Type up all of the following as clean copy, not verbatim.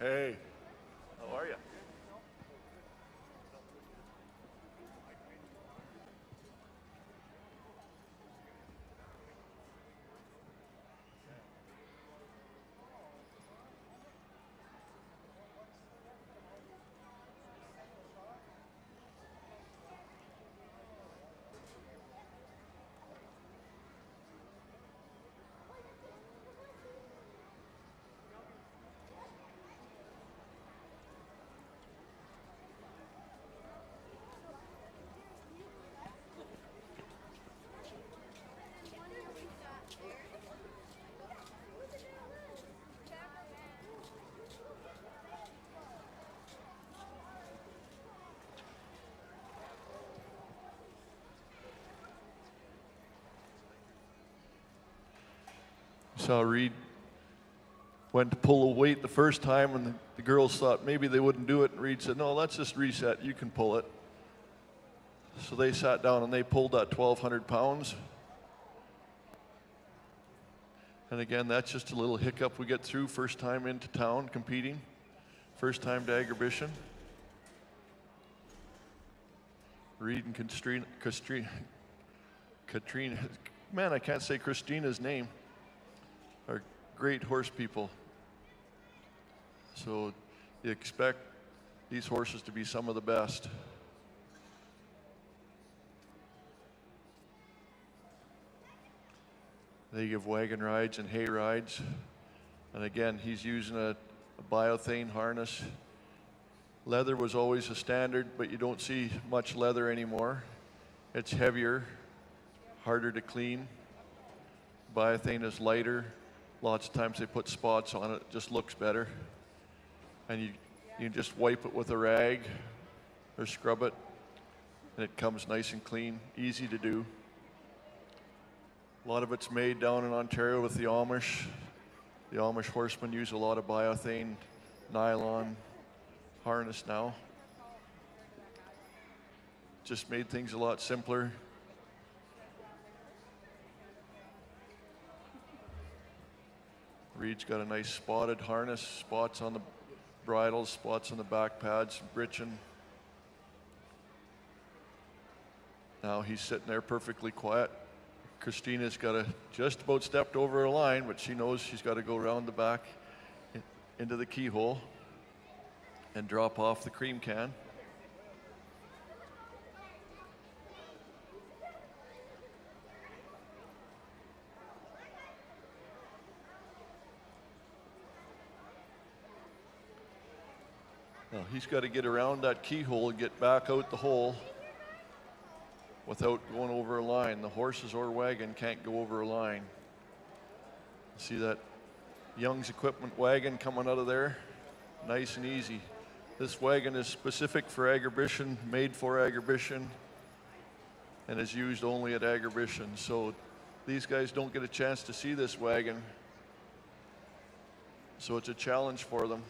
Hey, how are you? Saw Reed went to pull a weight the first time, and the girls thought maybe they wouldn't do it. And Reed said, "No, let's just reset. You can pull it." So they sat down and they pulled that 1,200 pounds. And again, that's just a little hiccup we get through first time into town competing, first time to Agribition. Reed and Katrina, man, I can't say Christina's name, are great horse people. So you expect these horses to be some of the best. They give wagon rides and hay rides. And again, he's using a biothane harness. Leather was always a standard, but you don't see much leather anymore. It's heavier, harder to clean. Biothane is lighter. Lots of times they put spots on it. It just looks better. And you just wipe it with a rag or scrub it, and it comes nice and clean, easy to do. A lot of it's made down in Ontario with the Amish. The Amish horsemen use a lot of biothane, nylon harness now. Just made things a lot simpler. Reed's got a nice spotted harness, spots on the bridles, spots on the back pads, britchin. Now he's sitting there perfectly quiet. Christina's just about stepped over a line, but she knows she's got to go around the back into the keyhole and drop off the cream can. Now he's got to get around that keyhole and get back out the hole without going over a line. The horses or wagon can't go over a line. See that Young's Equipment wagon coming out of there? Nice and easy. This wagon is specific for Agribition, made for Agribition, and is used only at Agribition. So these guys don't get a chance to see this wagon. So it's a challenge for them.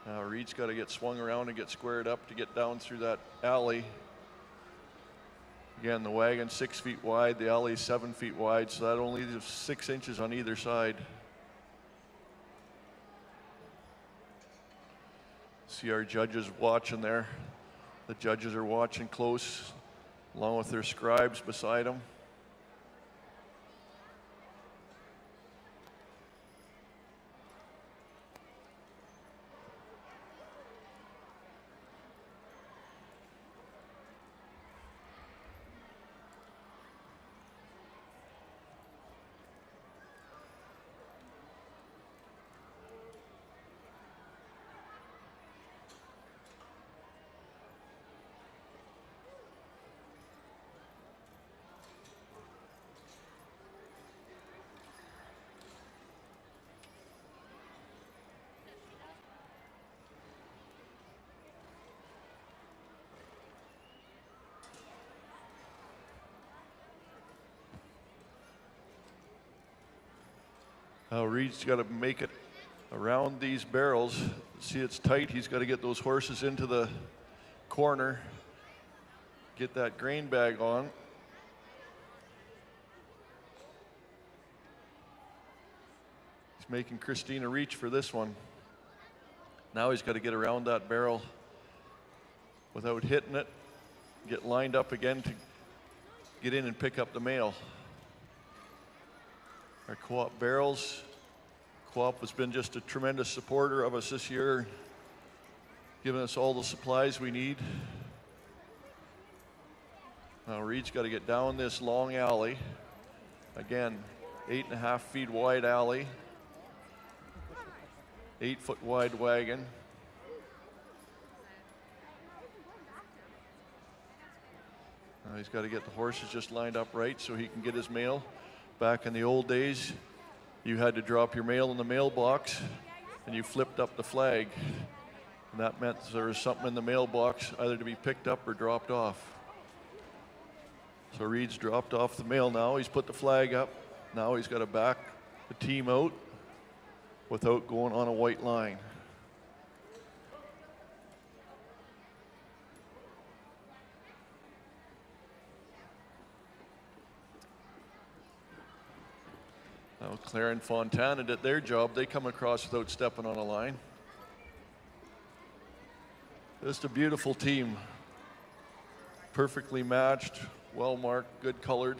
Now Reed's got to get swung around and get squared up to get down through that alley. Again, the wagon's 6 feet wide, the alley's 7 feet wide, so that only leaves 6 inches on either side. See our judges watching there. The judges are watching close, along with their scribes beside them. Now Reed's got to make it around these barrels. See, it's tight. He's got to get those horses into the corner, get that grain bag on. He's making Christina reach for this one. Now he's got to get around that barrel without hitting it, get lined up again to get in and pick up the male. Our co-op barrels. Co-op has been just a tremendous supporter of us this year, giving us all the supplies we need. Now Reed's got to get down this long alley. Again, 8.5 feet wide alley, 8 foot wide wagon. Now he's got to get the horses just lined up right so he can get his mail. Back in the old days, you had to drop your mail in the mailbox and you flipped up the flag. And that meant there was something in the mailbox either to be picked up or dropped off. So Reed's dropped off the mail now. He's put the flag up. Now he's got to back the team out without going on a white line. Now Claire and Fontana did their job. They come across without stepping on a line. Just a beautiful team. Perfectly matched, well marked, good colored.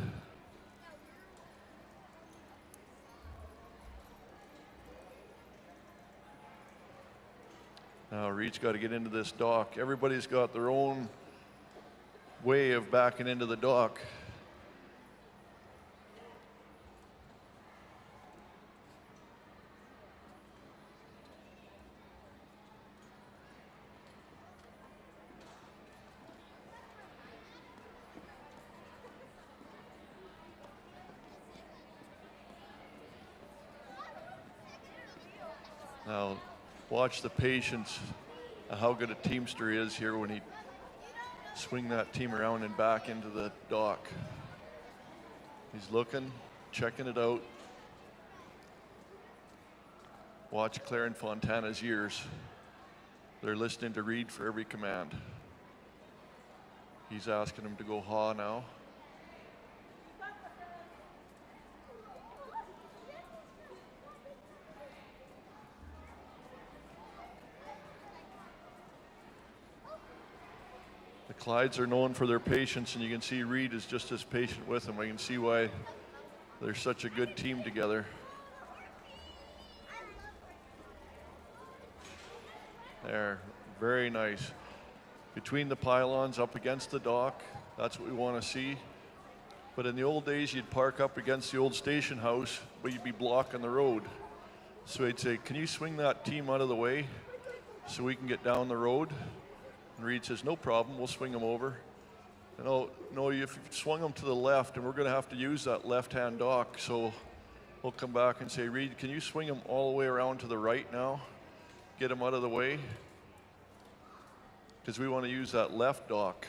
Now Reed's got to get into this dock. Everybody's got their own way of backing into the dock. Now, watch the patience of how good a teamster he is here when he swing that team around and back into the dock. He's looking, checking it out. Watch Claire and Fontana's ears. They're listening to Reed for every command. He's asking him to go haw now. The Clydes are known for their patience, and you can see Reed is just as patient with them. I can see why they're such a good team together. There, very nice. Between the pylons, up against the dock, that's what we want to see. But in the old days, you'd park up against the old station house, but you'd be blocking the road. So I'd say, can you swing that team out of the way so we can get down the road? And Reed says, no problem, we'll swing them over. And no, you've swung them to the left, and we're going to have to use that left-hand dock. So we'll come back and say, Reed, can you swing them all the way around to the right now? Get them out of the way. Because we want to use that left dock.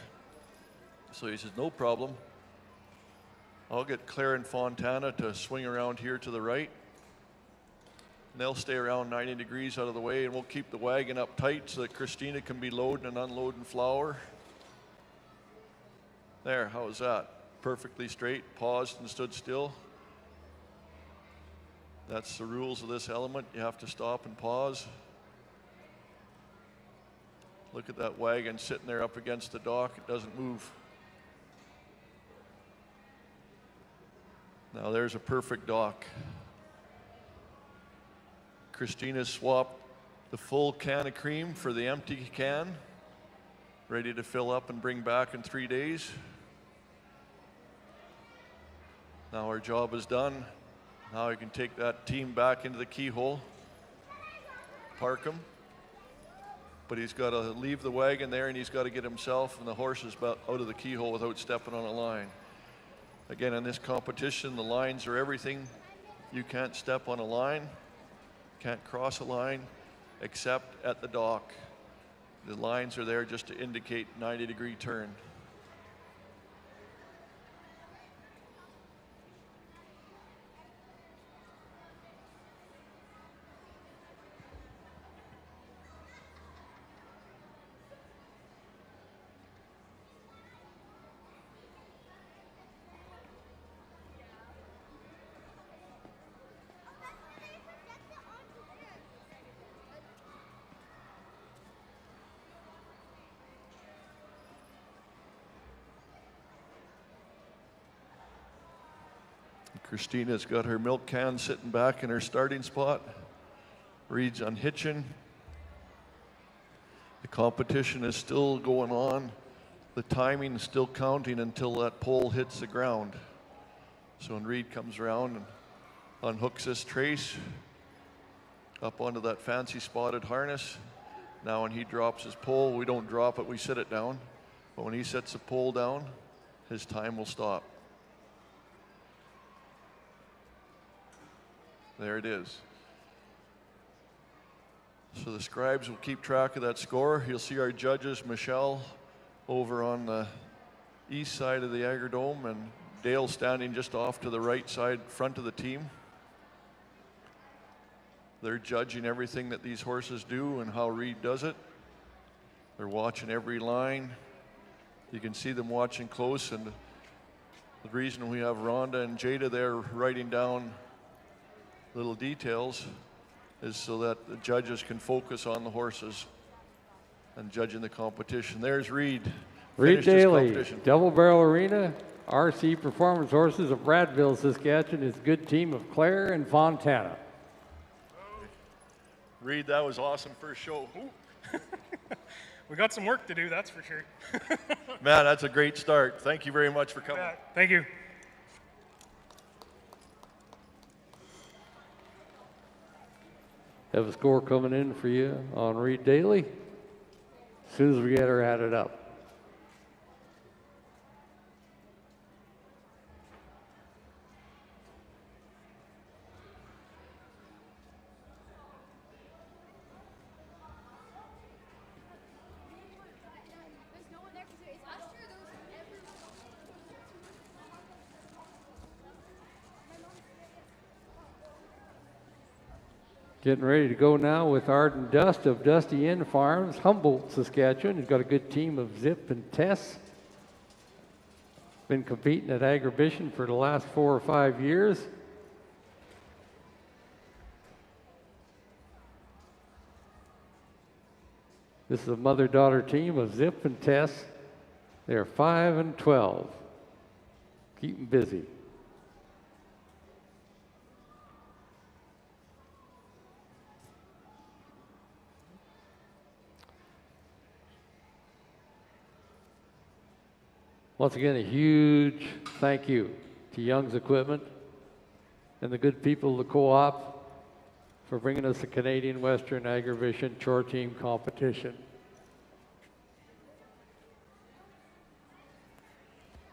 So he says, no problem. I'll get Claire and Fontana to swing around here to the right. And they'll stay around 90 degrees out of the way, and we'll keep the wagon up tight so that Christina can be loading and unloading flour. There, how was that? Perfectly straight, paused and stood still. That's the rules of this element. You have to stop and pause. Look at that wagon sitting there up against the dock. It doesn't move. Now there's a perfect dock. Christina swapped the full can of cream for the empty can, ready to fill up and bring back in 3 days. Now our job is done. Now I can take that team back into the keyhole, park them, but he's got to leave the wagon there, and he's got to get himself and the horses out of the keyhole without stepping on a line. Again, in this competition, the lines are everything. You can't step on a line. Can't cross a line except at the dock. The lines are there just to indicate 90-degree turn. Christina's got her milk can sitting back in her starting spot. Reed's unhitching. The competition is still going on. The timing is still counting until that pole hits the ground. So when Reed comes around and unhooks this trace up onto that fancy spotted harness, now when he drops his pole, we don't drop it, we sit it down. But when he sets the pole down, his time will stop. There it is. So the scribes will keep track of that score. You'll see our judges, Michelle, over on the east side of the Agrodome, and Dale standing just off to the right side, front of the team. They're judging everything that these horses do and how Reed does it. They're watching every line. You can see them watching close, and the reason we have Rhonda and Jada there writing down little details is so that the judges can focus on the horses and judging the competition. There's Reed. Reed Daly, Double Barrel Arena, RC Performance Horses of Bradville, Saskatchewan, is a good team of Clare and Fontana. Reed, that was awesome first show. We got some work to do, that's for sure. Man, that's a great start. Thank you very much for coming. Thank you. Have a score coming in for you on Reed Daly as soon as we get her added up. Getting ready to go now with Arden Dust of Dusty Inn Farms, Humboldt, Saskatchewan. He's got a good team of Zip and Tess. Been competing at Agribition for the last 4 or 5 years. This is a mother-daughter team of Zip and Tess. They're 5 and 12. Keep them busy. Once again, a huge thank you to Young's Equipment and the good people of the co-op for bringing us the Canadian Western Agribition Chore Team competition.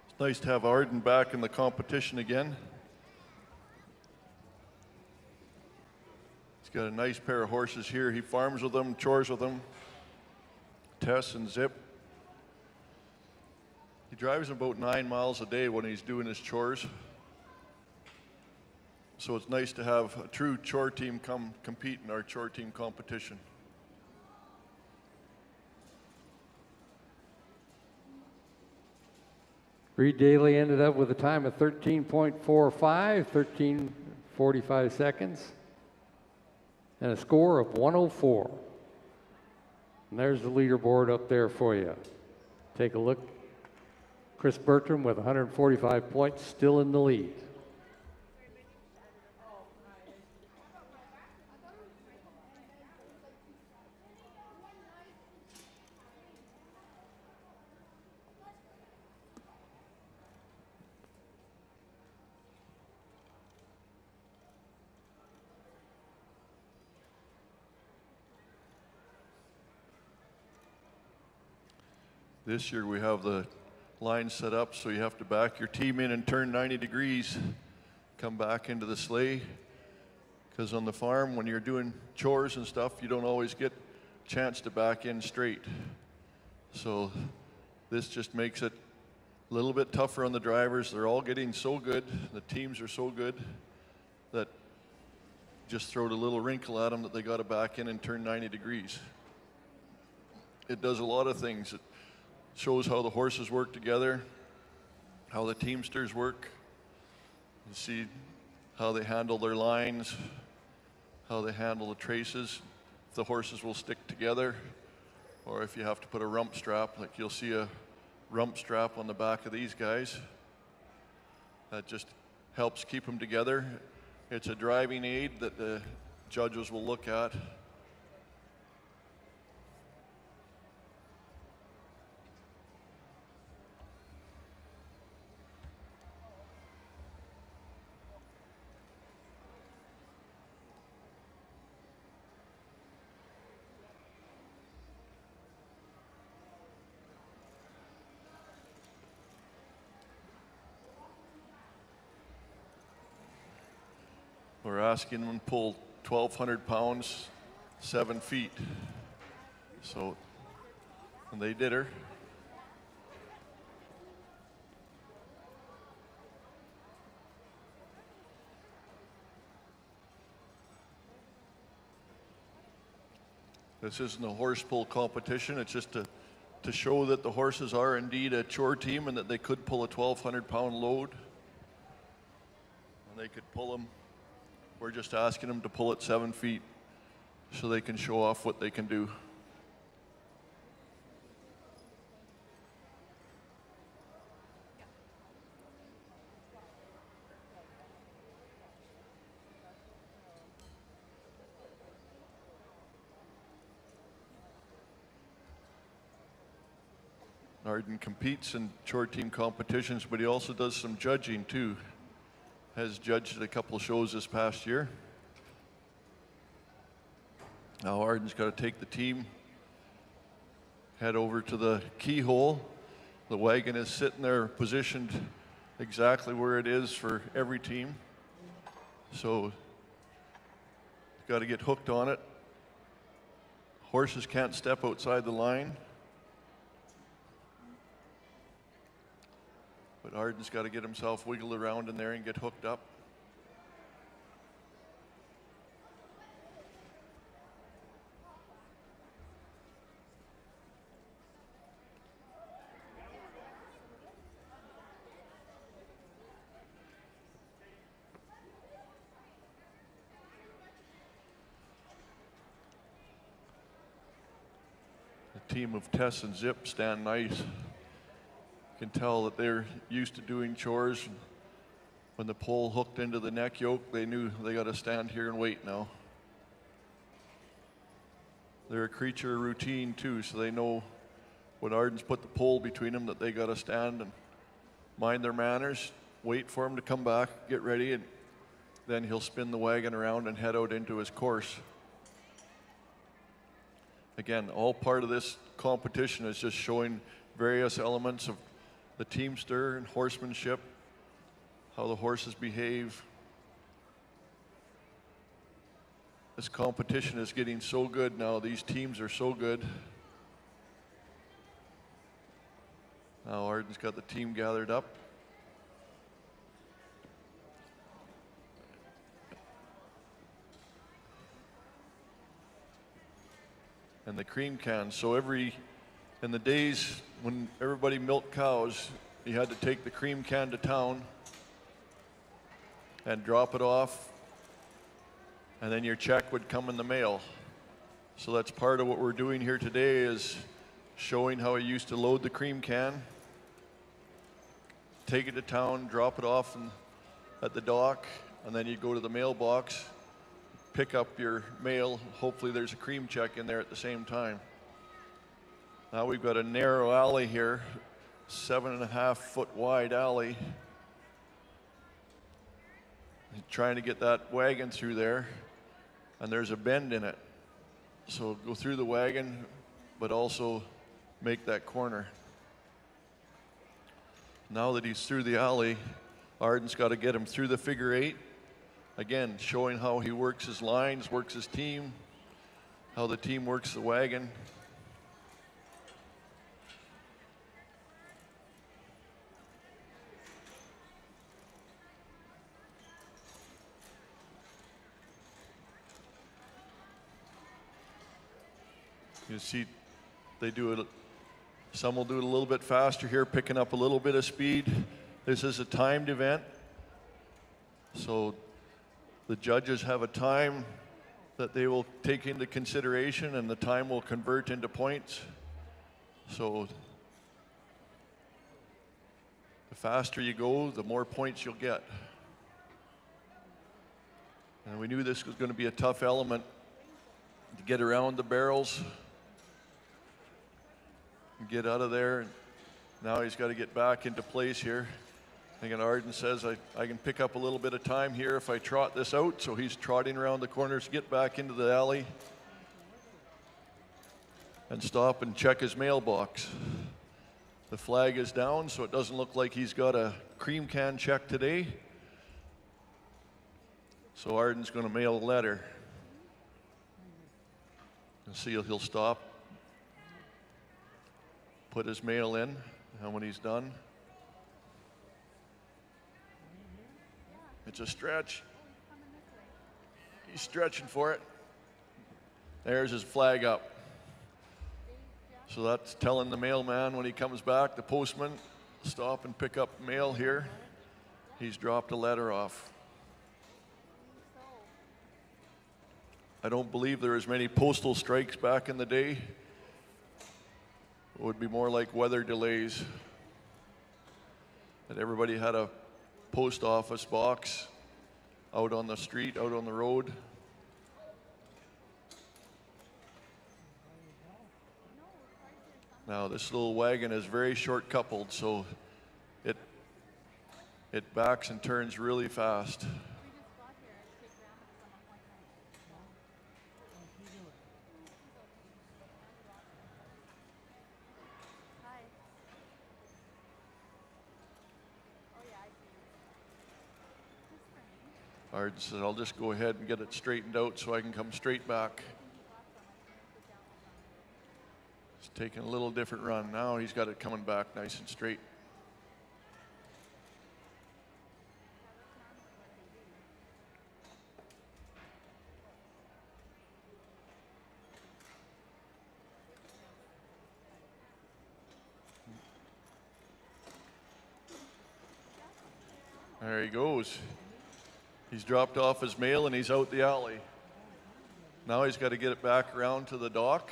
It's nice to have Arden back in the competition again. He's got a nice pair of horses here. He farms with them, chores with them, Tess and Zip. He drives about 9 miles a day when he's doing his chores. So it's nice to have a true chore team come compete in our chore team competition. Reed Daly ended up with a time of 13.45, 13:45 seconds, and a score of 104. And there's the leaderboard up there for you. Take a look. Chris Bertram with 145 points, still in the lead. This year we have the line set up so you have to back your team in and turn 90 degrees, come back into the sleigh. Because on the farm, when you're doing chores and stuff, you don't always get a chance to back in straight. So this just makes it a little bit tougher on the drivers. They're all getting so good, the teams are so good, that just throwed a little wrinkle at them that they got to back in and turn 90 degrees. It does a lot of things. It shows how the horses work together, how the teamsters work. You see how they handle their lines, how they handle the traces. If the horses will stick together, or if you have to put a rump strap, like you'll see a rump strap on the back of these guys. That just helps keep them together. It's a driving aid that the judges will look at. We're asking them to pull 1,200 pounds, 7 feet. So, and they did her. This isn't a horse pull competition. It's just to show that the horses are indeed a chore team and that they could pull a 1,200 pound load. And they could pull them. We're just asking them to pull it 7 feet so they can show off what they can do. Arden competes in chore team competitions, but he also does some judging too. Has judged at a couple of shows this past year. Now Arden's got to take the team, head over to the keyhole. The wagon is sitting there positioned exactly where it is for every team. So got to get hooked on it. Horses can't step outside the line. But Arden's got to get himself wiggled around in there and get hooked up. The team of Tess and Zip stand nice. Can tell that they're used to doing chores. When the pole hooked into the neck yoke, they knew they got to stand here and wait now. They're a creature of routine too, so they know when Arden's put the pole between them that they got to stand and mind their manners, wait for him to come back, get ready, and then he'll spin the wagon around and head out into his course. Again, all part of this competition is just showing various elements of the teamster and horsemanship, how the horses behave. This competition is getting so good now. These teams are so good. Now Arden's got the team gathered up. And the cream cans. So in the days when everybody milked cows, you had to take the cream can to town and drop it off, and then your check would come in the mail. So that's part of what we're doing here today, is showing how you used to load the cream can, take it to town, drop it off at the dock, and then you go to the mailbox, pick up your mail. Hopefully there's a cream check in there at the same time. Now we've got a narrow alley here, 7.5 foot wide alley. Trying to get that wagon through there, and there's a bend in it. So go through the wagon, but also make that corner. Now that he's through the alley, Arden's got to get him through the figure eight. Again, showing how he works his lines, works his team, how the team works the wagon. You see, they do it. Some will do it a little bit faster here, picking up a little bit of speed. This is a timed event, so the judges have a time that they will take into consideration, and the time will convert into points. So the faster you go, the more points you'll get. And we knew this was going to be a tough element to get around the barrels and get out of there. And now he's got to get back into place here. I think Arden says I can pick up a little bit of time here if I trot this out. So he's trotting around the corners to get back into the alley and stop and check his mailbox. The flag is down, so it doesn't look like he's got a cream can check today. So Arden's going to mail a letter. And see if he'll stop, put his mail in, and when he's done, it's a stretch. He's stretching for it. There's his flag up. So that's telling the mailman when he comes back, the postman, stop and pick up mail here. He's dropped a letter off. I don't believe there was many postal strikes back in the day. It would be more like weather delays. That everybody had a post office box out on the street, out on the road. Now this little wagon is very short coupled, so it backs and turns really fast. Arden said, I'll just go ahead and get it straightened out so I can come straight back. He's taking a little different run. Now he's got it coming back nice and straight. There he goes. He's dropped off his mail and he's out the alley. Now he's got to get it back around to the dock.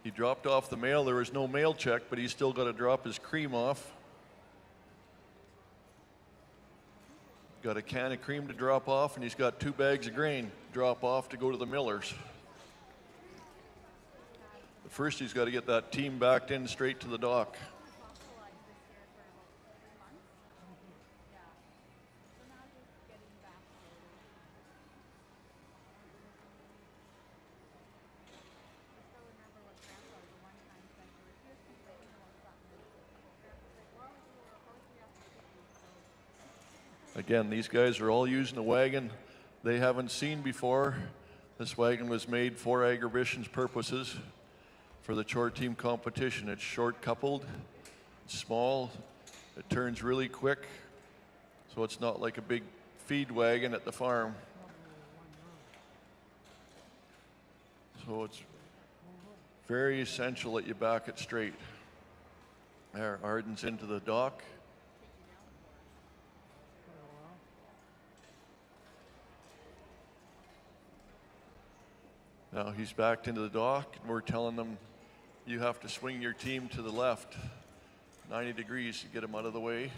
He dropped off the mail. There was no mail check, but he's still got to drop his cream off. Got a can of cream to drop off, and he's got 2 bags of grain to drop off to go to the millers. But first he's got to get that team backed in straight to the dock. Again, these guys are all using a wagon they haven't seen before. This wagon was made for Agribition's purposes for the Chore team competition. It's short coupled, it's small, it turns really quick, so it's not like a big feed wagon at the farm. So it's very essential that you back it straight. There, Arden's into the dock. Now he's backed into the dock, and we're telling them you have to swing your team to the left 90 degrees to get him out of the way.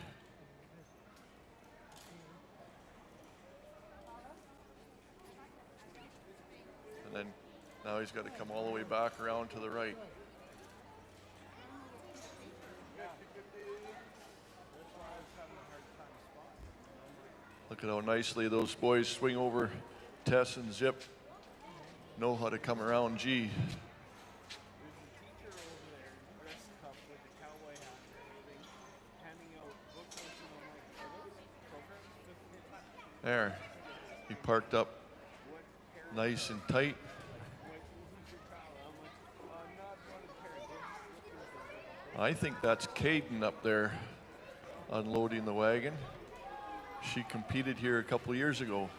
And then now he's got to come all the way back around to the right. Look at how nicely those boys swing over Tess and Zip. Know how to come around G. There, he parked up nice and tight. I think that's Caden up there unloading the wagon. She competed here a couple years ago.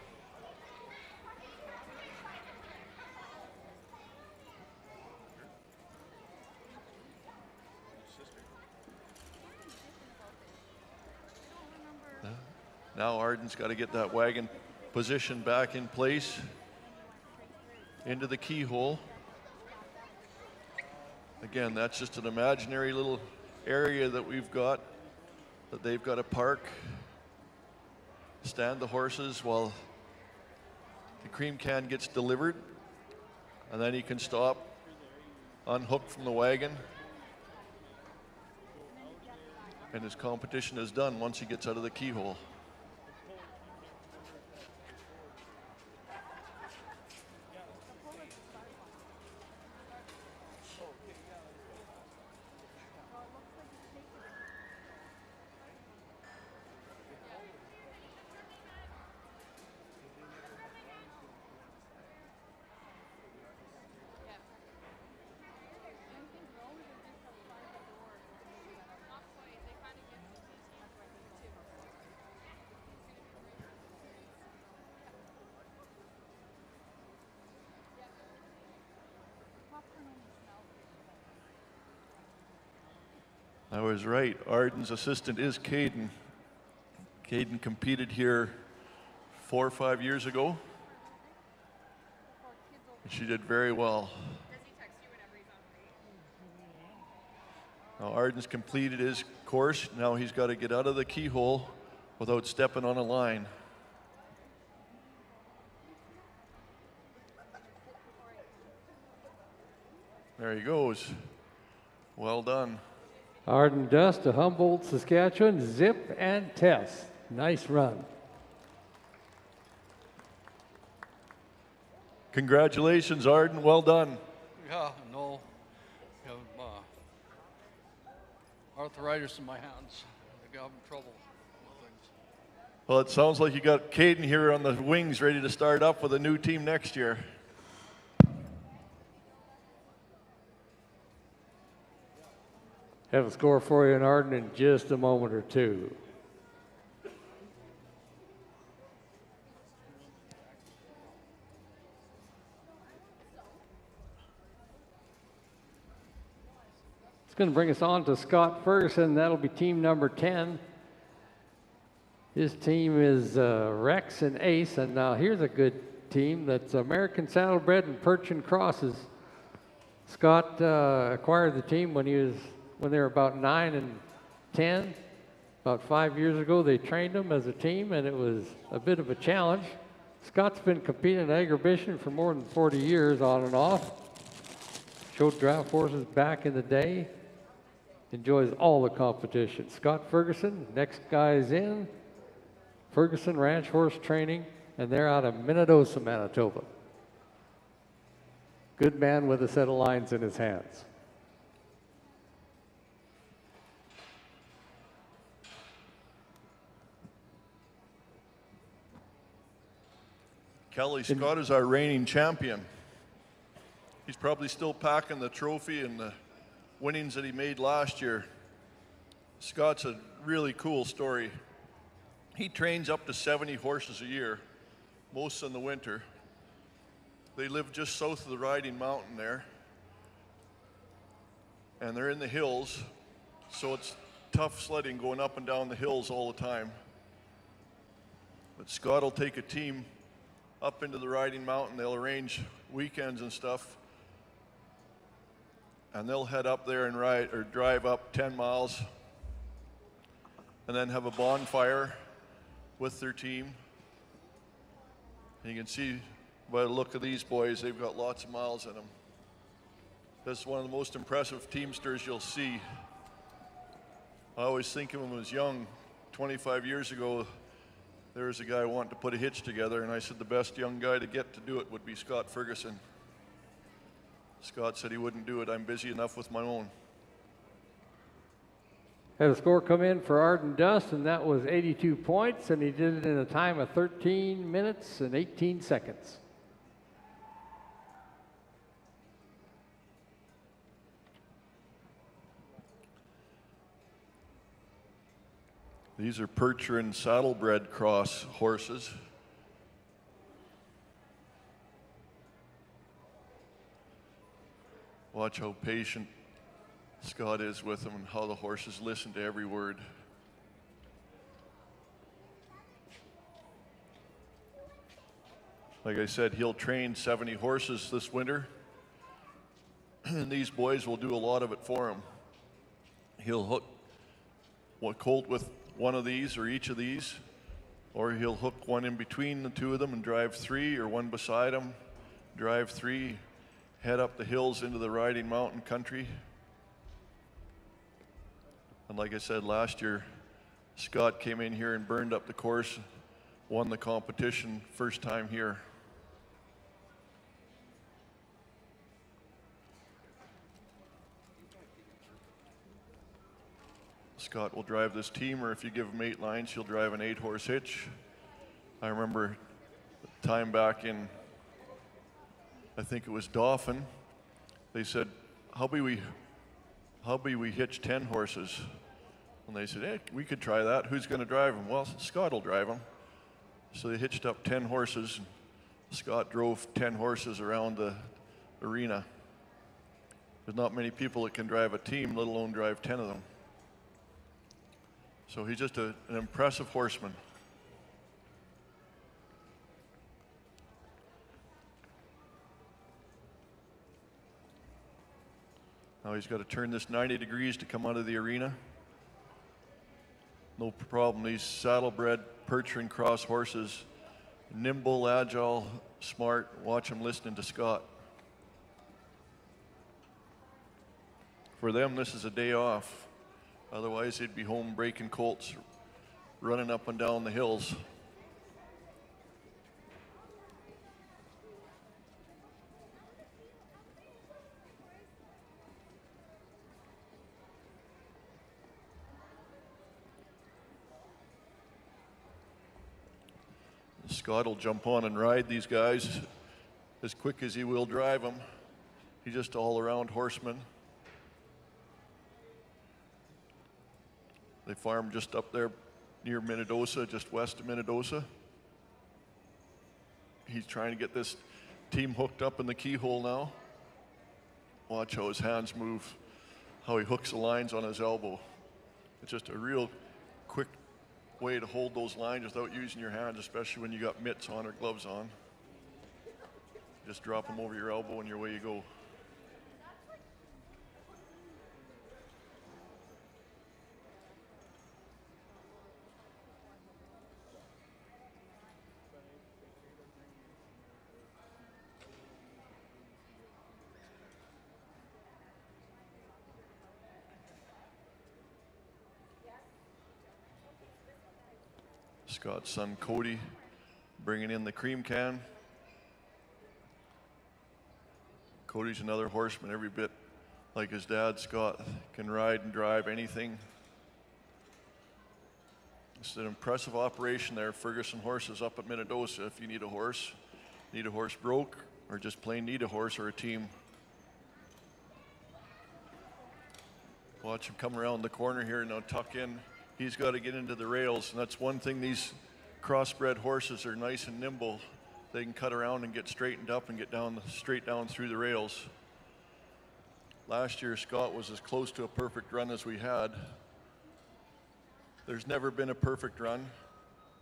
Now Arden's got to get that wagon position back in place into the keyhole. Again, that's just an imaginary little area that we've got that they've got to park. stand the horses while the cream can gets delivered, and then he can stop, unhook from the wagon, and his competition is done once he gets out of the keyhole. I was right. Arden's assistant is Caden. Caden competed here 4 or 5 years ago. And she did very well. Now Arden's completed his course. Now he's got to get out of the keyhole without stepping on a line. There he goes. Well done. Arden Dust of Humboldt, Saskatchewan, Zip and Tess. Nice run. Congratulations, Arden. Well done. Yeah, no. I have arthritis in my hands. I got in trouble with things. Well, it sounds like you got Caden here on the wings ready to start up with a new team next year. Have a score for you in Arden in just a moment or two. It's going to bring us on to Scott Ferguson. That'll be team number 10. His team is Rex and Ace. And now here's a good team that's American Saddlebred and Perch and Crosses. Scott acquired the team when they were about 9 and 10. About 5 years ago, they trained them as a team, and it was a bit of a challenge. Scott's been competing in exhibition for more than 40 years, on and off. Showed draft horses back in the day. Enjoys all the competition. Scott Ferguson, next guy's in. Ferguson Ranch Horse Training, and they're out of Minnedosa, Manitoba. Good man with a set of lines in his hands. Kelly Scott is our reigning champion. He's probably still packing the trophy and the winnings that he made last year. Scott's a really cool story. He trains up to 70 horses a year, most in the winter. They live just south of the Riding Mountain there. And they're in the hills, so it's tough sledding going up and down the hills all the time. But Scott will take a team up into the Riding Mountain. They'll arrange weekends and stuff, and they'll head up there and ride or drive up 10 miles and then have a bonfire with their team. And you can see by the look of these boys, they've got lots of miles in them. This is one of the most impressive teamsters you'll see. I always think of him as young. 25 years ago, there was a guy wanting to put a hitch together, and I said the best young guy to get to do it would be Scott Ferguson. Scott said he wouldn't do it. I'm busy enough with my own. Had a score come in for Arden Dust, and that was 82 points, and he did it in a time of 13 minutes and 18 seconds. These are Percher and Saddlebred cross horses. Watch how patient Scott is with them and how the horses listen to every word. Like I said, he'll train 70 horses this winter, and these boys will do a lot of it for him. He'll hook colt with one of these or each of these, Or he'll hook one in between the two of them and drive 3, or one beside him, drive 3, head up the hills into the riding mountain country. And like I said, last year, Scott came in here and burned up the course, won the competition first time here. Scott will drive this team, or if you give him 8 lines, he'll drive an 8-horse hitch. I remember a time back in, I think it was Dauphin, they said, how be we hitch 10 horses? And they said, hey, we could try that. Who's going to drive them? Well, Scott will drive them. So they hitched up 10 horses. And Scott drove 10 horses around the arena. There's not many people that can drive a team, let alone drive 10 of them. So he's just an impressive horseman. Now he's got to turn this 90 degrees to come out of the arena. No problem. These saddlebred perch and cross horses, nimble, agile, smart. Watch them listening to Scott. For them, this is a day off. Otherwise, they'd be home breaking colts, running up and down the hills. Scott will jump on and ride these guys as quick as he will drive them. He's just all-around horseman. They farm just up there near Minnedosa, just west of Minnedosa. He's trying to get this team hooked up in the keyhole now. Watch how his hands move, how he hooks the lines on his elbow. It's just a real quick way to hold those lines without using your hands, especially when you got mitts on or gloves on. Just drop them over your elbow and away you go. Scott's son Cody bringing in the cream can. Cody's another horseman, every bit like his dad. Scott can ride and drive anything. It's an impressive operation there. Ferguson horses up at Minnedosa. If you need a horse broke, or just plain need a horse or a team. Watch him come around the corner here and now tuck in. He's got to get into the rails, and that's one thing. These crossbred horses are nice and nimble. They can cut around and get straightened up and get down straight down through the rails. Last year, Scott was as close to a perfect run as we had. There's never been a perfect run,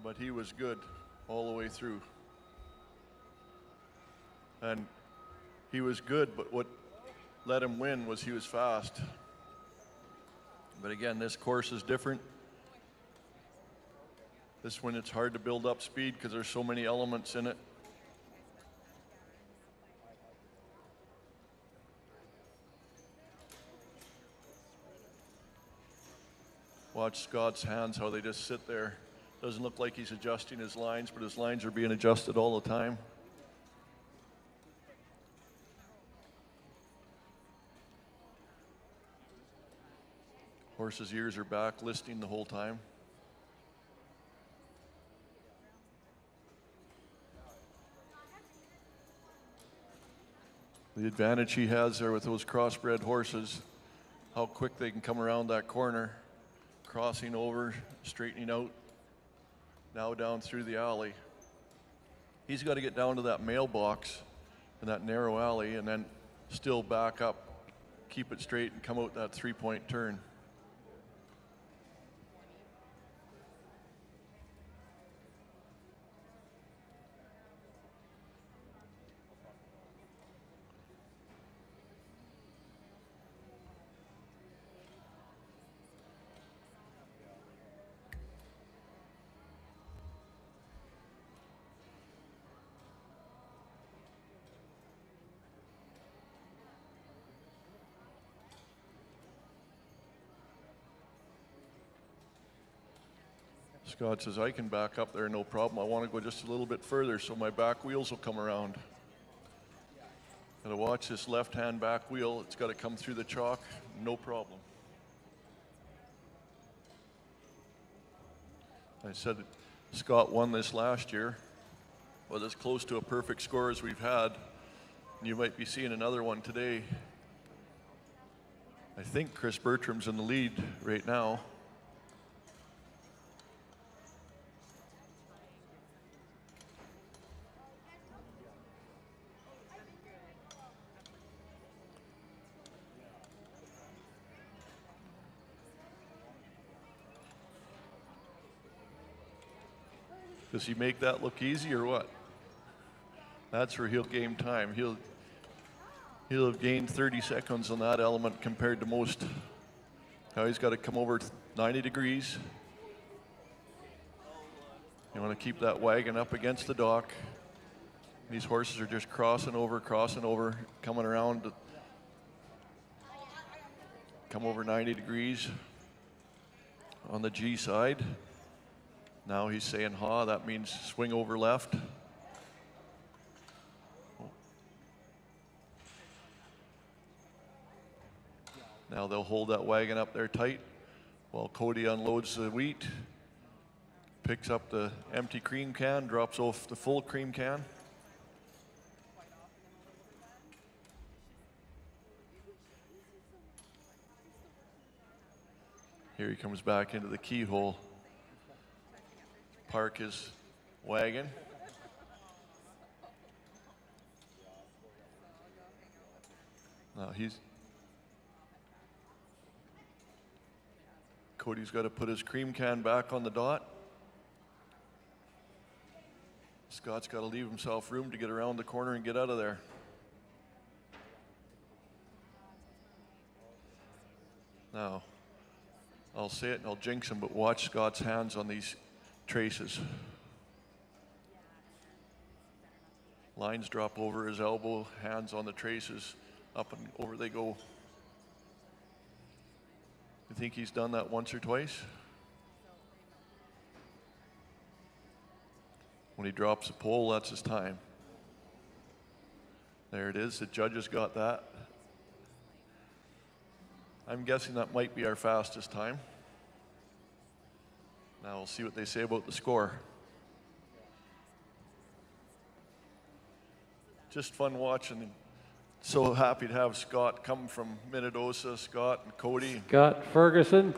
but he was good all the way through. And he was good, but what let him win was he was fast. But again, this course is different. This one, it's hard to build up speed because there's so many elements in it. Watch Scott's hands, how they just sit there. Doesn't look like he's adjusting his lines, but his lines are being adjusted all the time. Horse's ears are back, listening the whole time. The advantage he has there with those crossbred horses, how quick they can come around that corner, crossing over, straightening out, now down through the alley. He's got to get down to that mailbox in that narrow alley and then still back up, keep it straight and come out that 3-point turn. Scott says, I can back up there, no problem. I want to go just a little bit further so my back wheels will come around. Gotta watch this left-hand back wheel. It's got to come through the chalk, no problem. I said Scott won this last year. Was as close to a perfect score as we've had. You might be seeing another one today. I think Chris Bertram's in the lead right now. Does he make that look easy or what? That's where he'll gain time. He'll have gained 30 seconds on that element compared to most. Now he's got to come over 90 degrees. You want to keep that wagon up against the dock. These horses are just crossing over, coming around to come over 90 degrees on the G side. Now he's saying ha, that means swing over left. Now they'll hold that wagon up there tight while Cody unloads the wheat, picks up the empty cream can, drops off the full cream can. Here he comes back into the keyhole. Park his wagon. Now Cody's got to put his cream can back on the dot. Scott's got to leave himself room to get around the corner and get out of there. Now, I'll say it and I'll jinx him, but watch Scott's hands on these traces. Lines drop over his elbow, hands on the traces, up and over they go. You think he's done that once or twice? When he drops the pole, that's his time. There it is, the judges got that. I'm guessing that might be our fastest time. Now we'll see what they say about the score. Just fun watching. So happy to have Scott come from Minnedosa, Scott and Cody. Scott Ferguson,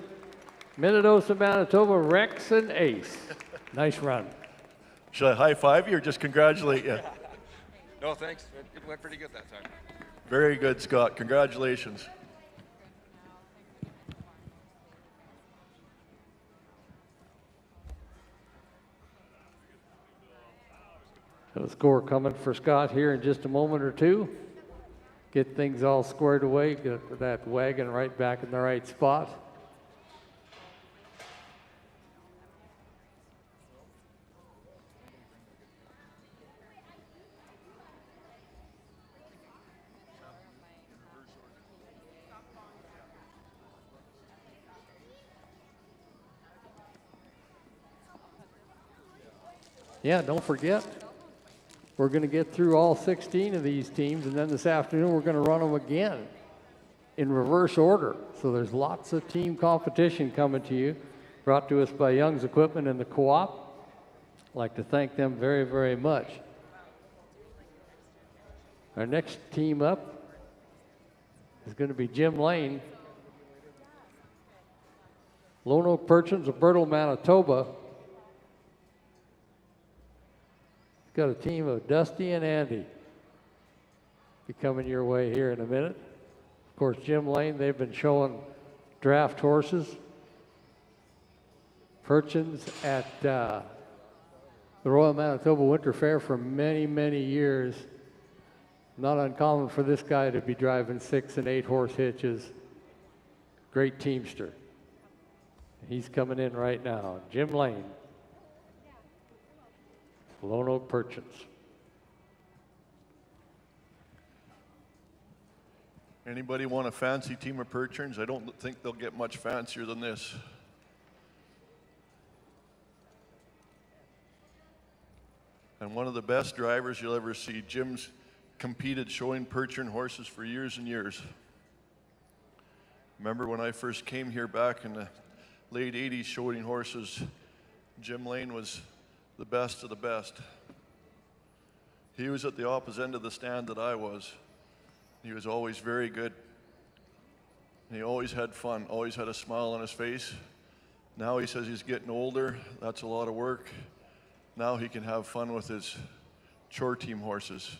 Minnedosa, Manitoba, Rex and Ace. Nice run. Should I high five you or just congratulate you? No, thanks. It went pretty good that time. Very good, Scott. Congratulations. So the score coming for Scott here in just a moment or two. Get things all squared away, get that wagon right back in the right spot. Yeah, don't forget, we're going to get through all 16 of these teams, and then this afternoon we're going to run them again in reverse order. So there's lots of team competition coming to you, brought to us by Young's Equipment and the Co-op. I'd like to thank them very, very much. Our next team up is going to be Jim Lane, Lone Oak Purchins of Bertle, Manitoba. Got a team of Dusty and Andy. Be coming your way here in a minute. Of course, Jim Lane, they've been showing draft horses. Purchins at the Royal Manitoba Winter Fair for many, many years. Not uncommon for this guy to be driving 6 and 8 horse hitches. Great teamster. He's coming in right now. Jim Lane. Lone Oak Purchins. Anybody want a fancy team of Purchins? I don't think they'll get much fancier than this. and one of the best drivers you'll ever see. Jim's competed showing Percheron horses for years and years. Remember when I first came here back in the late 80s showing horses, Jim Lane was the best of the best. He was at the opposite end of the stand that I was. He was always very good. And he always had fun, always had a smile on his face. Now he says he's getting older. That's a lot of work. Now he can have fun with his Chore team horses.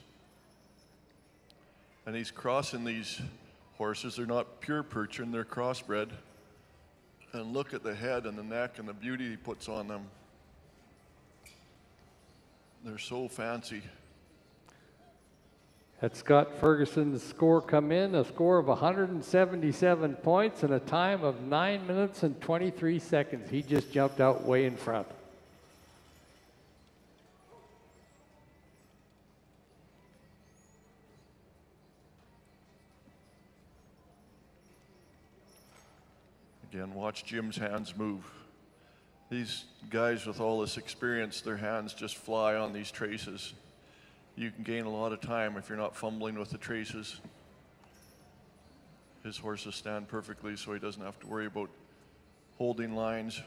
And he's crossing these horses. They're not pure Percheron, they're crossbred. And look at the head and the neck and the beauty he puts on them. They're so fancy. Had Scott Ferguson's score come in, a score of 177 points and a time of 9 minutes and 23 seconds. He just jumped out way in front. Again, watch Jim's hands move. These guys with all this experience, their hands just fly on these traces. You can gain a lot of time if you're not fumbling with the traces. His horses stand perfectly, so he doesn't have to worry about holding lines.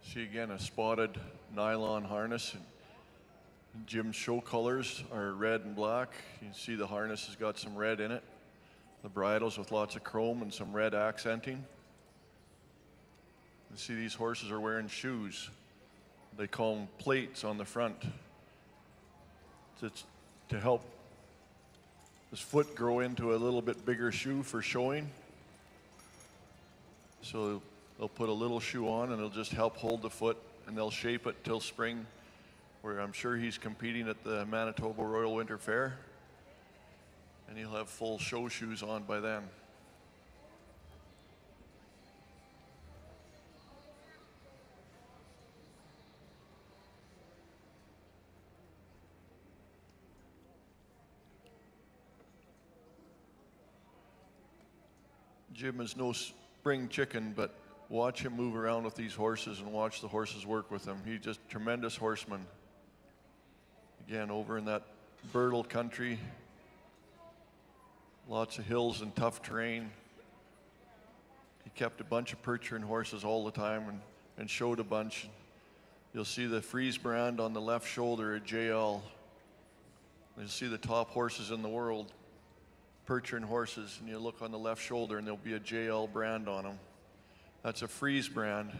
See again a spotted nylon harness. Jim's show colors are red and black. You can see the harness has got some red in it. The bridles with lots of chrome and some red accenting. You see these horses are wearing shoes. They call them plates on the front to help his foot grow into a little bit bigger shoe for showing. So they'll put a little shoe on and it'll just help hold the foot, and they'll shape it till spring, where I'm sure he's competing at the Manitoba Royal Winter Fair. And he'll have full show shoes on by then. Jim is no spring chicken, but watch him move around with these horses and watch the horses work with him. He's just a tremendous horseman. Again, over in that Birtle country, lots of hills and tough terrain. He kept a bunch of Percheron horses all the time and showed a bunch. You'll see the Fries brand on the left shoulder at JL. You'll see the top horses in the world, Percheron horses, and you look on the left shoulder and there'll be a JL brand on them. That's a Fries brand.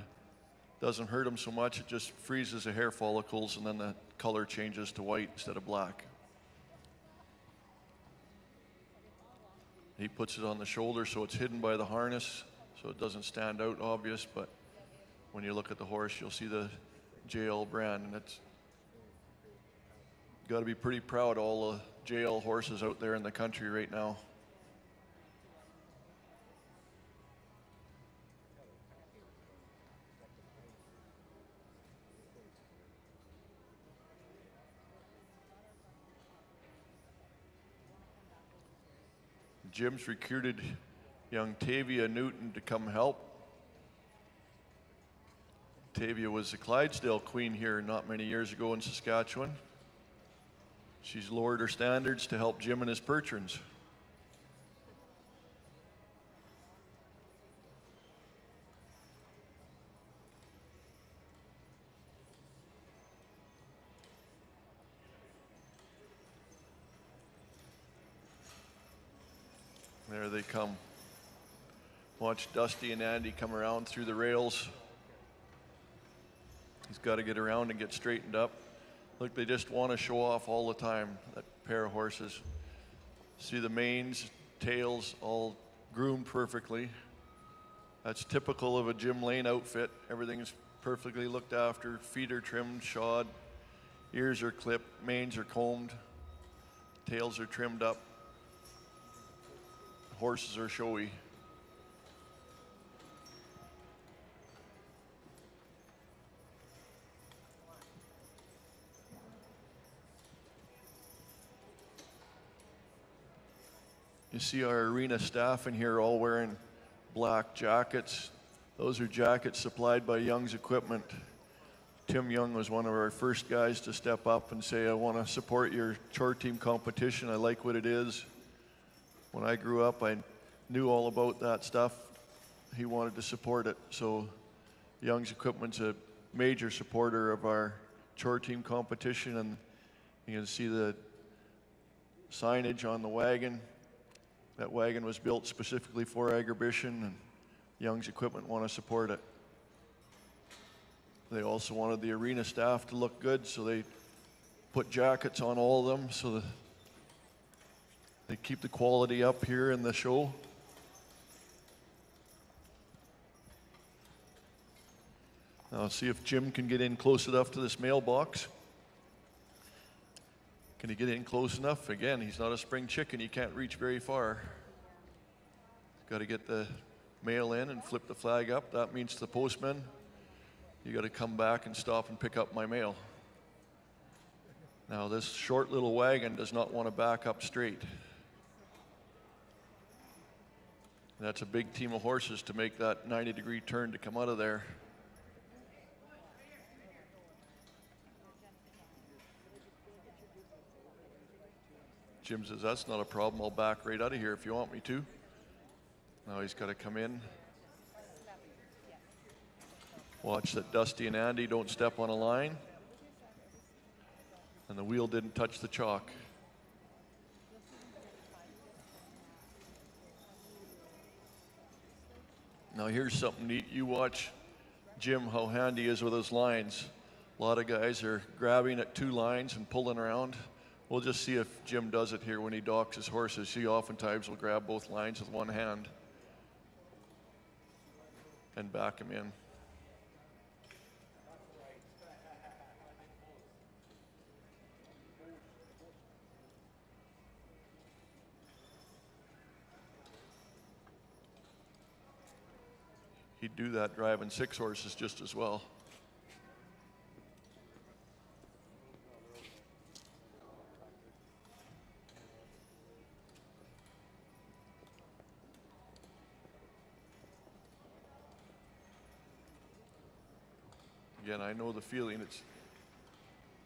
Doesn't hurt them so much, it just freezes the hair follicles and then the color changes to white instead of black. He puts it on the shoulder so it's hidden by the harness, so it doesn't stand out obvious, but when you look at the horse, you'll see the JL brand, and it's got to be pretty proud of all the JL horses out there in the country right now. Jim's recruited young Tavia Newton to come help. Tavia was the Clydesdale Queen here not many years ago in Saskatchewan. She's lowered her standards to help Jim and his Percherons. There they come. Watch Dusty and Andy come around through the rails. He's got to get around and get straightened up. Look, they just want to show off all the time, that pair of horses. See the manes, tails, all groomed perfectly. That's typical of a Jim Lane outfit. Everything's perfectly looked after. Feet are trimmed, shod. Ears are clipped, manes are combed. Tails are trimmed up. Horses are showy. You see our arena staff in here all wearing black jackets. Those are jackets supplied by Young's Equipment. Tim Young was one of our first guys to step up and say, I want to support your chore team competition. I like what it is. When I grew up, I knew all about that stuff. He wanted to support it. So Young's Equipment's a major supporter of our chore team competition, and you can see the signage on the wagon. That wagon was built specifically for Agribition, and Young's Equipment want to support it. They also wanted the arena staff to look good, so they put jackets on all of them so that they keep the quality up here in the show. Now let's see if Jim can get in close enough to this mailbox. Can he get in close enough? Again, he's not a spring chicken. He can't reach very far. Got to get the mail in and flip the flag up. That means to the postman, you got to come back and stop and pick up my mail. Now this short little wagon does not want to back up straight. That's a big team of horses to make that 90-degree turn to come out of there. Jim says, that's not a problem. I'll back right out of here if you want me to. Now he's got to come in. Watch that Dusty and Andy don't step on a line. And the wheel didn't touch the chalk. Now here's something neat. You watch Jim, how handy he is with his lines. A lot of guys are grabbing at two lines and pulling around. We'll just see if Jim does it here when he docks his horses. He oftentimes will grab both lines with one hand and back him in. He'd do that driving 6 horses just as well. Again, I know the feeling.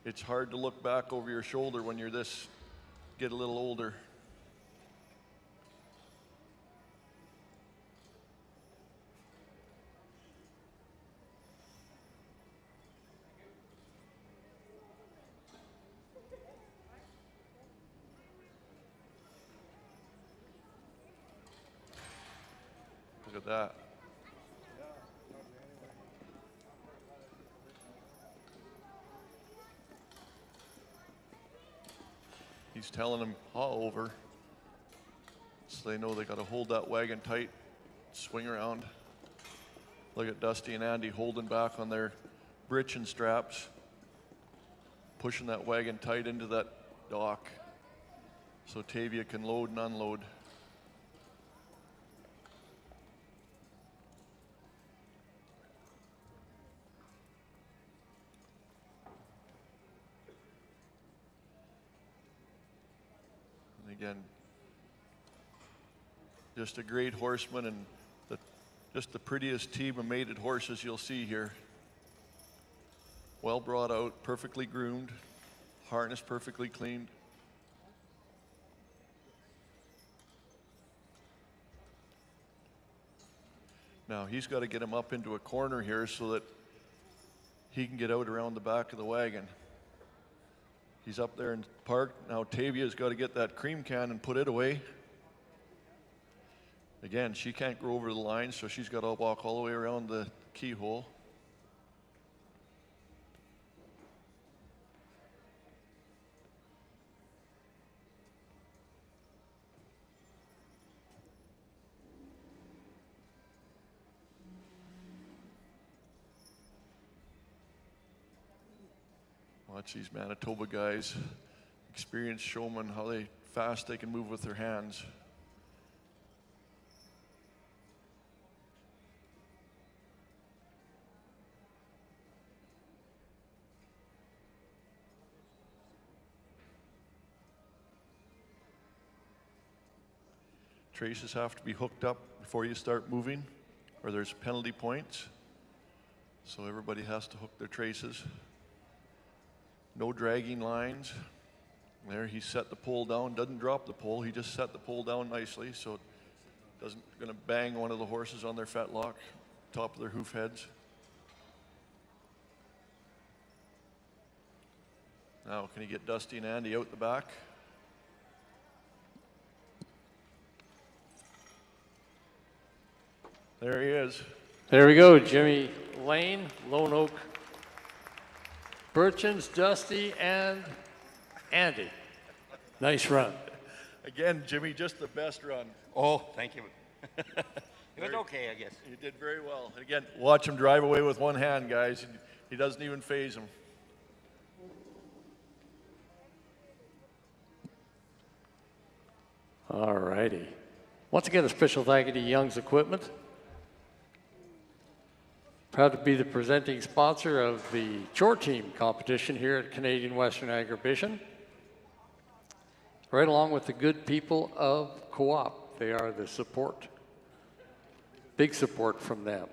It's hard to look back over your shoulder when you're get a little older. Look at that. He's telling them, haul over. So they know they got to hold that wagon tight, swing around. Look at Dusty and Andy holding back on their britchin straps, pushing that wagon tight into that dock so Tavia can load and unload. Again, just a great horseman, and just the prettiest team of mated horses you'll see here. Well brought out, perfectly groomed, harness perfectly cleaned. Now he's got to get him up into a corner here so that he can get out around the back of the wagon. He's up there and parked. Now Tavia's got to get that cream can and put it away. Again, she can't go over the line, so she's got to walk all the way around the keyhole. Watch these Manitoba guys, experienced showmen, how fast they can move with their hands. traces have to be hooked up before you start moving, or there's penalty points. So everybody has to hook their traces. No dragging lines. There, he set the pole down, doesn't drop the pole, he just set the pole down nicely so it doesn't gonna bang one of the horses on their fetlock, top of their hoof heads. Now, can he get Dusty and Andy out the back? There he is. There we go, Jimmy Lane, Lone Oak, Birchins, Dusty, and Andy. Nice run. Again, Jimmy, just the best run. Oh, thank you. It was okay, I guess. You did very well. And again, watch him drive away with one hand, guys. He doesn't even phase him. All righty. Once again, a special thank you to Young's Equipment. Proud to be the presenting sponsor of the Chore Team competition here at Canadian Western Agribition. Right along with the good people of Co-op. They are the support. Big support from them.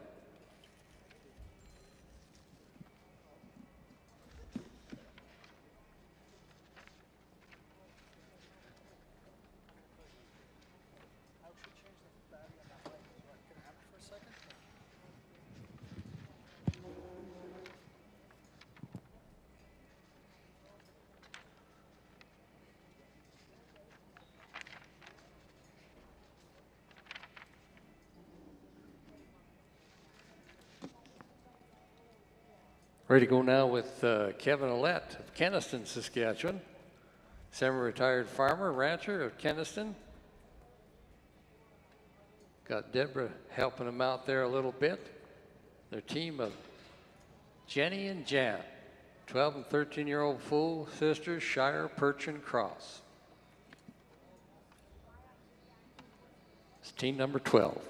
Ready to go now with Kevin Ouellette of Kenniston, Saskatchewan. Semi-retired farmer, rancher of Kenniston. Got Deborah helping him out there a little bit. Their team of Jenny and Jan, 12 and 13-year-old full sisters, Shire, Perch, and Cross. It's team number 12.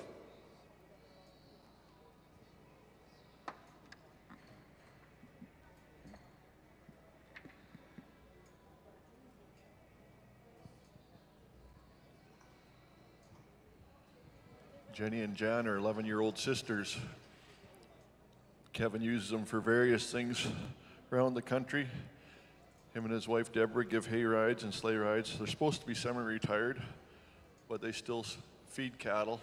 Jenny and Jan are 11-year-old sisters. Kevin uses them for various things around the country. Him and his wife Deborah give hay rides and sleigh rides. They're supposed to be semi-retired, but they still feed cattle.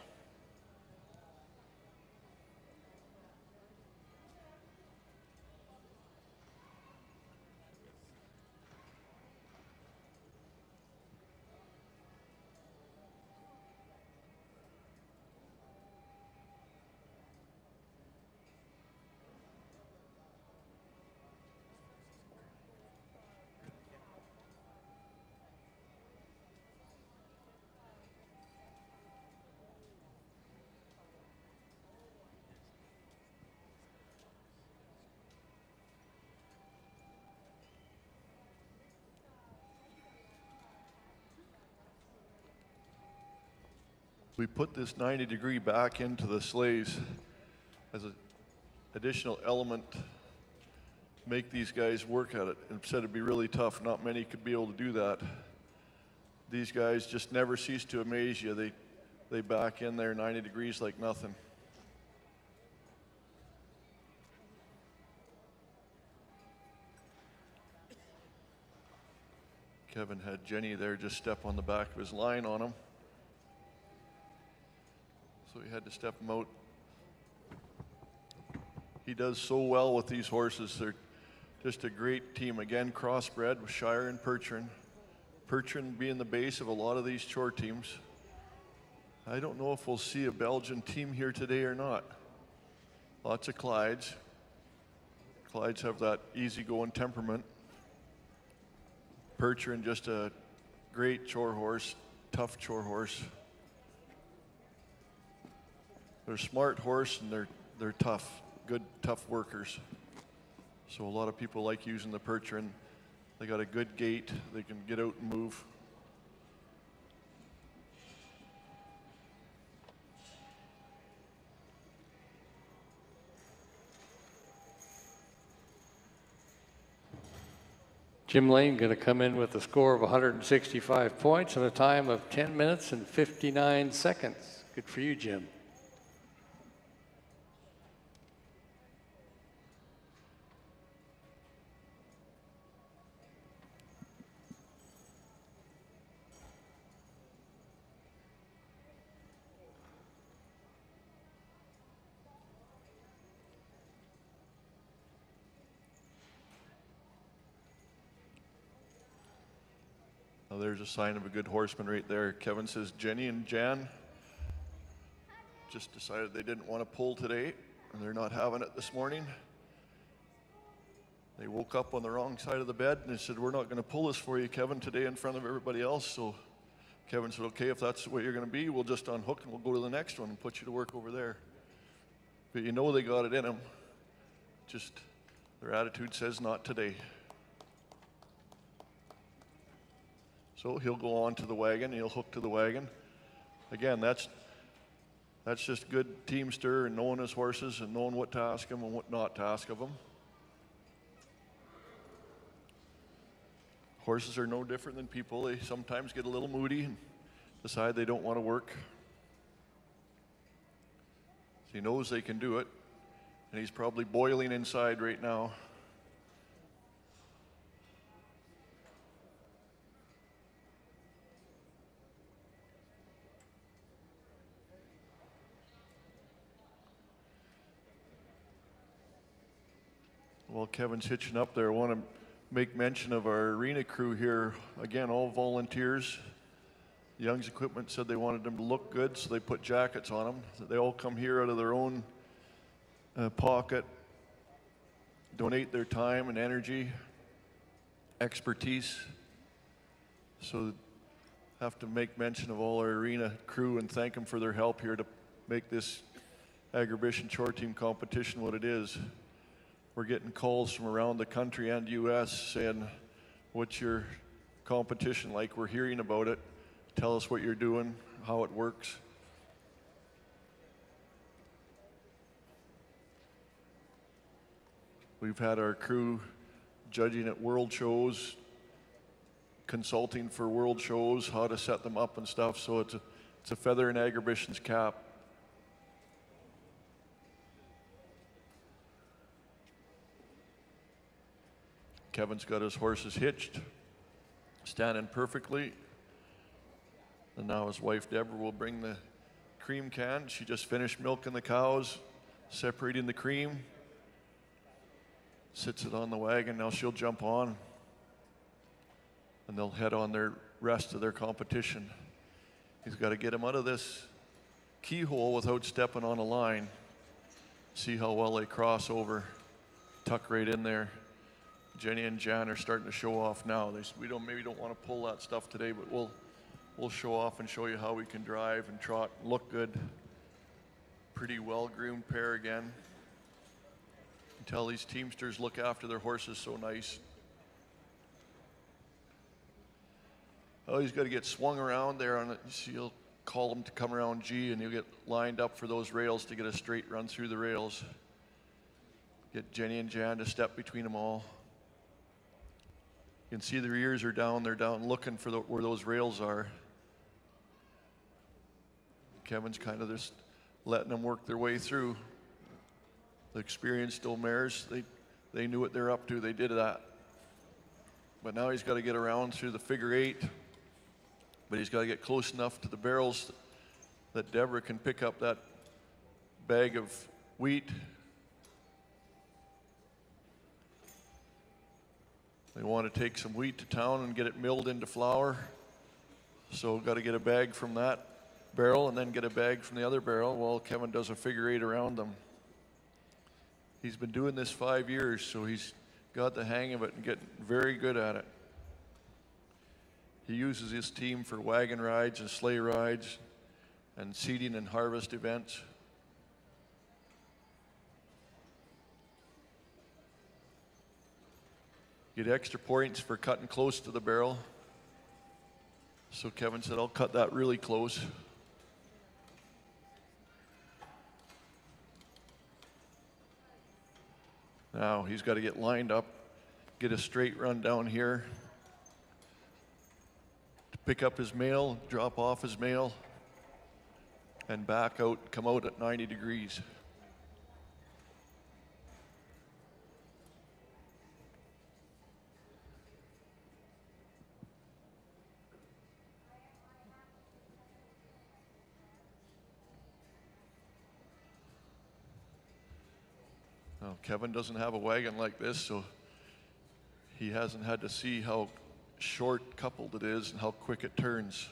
We put this 90-degree back into the sleighs as an additional element to make these guys work at it. And said it'd be really tough. Not many could be able to do that. These guys just never cease to amaze you. They back in there 90 degrees like nothing. Kevin had Jenny there just step on the back of his line on him. So he had to step him out. He does so well with these horses. They're just a great team. Again, crossbred with Shire and Percheron. Percheron being the base of a lot of these Chore teams. I don't know if we'll see a Belgian team here today or not. Lots of Clydes. Clydes have that easygoing temperament. Percheron just a great Chore horse, tough Chore horse. They're a smart horse and they're tough, good, tough workers. So a lot of people like using the Percheron. They got a good gait, they can get out and move. Jim Lane going to come in with a score of 165 points and a time of 10 minutes and 59 seconds. Good for you, Jim. Now there's a sign of a good horseman right there. Kevin says Jenny and Jan just decided they didn't want to pull today, and they're not having it this morning. They woke up on the wrong side of the bed, and they said, we're not going to pull this for you, Kevin, today in front of everybody else. So Kevin said, okay, if that's what you're going to be, we'll just unhook and we'll go to the next one and put you to work over there. But you know they got it in them. Just their attitude says not today. So he'll go on to the wagon, he'll hook to the wagon. Again, that's just good teamster and knowing his horses and knowing what to ask him and what not to ask of him. Horses are no different than people. They sometimes get a little moody and decide they don't want to work. So he knows they can do it, and he's probably boiling inside right now. While Kevin's hitching up there, I want to make mention of our arena crew here. Again, all volunteers. Young's Equipment said they wanted them to look good, so they put jackets on them. They all come here out of their own pocket, donate their time and energy, expertise. So have to make mention of all our arena crew and thank them for their help here to make this Agribition Chore Team competition what it is. We're getting calls from around the country and U.S. saying, what's your competition like? We're hearing about it. Tell us what you're doing, how it works. We've had our crew judging at world shows, consulting for world shows, how to set them up and stuff. So it's a feather in Agribition's cap. Kevin's got his horses hitched, standing perfectly. And now his wife, Deborah, will bring the cream can. She just finished milking the cows, separating the cream. Sits it on the wagon. Now she'll jump on, and they'll head on their rest of their competition. He's got to get him out of this keyhole without stepping on a line. See how well they cross over, tuck right in there. Jenny and Jan are starting to show off now. We maybe don't want to pull that stuff today, but we'll show off and show you how we can drive and trot and look good. Pretty well-groomed pair again. You can tell these teamsters look after their horses so nice. Oh, he's got to get swung around there on it. So you'll call him to come around G, and he'll get lined up for those rails to get a straight run through the rails. Get Jenny and Jan to step between them all. You can see their ears are down. They're down looking for where those rails are. Kevin's kind of just letting them work their way through. The experienced old mares, they knew what they're up to. They did that. But now he's got to get around through the figure eight. But he's got to get close enough to the barrels that Deborah can pick up that bag of wheat. They want to take some wheat to town and get it milled into flour. So got to get a bag from that barrel and then get a bag from the other barrel while Kevin does a figure eight around them. He's been doing this 5 years, so he's got the hang of it and getting very good at it. He uses his team for wagon rides and sleigh rides and seeding and harvest events. Get extra points for cutting close to the barrel. So Kevin said, I'll cut that really close. Now he's got to get lined up get a straight run down here to pick up his mail, drop off his mail, and back out, come out at 90 degrees. Now, Kevin doesn't have a wagon like this, so he hasn't had to see how short coupled it is and how quick it turns.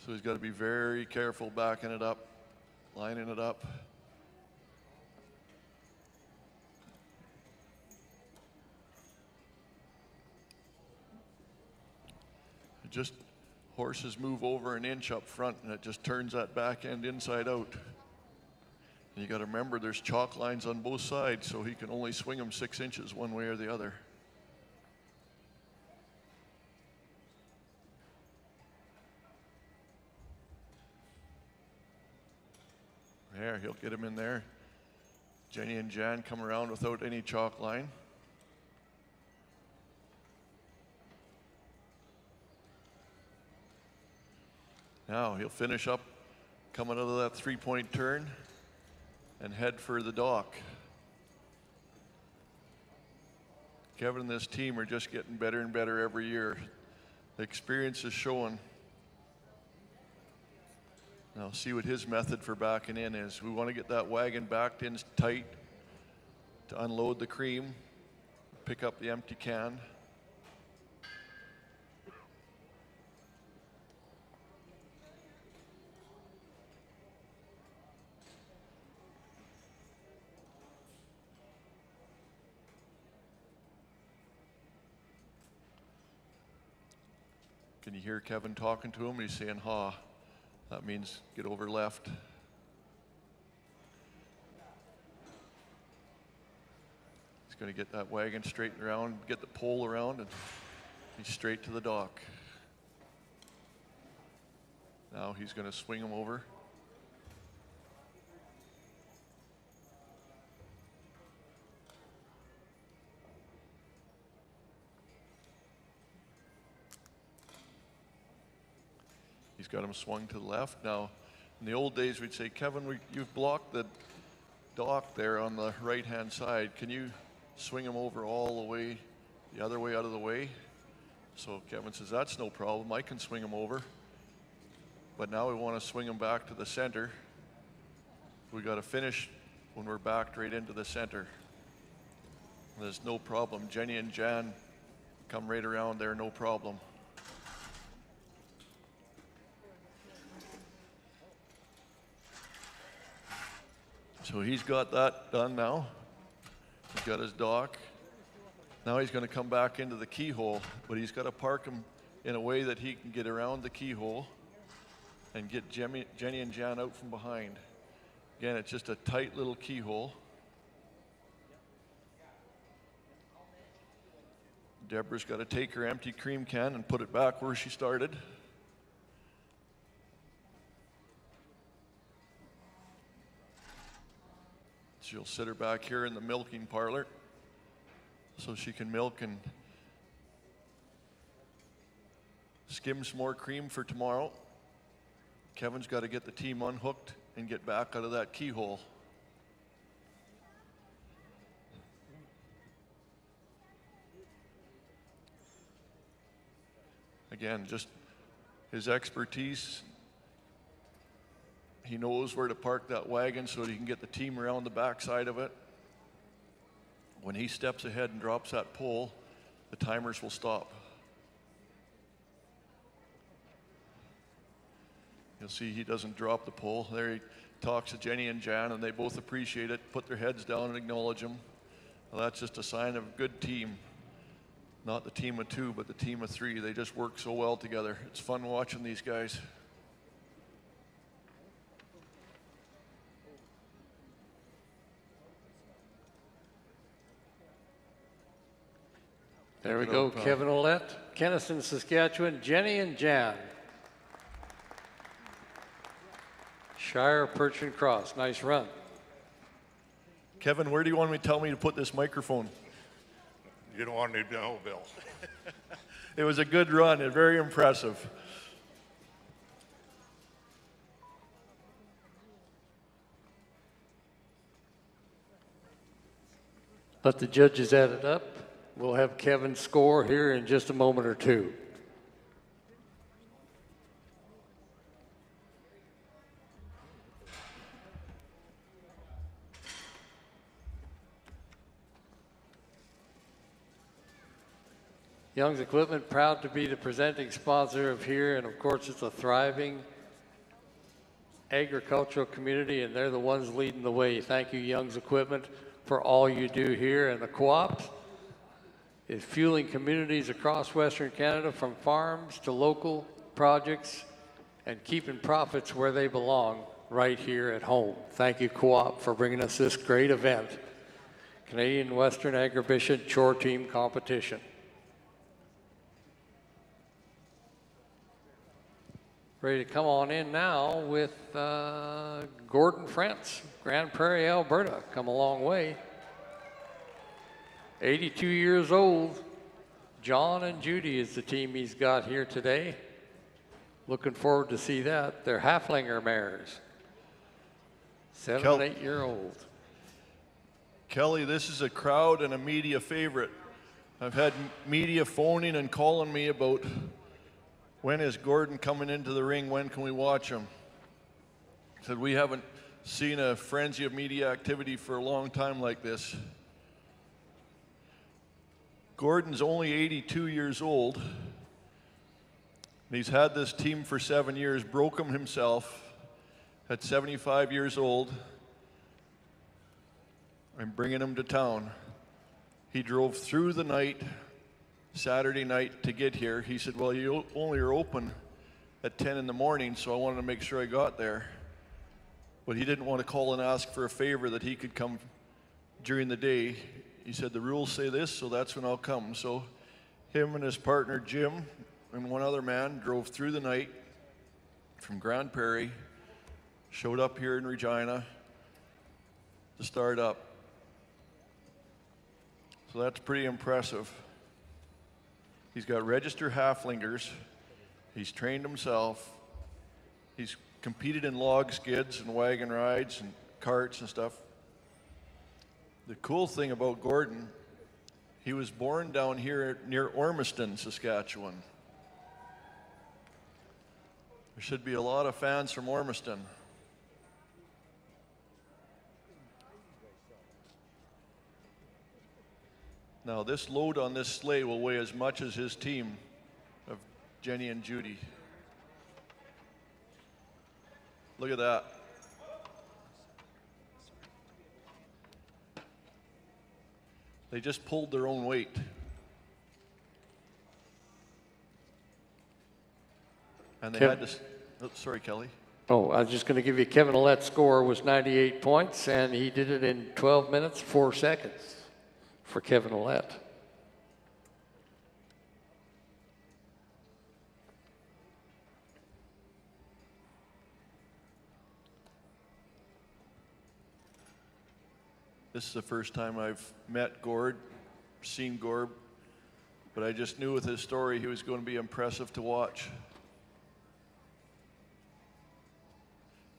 So he's got to be very careful backing it up, lining it up. Just horses move over an inch up front and it just turns that back end inside out. And you got to remember there's chalk lines on both sides, so he can only swing them 6 inches one way or the other. There, he'll get him in there. Jenny and Jan come around without any chalk line. Now he'll finish up coming out of that three-point turn and head for the dock. Kevin and this team are just getting better and better every year. The experience is showing. Now see what his method for backing in is. We want to get that wagon backed in tight to unload the cream, pick up the empty can. Can you hear Kevin talking to him? He's saying, ha. That means get over left. He's going to get that wagon straightened around, get the pole around, and he's straight to the dock. Now he's going to swing him over. He's got him swung to the left. Now, in the old days, we'd say, Kevin, you've blocked the dock there on the right-hand side. Can you swing him over all the way, the other way out of the way? So Kevin says, that's no problem. I can swing him over. But now we want to swing him back to the center. We got to finish when we're backed right into the center. There's no problem. Jenny and Jan come right around there, no problem. So he's got that done now. He's got his dock. Now he's going to come back into the keyhole, but he's got to park him in a way that he can get around the keyhole and get Jenny and Jan out from behind. Again, it's just a tight little keyhole. Deborah's got to take her empty cream can and put it back where she started. She'll sit her back here in the milking parlor so she can milk and skim some more cream for tomorrow. Kevin's got to get the team unhooked and get back out of that keyhole. Again, just his expertise. He knows where to park that wagon so that he can get the team around the backside of it. When he steps ahead and drops that pole, the timers will stop. You'll see he doesn't drop the pole. There he talks to Jenny and Jan, and they both appreciate it, put their heads down and acknowledge him. Well, that's just a sign of a good team. Not the team of two, but the team of three. They just work so well together. It's fun watching these guys. There we go, Kevin Ouellette, Kenison, Saskatchewan, Jenny and Jan. Shire, Perch and Cross, nice run. Kevin, where do you want me to tell me to put this microphone? didn't want to know, Bill. It was a good run and very impressive. Let the judges add it up. We'll have Kevin's score here in just a moment or two. Young's Equipment, proud to be the presenting sponsor of here, and of course it's a thriving agricultural community, and they're the ones leading the way. Thank you, Young's Equipment, for all you do here. And the co-op is fueling communities across Western Canada, from farms to local projects, and keeping profits where they belong, right here at home. Thank you, co-op, for bringing us this great event, Canadian Western Agribition Chore Team Competition. Ready to come on in now with Gordon Frentz, Grand Prairie, Alberta. Come a long way. 82 years old. John and Judy is the team he's got here today. Looking forward to see that. They're Halflinger mares. 7 and 8 year old. Kelly, this is a crowd and a media favorite. I've had media phoning and calling me about, when is Gordon coming into the ring? When can we watch him? I said, we haven't seen a frenzy of media activity for a long time like this. Gordon's only 82 years old. And he's had this team for 7 years, broke him himself at 75 years old. I'm bringing him to town. He drove through the night, Saturday night, to get here. He said, well, you only are open at 10 in the morning, so I wanted to make sure I got there. But he didn't want to call and ask for a favor that he could come during the day. He said, the rules say this, so that's when I'll come. So him and his partner, Jim, and one other man drove through the night from Grand Prairie, showed up here in Regina to start up. So that's pretty impressive. He's got registered halflingers. He's trained himself. He's competed in log skids and wagon rides and carts and stuff. The cool thing about Gordon, he was born down here near Ormiston, Saskatchewan. There should be a lot of fans from Ormiston. Now, this load on this sleigh will weigh as much as his team of Jenny and Judy. Look at that. They just pulled their own weight. And they had to, oh, sorry, Kelly. Oh, I was just going to give you Kevin Ouellette's score was 98 points, and he did it in 12 minutes, 4 seconds. For Kevin Ouellette. This is the first time I've met Gord, seen Gord, but I just knew with his story he was going to be impressive to watch.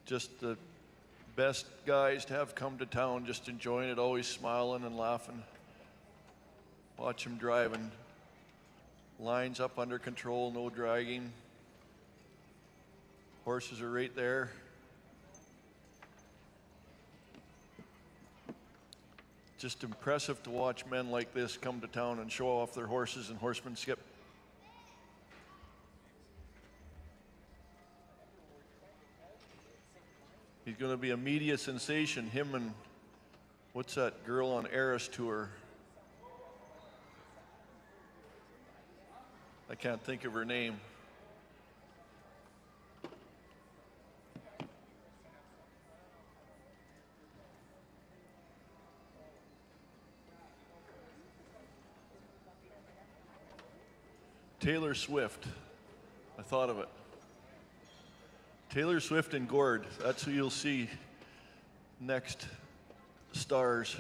Just the best guys to have come to town, just enjoying it, always smiling and laughing. Watch him driving. Lines up under control, no dragging. Horses are right there. Just impressive to watch men like this come to town and show off their horses and horsemanship. He's going to be a media sensation, him and what's that girl on Eris Tour? I can't think of her name. Taylor Swift. I thought of it. Taylor Swift and Gord. That's who you'll see next stars.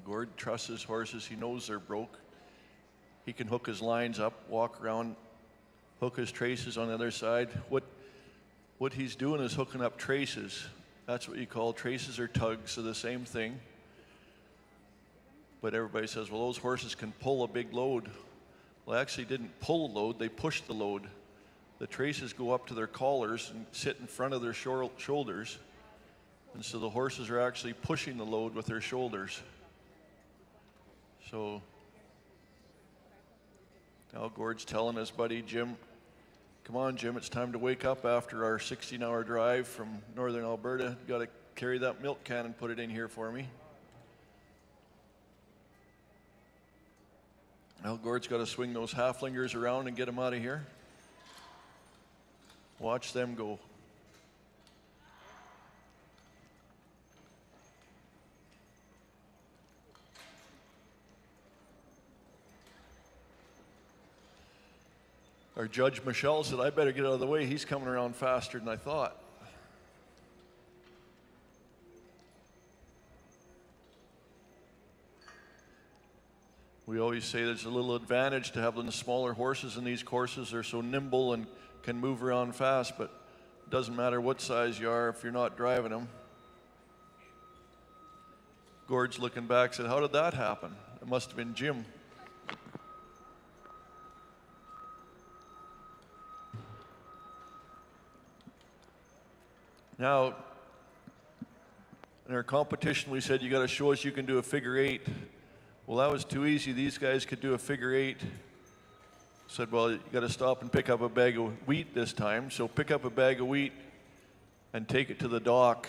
Gord trusts his horses. He knows they're broke. He can hook his lines up, walk around, hook his traces on the other side. What he's doing is hooking up traces. That's what you call traces or tugs, so the same thing. But everybody says, well, those horses can pull a big load. Well, they actually didn't pull a load, they pushed the load. The traces go up to their collars and sit in front of their shoulders. And so the horses are actually pushing the load with their shoulders. So now Gord's telling his buddy Jim, come on, Jim, it's time to wake up after our 16-hour drive from northern Alberta. You got to carry that milk can and put it in here for me. Now Gord's got to swing those halflingers around and get them out of here. Watch them go. Our judge Michelle said, I better get out of the way. He's coming around faster than I thought. We always say there's a little advantage to having the smaller horses in these courses. They're so nimble and can move around fast, but it doesn't matter what size you are if you're not driving them. Gord's looking back, said, how did that happen? It must have been Jim. Now, in our competition, we said you got to show us you can do a figure eight. Well, that was too easy. These guys could do a figure eight. Said, well, you got to stop and pick up a bag of wheat this time. So pick up a bag of wheat and take it to the dock.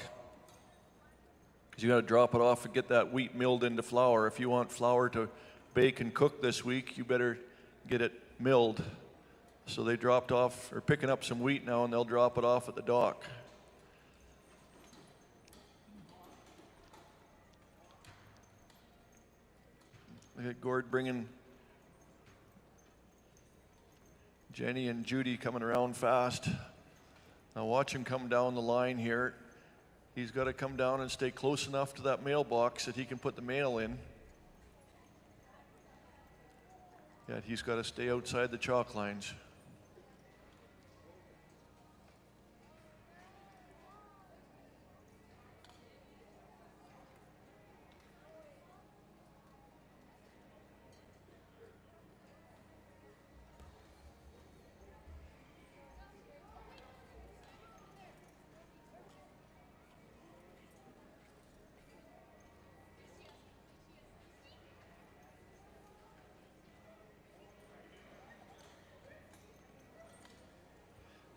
Because you got to drop it off and get that wheat milled into flour. If you want flour to bake and cook this week, you better get it milled. So they dropped off, or picking up some wheat now, and they'll drop it off at the dock. Look at Gord bringing Jenny and Judy coming around fast. Now watch him come down the line here. He's got to come down and stay close enough to that mailbox that he can put the mail in. Yet he's got to stay outside the chalk lines.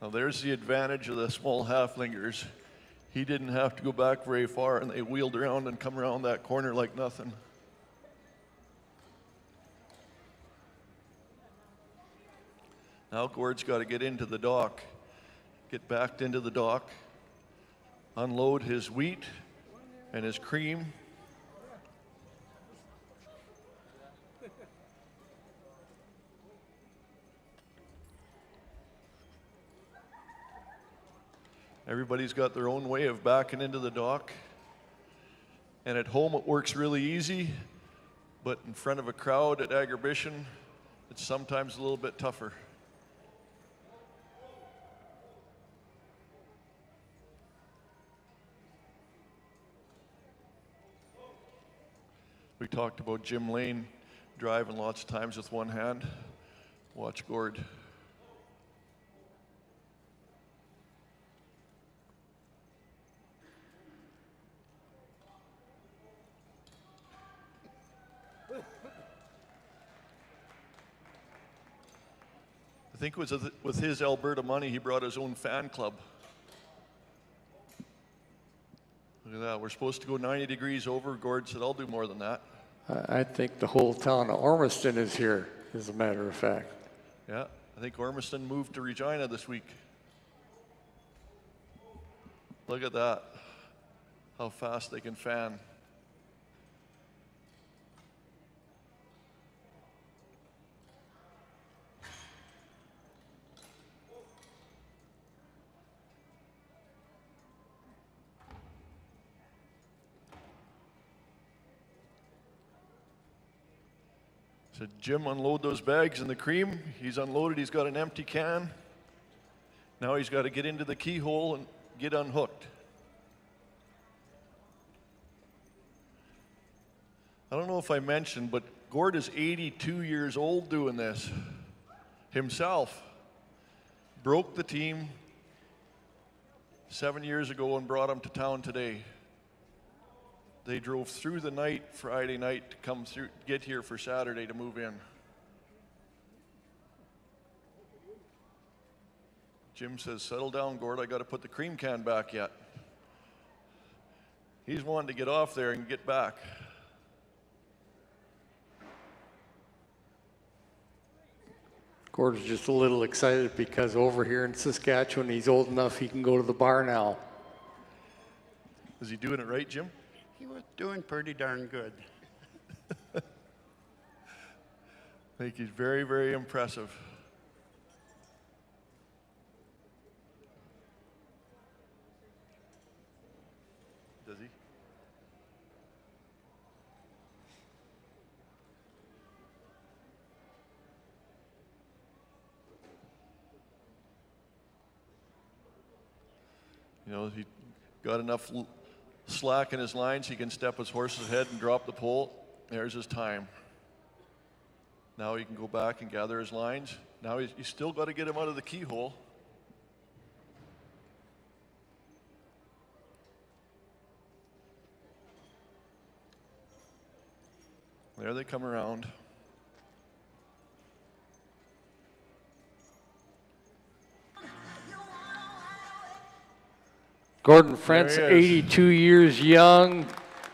Now there's the advantage of the small halflingers. He didn't have to go back very far, and they wheeled around and come around that corner like nothing. Now Gord's got to get into the dock, get backed into the dock, unload his wheat and his cream. Everybody's got their own way of backing into the dock. And at home it works really easy, but in front of a crowd at Intermission, it's sometimes a little bit tougher. We talked about Jim Lane driving lots of times with one hand. Watch Gord. I think it was with his Alberta money, he brought his own fan club. Look at that. We're supposed to go 90 degrees over. Gord said, I'll do more than that. I think the whole town of Ormiston is here, as a matter of fact. Yeah, I think Ormiston moved to Regina this week. Look at that. How fast they can fan. So Jim, unload those bags in the cream. He's unloaded, he's got an empty can. Now he's got to get into the keyhole and get unhooked. I don't know if I mentioned, but Gord is 82 years old doing this himself. Broke the team 7 years ago and brought him to town today. They drove through the night Friday night to come through, get here for Saturday to move in. Jim says, settle down, Gord, I got to put the cream can back yet. He's wanting to get off there and get back. Gord's just a little excited because over here in Saskatchewan, he's old enough he can go to the bar now. Is he doing it right, Jim? He was doing pretty darn good. I think he's very, very impressive. Does he? You know, he got enough slack in his lines, he can step his horse's head and drop the pole. There's his time. Now he can go back and gather his lines. Now he's still got to get him out of the keyhole. There they come around. Gordon Frentz, 82 years young.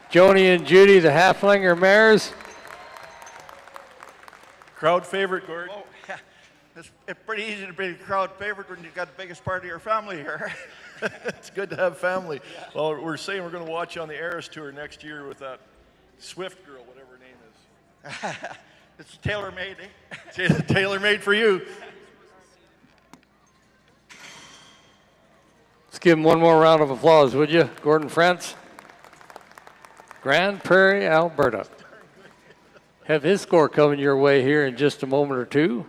Joni and Judy, the Halflinger mares. Crowd favorite, Gord. Oh, yeah. It's pretty easy to be a crowd favorite when you've got the biggest part of your family here. It's good to have family. Yeah. Well, we're saying we're going to watch you on the Eris Tour next year with that Swift girl, whatever her name is. It's tailor-made, eh? It's tailor-made for you. Let's give him one more round of applause, would you? Gordon Frentz, Grand Prairie, Alberta. Have his score coming your way here in just a moment or two.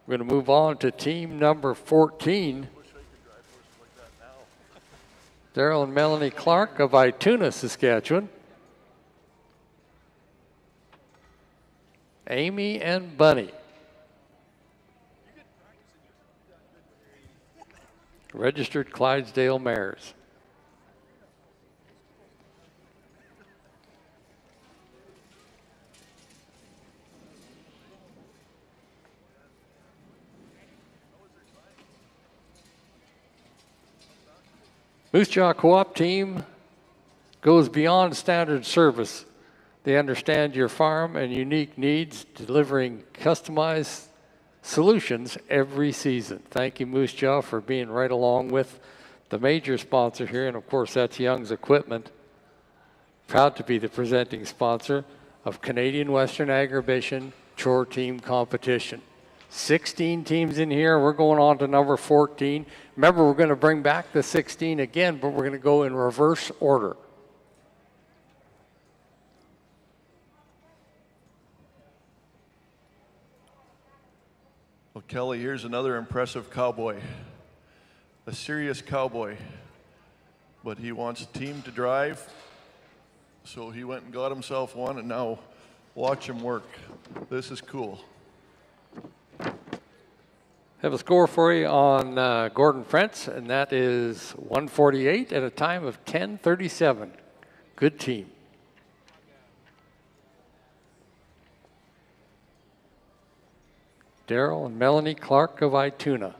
We're going to move on to team number 14. Daryl and Melanie Clark of Ituna, Saskatchewan. Amy and Bunny. Registered Clydesdale mares. Moose Jaw Co-op team goes beyond standard service. They understand your farm and unique needs, delivering customized solutions every season. Thank you, Moose Jaw, for being right along with the major sponsor here, and of course that's Young's Equipment. Proud to be the presenting sponsor of Canadian Western Agribition Chore Team Competition. 16 teams in here. We're going on to number 14. Remember, we're going to bring back the 16 again, but we're going to go in reverse order. Well, Kelly, here's another impressive cowboy. A serious cowboy. But he wants a team to drive, so he went and got himself one, and now watch him work. This is cool. Have a score for you on Gordon Frentz, and that is 148 at a time of 10:37. Good team. Daryl and Melanie Clark of Ituna.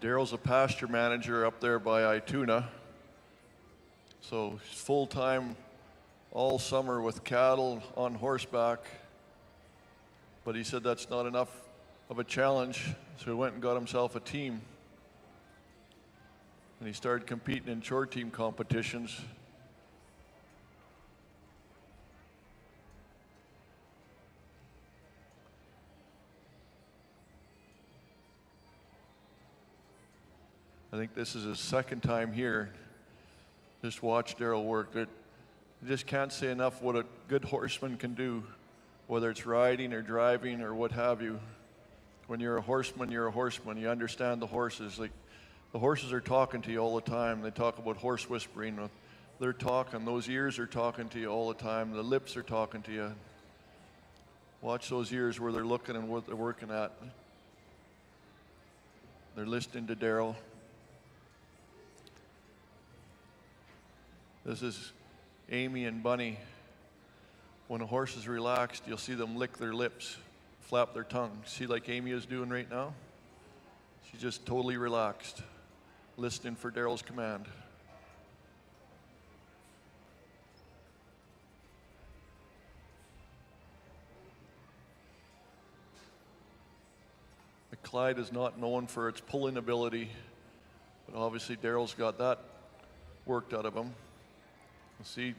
Daryl's a pasture manager up there by Ituna. So he's full-time all summer with cattle on horseback. But he said that's not enough of a challenge, so he went and got himself a team. And he started competing in chore team competitions. I think this is his second time here. Just watch Daryl work. You just can't say enough what a good horseman can do, whether it's riding or driving or what have you. When you're a horseman, you're a horseman. You understand the horses. Like, the horses are talking to you all the time. They talk about horse whispering. They're talking. Those ears are talking to you all the time. The lips are talking to you. Watch those ears where they're looking and what they're working at. They're listening to Daryl. This is Amy and Bunny. When a horse is relaxed, you'll see them lick their lips, flap their tongue. See, like Amy is doing right now? She's just totally relaxed, listening for Daryl's command. The Clyde is not known for its pulling ability, but obviously Daryl's got that worked out of him. See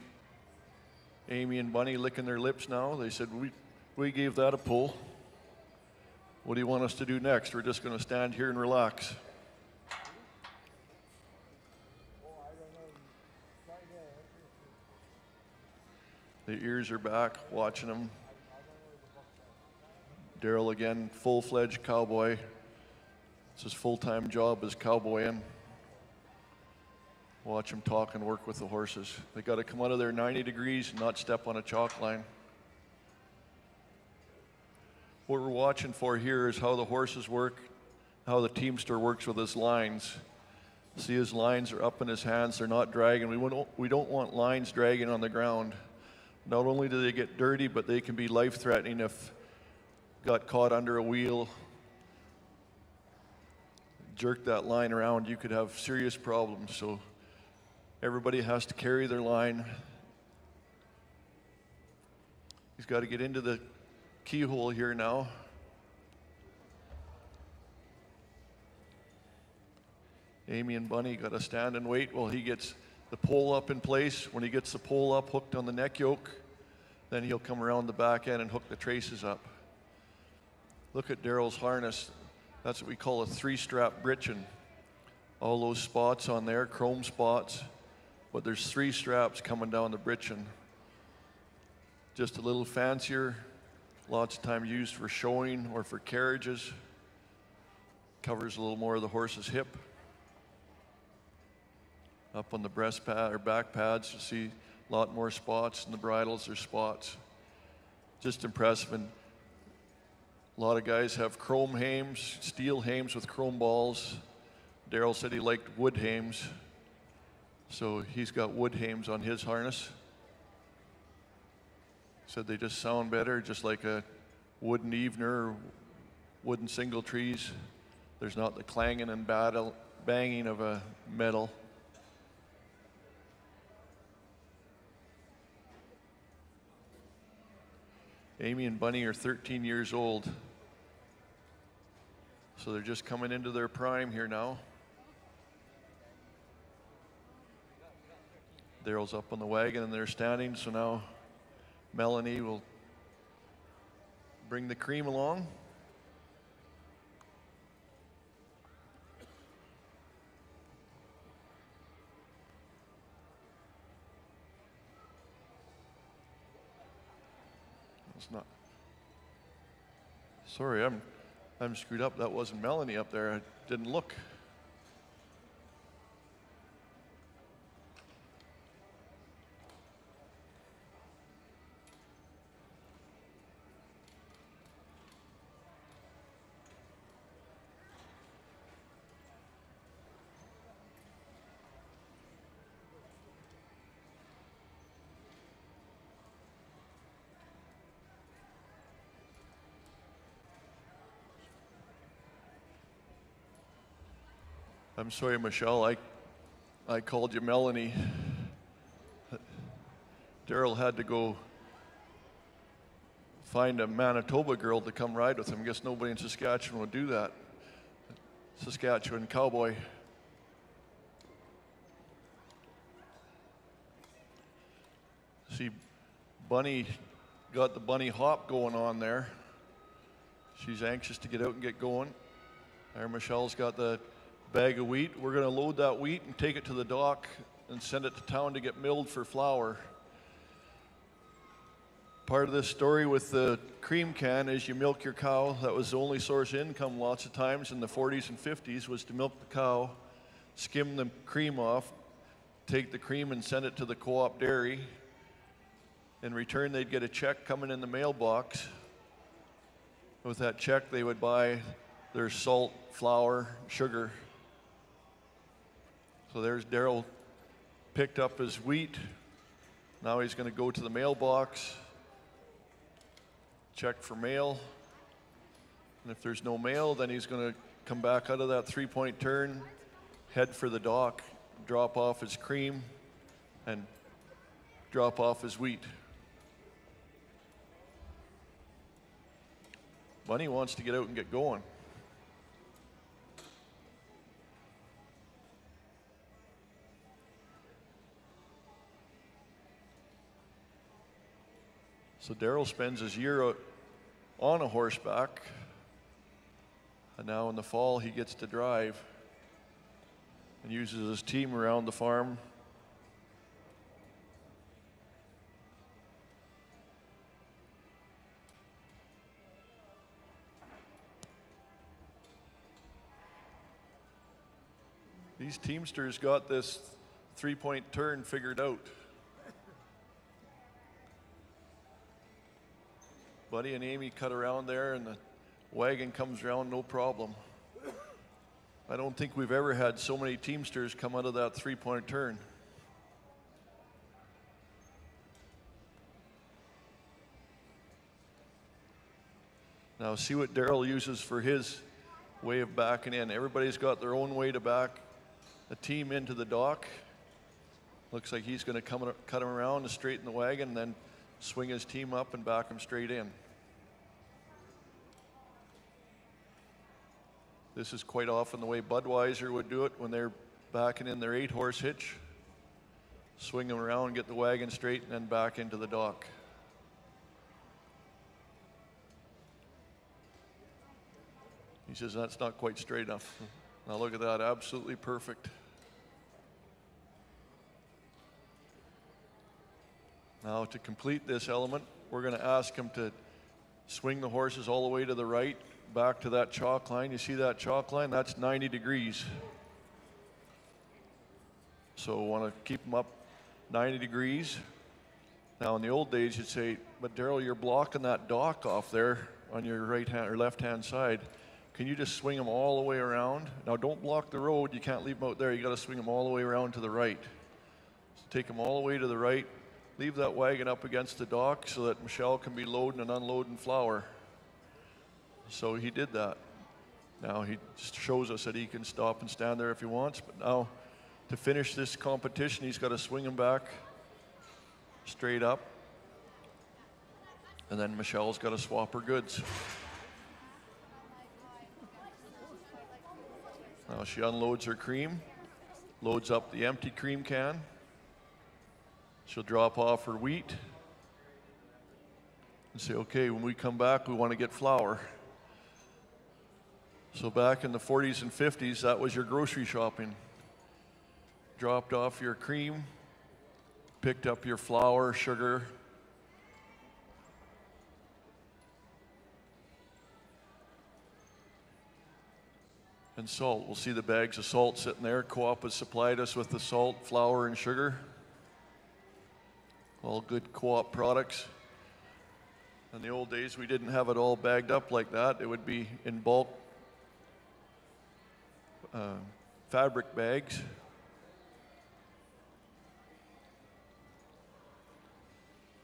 Amy and Bunny licking their lips now. They said, we gave that a pull. What do you want us to do next? We're just going to stand here and relax. The ears are back, watching them. Daryl again, full-fledged cowboy. It's his full-time job as cowboying. Watch him talk and work with the horses. They got to come out of there 90 degrees and not step on a chalk line. What we're watching for here is how the horses work, how the teamster works with his lines. See, his lines are up in his hands. They're not dragging. We don't want lines dragging on the ground. Not only do they get dirty, but they can be life-threatening if got caught under a wheel. Jerk that line around, you could have serious problems. So everybody has to carry their line. He's got to get into the keyhole here now. Amy and Bunny got to stand and wait while he gets the pole up in place. When he gets the pole up, hooked on the neck yoke, then he'll come around the back end and hook the traces up. Look at Daryl's harness. That's what we call a three-strap britchin. All those spots on there, chrome spots, but there's 3 straps coming down the britchin. Just a little fancier, lots of times used for showing or for carriages. Covers a little more of the horse's hip. Up on the breast pad or back pads, you see a lot more spots. In the bridles, there's spots. Just impressive. And a lot of guys have chrome hames, steel hames with chrome balls. Daryl said he liked wood hames, so he's got wood hames on his harness. Said they just sound better, just like a wooden evener or wooden single trees. There's not the clanging and banging of a metal. Amy and Bunny are 13 years old, so they're just coming into their prime here now. Daryl's up on the wagon and they're standing, so now Melanie will bring the cream along. It's not. Sorry, I'm screwed up. That wasn't Melanie up there. I didn't look. I'm sorry, Michelle, I called you Melanie. Daryl had to go find a Manitoba girl to come ride with him. Guess nobody in Saskatchewan would do that. Saskatchewan cowboy. See, Bunny got the bunny hop going on there. She's anxious to get out and get going. There, Michelle's got the bag of wheat. We're going to load that wheat and take it to the dock and send it to town to get milled for flour. Part of this story with the cream can is you milk your cow. That was the only source of income lots of times in the 40s and 50s, was to milk the cow, skim the cream off, take the cream and send it to the co-op dairy. In return, they'd get a check coming in the mailbox. With that check, they would buy their salt, flour, sugar. So there's Daryl, picked up his wheat. Now he's going to go to the mailbox, check for mail. And if there's no mail, then he's going to come back out of that three-point turn, head for the dock, drop off his cream, and drop off his wheat. Bunny wants to get out and get going. So Daryl spends his year out on a horseback, and now in the fall he gets to drive and uses his team around the farm. These teamsters got this three-point turn figured out. Buddy and Amy cut around there, and the wagon comes around no problem. I don't think we've ever had so many teamsters come out of that three-point turn. Now see what Daryl uses for his way of backing in. Everybody's got their own way to back a team into the dock. Looks like he's going to cut him around to straighten the wagon and then swing his team up and back him straight in. This is quite often the way Budweiser would do it when they're backing in their 8-horse hitch. Swing them around, get the wagon straight, and then back into the dock. He says, that's not quite straight enough. Now look at that, absolutely perfect. Now to complete this element, we're going to ask him to swing the horses all the way to the right, back to that chalk line. You see that chalk line? That's 90 degrees. So we want to keep them up 90 degrees. Now in the old days you'd say, but Daryl, you're blocking that dock off there on your right hand or left hand side. Can you just swing them all the way around? Now don't block the road, you can't leave them out there, you got to swing them all the way around to the right. So take them all the way to the right, leave that wagon up against the dock so that Michelle can be loading and unloading flour. So he did that. Now he just shows us that he can stop and stand there if he wants, but now to finish this competition, he's got to swing him back straight up, and then Michelle's got to swap her goods. Now she unloads her cream, loads up the empty cream can. She'll drop off her wheat and say, okay, when we come back, we want to get flour. So back in the 40s and 50s, that was your grocery shopping. Dropped off your cream, picked up your flour, sugar, and salt. We'll see the bags of salt sitting there. Co-op has supplied us with the salt, flour, and sugar. All good co-op products. In the old days, we didn't have it all bagged up like that. It would be in bulk fabric bags.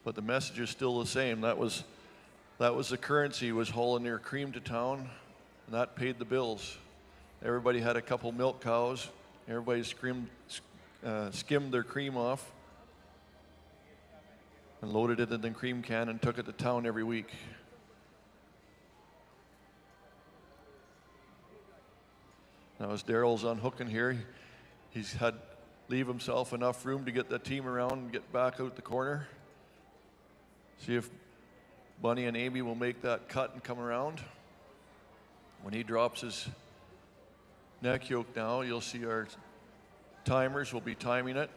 But the message is still the same. That was the currency, was hauling their cream to town, and that paid the bills. Everybody had a couple milk cows. Everybody skimmed their cream off and loaded it in the cream can and took it to town every week. Now as Daryl's unhooking here, he's had leave himself enough room to get that team around and get back out the corner. See if Bunny and Amy will make that cut and come around. When he drops his neck yoke now, you'll see our timers will be timing it.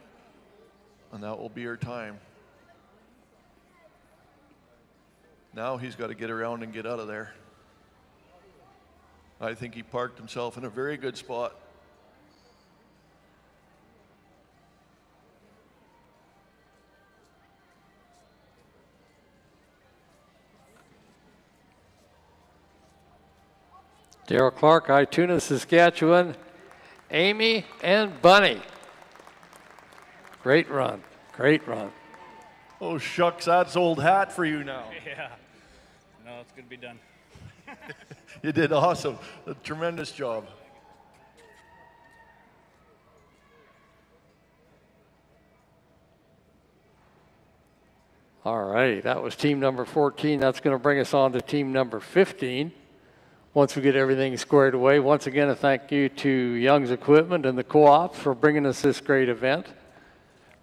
And that will be her time. Now he's got to get around and get out of there. I think he parked himself in a very good spot. Daryl Clark, Ituna, Saskatchewan, Amy and Bunny. Great run, great run. Oh, shucks, that's old hat for you now. Yeah. No, it's going to be done. You did awesome. A tremendous job. All right, that was team number 14. That's going to bring us on to team number 15. Once we get everything squared away, once again, a thank you to Young's Equipment and the co-op for bringing us this great event.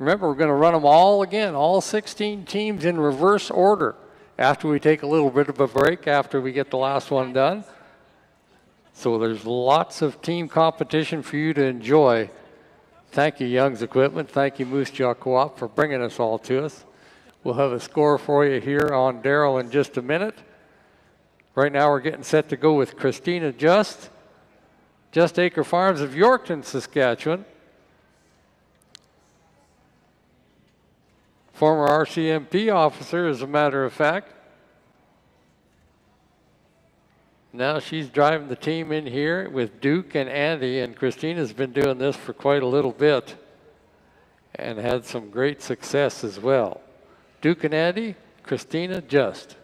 Remember, we're going to run them all again, all 16 teams in reverse order after we take a little bit of a break after we get the last one done. So there's lots of team competition for you to enjoy. Thank you, Young's Equipment. Thank you, Moose Jaw Co-op, for bringing us all to us. We'll have a score for you here on Daryl in just a minute. Right now we're getting set to go with Christina Just Acre Farms of Yorkton, Saskatchewan. Former RCMP officer, as a matter of fact. Now she's driving the team in here with Duke and Andy, and Christina's been doing this for quite a little bit and had some great success as well. Duke and Andy, Christina Just.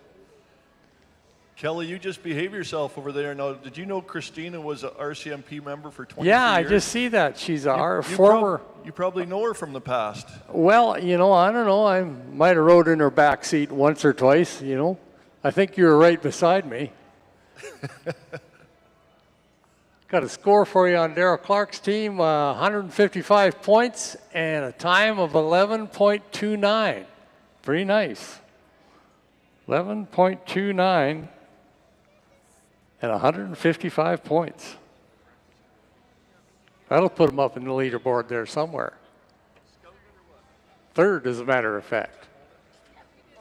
Kelly, you just behave yourself over there. Now, did you know Christina was an RCMP member for 23 years? Yeah, I just see that. She's our former... You probably know her from the past. Well, you know, I don't know. I might have rode in her back seat once or twice, you know. I think you were right beside me. Got a score for you on Daryl Clark's team, 155 points and a time of 11.29. Pretty nice. 11.29 and 155 points. That'll put him up in the leaderboard there somewhere. Third, as a matter of fact.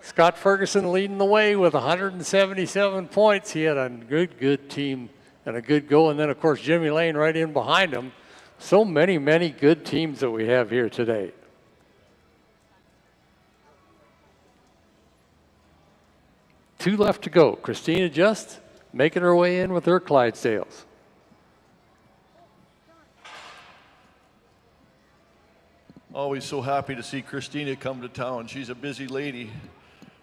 Scott Ferguson leading the way with 177 points. He had a good team and a good go. And then, of course, Jimmy Lane right in behind him. So many good teams that we have here today. Two left to go. Christina Just making her way in with her Clydesdales. Always so happy to see Christina come to town. She's a busy lady.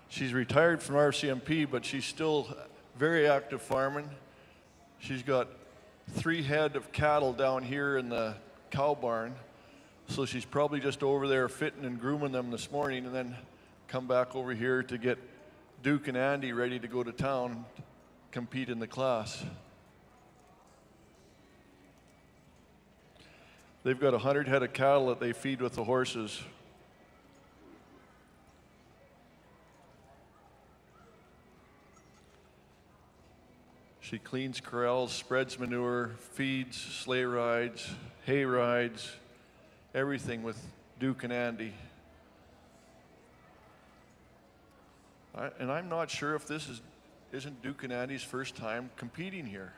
She's retired from RCMP, but she's still very active farming. She's got 3 head of cattle down here in the cow barn. So she's probably just over there fitting and grooming them this morning and then come back over here to get Duke and Andy ready to go to town, compete in the class. They've got 100 head of cattle that they feed with the horses. She cleans corrals, spreads manure, feeds, sleigh rides, hay rides, everything with Duke and Andy. And I'm not sure if this isn't Duke and Andy's first time competing here.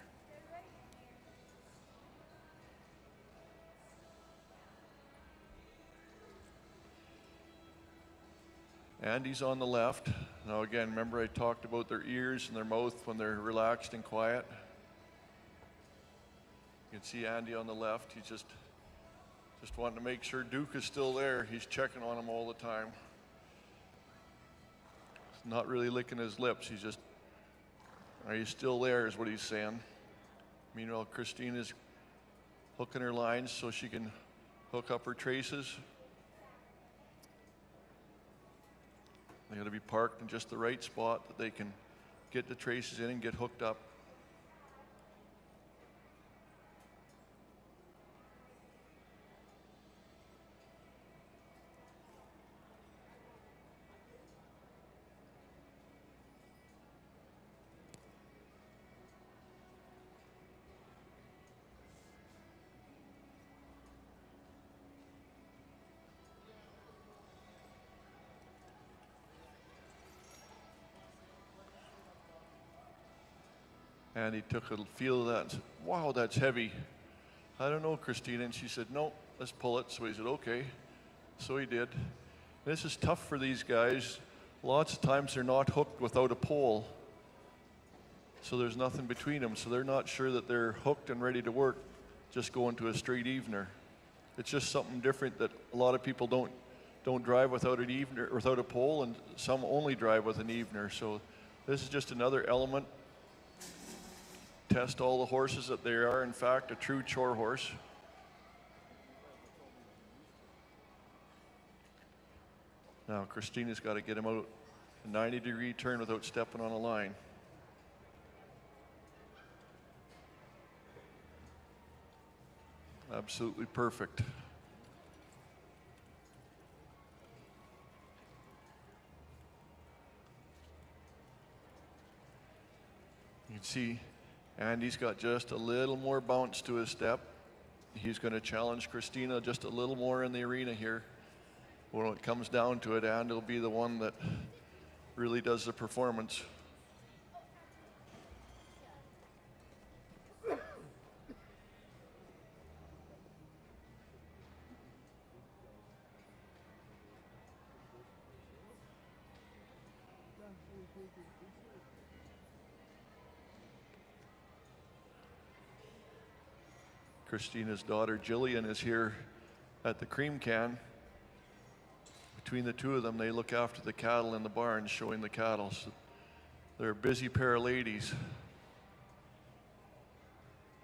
Andy's on the left. Now again, remember I talked about their ears and their mouth when they're relaxed and quiet. You can see Andy on the left. He's just wanting to make sure Duke is still there. He's checking on him all the time. He's not really licking his lips. He's just, are you still there is what he's saying. Meanwhile, Christina's hooking her lines so she can hook up her traces. They got to be parked in just the right spot that they can get the traces in and get hooked up. And he took a feel of that and said, wow, that's heavy. I don't know, Christina. And she said, no, let's pull it. So he said, okay. So he did. This is tough for these guys. Lots of times they're not hooked without a pole. So there's nothing between them. So they're not sure that they're hooked and ready to work just going to a straight evener. It's just something different that a lot of people don't drive without an evener, without a pole, and some only drive with an evener. So this is just another element. Test all the horses that they are, in fact, a true chore horse. Now Christina's got to get him out a 90-degree turn without stepping on a line. Absolutely perfect. You can see Andy's got just a little more bounce to his step. He's going to challenge Christina just a little more in the arena here. When it comes down to it, Andy will be the one that really does the performance. Christina's daughter Jillian is here at the cream can. Between the two of them, they look after the cattle in the barn, showing the cattle. So they're a busy pair of ladies.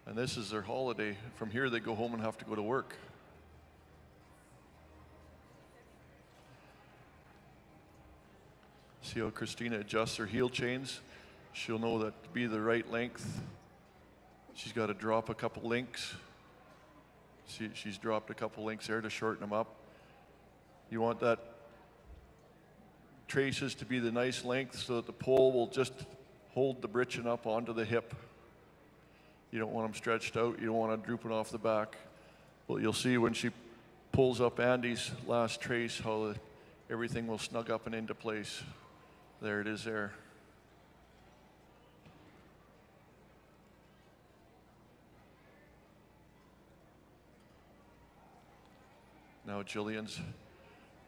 And this is their holiday. From here, they go home and have to go to work. See how Christina adjusts her heel chains? She'll know that to be the right length. She's got to drop a couple links. She's dropped a couple links there to shorten them up. You want that traces to be the nice length so that the pole will just hold the britchin up onto the hip. You don't want them stretched out. You don't want them drooping off the back. Well, you'll see when she pulls up Andy's last trace how everything will snug up and into place. There it is there. Now Jillian's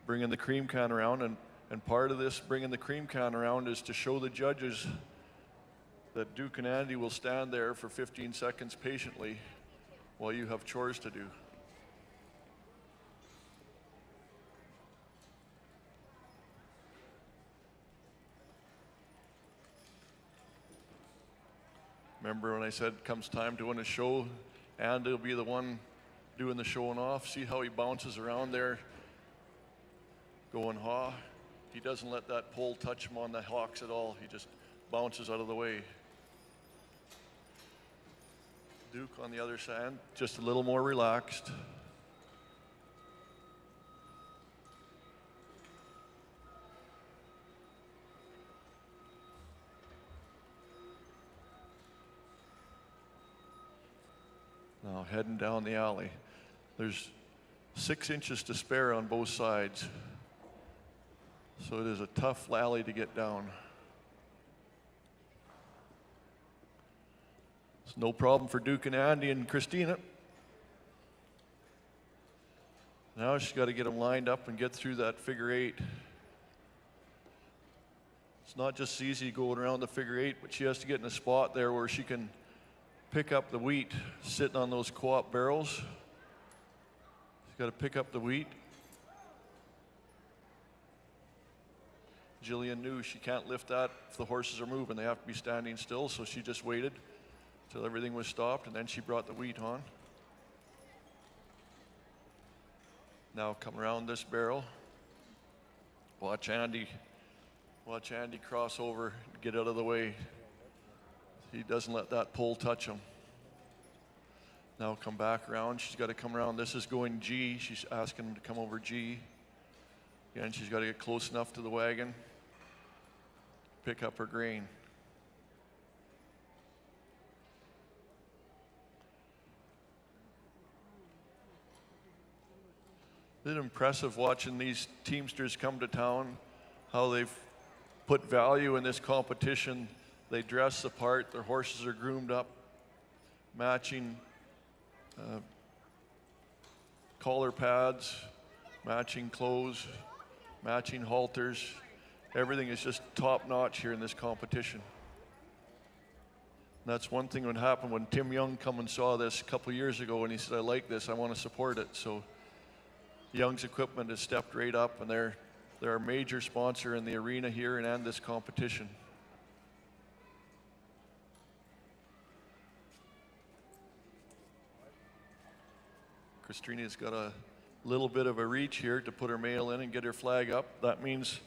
bringing the cream can around, and part of this bringing the cream can around is to show the judges that Duke and Andy will stand there for 15 seconds patiently while you have chores to do. Remember when I said comes time to win a show, Andy will be the one doing the showing off. See how he bounces around there, going haw. He doesn't let that pole touch him on the hocks at all. He just bounces out of the way. Duke on the other side, just a little more relaxed. Now heading down the alley. There's 6 inches to spare on both sides. So it is a tough alley to get down. It's no problem for Duke and Andy and Christina. Now she's got to get them lined up and get through that figure 8. It's not just easy going around the figure 8, but she has to get in a spot there where she can pick up the wheat sitting on those co-op barrels. She's got to pick up the wheat. Jillian knew she can't lift that if the horses are moving. They have to be standing still, so she just waited until everything was stopped, and then she brought the wheat on. Now come around this barrel. Watch Andy cross over and get out of the way. He doesn't let that pole touch him. Now come back around. She's got to come around. This is going G. She's asking him to come over G. Again, she's got to get close enough to the wagon. Pick up her grain. It's impressive watching these teamsters come to town, how they've put value in this competition They dress the part. Their horses are groomed up, matching collar pads, matching clothes, matching halters. Everything is just top notch here in this competition. And that's one thing that happened when Tim Young come and saw this a couple years ago, and he said, I like this, I want to support it. So Young's Equipment has stepped right up, and they're our major sponsor in the arena here and this competition. Christina's got a little bit of a reach here to put her mail in and get her flag up. That means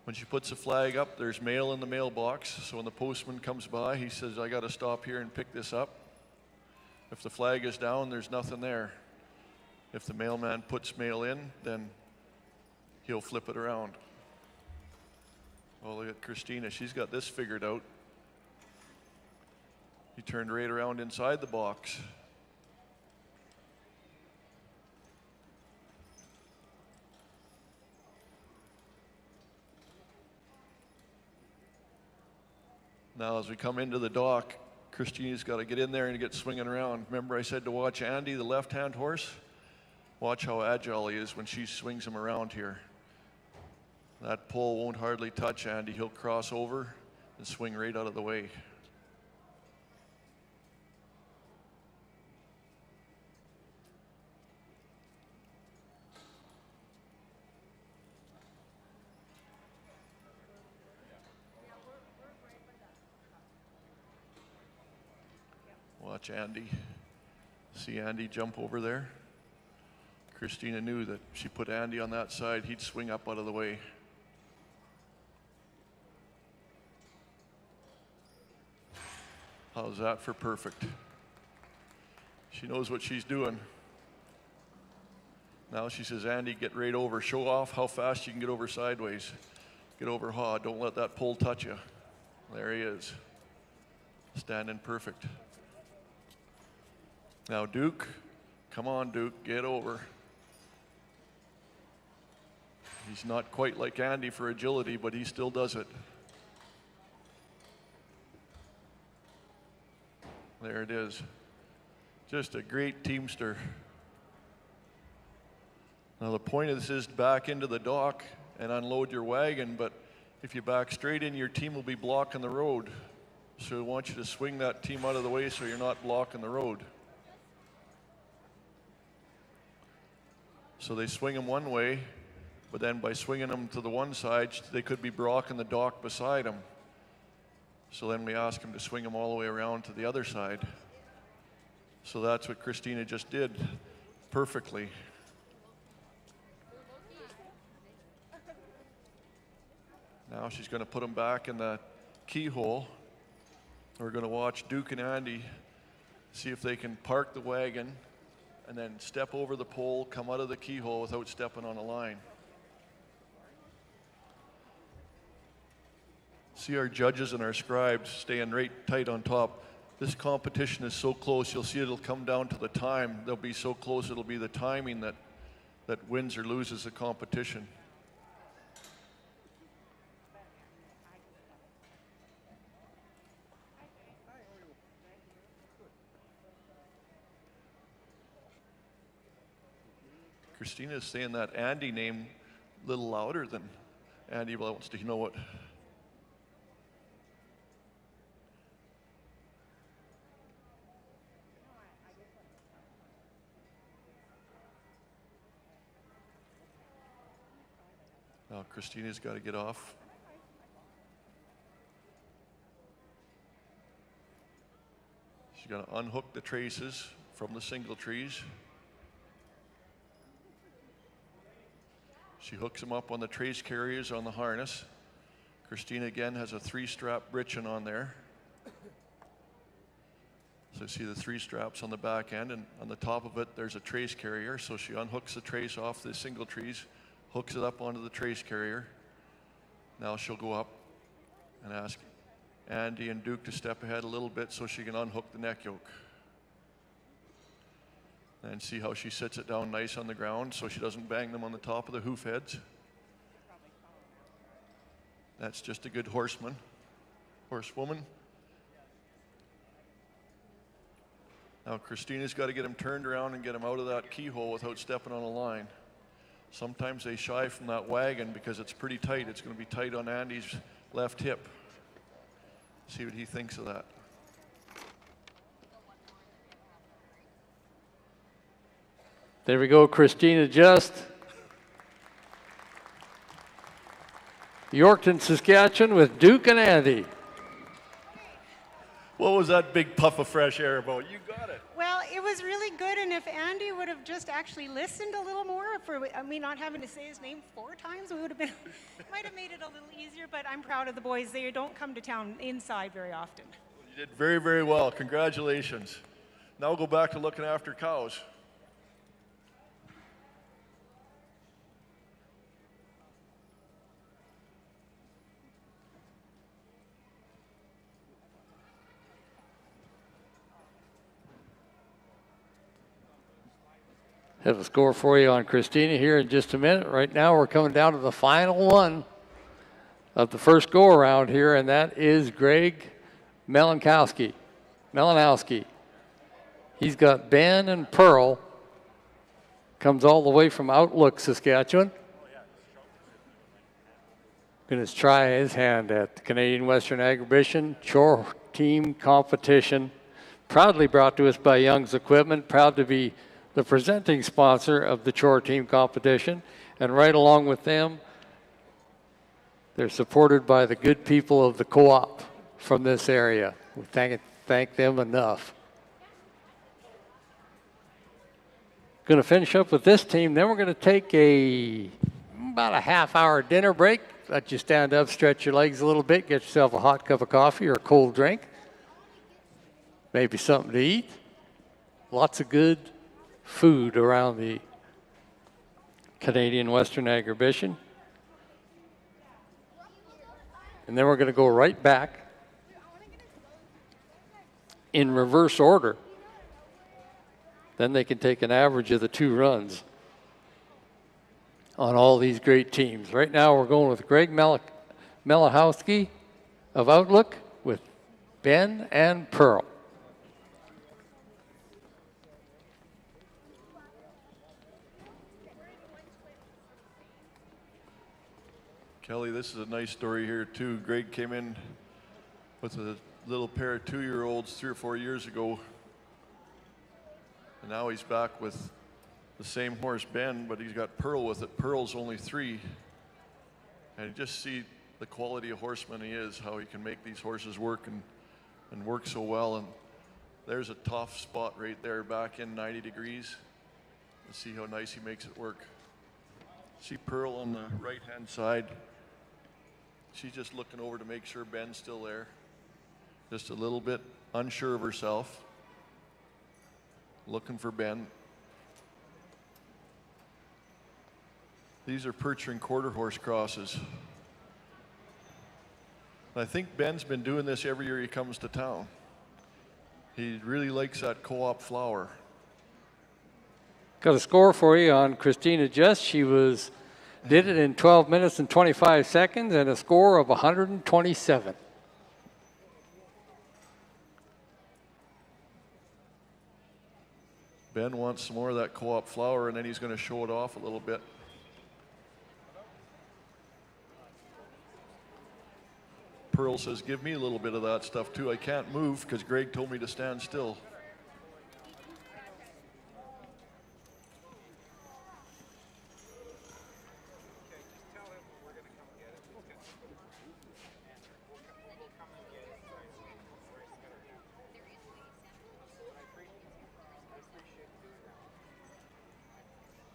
when she puts the flag up, there's mail in the mailbox. So when the postman comes by, he says, I got to stop here and pick this up. If the flag is down, there's nothing there. If the mailman puts mail in, then he'll flip it around. Oh, look at Christina. She's got this figured out. He turned right around inside the box. Now, as we come into the dock, Christina's got to get in there and get swinging around. Remember I said to watch Andy, the left-hand horse? Watch how agile he is when she swings him around here. That pole won't hardly touch Andy. He'll cross over and swing right out of the way. Watch Andy. See Andy jump over there? Christina knew that if she put Andy on that side, he'd swing up out of the way. How's that for perfect? She knows what she's doing. Now she says, Andy, get right over. Show off how fast you can get over sideways. Get over hard. Don't let that pole touch you. There he is. Standing perfect. Now, Duke, come on, Duke, get over. He's not quite like Andy for agility, but he still does it. There it is. Just a great teamster. Now, the point of this is to back into the dock and unload your wagon, but if you back straight in, your team will be blocking the road. So I want you to swing that team out of the way so you're not blocking the road. So they swing them one way, but then by swinging them to the one side, they could be blocking the dock beside them. So then we ask them to swing them all the way around to the other side. So that's what Christina just did perfectly. Now she's going to put them back in the keyhole. We're going to watch Duke and Andy see if they can park the wagon and then step over the pole, come out of the keyhole without stepping on a line. See our judges and our scribes staying right tight on top. This competition is so close, you'll see it'll come down to the time. They'll be so close, it'll be the timing that wins or loses the competition. Christina is saying that Andy name a little louder than Andy wants to know it. Now Christina's got to get off. She's going to unhook the traces from the single trees. She hooks them up on the trace carriers on the harness. Christina again has a 3-strap britchin on there. So you see the 3 straps on the back end, and on the top of it there's a trace carrier. So she unhooks the trace off the single trees, hooks it up onto the trace carrier. Now she'll go up and ask Andy and Duke to step ahead a little bit so she can unhook the neck yoke. And see how she sits it down nice on the ground so she doesn't bang them on the top of the hoof heads. That's just a good horsewoman. Now Christina's got to get him turned around and get him out of that keyhole without stepping on a line. Sometimes they shy from that wagon because it's pretty tight. It's going to be tight on Andy's left hip. See what he thinks of that. There we go, Christina Just. Yorkton, Saskatchewan with Duke and Andy. What was that big puff of fresh air about? You got it. Well, it was really good, and if Andy would have just actually listened a little more, for me not having to say his name 4 times, we would have been, might have made it a little easier, but I'm proud of the boys. They don't come to town inside very often. You did very, very well. Congratulations. Now we'll go back to looking after cows. Have a score for you on Christina here in just a minute. Right now we're coming down to the final one of the first go around here, and that is Greg Melanowski. He's got Ben and Pearl. Comes all the way from Outlook, Saskatchewan. Going to try his hand at the Canadian Western Agribition Chore Team Competition. Proudly brought to us by Young's Equipment. Proud to be the presenting sponsor of the Chore Team Competition. And right along with them, they're supported by the good people of the co-op from this area. We thank them enough. Going to finish up with this team. Then we're going to take about a half-hour dinner break. Let you stand up, stretch your legs a little bit, get yourself a hot cup of coffee or a cold drink. Maybe something to eat. Lots of good food around the Canadian Western Agribition. And then we're going to go right back in reverse order. Then they can take an average of the 2 runs on all these great teams. Right now we're going with Greg Melanowski of Outlook with Ben and Pearl. Kelly, this is a nice story here too. Greg came in with a little pair of 2-year-olds 3 or 4 years ago. And now he's back with the same horse, Ben, but he's got Pearl with it. Pearl's only 3. And you just see the quality of horseman he is, how he can make these horses work and work so well. And there's a tough spot right there, back in 90 degrees. And see how nice he makes it work. See Pearl on the right-hand side. She's just looking over to make sure Ben's still there. Just a little bit unsure of herself. Looking for Ben. These are Percher and quarter horse crosses. I think Ben's been doing this every year he comes to town. He really likes that co-op flower. Got a score for you on Christina Just. She did it in 12 minutes and 25 seconds and a score of 127. Ben wants some more of that co-op flower, and then he's going to show it off a little bit. Pearl says, give me a little bit of that stuff too. I can't move because Greg told me to stand still.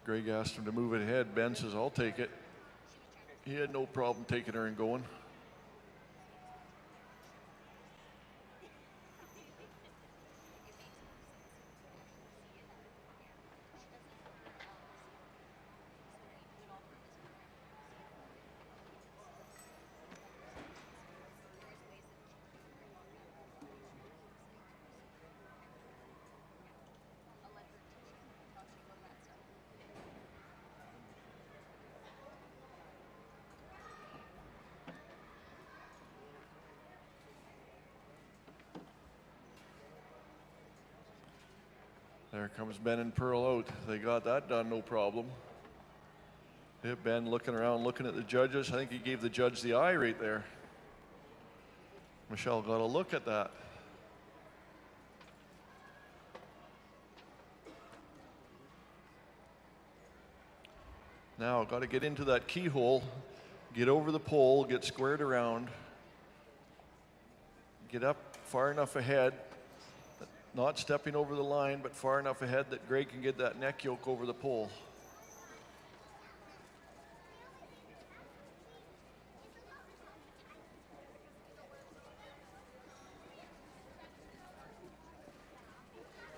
Greg asked him to move it ahead. Ben says, I'll take it. He had no problem taking her and going. There comes Ben and Pearl out. They got that done, no problem. Yeah, Ben looking around, looking at the judges. I think he gave the judge the eye right there. Michelle got a look at that. Now, got to get into that keyhole, get over the pole, get squared around, get up far enough ahead, not stepping over the line, but far enough ahead that Greg can get that neck yoke over the pole.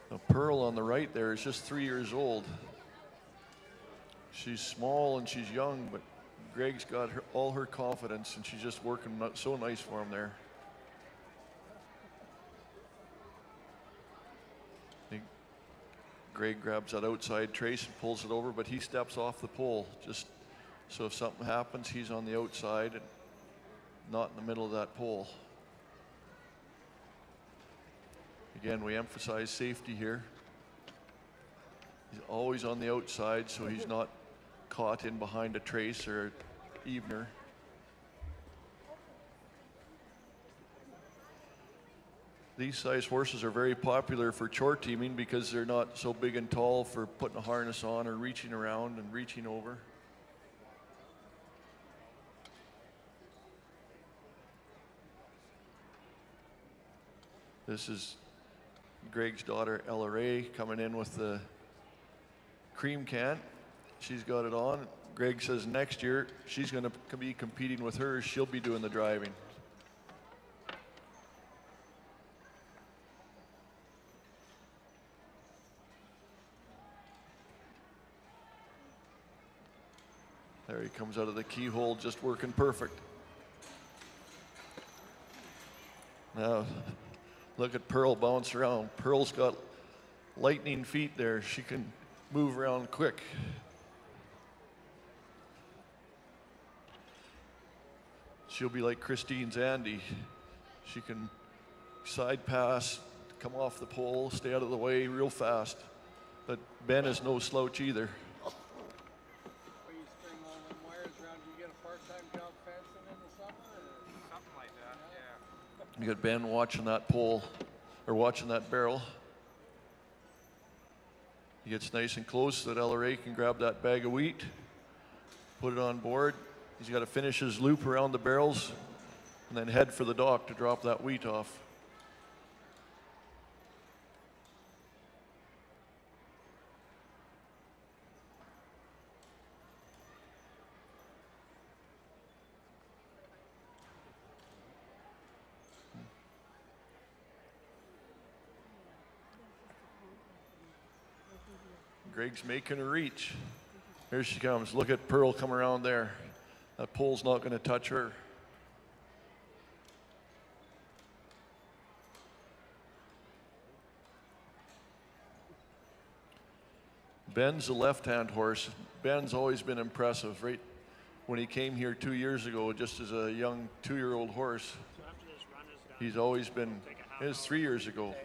Now, Pearl on the right there is just 3 years old. She's small and she's young, but Greg's got all her confidence, and she's just working so nice for him there. Greg grabs that outside trace and pulls it over, but he steps off the pole just so if something happens, he's on the outside and not in the middle of that pole. Again, we emphasize safety here. He's always on the outside, so he's not caught in behind a trace or evener. These size horses are very popular for chore teaming because they're not so big and tall for putting a harness on or reaching around and reaching over. This is Greg's daughter, Ella Ray, coming in with the cream can. She's got it on. Greg says next year she's going to be competing with her. She'll be doing the driving. There he comes out of the keyhole, just working perfect. Now, look at Pearl bounce around. Pearl's got lightning feet there. She can move around quick. She'll be like Christine's Andy. She can side pass, come off the pole, stay out of the way real fast. But Ben is no slouch either. You got Ben watching that pole, or watching that barrel. He gets nice and close so that LRA can grab that bag of wheat, put it on board. He's got to finish his loop around the barrels and then head for the dock to drop that wheat off. Greg's making a reach. Here she comes. Look at Pearl come around there. That pole's not going to touch her. Ben's a left-hand horse. Ben's always been impressive, right? When he came here 2 years ago, just as a young 2-year-old horse, he's always been, it was 3 years ago.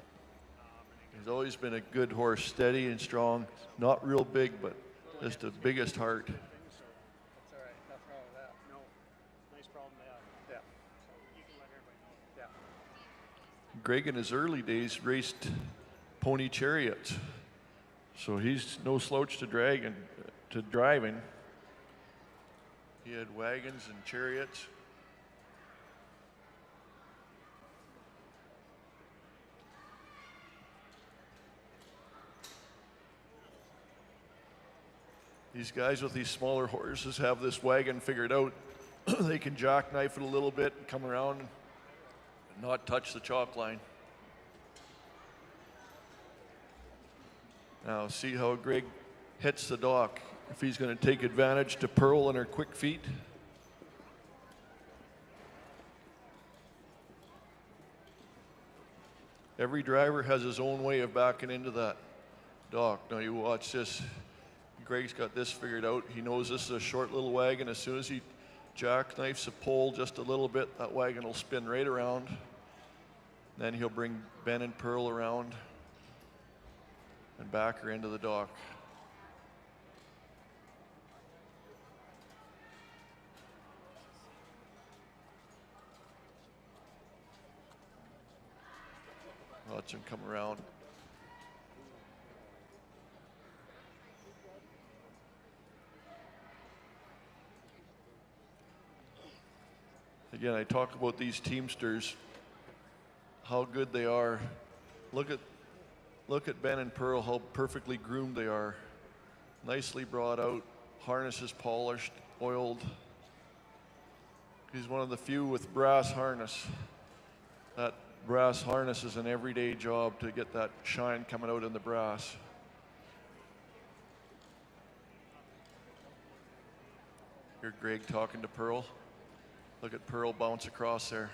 He's always been a good horse, steady and strong, not real big, but just the biggest heart. That's all right. Nothing wrong with that. No. Nice problem to have. Yeah. You can let everybody know. Yeah. Greg in his early days raced pony chariots. So he's no slouch to driving. He had wagons and chariots. These guys with these smaller horses have this wagon figured out. They can jackknife it a little bit and come around and not touch the chalk line. Now see how Greg hits the dock. If he's going to take advantage to Pearl and her quick feet. Every driver has his own way of backing into that dock. Now you watch this. Greg's got this figured out. He knows this is a short little wagon. As soon as he jackknifes a pole just a little bit, that wagon will spin right around. Then he'll bring Ben and Pearl around. and back her into the dock. Watch him come around. Again, I talk about these Teamsters, how good they are. Look at Ben and Pearl, how perfectly groomed they are. Nicely brought out, harnesses polished, oiled. He's one of the few with brass harness. That brass harness is an everyday job to get that shine coming out in the brass. Here's Greg talking to Pearl. Look at Pearl bounce across there.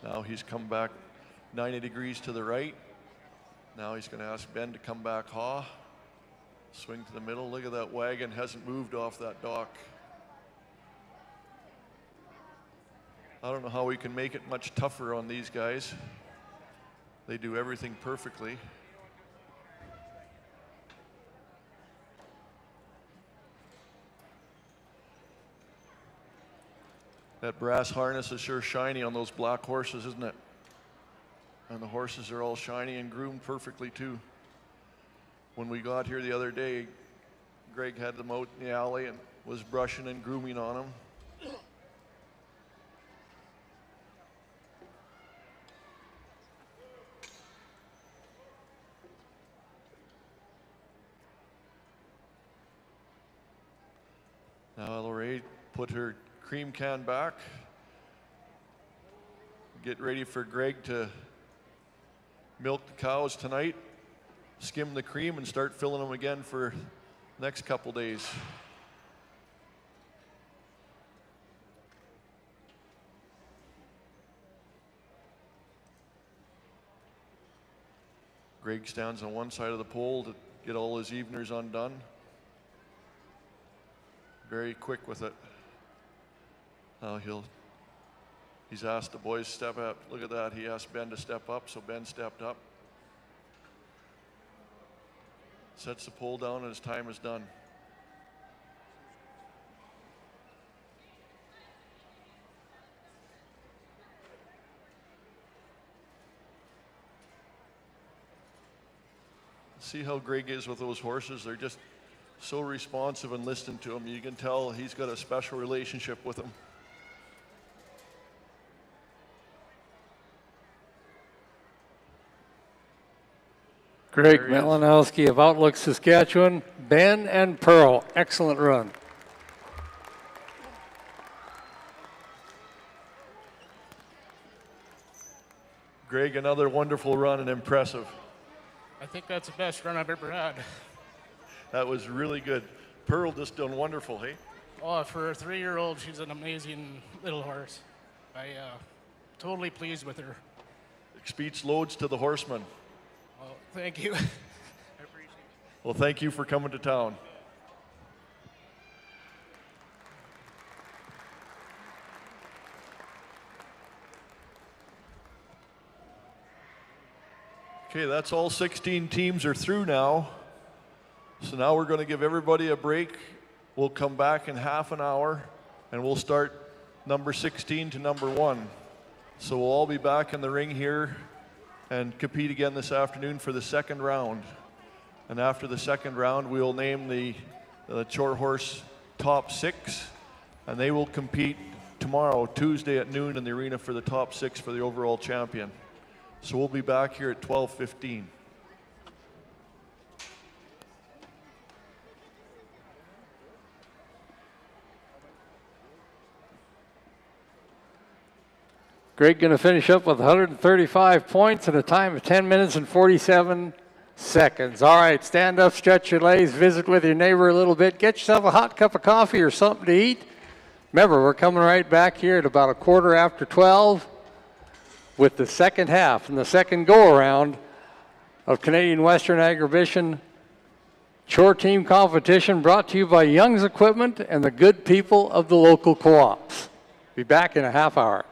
Now he's come back 90 degrees to the right. Now he's going to ask Ben to come back haw. Swing to the middle. Look at that wagon, hasn't moved off that dock. I don't know how we can make it much tougher on these guys. They do everything perfectly. That brass harness is sure shiny on those black horses, isn't it? And the horses are all shiny and groomed perfectly too. When we got here the other day, Greg had them out in the alley and was brushing and grooming on them. Now Lorraine put her cream can back. Get ready for Greg to milk the cows tonight, skim the cream, and start filling them again for the next couple days. Greg stands on one side of the pole to get all his eveners undone. Very quick with it. Now he's asked the boys to step up. Look at that, he asked Ben to step up, so Ben stepped up. Sets the pole down and his time is done. See how Greg is with those horses? They're just so responsive and listening to him. You can tell he's got a special relationship with them. Greg Melanowski of Outlook, Saskatchewan. Ben and Pearl, excellent run. Greg, another wonderful run and impressive. I think that's the best run I've ever had. That was really good. Pearl just done wonderful, hey? Oh, for a 3-year-old, she's an amazing little horse. I totally pleased with her. Speech loads to the horseman. Well, thank you. I appreciate it. Well, thank you for coming to town. Okay, that's all 16 teams are through now. So now we're going to give everybody a break. We'll come back in half an hour and we'll start number 16 to number 1. So we'll all be back in the ring here and compete again this afternoon for the second round. And after the second round, we'll name the Chore horse top 6, and they will compete tomorrow, Tuesday at noon in the arena for the top 6 for the overall champion. So we'll be back here at 12:15. Greg going to finish up with 135 points and a time of 10 minutes and 47 seconds. All right, stand up, stretch your legs, visit with your neighbor a little bit, get yourself a hot cup of coffee or something to eat. Remember, we're coming right back here at about 12:15 with the second half and the second go-around of Canadian Western Agribition Chore Team Competition brought to you by Young's Equipment and the good people of the local co-ops. Be back in a half hour.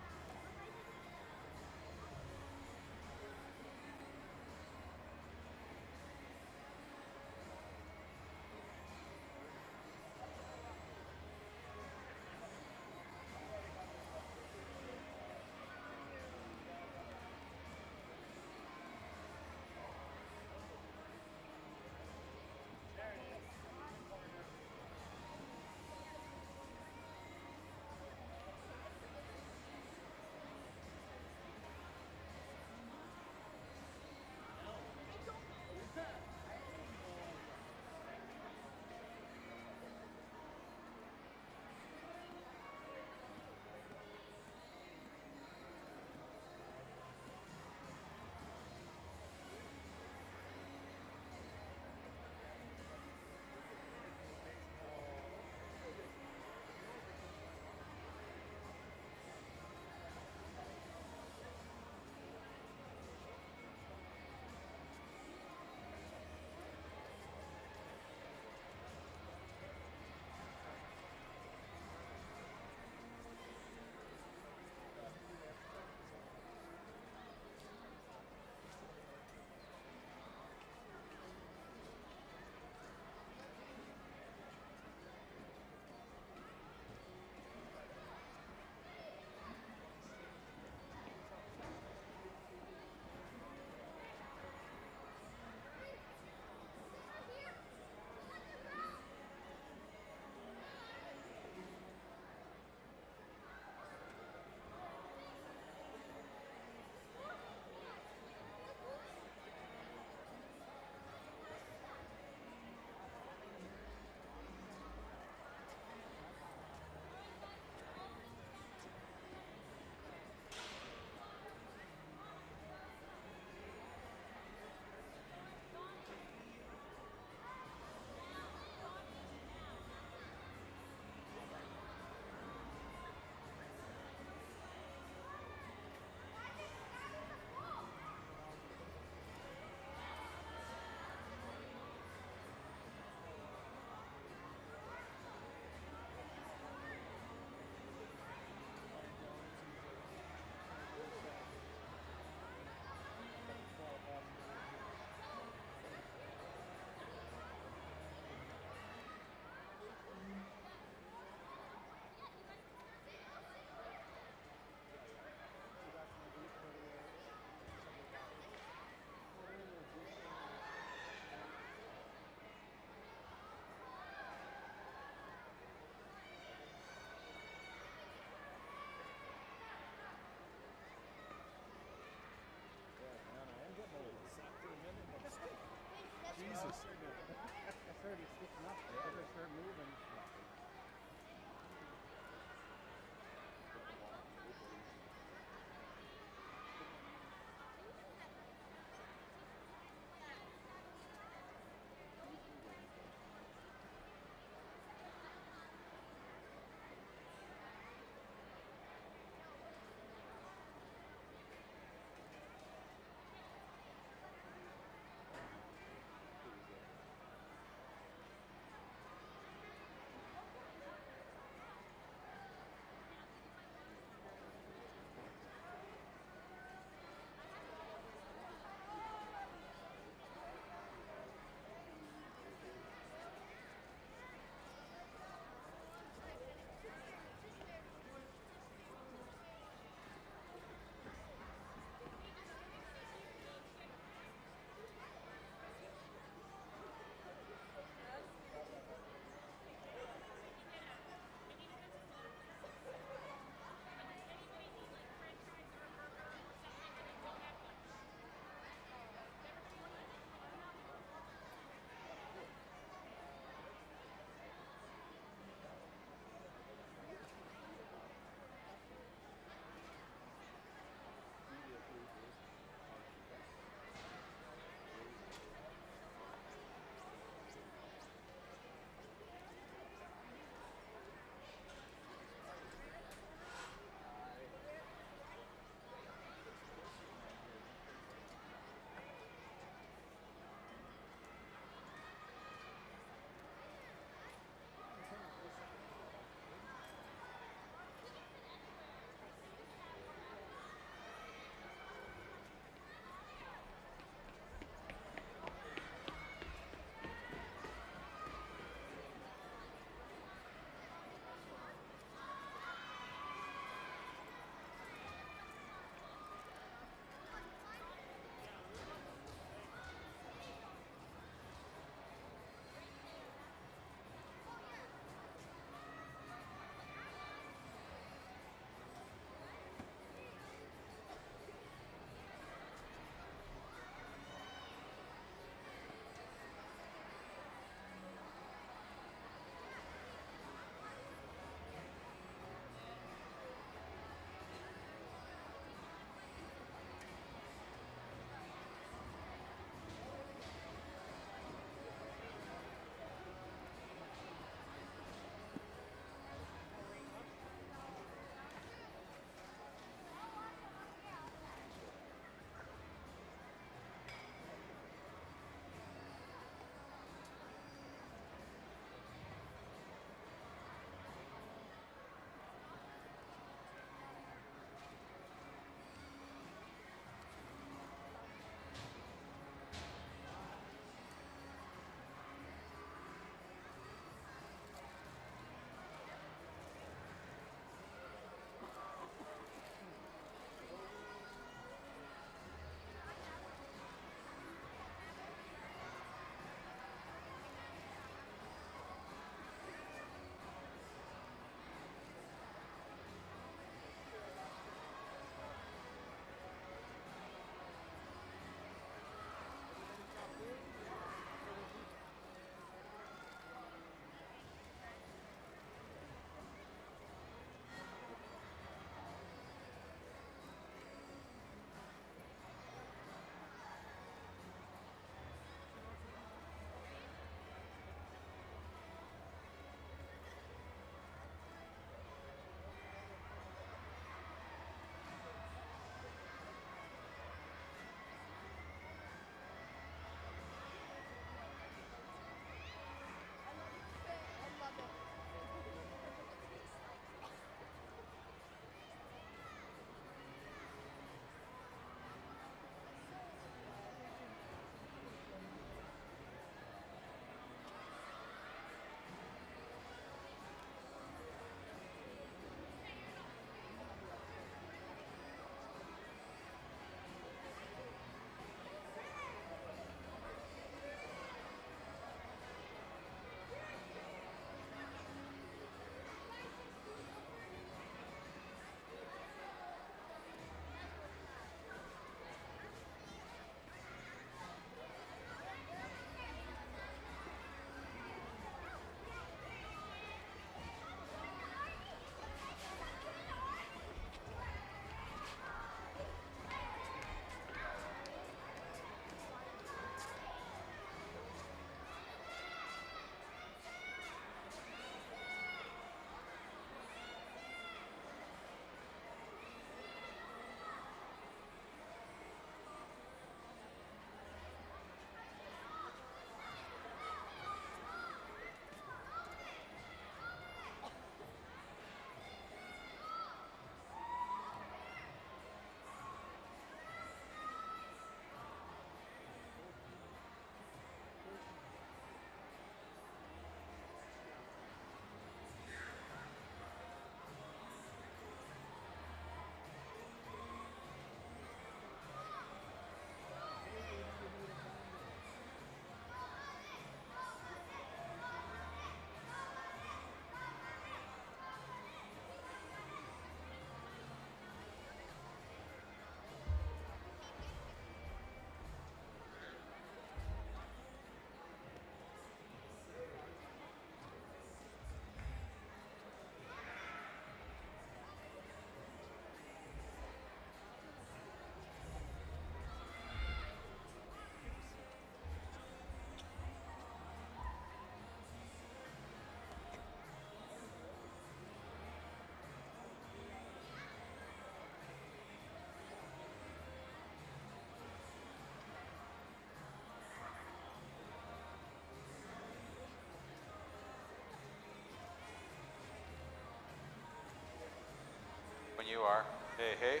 you are. Hey, hey.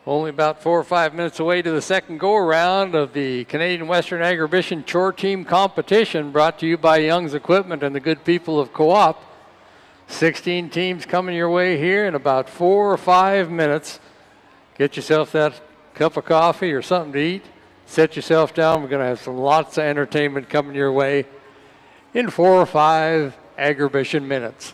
Only about 4 or 5 minutes away to the second go-around of the Canadian Western Agribition Chore Team Competition, brought to you by Young's Equipment and the good people of Co-op. 16 teams coming your way here in about 4 or 5 minutes. Get yourself that cup of coffee or something to eat. Set yourself down. We're going to have some lots of entertainment coming your way in 4 or 5 Agribition minutes.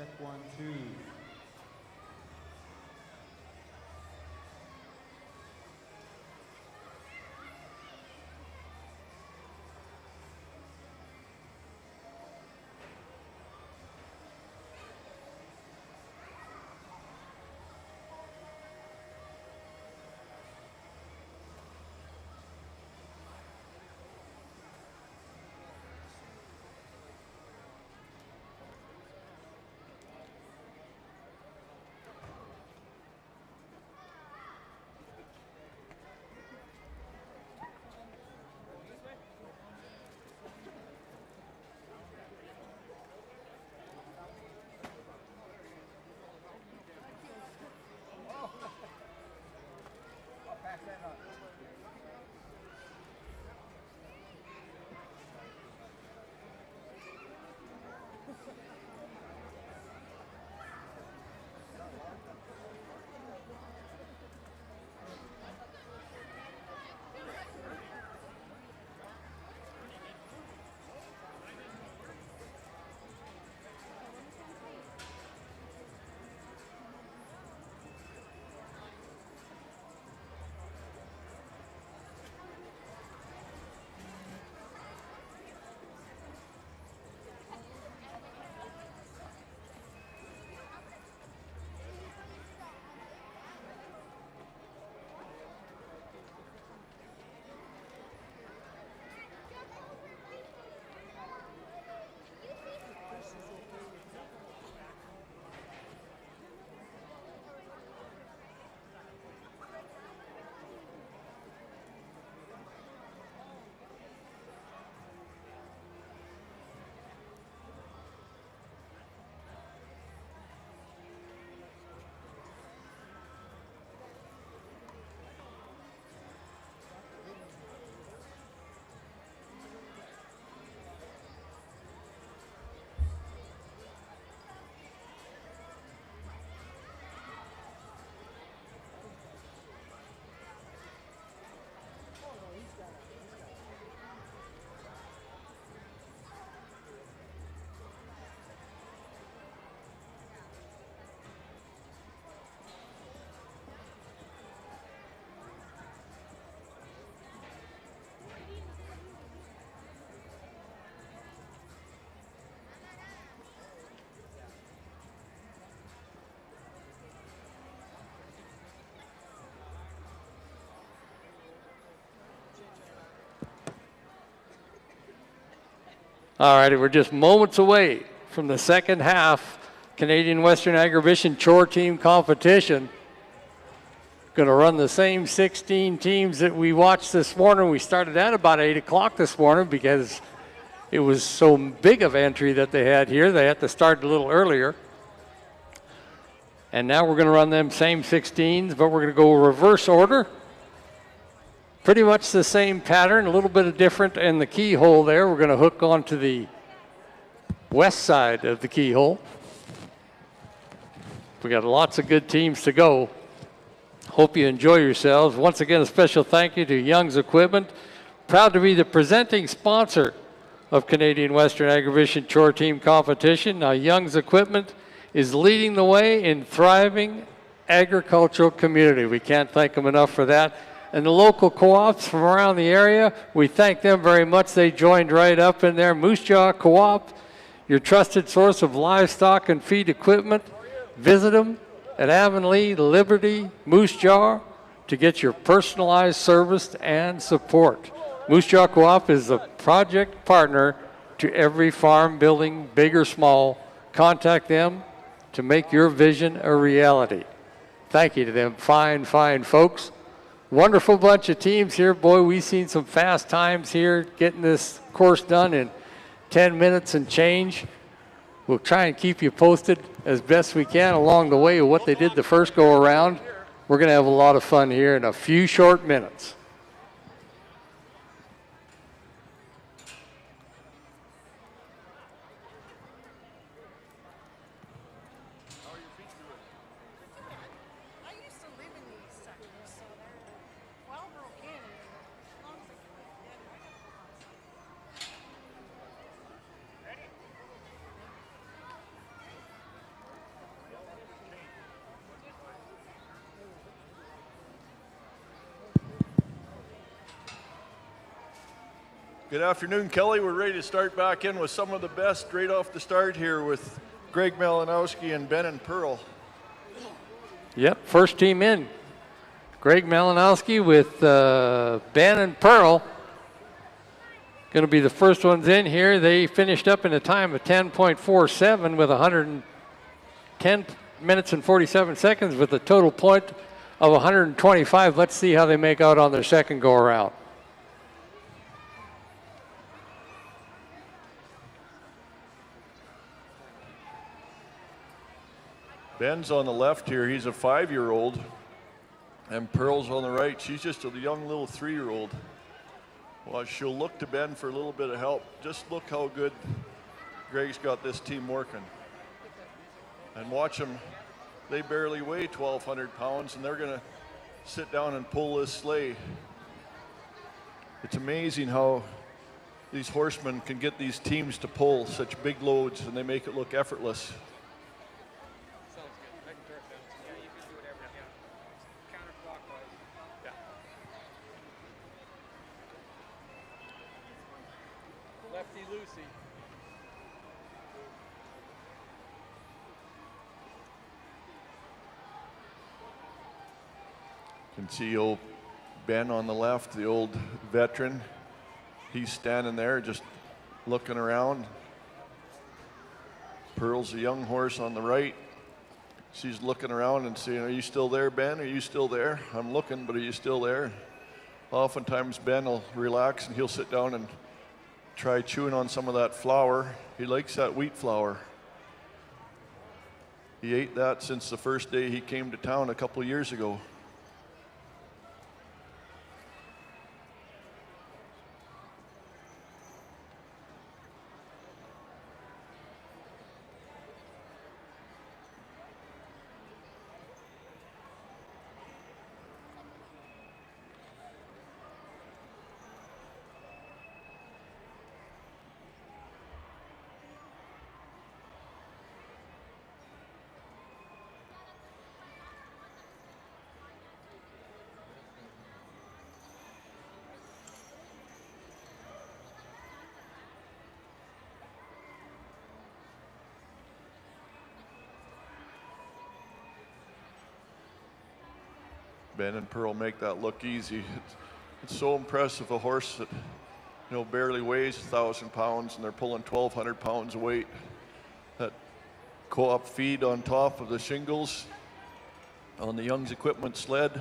check 1, 2. All righty, we're just moments away from the second half Canadian Western Agribition Chore Team competition. Going to run the same 16 teams that we watched this morning. We started at about 8 o'clock this morning because it was so big of entry that they had here. They had to start a little earlier. And now we're going to run them same 16s, but we're going to go reverse order. Pretty much the same pattern, a little bit of different in the keyhole there. We're going to hook onto the west side of the keyhole. We got lots of good teams to go. Hope you enjoy yourselves. Once again, a special thank you to Young's Equipment. Proud to be the presenting sponsor of Canadian Western Agribition Chore Team competition. Now, Young's Equipment is leading the way in thriving agricultural community. We can't thank them enough for that. And the local co-ops from around the area, we thank them very much. They joined right up in there. Moose Jaw Co-op, your trusted source of livestock and feed equipment. Visit them at Avonlea, Liberty, Moose Jaw to get your personalized service and support. Moose Jaw Co-op is a project partner to every farm building, big or small. Contact them to make your vision a reality. Thank you to them, fine, fine folks. Wonderful bunch of teams here. Boy, we've seen some fast times here getting this course done in 10 minutes and change. We'll try and keep you posted as best we can along the way of what they did the first go around. We're going to have a lot of fun here in a few short minutes. Good afternoon, Kelly. We're ready to start back in with some of the best right off the start here with Greg Melanowski and Ben and Pearl. Yep, first team in. Greg Melanowski with Ben and Pearl. Going to be the first ones in here. They finished up in a time of 10.47 with 110 minutes and 47 seconds with a total point of 125. Let's see how they make out on their second go around. Ben's on the left here. He's a 5-year-old. And Pearl's on the right. She's just a young little 3-year-old. Well, she'll look to Ben for a little bit of help. Just look how good Greg's got this team working. And watch them. They barely weigh 1,200 pounds, and they're going to sit down and pull this sleigh. It's amazing how these horsemen can get these teams to pull such big loads, and they make it look effortless. Lucy. You can see old Ben on the left, the old veteran. He's standing there just looking around. Pearl's a young horse on the right. She's looking around and saying, "Are you still there, Ben? Are you still there? I'm looking, but are you still there?" Oftentimes Ben will relax and he'll sit down and try chewing on some of that flour. He likes that wheat flour. He ate that since the first day he came to town a couple of years ago. Ben and Pearl make that look easy. It's so impressive, a horse that barely weighs 1,000 pounds and they're pulling 1,200 pounds of weight. That co-op feed on top of the shingles on the Young's equipment sled,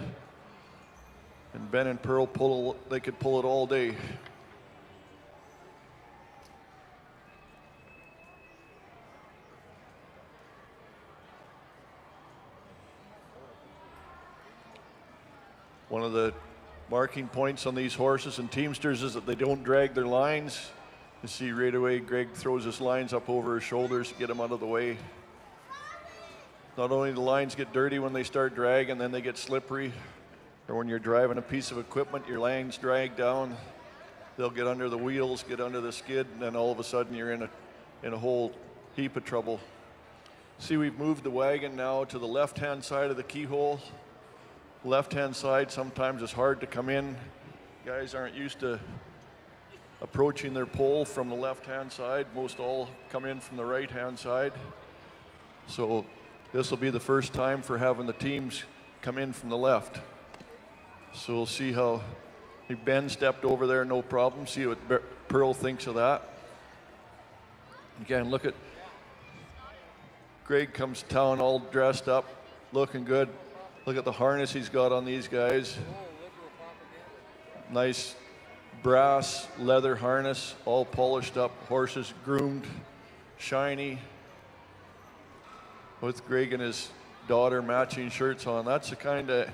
and Ben and Pearl they could pull it all day. One of the marking points on these horses and teamsters is that they don't drag their lines. You see right away Greg throws his lines up over his shoulders to get them out of the way. Not only do the lines get dirty when they start dragging, then they get slippery. Or when you're driving a piece of equipment, your lines drag down. They'll get under the wheels, get under the skid, and then all of a sudden you're in a whole heap of trouble. See, we've moved the wagon now to the left-hand side of the keyhole. Left-hand side sometimes is hard to come in. Guys aren't used to approaching their pole from the left-hand side. Most all come in from the right-hand side. So this will be the first time for having the teams come in from the left. So we'll see how Ben stepped over there, no problem. See what Pearl thinks of that. Again, look at Greg comes to town all dressed up, looking good. Look at the harness he's got on these guys. Nice brass leather harness, all polished up, horses groomed, shiny. With Greg and his daughter matching shirts on. That's the kind of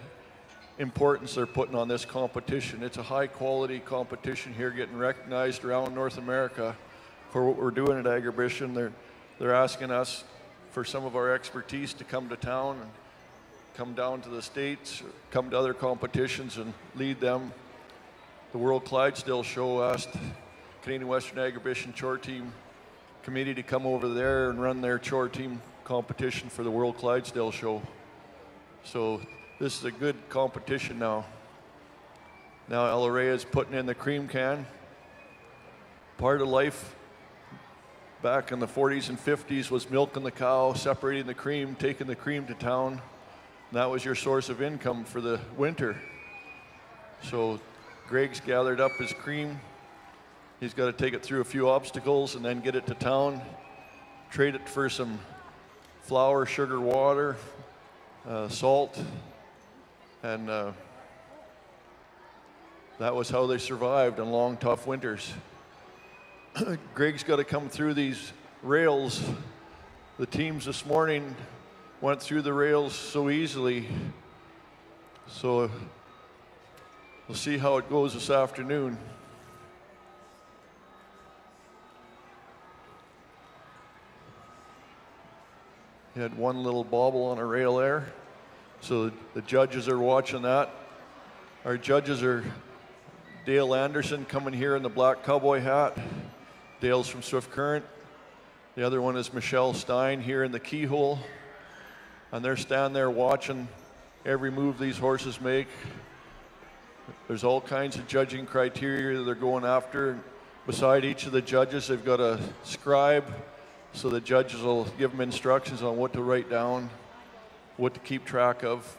importance they're putting on this competition. It's a high quality competition here, getting recognized around North America for what we're doing at Agribition. They're asking us for some of our expertise to come to town and come down to the States, come to other competitions and lead them. The World Clydesdale Show asked Canadian Western Agribition Chore Team Committee to come over there and run their Chore Team competition for the World Clydesdale Show. So this is a good competition now. Now El Rey is putting in the cream can. Part of life back in the 40s and 50s was milking the cow, separating the cream, taking the cream to town. And that was your source of income for the winter. So Greg's gathered up his cream. He's got to take it through a few obstacles and then get it to town, trade it for some flour, sugar, water, salt, and that was how they survived in long, tough winters. Greg's got to come through these rails. The teams this morning went through the rails so easily. So we'll see how it goes this afternoon. He had one little bobble on a rail there. So the judges are watching that. Our judges are Dale Anderson coming here in the black cowboy hat. Dale's from Swift Current. The other one is Michelle Stein here in the keyhole. And they're standing there watching every move these horses make. There's all kinds of judging criteria that they're going after. Beside each of the judges, they've got a scribe, so the judges will give them instructions on what to write down, what to keep track of.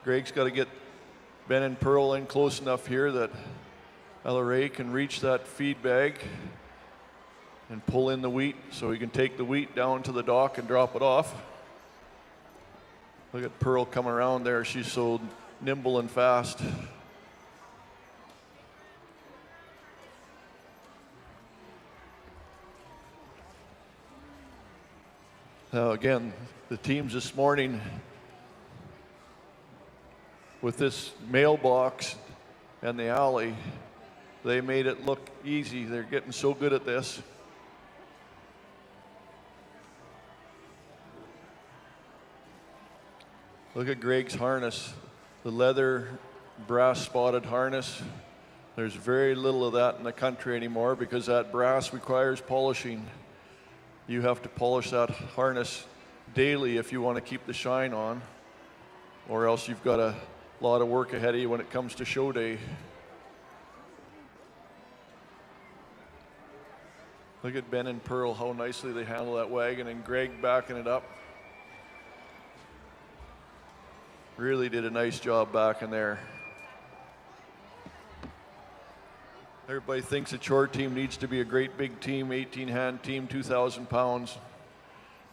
Greg's got to get Ben and Pearl in close enough here that LRA can reach that feed bag and pull in the wheat so he can take the wheat down to the dock and drop it off. Look at Pearl coming around there. She's so nimble and fast. Now again, the teams this morning with this mailbox and the alley, they made it look easy. They're getting so good at this. Look at Greg's harness, the leather brass spotted harness. There's very little of that in the country anymore because that brass requires polishing. You have to polish that harness daily if you want to keep the shine on, or else you've got a lot of work ahead of you when it comes to show day. Look at Ben and Pearl, how nicely they handle that wagon, and Greg backing it up. Really did a nice job back in there. Everybody thinks the Chore team needs to be a great big team, 18-hand team, 2,000 pounds.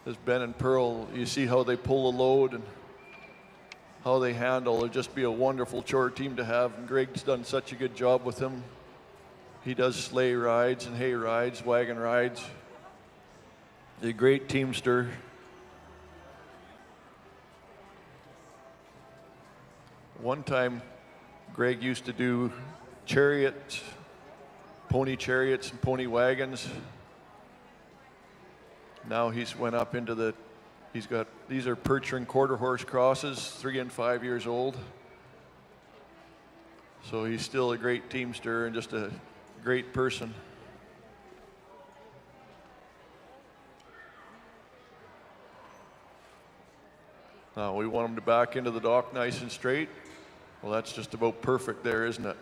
As Ben and Pearl, you see how they pull the load and how they handle. It'll just be a wonderful Chore team to have, and Greg's done such a good job with them. He does sleigh rides and hay rides, wagon rides. He's a great teamster. One time, Greg used to do chariots, pony chariots and pony wagons. Now he's went up into the, these are Percheron quarter horse crosses, 3 and 5 years old. So he's still a great teamster and just a great person. Now we want him to back into the dock nice and straight. Well, that's just about perfect there, isn't it?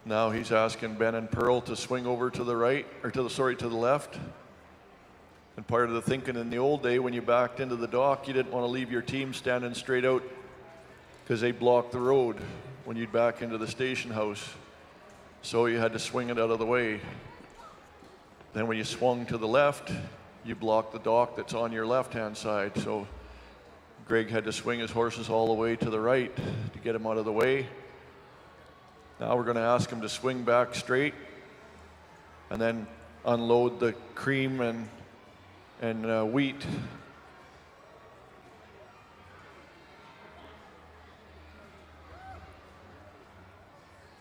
Now he's asking Ben and Pearl to swing over to the right, or to the left. And part of the thinking in the old day, when you backed into the dock, you didn't want to leave your team standing straight out because they blocked the road when you'd back into the station house. So you had to swing it out of the way. Then when you swung to the left, you blocked the dock that's on your left-hand side. So Greg had to swing his horses all the way to the right to get him out of the way. Now we're going to ask him to swing back straight and then unload the cream and wheat.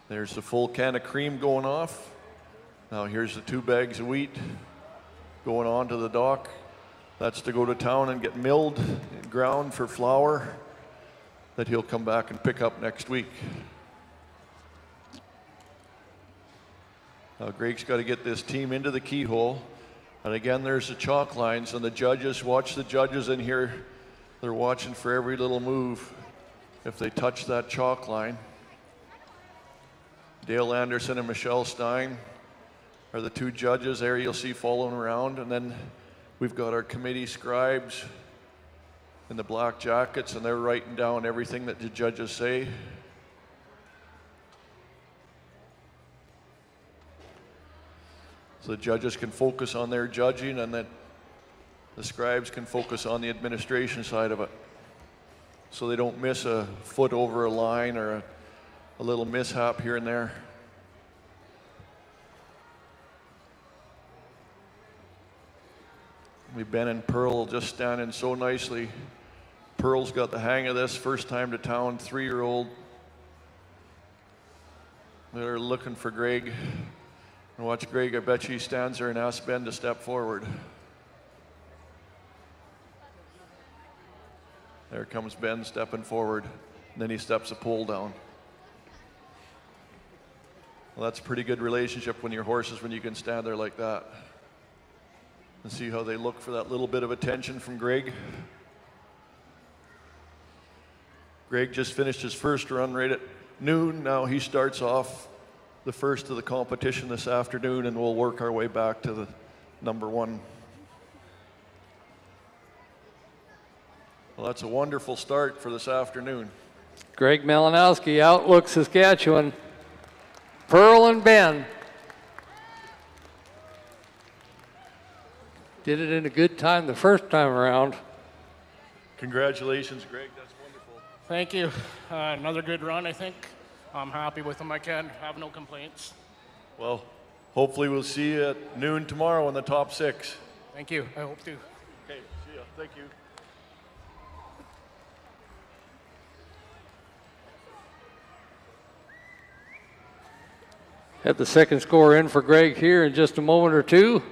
There's the full can of cream going off. Now here's the 2 bags of wheat going on to the dock. That's to go to town and get milled and ground for flour that he'll come back and pick up next week. Now Greg's got to get this team into the keyhole. And again, there's the chalk lines, and the judges, watch the judges in here. They're watching for every little move if they touch that chalk line. Dale Anderson and Michelle Stein are the two judges there you'll see following around. And then we've got our committee scribes in the black jackets, and they're writing down everything that the judges say. So the judges can focus on their judging, and then the scribes can focus on the administration side of it. So they don't miss a foot over a line or a little mishap here and there. Ben and Pearl just standing so nicely. Pearl's got the hang of this, first time to town, 3-year-old. They're looking for Greg. And watch Greg, I bet he stands there and asks Ben to step forward. There comes Ben stepping forward, and then he steps the pole down. Well, that's a pretty good relationship when your horses, when you can stand there like that. And see how they look for that little bit of attention from Greg. Greg just finished his first run right at noon. Now he starts off the first of the competition this afternoon, and we'll work our way back to the number one. Well, that's a wonderful start for this afternoon. Greg Melanowski, Outlook, Saskatchewan. Pearl and Ben. Did it in a good time the first time around. Congratulations, Greg. That's wonderful. Thank you. Another good run, I think. I'm happy with them. I can have no complaints. Well, hopefully we'll see you at noon tomorrow in the top 6. Thank you. I hope to. Okay, see ya. Thank you. Have the second score in for Greg here in just a moment or two,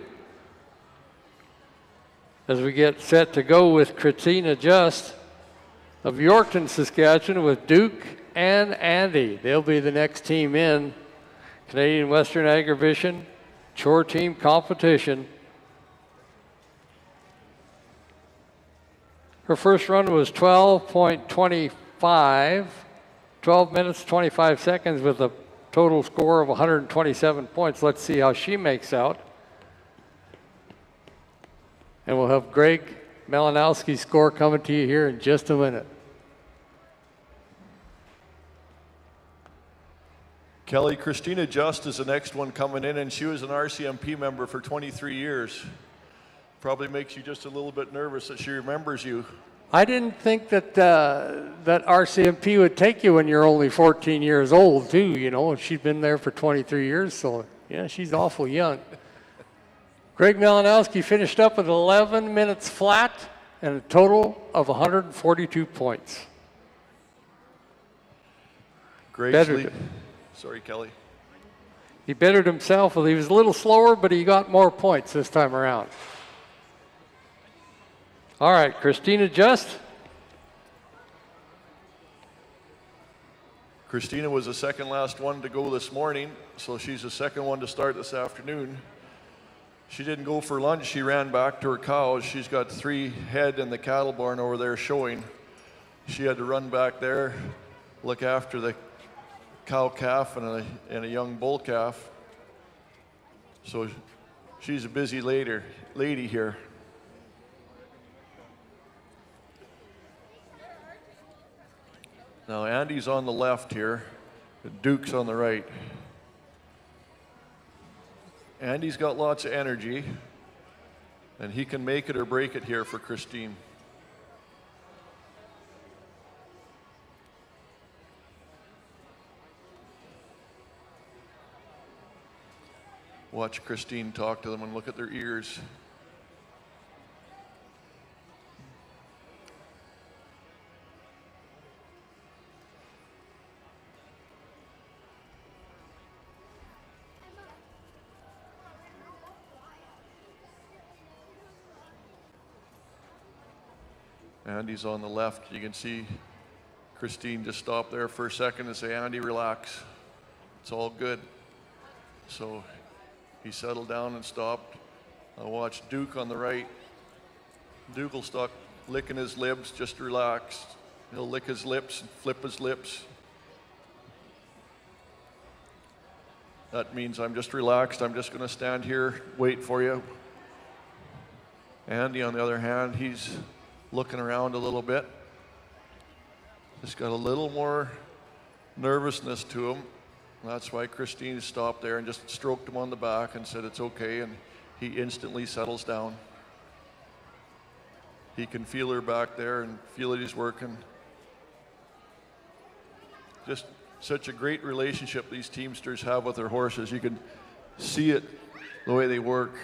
as we get set to go with Christina Just of Yorkton, Saskatchewan, with Duke and Andy. They'll be the next team in. Canadian Western Agribition Chore Team Competition. Her first run was 12.25, 12 minutes, 25 seconds with a total score of 127 points. Let's see how she makes out. And we'll have Greg Melanowski's score coming to you here in just a minute. Kelly, Christina Just is the next one coming in, and she was an RCMP member for 23 years. Probably makes you just a little bit nervous that she remembers you. I didn't think that that RCMP would take you when you're only 14 years old, too, you know. She's been there for 23 years, so yeah, she's awful young. Greg Melanowski finished up with 11 minutes flat and a total of 142 points. Great. Sorry, Kelly. He bettered himself. Well, he was a little slower, but he got more points this time around. All right, Christina Just. Christina was the second last one to go this morning, so she's the second one to start this afternoon. She didn't go for lunch. She ran back to her cows. She's got 3 head in the cattle barn over there showing. She had to run back there, look after the cow calf and a young bull calf. So she's a busy lady here. Now Andy's on the left here, Duke's on the right. Andy's got lots of energy, and he can make it or break it here for Christine. Watch Christine talk to them and look at their ears. Andy's on the left. You can see Christine just stop there for a second and say, Andy, relax. It's all good. So he settled down and stopped. I watched Duke on the right. Duke will stop licking his lips, just relax. He'll lick his lips and flip his lips. That means I'm just relaxed. I'm just going to stand here, wait for you. Andy, on the other hand, he's looking around a little bit. Just got a little more nervousness to him. That's why Christine stopped there and just stroked him on the back and said it's okay, and he instantly settles down. He can feel her back there and feel that he's working. Just such a great relationship these teamsters have with their horses. You can see it the way they work.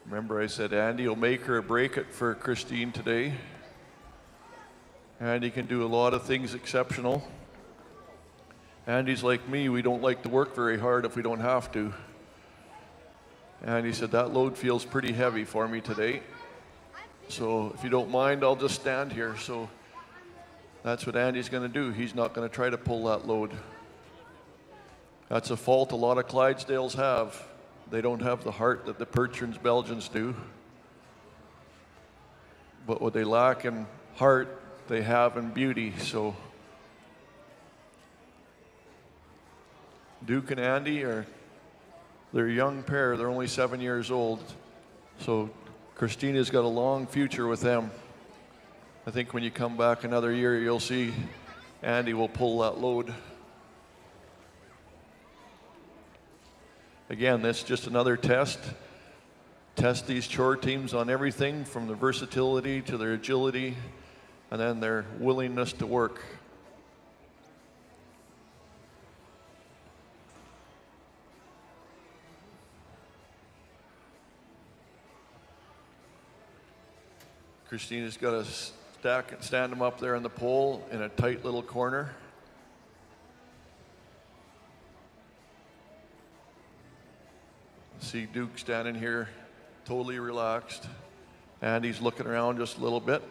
Remember I said Andy will make her break it for Christine today. Andy can do a lot of things exceptional. Andy's like me, we don't like to work very hard if we don't have to. Andy said that load feels pretty heavy for me today. So if you don't mind, I'll just stand here. So that's what Andy's going to do. He's not going to try to pull that load. That's a fault a lot of Clydesdales have. They don't have the heart that the Percherons Belgians do. But what they lack in heart, they have in beauty. So Duke and Andy they're a young pair. They're only 7 years old. So Christina's got a long future with them. I think when you come back another year, you'll see Andy will pull that load. Again, that's just another test. Test these Chore teams on everything from their versatility to their agility and then their willingness to work. Christina's got to stand them up there on the pole in a tight little corner. See Duke standing here totally relaxed. Andy's looking around just a little bit.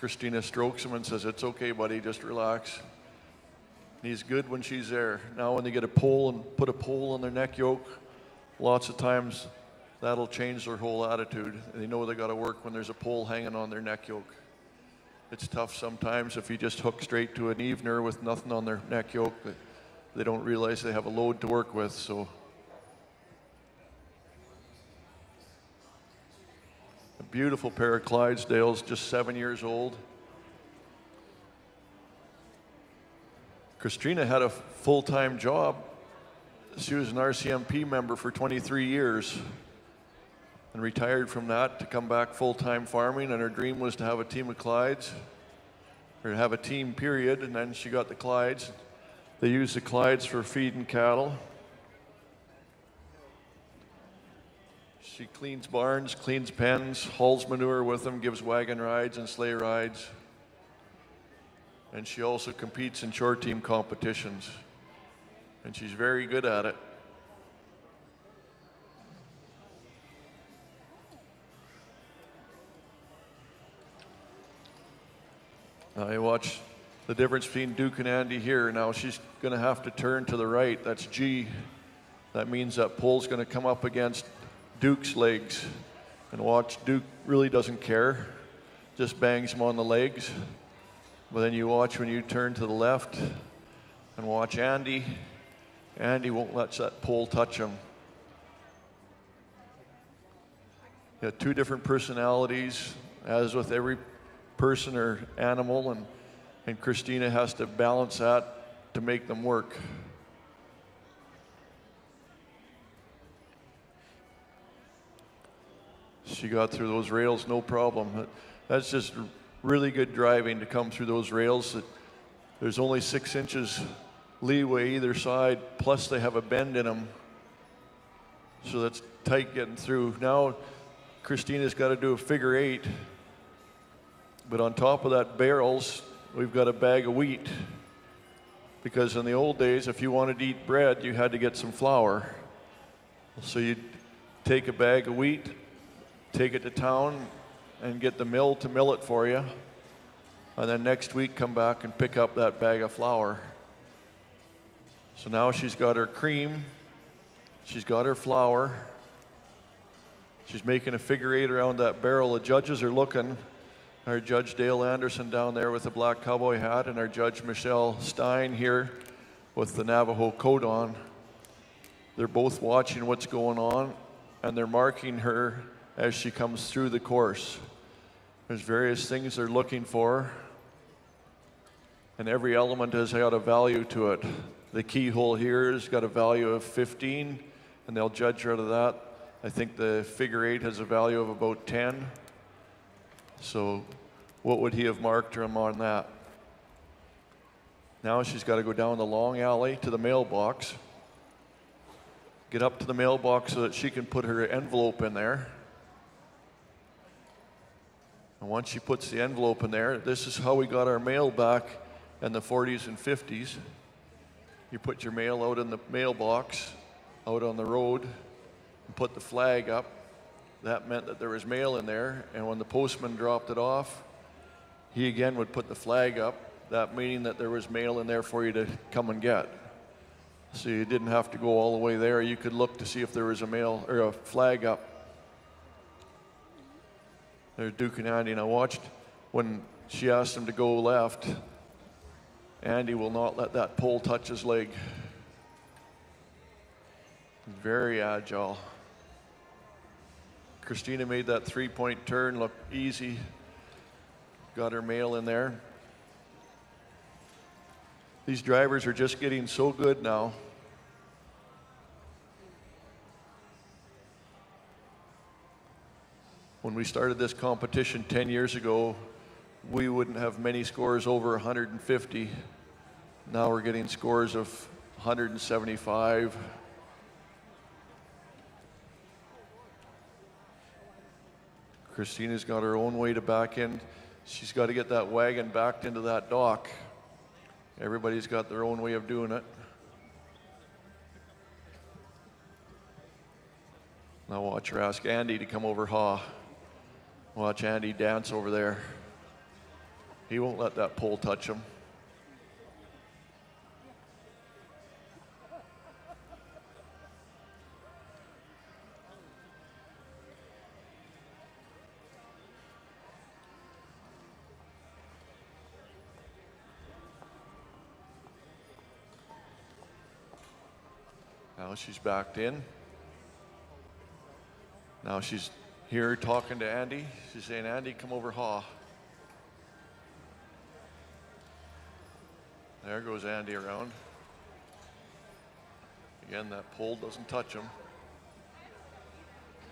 Christina strokes him and says, it's okay, buddy, just relax. And he's good when she's there. Now when they get a pole and put a pole on their neck yoke, lots of times that'll change their whole attitude. They know they got to work when there's a pole hanging on their neck yoke. It's tough sometimes if you just hook straight to an evener with nothing on their neck yoke. They don't realize they have a load to work with. So a beautiful pair of Clydesdales, just 7 years old. Christina had a full-time job. She was an RCMP member for 23 years and retired from that to come back full-time farming, and her dream was to have a team of Clydes, or to have a team period, and then she got the Clydes. They used the Clydes for feeding cattle. She cleans barns, cleans pens, hauls manure with them, gives wagon rides and sleigh rides. And she also competes in Chore team competitions. And she's very good at it. Now you watch the difference between Duke and Andy here. Now she's going to have to turn to the right. That's G. That means that pole's going to come up against Duke's legs. And watch, Duke really doesn't care. Just bangs him on the legs. But then you watch when you turn to the left and watch Andy. Andy won't let that pole touch him. You have two different personalities, as with every person or animal, and Christina has to balance that to make them work. She got through those rails no problem. That's just really good driving to come through those rails. There's only 6 inches leeway either side, plus they have a bend in them. So that's tight getting through. Now Christina's got to do a figure 8. But on top of that barrels, we've got a bag of wheat. Because in the old days, if you wanted to eat bread, you had to get some flour. So you'd take a bag of wheat, take it to town, and get the mill to mill it for you. And then next week, come back and pick up that bag of flour. So now she's got her cream, she's got her flour, she's making a figure eight around that barrel. The judges are looking. Our Judge Dale Anderson down there with the black cowboy hat, and our Judge Michelle Stein here with the Navajo coat on. They're both watching what's going on, and they're marking her as she comes through the course. There's various things they're looking for, and every element has got a value to it. The keyhole here has got a value of 15, and they'll judge her out of that. I think the figure eight has a value of about 10. So what would he have marked her on that? Now she's got to go down the long alley to the mailbox, get up to the mailbox so that she can put her envelope in there. And once she puts the envelope in there, this is how we got our mail back in the 40s and 50s. You put your mail out in the mailbox, out on the road, and put the flag up. That meant that there was mail in there, and when the postman dropped it off, he again would put the flag up, that meaning that there was mail in there for you to come and get. So you didn't have to go all the way there. You could look to see if there was a mail or a flag up. There's Duke and Andy, and I watched when she asked him to go left. Andy will not let that pole touch his leg. Very agile. Christina made that three-point turn look easy. Got her mail in there. These drivers are just getting so good now. When we started this competition 10 years ago, we wouldn't have many scores over 150. Now we're getting scores of 175. Christina's got her own way to back in. She's got to get that wagon backed into that dock. Everybody's got their own way of doing it. Now watch her ask Andy to come over Ha. Watch Andy dance over there. He won't let that pole touch him. Now she's backed in. Now she's here talking to Andy. She's saying, Andy, come over Ha. There goes Andy around. Again, that pole doesn't touch him.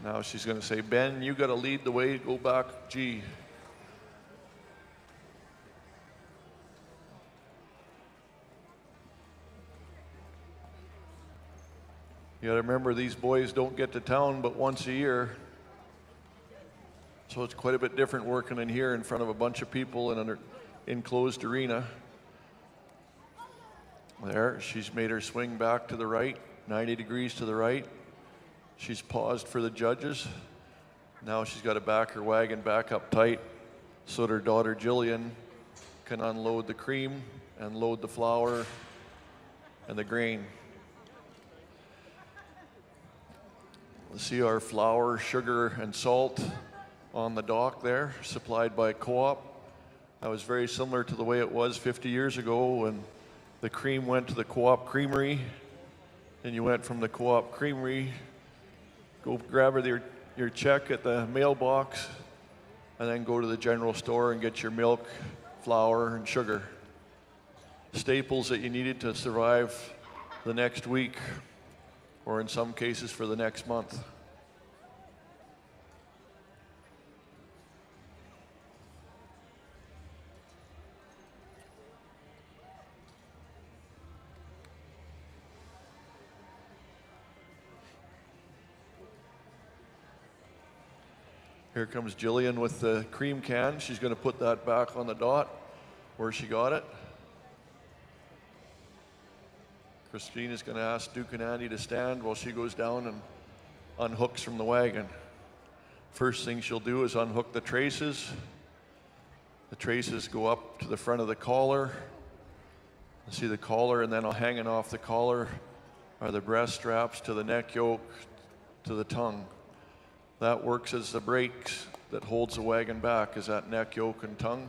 Now she's going to say, Ben, you got to lead the way. Go back, G. You got to remember, these boys don't get to town but once a year. So it's quite a bit different working in here in front of a bunch of people in an enclosed arena. There, she's made her swing back to the right, 90 degrees to the right. She's paused for the judges. Now she's got to back her wagon back up tight so that her daughter Jillian can unload the cream and load the flour and the grain. See our flour, sugar, and salt on the dock there, supplied by Co-op. That was very similar to the way it was 50 years ago when the cream went to the Co-op creamery, and you went from the Co-op creamery, go grab your check at the mailbox, and then go to the general store and get your milk, flour, and sugar. Staples that you needed to survive the next week, or in some cases for the next month. Here comes Jillian with the cream can. She's going to put that back on the dot where she got it. Christina's going to ask Duke and Andy to stand while she goes down and unhooks from the wagon. First thing she'll do is unhook the traces. The traces go up to the front of the collar. You see the collar, and then hanging off the collar are the breast straps to the neck yoke to the tongue. That works as the brakes that holds the wagon back, is that neck yoke and tongue.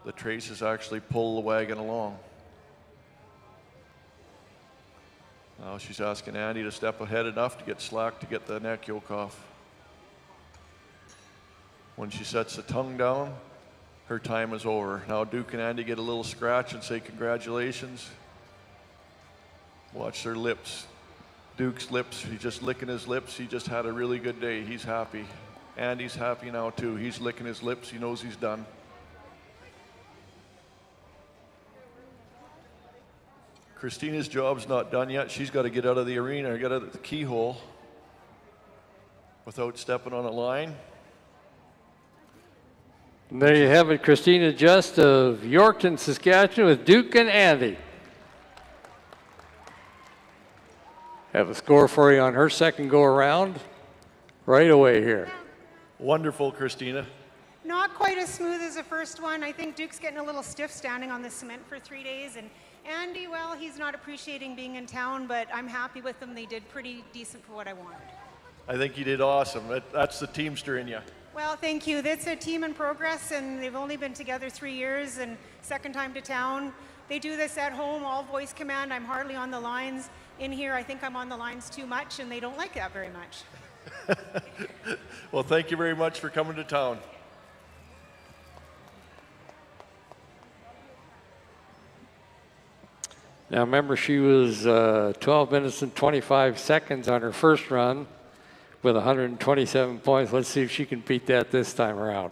The traces actually pull the wagon along. Now she's asking Andy to step ahead enough to get slack to get the neck yoke off. When she sets the tongue down, her time is over. Now Duke and Andy get a little scratch and say congratulations. Watch their lips. Duke's lips, he's just licking his lips. He just had a really good day. He's happy. Andy's happy now too. He's licking his lips. He knows he's done. Christina's job's not done yet. She's got to get out of the arena, get out of the keyhole without stepping on a line. And there you have it, Christina Just of Yorkton, Saskatchewan, with Duke and Andy. Have a score for you on her second go around right away here. Wonderful, Christina. Not quite as smooth as the first one. I think Duke's getting a little stiff standing on the cement for 3 days. And Andy, well, he's not appreciating being in town, but I'm happy with them. They did pretty decent for what I wanted. I think you did awesome. That's the teamster in you. Well, thank you. It's a team in progress, and they've only been together 3 years, and second time to town. They do this at home, all voice command. I'm hardly on the lines. In here, I think I'm on the lines too much, and they don't like that very much. Well, thank you very much for coming to town. Now remember, she was 12 minutes and 25 seconds on her first run with 127 points. Let's see if she can beat that this time around.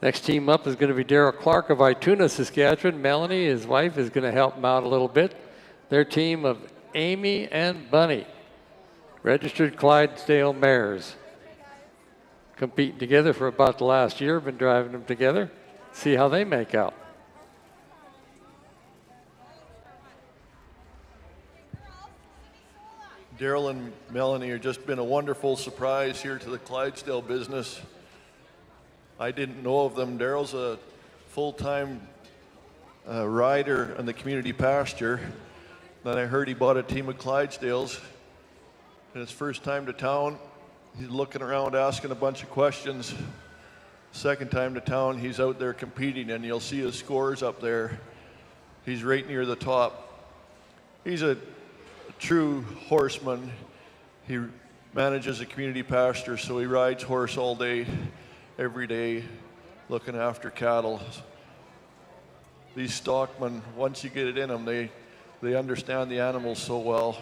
Next team up is going to be Daryl Clark of Ituna, Saskatchewan. Melanie, his wife, is going to help him out a little bit. Their team of Amy and Bunny, registered Clydesdale mares. Competing together for about the last year, been driving them together. See how they make out. Daryl and Melanie have just been a wonderful surprise here to the Clydesdale business. I didn't know of them. Daryl's a full-time rider in the community pasture. Then I heard he bought a team of Clydesdales. And his first time to town, he's looking around asking a bunch of questions. Second time to town, he's out there competing, and you'll see his scores up there. He's right near the top. He's a true horseman. He manages a community pasture, so he rides horse all day, every day, looking after cattle. These stockmen, once you get it in them, they understand the animals so well.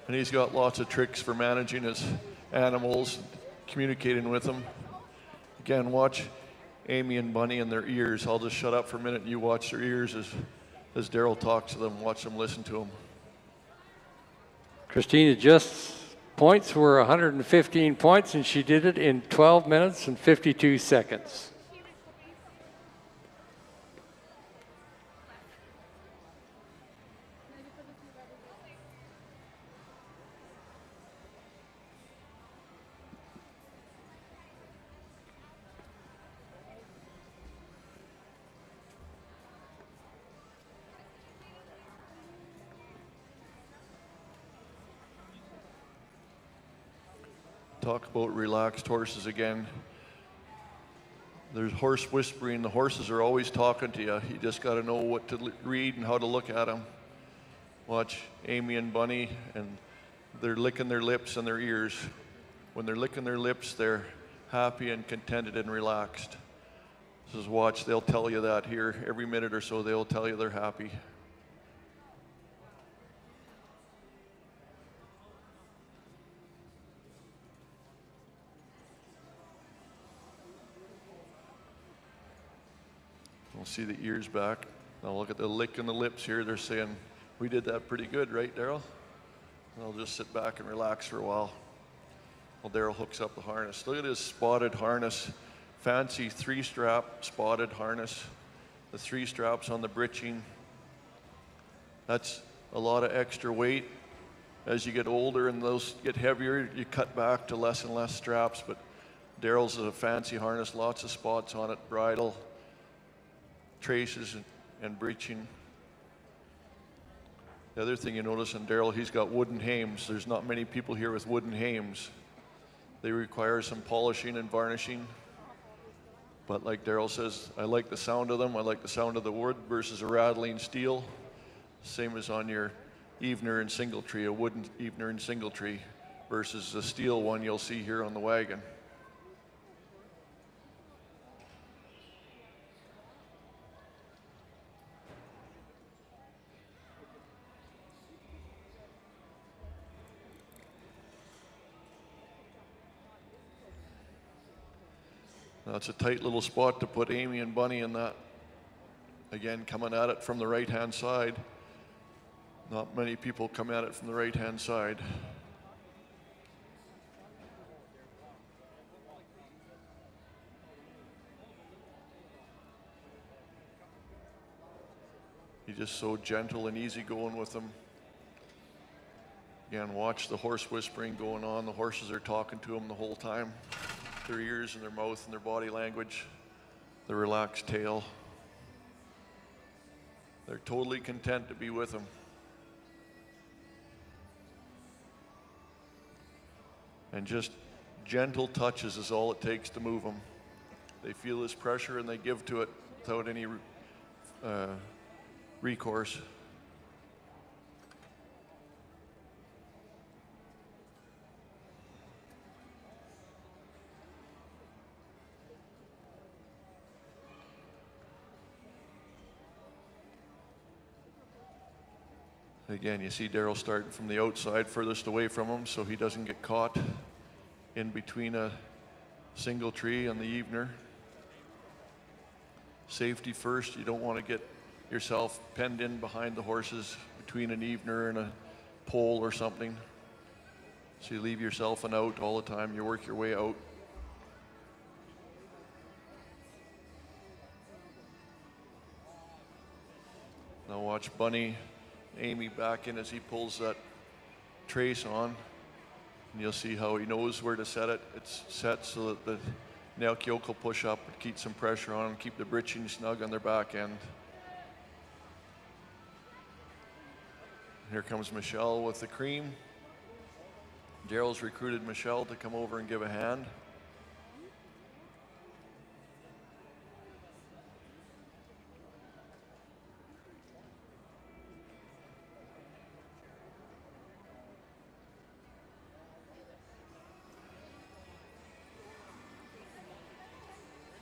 And he's got lots of tricks for managing his animals, communicating with them. Again, watch Amy and Bunny and their ears. I'll just shut up for a minute and you watch their ears as Daryl talks to them. Watch them listen to them. Christina Just's points were 115 points, and she did it in 12 minutes and 52 seconds. Talk about relaxed horses again. There's horse whispering. The horses are always talking to you. You just got to know what to read and how to look at them. Watch Amy and Bunny, and they're licking their lips and their ears. When they're licking their lips, they're happy and contented and relaxed. Just watch, they'll tell you that here. Every minute or so, they'll tell you they're happy. We'll see the ears back. Now look at the lick in the lips here. They're saying, we did that pretty good, right, Daryl? And I'll just sit back and relax for a while. Well, Daryl hooks up the harness. Look at his spotted harness. Fancy 3-strap spotted harness. The 3 straps on the breeching. That's a lot of extra weight. As you get older and those get heavier, you cut back to less and less straps, but Daryl's is a fancy harness, lots of spots on it, bridle, traces, and breeching. The other thing you notice in Daryl, he's got wooden hames. There's not many people here with wooden hames. They require some polishing and varnishing. But like Daryl says, I like the sound of them. I like the sound of the wood versus a rattling steel. Same as on your Evener and Singletree, a wooden Evener and Singletree versus the steel one you'll see here on the wagon. Now it's a tight little spot to put Amy and Bunny in that. Again, coming at it from the right-hand side. Not many people come at it from the right-hand side. He's just so gentle and easy going with them. Again, watch the horse whispering going on. The horses are talking to him the whole time. Their ears and their mouth and their body language. The relaxed tail. They're totally content to be with him. And just gentle touches is all it takes to move them. They feel this pressure and they give to it without any recourse. Again, you see Daryl starting from the outside furthest away from him so he doesn't get caught in between a Singletree and the Evener. Safety first. You don't want to get yourself penned in behind the horses between an Evener and a pole or something. So you leave yourself an out all the time. You work your way out. Now watch Bunny Amy back in as he pulls that trace on. And you'll see how he knows where to set it. It's set so that the neck yoke will push up and keep some pressure on and keep the breeching snug on their back end. Here comes Michelle with the cream. Daryl's recruited Michelle to come over and give a hand.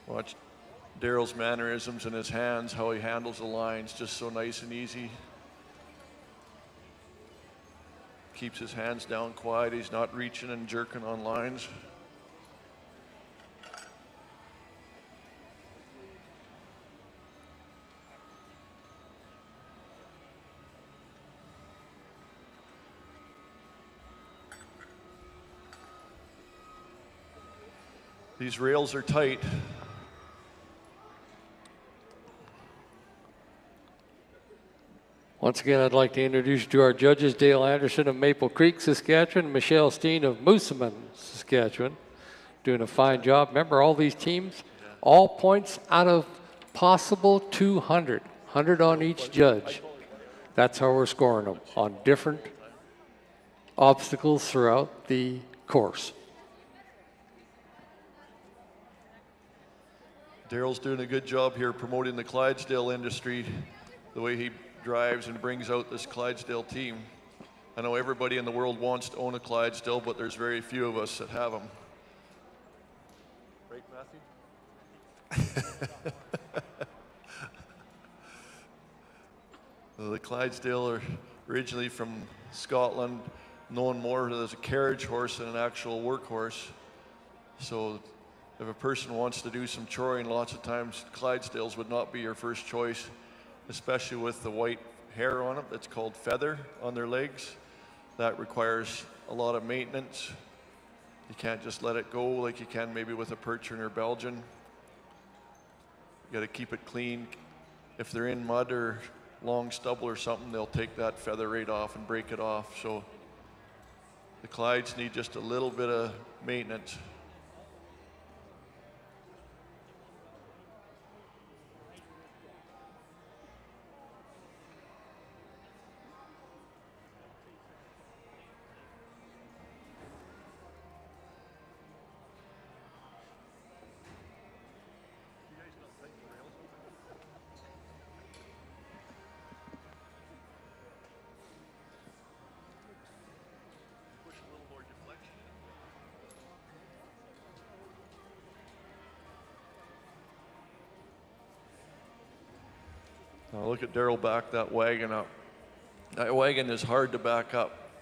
Watch Daryl's mannerisms in his hands, how he handles the lines, just so nice and easy. Keeps his hands down quiet. He's not reaching and jerking on lines. These rails are tight. Once again, I'd like to introduce you to our judges, Dale Anderson of Maple Creek, Saskatchewan, and Michelle Steen of Moosomin, Saskatchewan, doing a fine job. Remember, all these teams, all points out of possible 200, 100 on each judge. That's how we're scoring them, on different obstacles throughout the course. Daryl's doing a good job here promoting the Clydesdale industry, the way he drives and brings out this Clydesdale team. I know everybody in the world wants to own a Clydesdale, but there's very few of us that have them. Right, Matthew? The Clydesdale are originally from Scotland, known more as a carriage horse than an actual workhorse. So if a person wants to do some choring, lots of times Clydesdales would not be your first choice, especially with the white hair on it that's called feather on their legs. That requires a lot of maintenance. You can't just let it go like you can maybe with a Percheron or Belgian. You got to keep it clean. If they're in mud or long stubble or something, they'll take that feather right off and break it off. So the Clydes need just a little bit of maintenance. Now look at Daryl back that wagon up. That wagon is hard to back up.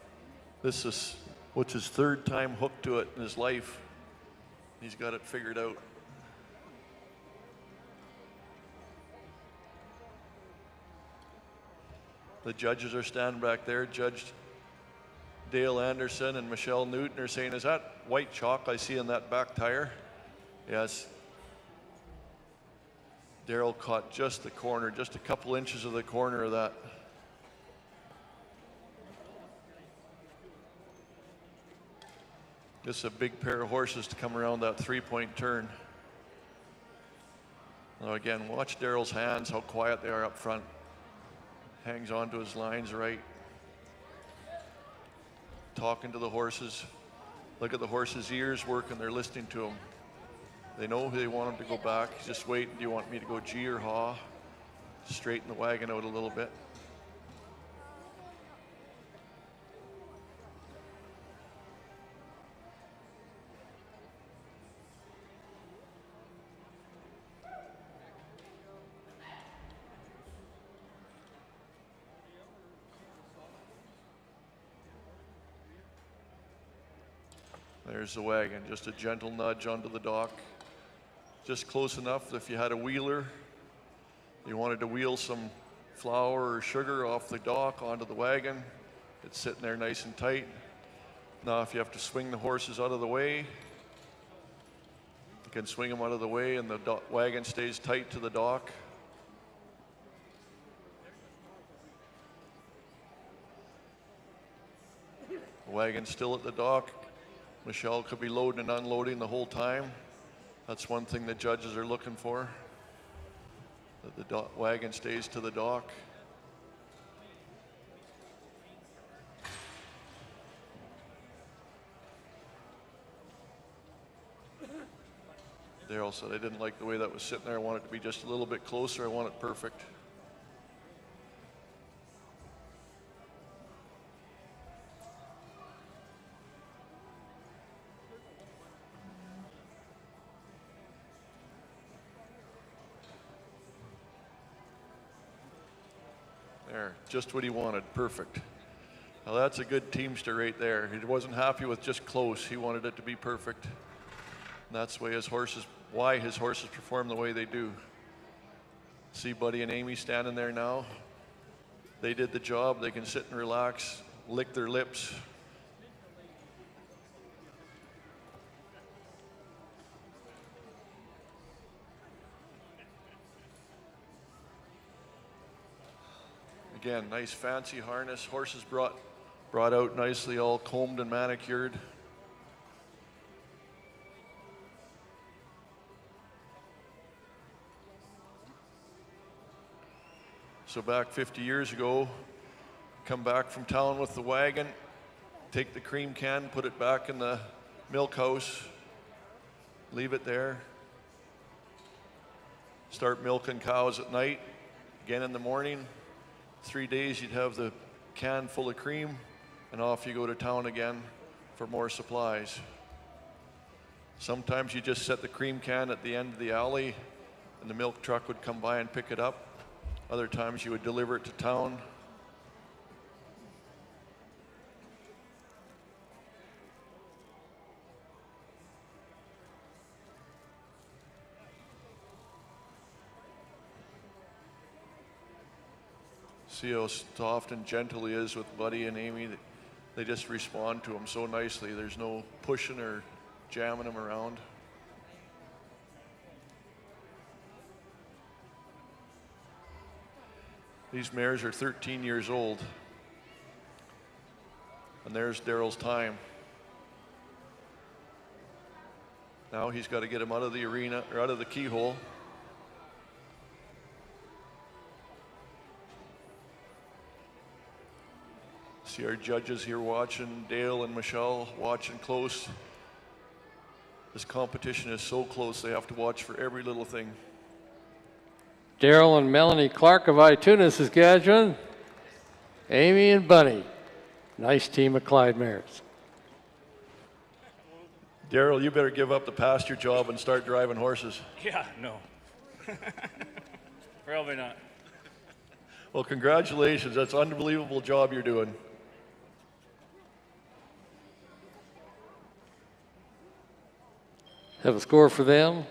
This is what's his third time hooked to it in his life. He's got it figured out. The judges are standing back there. Judge Dale Anderson and Michelle Newton are saying, is that white chalk I see in that back tire? Yes. Daryl caught just the corner, just a couple inches of the corner of that. This is a big pair of horses to come around that three-point turn. Now again, watch Daryl's hands, how quiet they are up front. Hangs onto his lines right. Talking to the horses. Look at the horses' ears working, they're listening to him. They know they want him to go back. He's just waiting. Do you want me to go G or haw? Straighten the wagon out a little bit. There's the wagon, just a gentle nudge onto the dock. Just close enough that if you had a wheeler, you wanted to wheel some flour or sugar off the dock onto the wagon, it's sitting there nice and tight. Now if you have to swing the horses out of the way, you can swing them out of the way and the wagon stays tight to the dock. The wagon's still at the dock. Michelle could be loading and unloading the whole time. That's one thing the judges are looking for, that the wagon stays to the dock. Daryl said, I didn't like the way that was sitting there. I want it to be just a little bit closer. I want it perfect. There, just what he wanted, perfect. Now that's a good teamster right there. He wasn't happy with just close. He wanted it to be perfect. And that's why his horses perform the way they do. See Buddy and Amy standing there now. They did the job. They can sit and relax, lick their lips. Again, nice fancy harness. Horses brought out nicely, all combed and manicured. So back 50 years ago, come back from town with the wagon, take the cream can, put it back in the milk house, leave it there. Start milking cows at night, again in the morning. 3 days you'd have the can full of cream and off you go to town again for more supplies. Sometimes you just set the cream can at the end of the alley and the milk truck would come by and pick it up. Other times you would deliver it to town. See how soft and gentle he is with Buddy and Amy. They just respond to him so nicely. There's no pushing or jamming him around. These mares are 13 years old. And there's Daryl's time. Now he's got to get him out of the arena, or out of the keyhole. See our judges here watching, Dale and Michelle watching close. This competition is so close, they have to watch for every little thing. Daryl and Melanie Clark of Ituna, Saskatchewan. Amy and Bunny. Nice team of Clyde mares. Daryl, you better give up the pasture job and start driving horses. Yeah, no. Probably not. Well, congratulations. That's an unbelievable job you're doing. Have a score for them.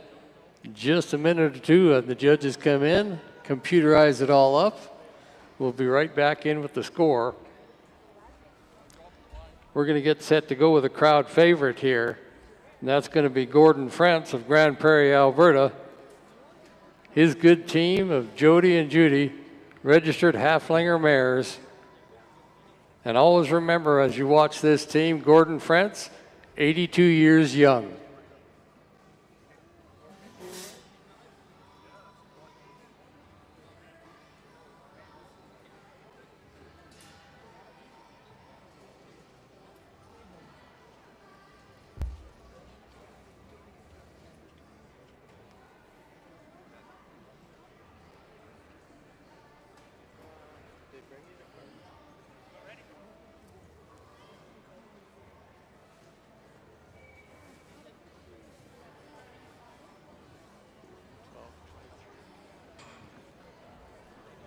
Just a minute or two, and the judges come in, computerize it all up. We'll be right back in with the score. We're going to get set to go with a crowd favorite here, and that's going to be Gordon Frantz of Grand Prairie, Alberta. His good team of Jody and Judy, registered Halflinger mares. And always remember, as you watch this team, Gordon Frantz, 82 years young.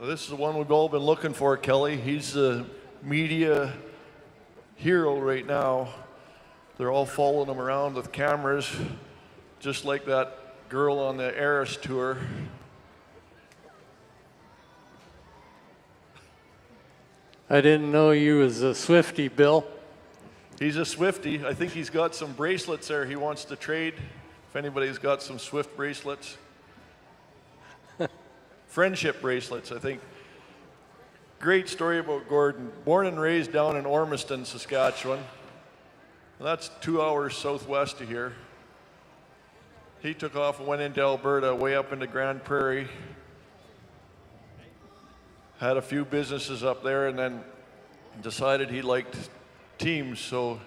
Well, this is the one we've all been looking for, Kelly. He's the media hero right now. They're all following him around with cameras, just like that girl on the Eras tour. I didn't know you was a Swiftie, Bill. He's a Swiftie. I think he's got some bracelets there he wants to trade. If anybody's got some Swift bracelets. Friendship bracelets, I think. Great story about Gordon. Born and raised down in Ormiston, Saskatchewan. And that's 2 hours southwest of here. He took off and went into Alberta, way up into Grand Prairie. Had a few businesses up there and then decided he liked teams, so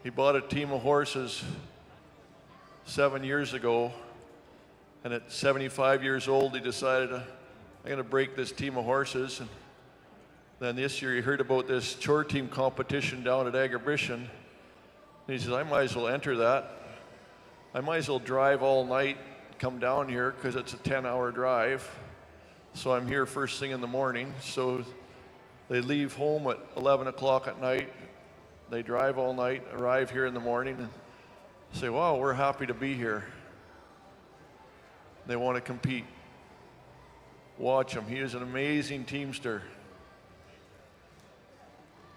he bought a team of horses 7 years ago. And at 75 years old, he decided, I'm going to break this team of horses. And then this year, he heard about this chore team competition down at Intermission. And he says, I might as well enter that. I might as well drive all night, come down here, because it's a 10-hour drive. So I'm here first thing in the morning. So they leave home at 11 o'clock at night. They drive all night, arrive here in the morning, and say, wow, we're happy to be here. They want to compete. Watch him. He is an amazing teamster.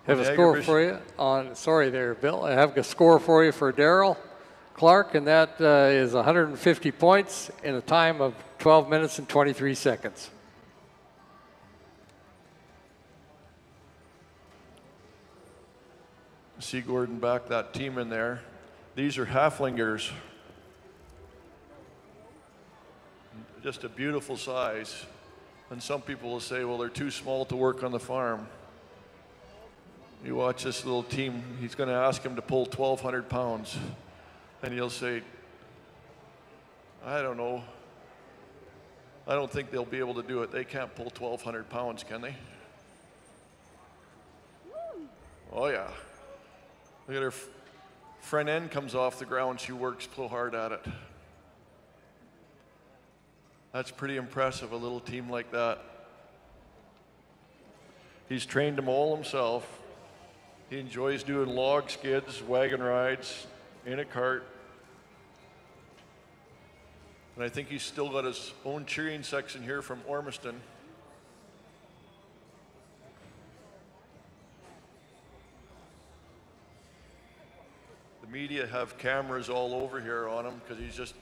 Have a score for you on, sorry there, Bill. I have a score for you for Daryl Clark, and that is 150 points in a time of 12 minutes and 23 seconds. See Gordon back that team in there. These are Halflingers. Just a beautiful size. And some people will say, well, they're too small to work on the farm. You watch this little team, he's going to ask him to pull 1,200 pounds. And he'll say, I don't know. I don't think they'll be able to do it. They can't pull 1,200 pounds, can they? Oh, yeah. Look at her front end comes off the ground. She works so hard at it. That's pretty impressive, a little team like that. He's trained them all himself. He enjoys doing log skids, wagon rides, in a cart. And I think he's still got his own cheering section here from Ormiston. media have cameras all over here on him because he's just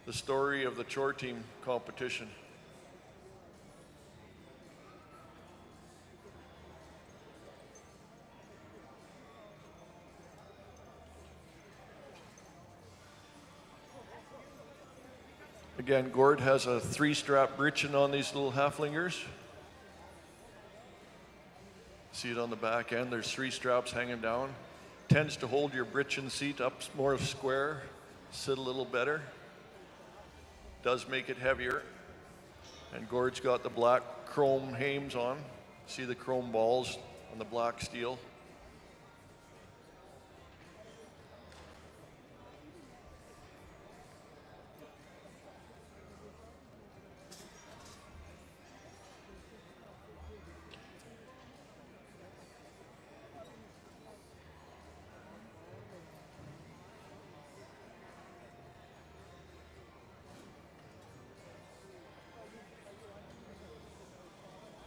the story of the Chore team competition. Again, Gord has a 3-strap breechin on these little halflingers. See it on the back end, there's 3 straps hanging down. Tends to hold your breechin seat up more square, sit a little better. Does make it heavier. And Gord's got the black chrome hames on. See the chrome balls on the black steel.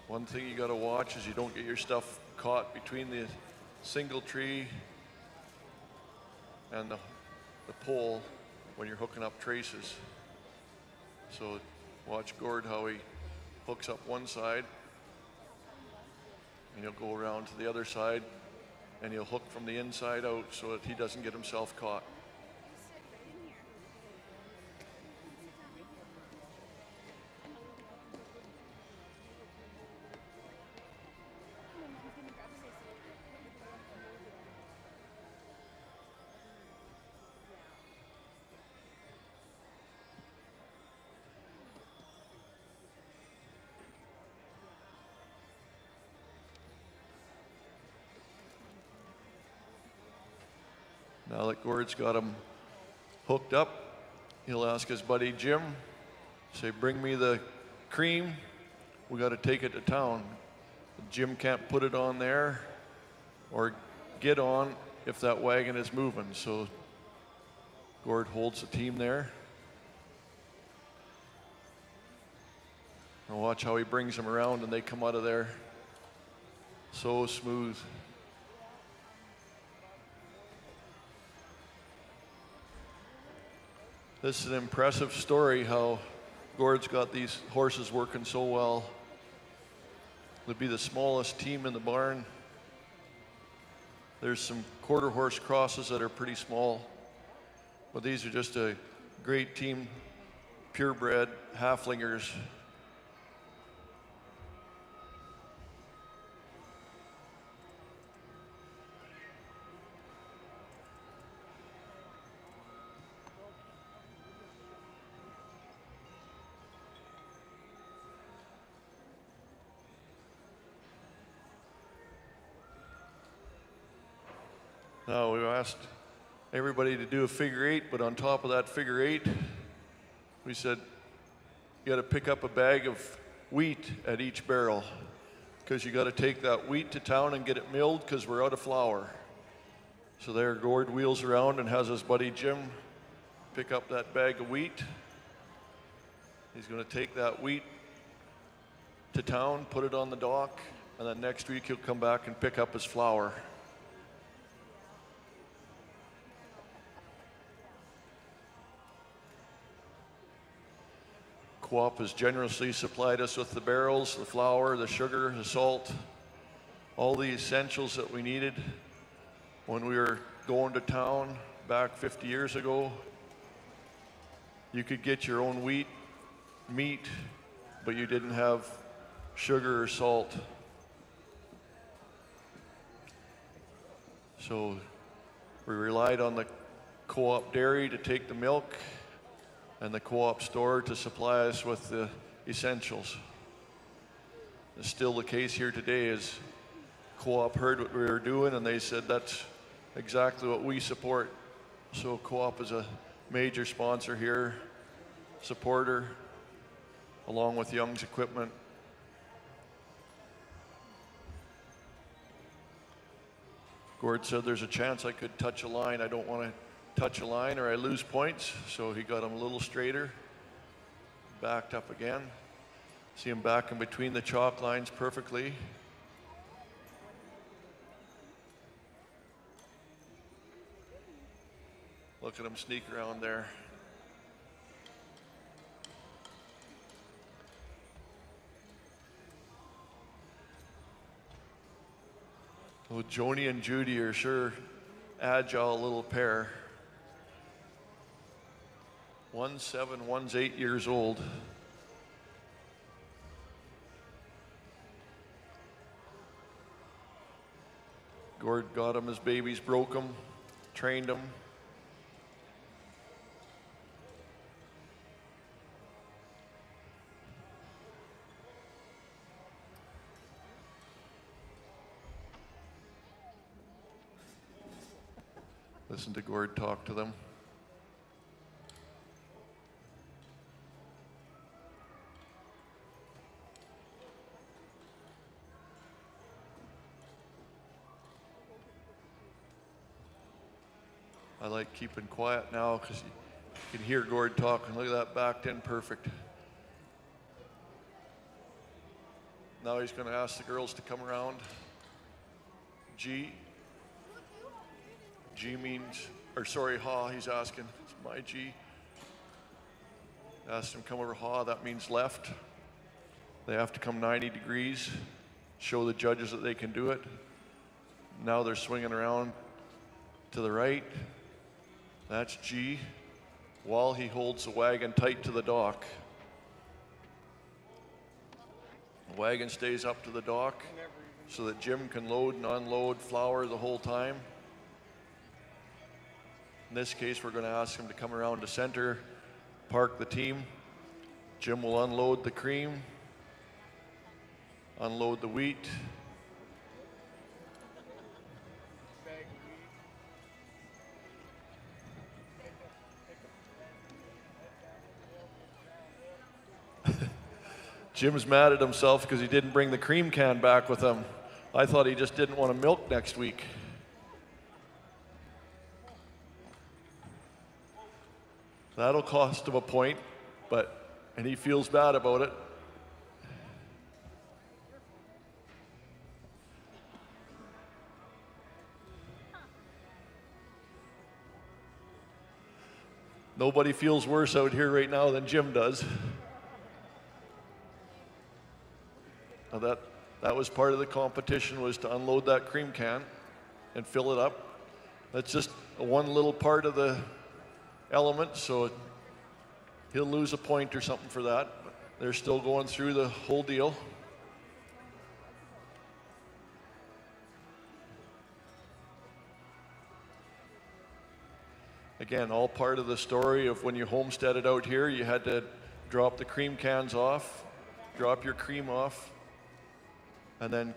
One thing you got to watch is you don't get your stuff caught between the single tree and the pole when you're hooking up traces. So watch Gord how he hooks up one side and he'll go around to the other side and he'll hook from the inside out so that he doesn't get himself caught. Now that Gord's got him hooked up, he'll ask his buddy Jim, say, bring me the cream, we got to take it to town. Jim can't put it on there or get on if that wagon is moving, so Gord holds the team there. And watch how he brings them around and they come out of there so smooth. This is an impressive story how Gord's got these horses working so well. They'll be the smallest team in the barn. There's some quarter horse crosses that are pretty small, but these are just a great team, purebred halflingers. Now, we've asked everybody to do a figure 8, but on top of that figure 8, we said you got to pick up a bag of wheat at each barrel because you got to take that wheat to town and get it milled because we're out of flour. So there, Gord wheels around and has his buddy Jim pick up that bag of wheat. He's going to take that wheat to town, put it on the dock, and then next week he'll come back and pick up his flour. Co-op has generously supplied us with the barrels, the flour, the sugar, the salt, all the essentials that we needed when we were going to town back 50 years ago. You could get your own wheat, meat, but you didn't have sugar or salt. So we relied on the co-op dairy to take the milk and the co-op store to supply us with the essentials. It's still the case here today is co-op heard what we were doing and they said that's exactly what we support. So co-op is a major sponsor here, supporter, along with Young's Equipment. Gord said there's a chance I could touch a line. I don't want to touch a line or I lose points, so he got him a little straighter, backed up again. See him back in between the chalk lines perfectly. Look at him sneak around there. Well, Joni and Judy are sure agile little pair. One's 7, one's 8 years old. Gord got him as babies, broke him, trained him. Listen to Gord talk to them. I like keeping quiet now because you can hear Gord talking. Look at that backed in perfect. Now he's going to ask the girls to come around. G. G means, or sorry, ha, he's asking. It's my G. Asked him come over ha, that means left. They have to come 90 degrees, show the judges that they can do it. Now they're swinging around to the right. That's G, while he holds the wagon tight to the dock. The wagon stays up to the dock so that Jim can load and unload flour the whole time. In this case, we're going to ask him to come around to center, park the team. Jim will unload the cream, unload the wheat. Jim's mad at himself because he didn't bring the cream can back with him. I thought he just didn't want to milk next week. That'll cost him a point, and he feels bad about it. Nobody feels worse out here right now than Jim does. Now that was part of the competition, was to unload that cream can and fill it up. That's just one little part of the element, so he'll lose a point or something for that. But they're still going through the whole deal. Again, all part of the story of when you homesteaded out here, you had to drop the cream cans off, drop your cream off, and then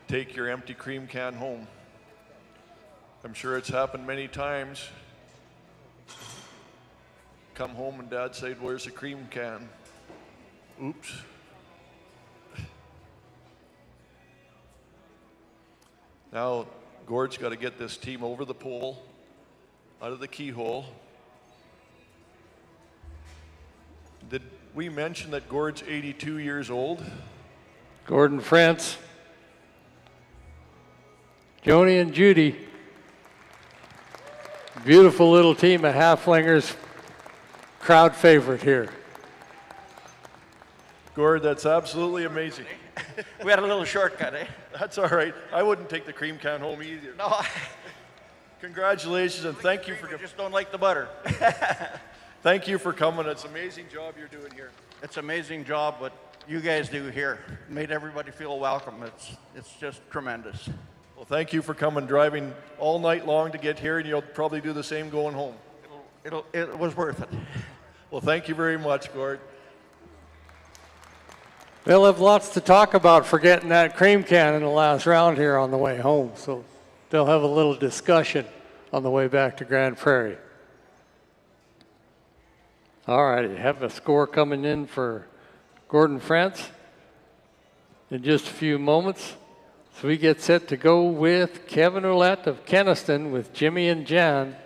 take your empty cream can home. I'm sure it's happened many times. Come home and Dad said, "Where's the cream can?" Oops. Now, Gord's got to get this team over the pole, out of the keyhole. Did we mention that Gord's 82 years old? Gordon France, Joni and Judy. Beautiful little team of halflingers. Crowd favorite here. Gord, that's absolutely amazing. We had a little shortcut, eh? That's all right. I wouldn't take the cream can home either. No, Congratulations and thank you for I just don't like the butter. thank you for coming. It's an amazing job you're doing here. It's an amazing job what you guys do here. Made everybody feel welcome. It's just tremendous. Well, thank you for coming, driving all night long to get here, and you'll probably do the same going home. It was worth it. Well, thank you very much, Gord. They'll have lots to talk about for getting that cream can in the last round here on the way home. So they'll have a little discussion on the way back to Grand Prairie. All righty, have a score coming in for Gordon France in just a few moments. So we get set to go with Kevin Ouellette of Kenaston with Jimmy and Jan.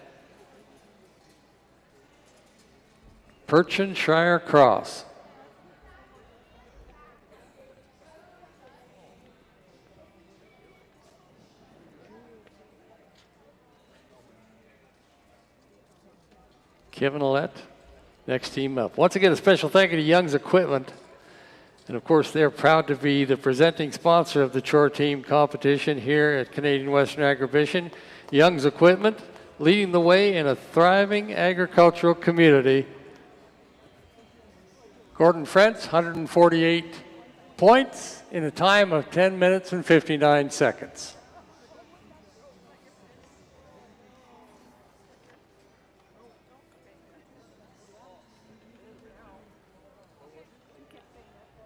Perchinshire Cross. Kevin Ouellette, next team up. Once again, a special thank you to Young's Equipment. And of course, they're proud to be the presenting sponsor of the Chore Team competition here at Canadian Western Agribition. Young's Equipment, leading the way in a thriving agricultural community. Gordon Frentz, 148 points in a time of 10 minutes and 59 seconds.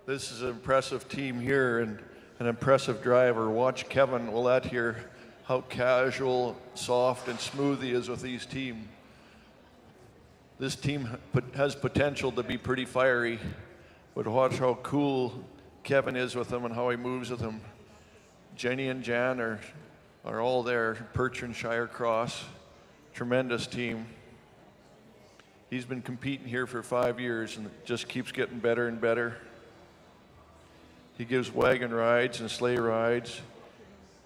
This is an impressive team here and an impressive driver. Watch Kevin Ouellette here, how casual, soft, and smooth he is with these team. This team has potential to be pretty fiery, but watch how cool Kevin is with them and how he moves with them. Jenny and Jan are all there, Perch Shire Cross, tremendous team. He's been competing here for 5 years and it just keeps getting better and better. He gives wagon rides and sleigh rides.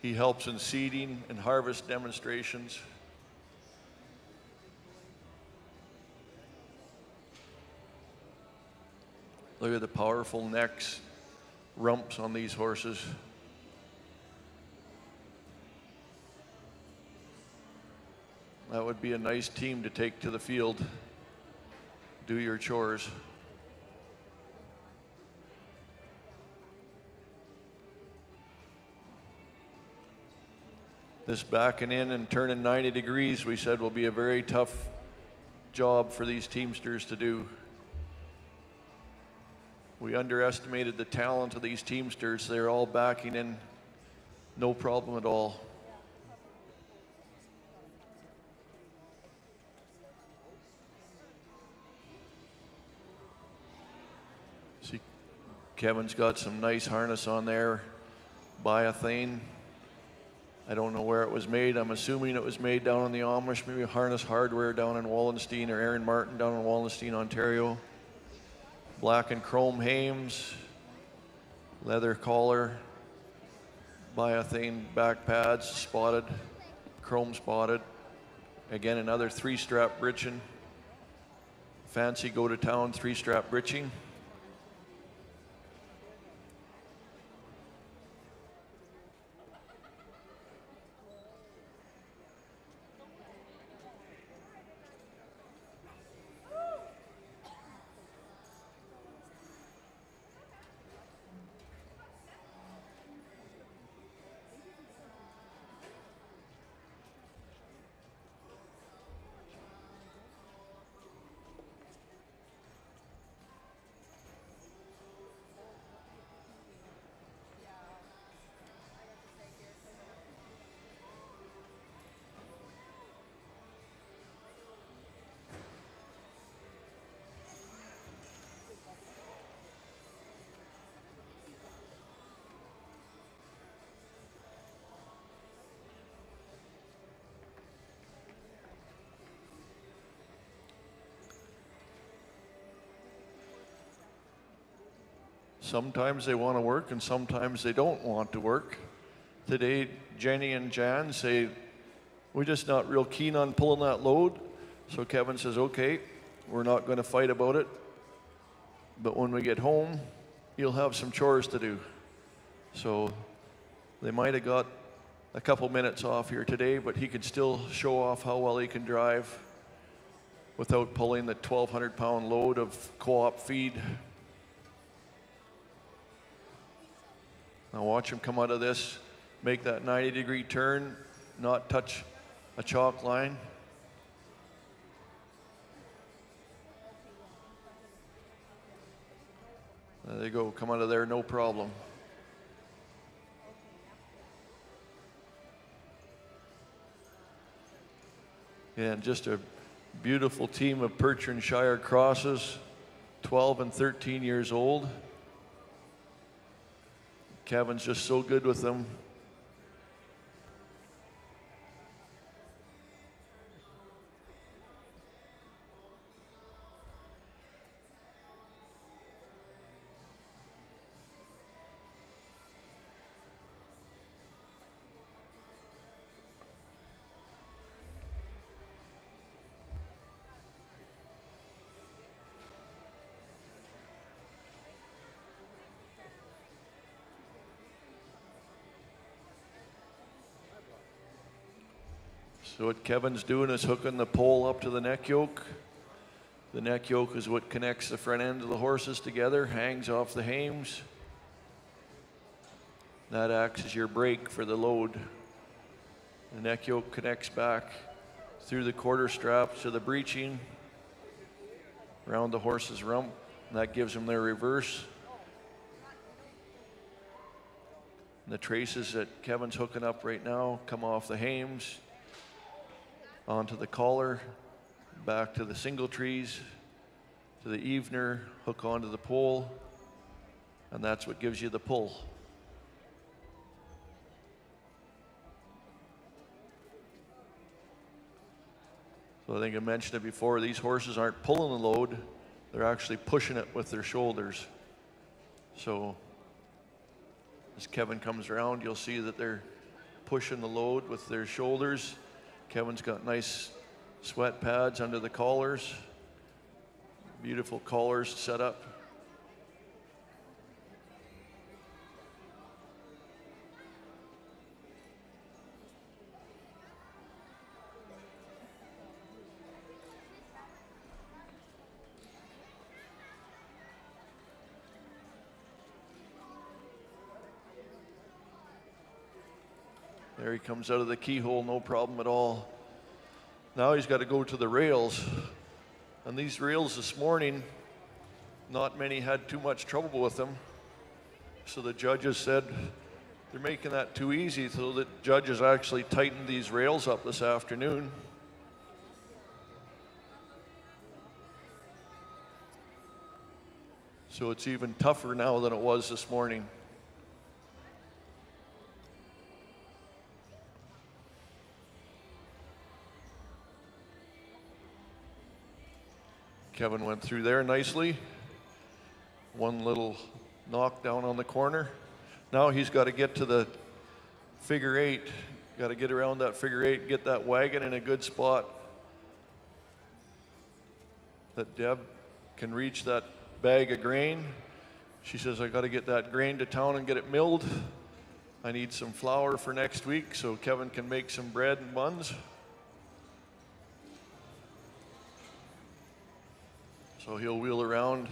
He helps in seeding and harvest demonstrations. Look at the powerful necks, rumps on these horses. That would be a nice team to take to the field. Do your chores. This backing in and turning 90 degrees, we said, will be a very tough job for these teamsters to do. We underestimated the talent of these teamsters. They're all backing in, no problem at all. See, Kevin's got some nice harness on there, biothane. I don't know where it was made. I'm assuming it was made down in the Amish, maybe Harness Hardware down in Wallenstein, or Aaron Martin down in Wallenstein, Ontario. Black and chrome hames, leather collar, biothane back pads, spotted, chrome spotted. Again, another 3-strap breeching. Fancy go-to-town 3-strap breeching. Sometimes they want to work and sometimes they don't want to work. Today, Jenny and Jan say, we're just not real keen on pulling that load. So Kevin says, okay, we're not going to fight about it. But when we get home, you'll have some chores to do. So they might have got a couple minutes off here today, but he could still show off how well he can drive without pulling the 1,200-pound load of co-op feed. Now watch him come out of this, make that 90-degree turn, not touch a chalk line. There you go, come out of there, no problem. And just a beautiful team of Perch and Shire crosses, 12 and 13 years old. Kevin's just so good with them. So what Kevin's doing is hooking the pole up to the neck yoke. The neck yoke is what connects the front end of the horses together, hangs off the hames. That acts as your brake for the load. The neck yoke connects back through the quarter straps to the breeching, around the horse's rump, and that gives them their reverse. And the traces that Kevin's hooking up right now come off the hames, onto the collar, back to the single trees, to the evener, hook onto the pole, and that's what gives you the pull. So I think I mentioned it before, these horses aren't pulling the load, they're actually pushing it with their shoulders. So as Kevin comes around, you'll see that they're pushing the load with their shoulders. Kevin's got nice sweat pads under the collars, beautiful collars set up. There he comes out of the keyhole, no problem at all. Now he's got to go to the rails. And these rails this morning, not many had too much trouble with them. So the judges said they're making that too easy, so the judges actually tightened these rails up this afternoon. So it's even tougher now than it was this morning. Kevin went through there nicely. One little knock down on the corner. Now he's got to get to the figure eight. Got to get around that figure eight, get that wagon in a good spot that Deb can reach that bag of grain. She says, I got to get that grain to town and get it milled. I need some flour for next week so Kevin can make some bread and buns. So he'll wheel around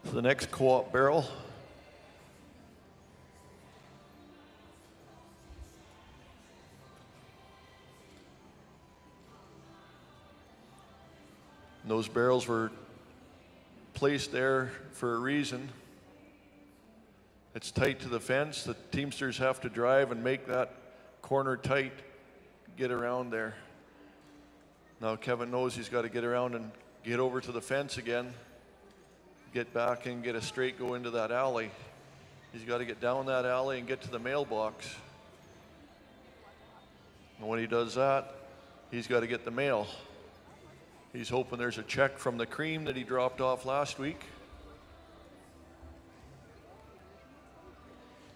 to the next co-op barrel. And those barrels were placed there for a reason. It's tight to the fence. The teamsters have to drive and make that corner tight, get around there. Now Kevin knows he's got to get around and get over to the fence again, get back and get a straight go into that alley. He's got to get down that alley and get to the mailbox. And when he does that, he's got to get the mail. He's hoping there's a check from the cream that he dropped off last week.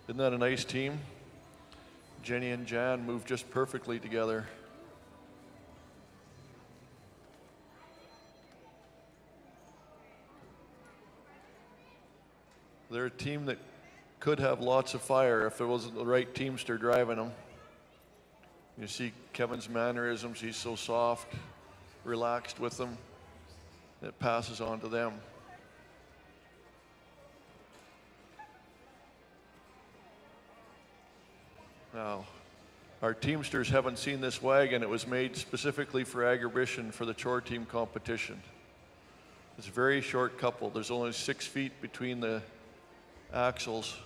Isn't that a nice team? Jenny and Jan move just perfectly together. They're a team that could have lots of fire if there wasn't the right teamster driving them. You see Kevin's mannerisms, he's so soft, relaxed with them, it passes on to them. Now, our teamsters haven't seen this wagon. It was made specifically for Agribition for the Chore team competition. It's a very short couple. There's only 6 feet between the axles,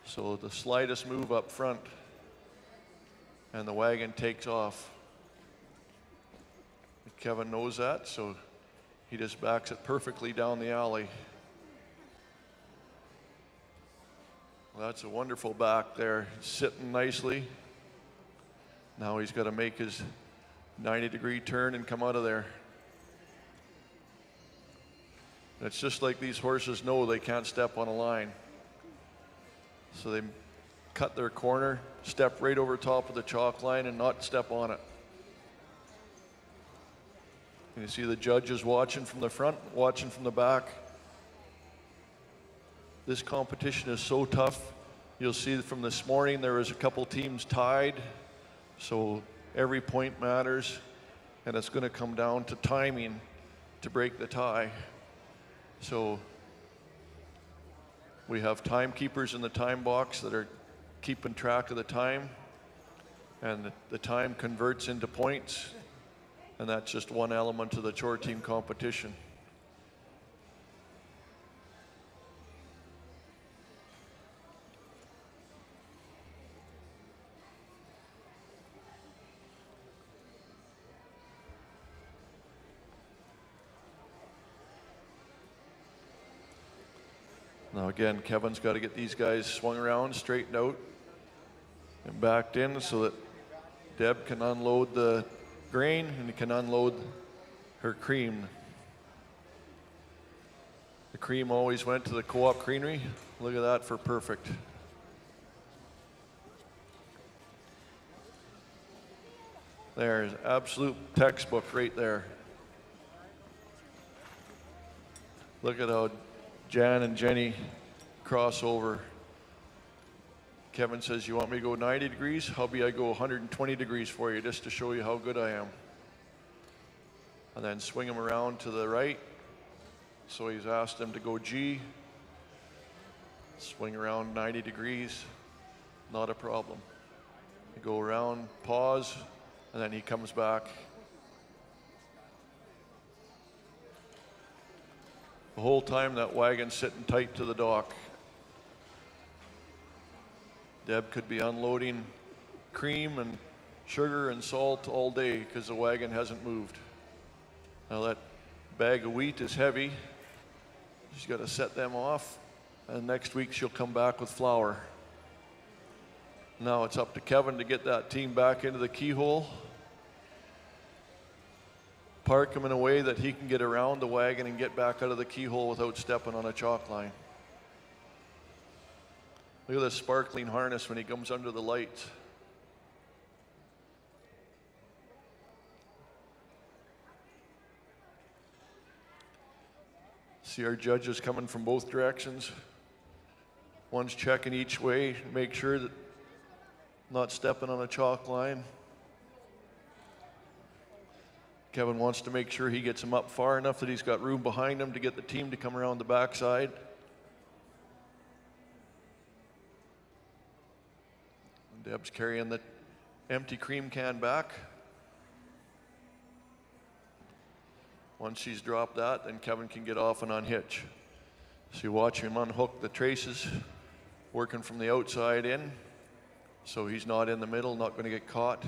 so the slightest move up front and the wagon takes off. Kevin knows that, so he just backs it perfectly down the alley. Well, that's a wonderful back there, sitting nicely. Now he's got to make his 90-degree turn and come out of there. It's just like these horses know they can't step on a line. So they cut their corner, step right over top of the chalk line and not step on it. And you see the judges watching from the front, watching from the back. This competition is so tough. You'll see from this morning there was a couple teams tied. So Every point matters, and it's going to come down to timing to break the tie. So we have timekeepers in the time box that are keeping track of the time, and the time converts into points, and that's just one element of the chore team competition. Now again, Kevin's got to get these guys swung around, straightened out, and backed in so that Deb can unload the grain and he can unload her cream. The cream always went to the co-op creamery. Look at that for perfect. There's absolute textbook right there. Look at how Jan and Jenny cross over. Kevin says, you want me to go 90 degrees? Hubby, I go 120 degrees for you just to show you how good I am. And then swing him around to the right. So he's asked him to go G. Swing around 90 degrees, not a problem. You go around, pause, and then he comes back. The whole time that wagon's sitting tight to the dock. Deb could be unloading cream and sugar and salt all day because the wagon hasn't moved. Now that bag of wheat is heavy. She's got to set them off, and next week she'll come back with flour. Now it's up to Kevin to get that team back into the keyhole. Park him in a way that he can get around the wagon and get back out of the keyhole without stepping on a chalk line. Look at this sparkling harness when he comes under the lights. See our judges coming from both directions. One's checking each way, make sure that not stepping on a chalk line. Kevin wants to make sure he gets him up far enough that he's got room behind him to get the team to come around the backside. Deb's carrying the empty cream can back. Once she's dropped that, then Kevin can get off and unhitch. So you watch him unhook the traces, working from the outside in, so he's not in the middle, not going to get caught.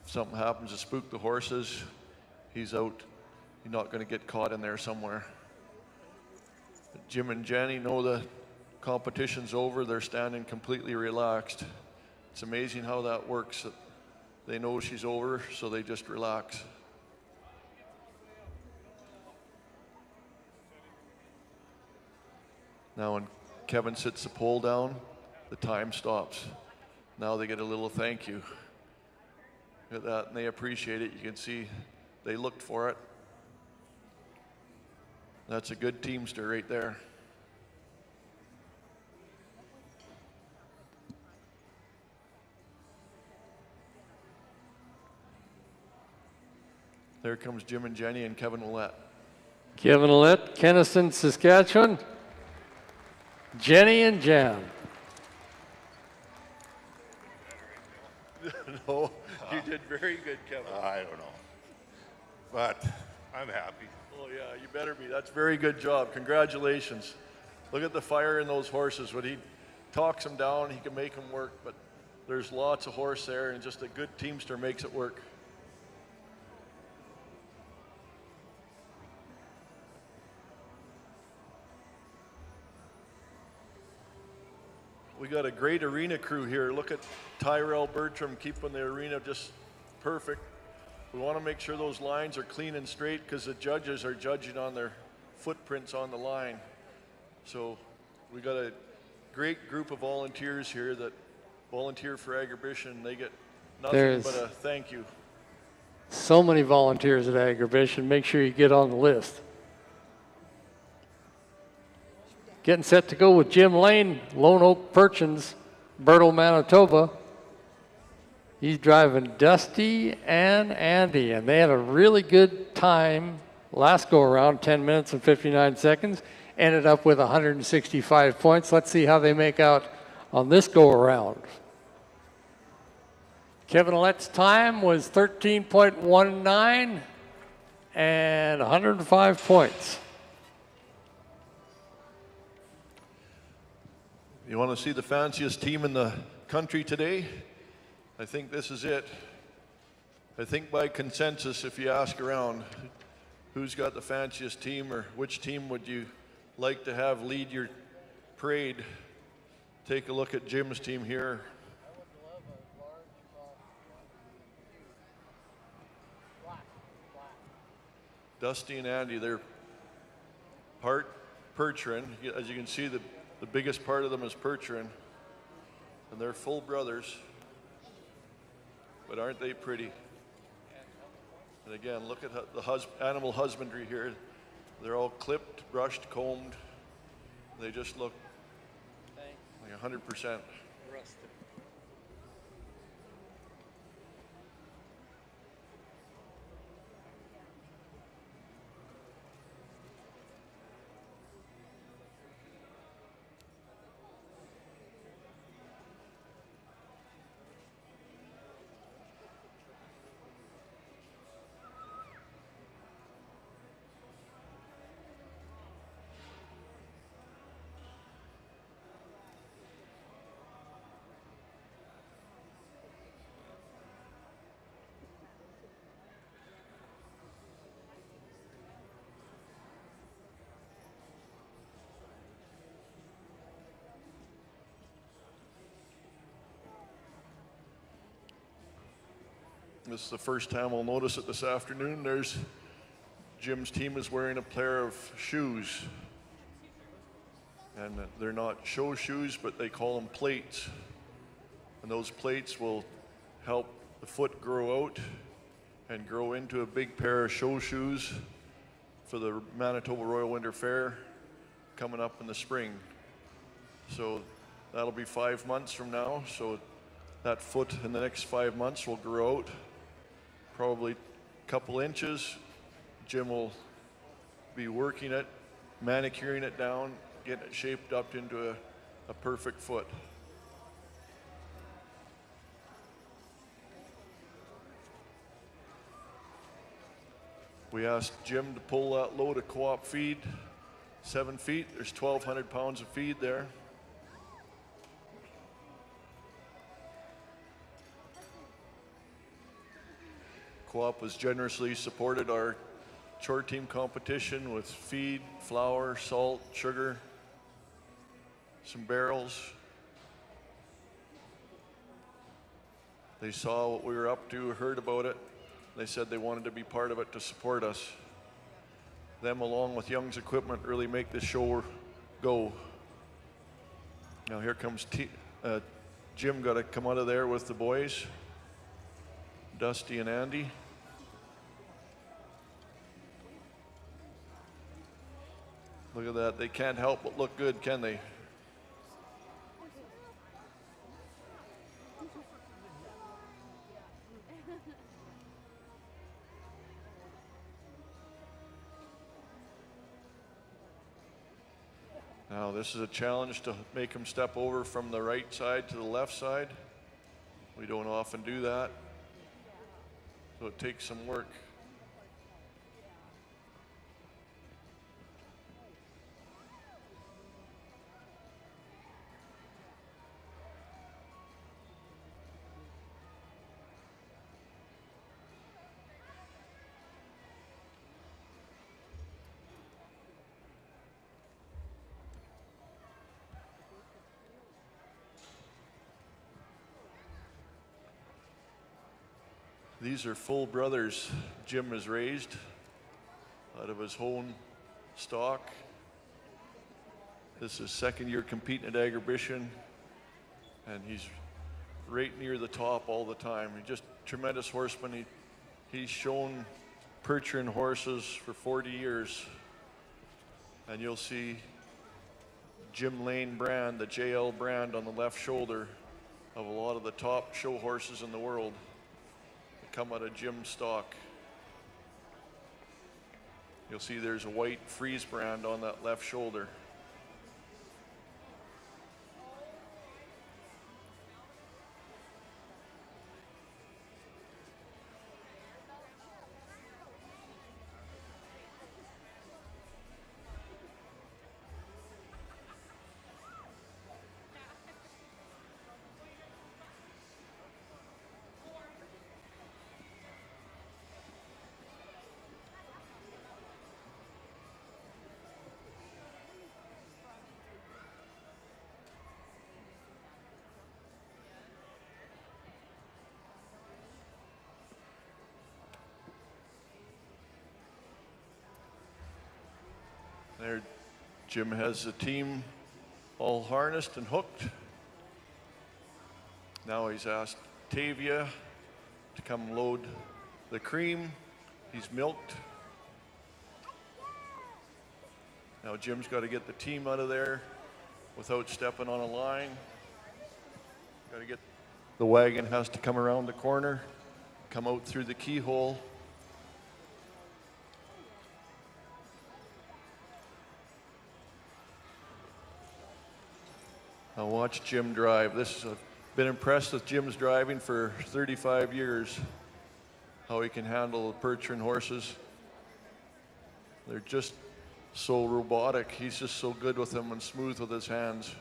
If something happens to spook the horses, he's out. He's not going to get caught in there somewhere. But Jim and Jenny know the competition's over. They're standing completely relaxed. It's amazing how that works. That they know she's over, so they just relax. Now when Kevin sits the pole down, the time stops. Now they get a little thank you. Look at that, and they appreciate it. You can see they looked for it. That's a good teamster right there. There comes Jim and Jenny and Kevin Ouellette. Kevin Ouellette, Kenneson, Saskatchewan. Jenny and Jan. No, you did very good, Kevin. I don't know, but I'm happy. Oh yeah, you better be. That's a very good job. Congratulations. Look at the fire in those horses. When he talks them down, he can make them work, but there's lots of horse there, and just a good teamster makes it work. We got a great arena crew here. Look at Tyrell Bertram keeping the arena just perfect. We want to make sure those lines are clean and straight because the judges are judging on their footprints on the line. So we got a great group of volunteers here that volunteer for Agribition. They get nothing but a thank you. So many volunteers at Agribition. Make sure you get on the list. Getting set to go with Jim Lane, Lone Oak Perchins, Bertle, Manitoba. He's driving Dusty and Andy, and they had a really good time last go around, 10 minutes and 59 seconds. Ended up with 165 points. Let's see how they make out on this go around. Kevin Ouellette's time was 13.19 and 105 points. You want to see the fanciest team in the country today? I think this is it. I think by consensus, if you ask around who's got the fanciest team or which team would you like to have lead your parade, take a look at Jim's team here. Dusty and Andy, they're part Percheron. As you can see, the biggest part of them is Percheron, and they're full brothers. But aren't they pretty? And again, look at the animal husbandry here. They're all clipped, brushed, combed. They just look like 100%. This is the first time we'll notice it this afternoon. There's Jim's team is wearing a pair of shoes. And they're not show shoes, but they call them plates. And those plates will help the foot grow out and grow into a big pair of show shoes for the Manitoba Royal Winter Fair coming up in the spring. So that'll be 5 months from now. So that foot in the next 5 months will grow out probably a couple inches. Jim will be working it, manicuring it down, getting it shaped up into a perfect foot. We asked Jim to pull that load of co-op feed, 7 feet. There's 1,200 pounds of feed there. Co-op has generously supported our Chore team competition with feed, flour, salt, sugar, some barrels. They saw what we were up to, heard about it. They said they wanted to be part of it to support us. Them, along with Young's Equipment, really make this show go. Now here comes Jim, got to come out of there with the boys, Dusty and Andy. Look at that. They can't help but look good, can they? Now this is a challenge to make them step over from the right side to the left side. We don't often do that, so it takes some work. These are full brothers Jim has raised out of his own stock. This is second year competing at Intermission, and he's right near the top all the time. He's just tremendous horseman. He's shown Percheron horses for 40 years, and you'll see Jim Lane brand, the JL brand on the left shoulder. of a lot of the top show horses in the world that come out of Jim stock. You'll see there's a white Freeze brand on that left shoulder. There, Jim has the team all harnessed and hooked. Now he's asked Tavia to come load the cream. He's milked. Now Jim's got to get the team out of there without stepping on a line. Got to get, the wagon has to come around the corner, come out through the keyhole. Now watch Jim drive. I've been impressed with Jim's driving for 35 years, how he can handle the Percheron horses. They're just so robotic. He's just so good with them and smooth with his hands.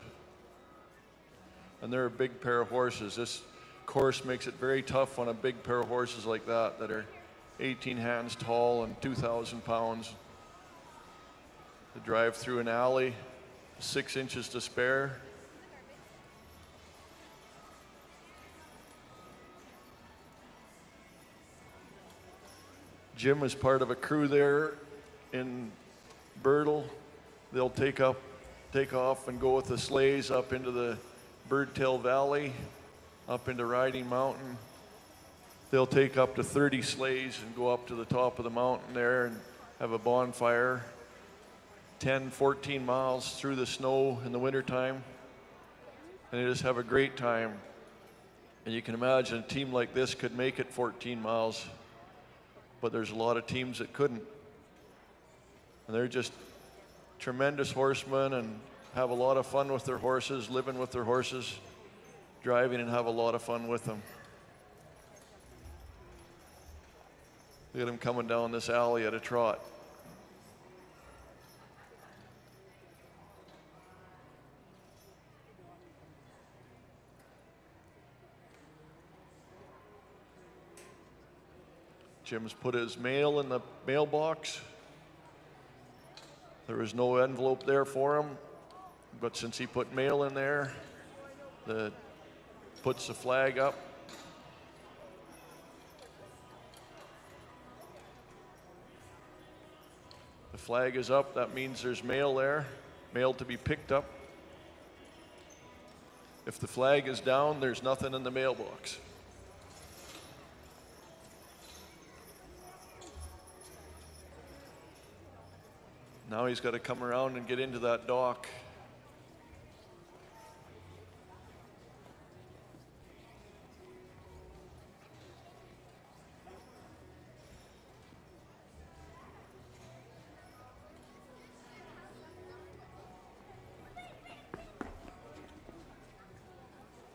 And they're a big pair of horses. This course makes it very tough on a big pair of horses like that are 18 hands tall and 2,000 pounds. To drive through an alley, 6 inches to spare. Jim is part of a crew there in Birtle. They'll take off and go with the sleighs up into the Birdtail Valley, up into Riding Mountain. They'll take up to 30 sleighs and go up to the top of the mountain there and have a bonfire. 10, 14 miles through the snow in the wintertime. And they just have a great time. And you can imagine a team like this could make it 14 miles. But there's a lot of teams that couldn't. And they're just tremendous horsemen and have a lot of fun with their horses, living with their horses, driving and have a lot of fun with them. Look at them coming down this alley at a trot. Jim's put his mail in the mailbox. There was no envelope there for him, but since he put mail in there, puts the flag up. The flag is up, that means there's mail there, mail to be picked up. If the flag is down, there's nothing in the mailbox. Now he's got to come around and get into that dock.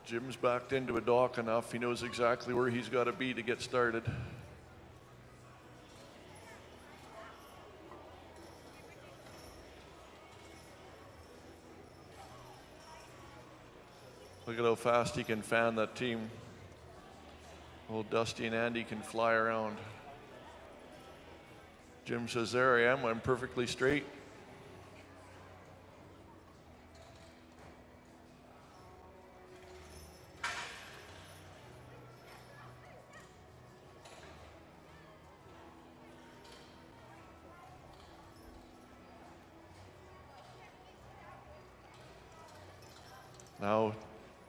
Jim's backed into a dock enough. He knows exactly where he's got to be to get started. Look at how fast he can fan that team. Old Dusty and Andy can fly around. Jim says, there I am, I'm perfectly straight. Now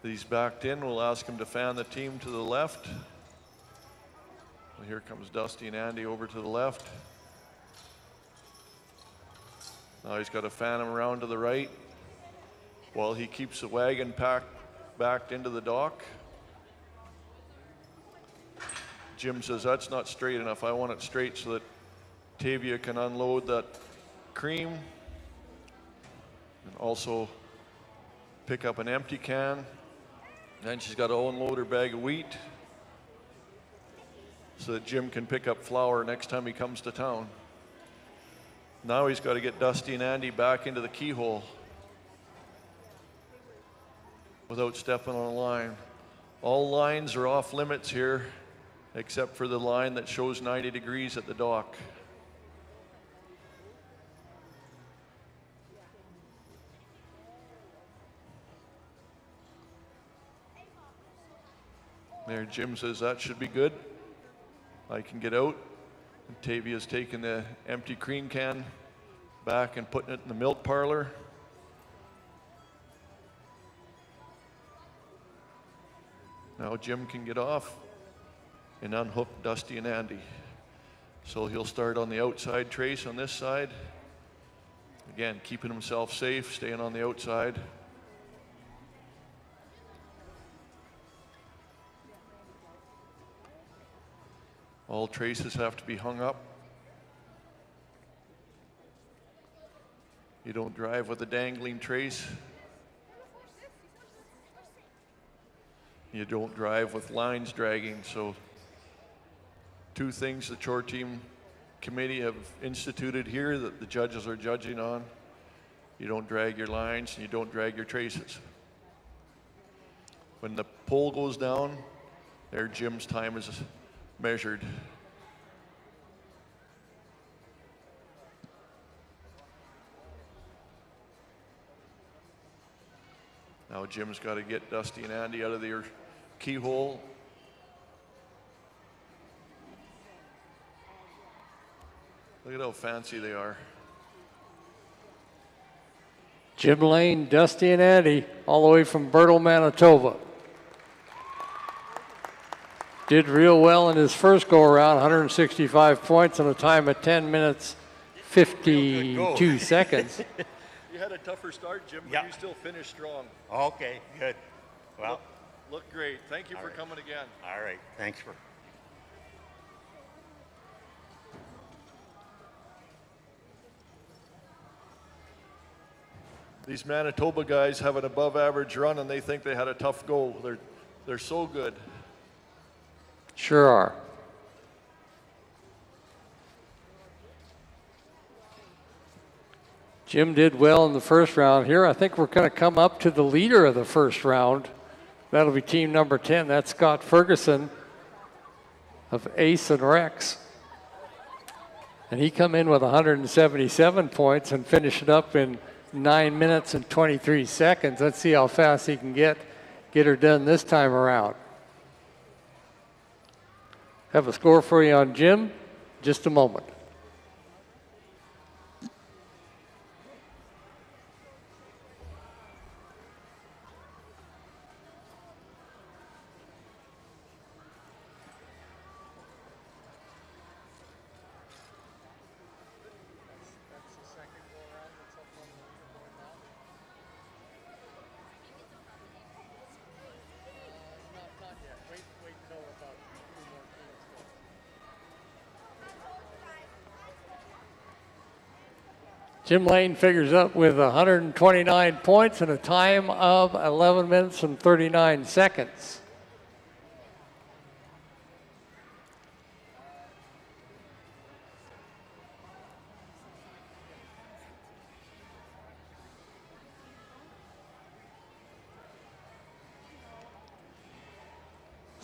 that he's backed in, we'll ask him to fan the team to the left. Well, here comes Dusty and Andy over to the left. Now he's got to fan him around to the right while he keeps the wagon packed backed into the dock. Jim says that's not straight enough. I want it straight so that Tavia can unload that cream and also pick up an empty can. Then she's got to unload her bag of wheat so that Jim can pick up flour next time he comes to town. Now he's got to get Dusty and Andy back into the keyhole without stepping on a line. All lines are off limits here except for the line that shows 90 degrees at the dock. There, Jim says that should be good. I can get out. And Tavia's taking the empty cream can back and putting it in the milk parlor. Now Jim can get off and unhook Dusty and Andy. So he'll start on the outside trace on this side. Again, keeping himself safe, staying on the outside. All traces have to be hung up. You don't drive with a dangling trace. You don't drive with lines dragging. So 2 things the Chore team committee have instituted here that the judges are judging on. You don't drag your lines and you don't drag your traces. When the pole goes down, there Jim's time is measured. Now Jim's got to get Dusty and Andy out of their keyhole. Look at how fancy they are. Jim Lane, Dusty and Andy, all the way from Bertle, Manitoba. Did real well in his first go-around, 165 points and a time of 10 minutes, 52 seconds. You had a tougher start, Jim, but you still finished strong. Okay, good. Well, look great. Thank you for coming again. all right. Thanks for. These Manitoba guys have an above average run and they think they had a tough go. They're so good. Sure are. Jim did well in the first round here. I think we're going to come up to the leader of the first round. That'll be team number 10. That's Scott Ferguson of Ace and Rex. And he come in with 177 points and finish it up in 9 minutes and 23 seconds. Let's see how fast he can get her done this time around. Have a score for you on Jim, just a moment. Jim Lane figures up with 129 points and a time of 11 minutes and 39 seconds.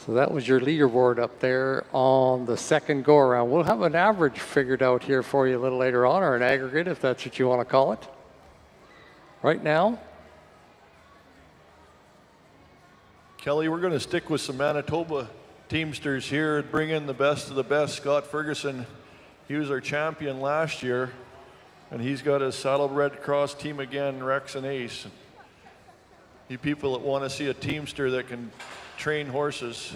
So that was your leaderboard up there on the second go-around. We'll have an average figured out here for you a little later on, or an aggregate, if that's what you want to call it. Right now, Kelly, we're going to stick with some Manitoba teamsters here and bring in the best of the best. Scott Ferguson, he was our champion last year, and he's got his Saddle Red Cross team again, Rex and Ace. You people that want to see a teamster that can train horses,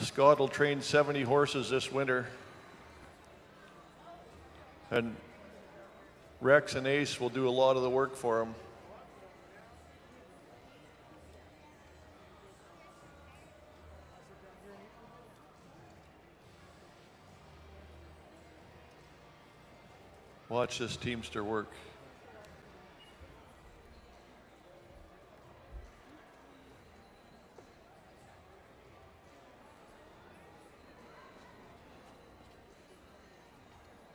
Scott will train 70 horses this winter. And Rex and Ace will do a lot of the work for him. Watch this teamster work.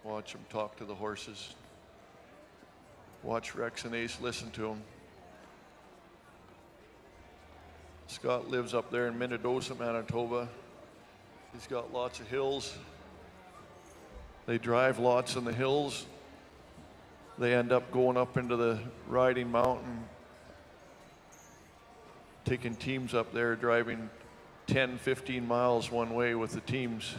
Watch him talk to the horses. Watch Rex and Ace listen to him. Scott lives up there in Minnedosa, Manitoba. He's got lots of hills. They drive lots in the hills. They end up going up into the riding mountain, taking teams up there, driving 10, 15 miles one way with the teams.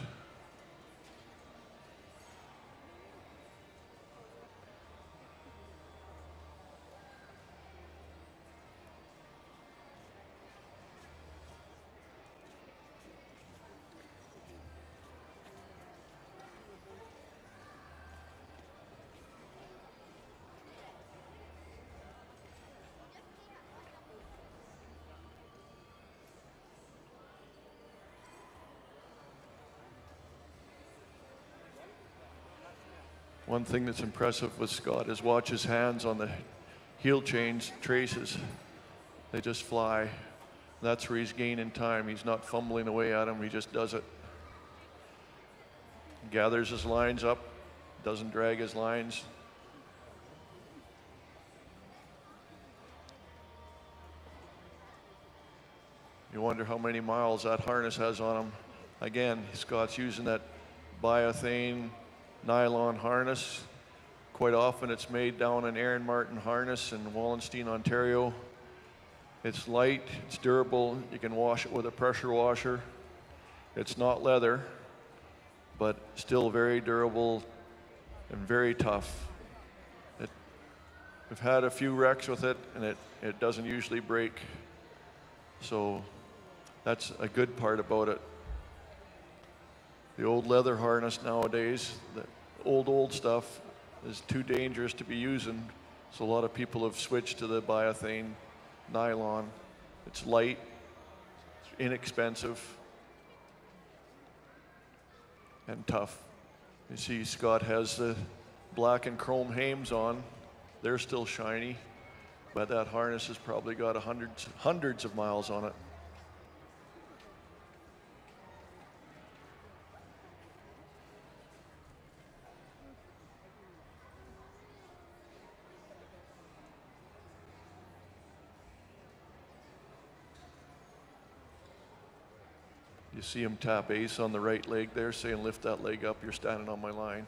One thing that's impressive with Scott is watch his hands on the heel chains traces. They just fly. That's where he's gaining time. He's not fumbling away at them, he just does it. Gathers his lines up, doesn't drag his lines. You wonder how many miles that harness has on him. Again, Scott's using that biothane nylon harness. Quite often it's made down in Aaron Martin Harness in Wallenstein, Ontario. It's light, it's durable, you can wash it with a pressure washer. It's not leather, but still very durable and very tough. We've had a few wrecks with it, and it doesn't usually break. So that's a good part about it. The old leather harness nowadays, the old stuff, is too dangerous to be using. So a lot of people have switched to the biothane nylon. It's light, it's inexpensive, and tough. You see Scott has the black and chrome hames on. They're still shiny, but that harness has probably got hundreds of miles on it. You see him tap Ace on the right leg there, saying, lift that leg up, you're standing on my line.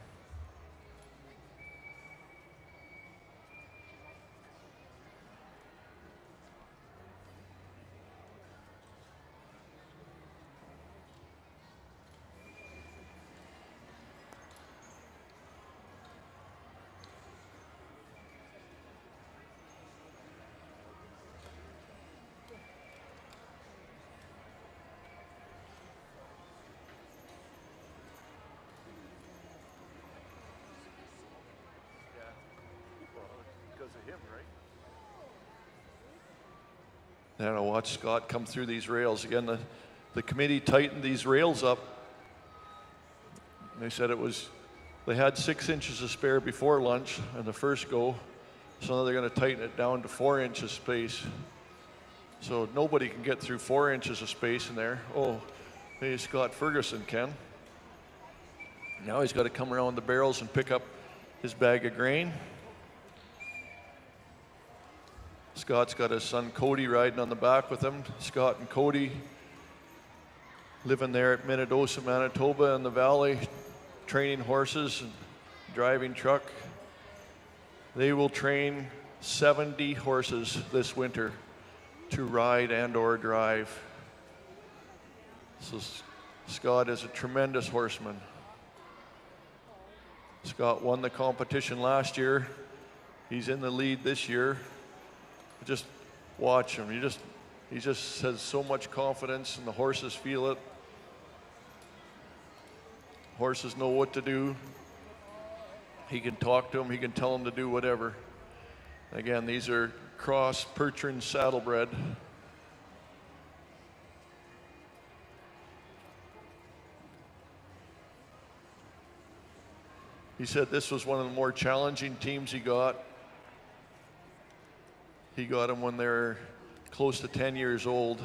And I watched Scott come through these rails. Again, the committee tightened these rails up. They said they had 6 inches of spare before lunch and the first go. So now they're going to tighten it down to 4 inches space. So nobody can get through 4 inches of space in there. Oh, maybe Scott Ferguson can. Now he's got to come around the barrels and pick up his bag of grain. Scott's got his son Cody riding on the back with him. Scott and Cody living there at Minnedosa, Manitoba in the valley, training horses and driving truck. They will train 70 horses this winter to ride and or drive. So Scott is a tremendous horseman. Scott won the competition last year. He's in the lead this year. Just watch him. He just has so much confidence, and the horses feel it. Horses know what to do. He can talk to them. He can tell them to do whatever. Again, these are cross Percheron saddlebred. He said this was one of the more challenging teams he got. He got them when they're close to 10 years old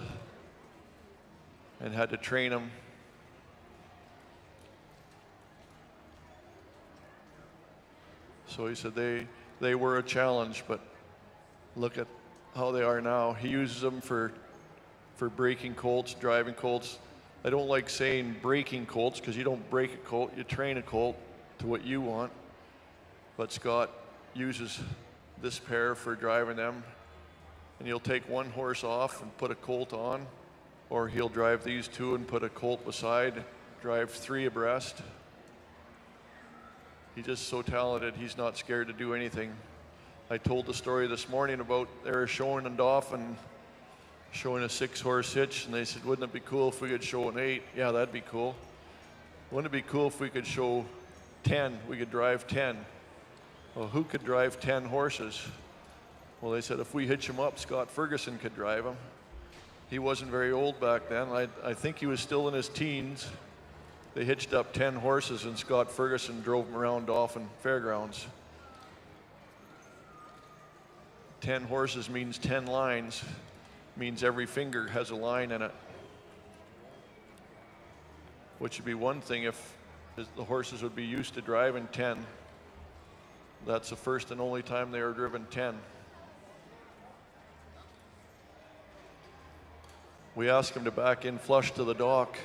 and had to train them. So he said they were a challenge, but look at how they are now. He uses them for breaking colts, driving colts. I don't like saying breaking colts because you don't break a colt, you train a colt to what you want. But Scott uses this pair for driving them, and he'll take one horse off and put a colt on, or he'll drive these two and put a colt beside, drive 3 abreast. He's just so talented, he's not scared to do anything. I told the story this morning about they were showing in Dauphin, showing a 6-horse hitch, and they said, wouldn't it be cool if we could show an 8? Yeah, that'd be cool. Wouldn't it be cool if we could show 10? We could drive 10. Well, who could drive 10 horses? Well, they said if we hitch him up, Scott Ferguson could drive him. He wasn't very old back then. I think he was still in his teens. They hitched up 10 horses, and Scott Ferguson drove them around Dauphin Fairgrounds. 10 horses means 10 lines, means every finger has a line in it. Which would be one thing if the horses would be used to driving 10. That's the first and only time they were driven 10. We asked him to back in flush to the dock.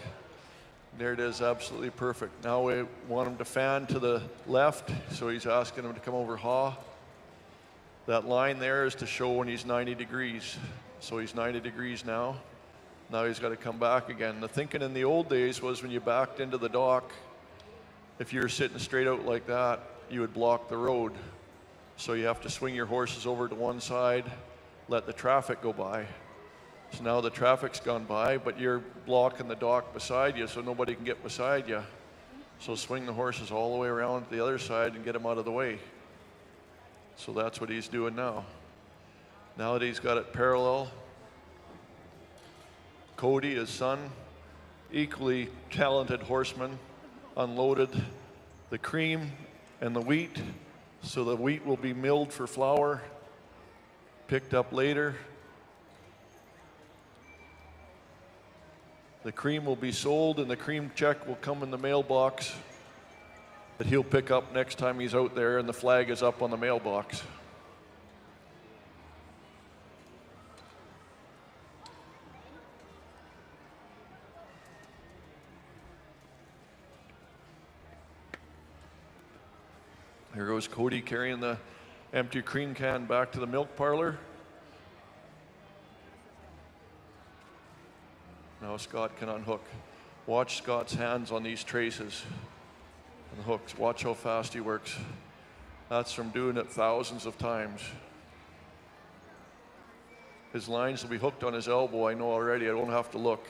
There it is, absolutely perfect. Now we want him to fan to the left, so he's asking him to come over haw. That line there is to show when he's 90 degrees. So he's 90 degrees now. Now he's got to come back again. The thinking in the old days was when you backed into the dock, if you were sitting straight out like that, you would block the road. So you have to swing your horses over to one side, let the traffic go by. So now the traffic's gone by, but you're blocking the dock beside you so nobody can get beside you. So swing the horses all the way around to the other side and get them out of the way. So that's what he's doing now. Now that he's got it parallel, Cody, his son, equally talented horseman, unloaded the cream and the wheat. So the wheat will be milled for flour, picked up later. The cream will be sold and the cream check will come in the mailbox that he'll pick up next time he's out there, and the flag is up on the mailbox. Here goes Cody carrying the empty cream can back to the milk parlor. Now Scott can unhook. Watch Scott's hands on these traces and the hooks. Watch how fast he works. That's from doing it thousands of times. His lines will be hooked on his elbow, I know already. I don't have to look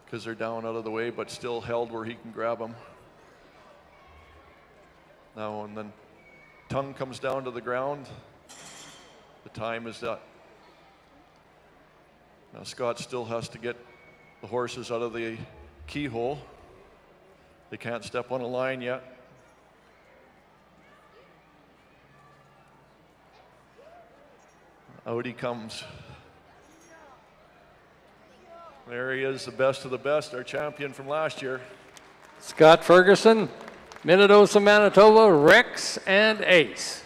because they're down out of the way, but still held where he can grab them. Now, and then tongue comes down to the ground. The time is that. Now Scott still has to get the horses out of the keyhole. They can't step on a line yet. Out he comes. There he is, the best of the best, our champion from last year. Scott Ferguson, Minnedosa, Manitoba, Rex, and Ace.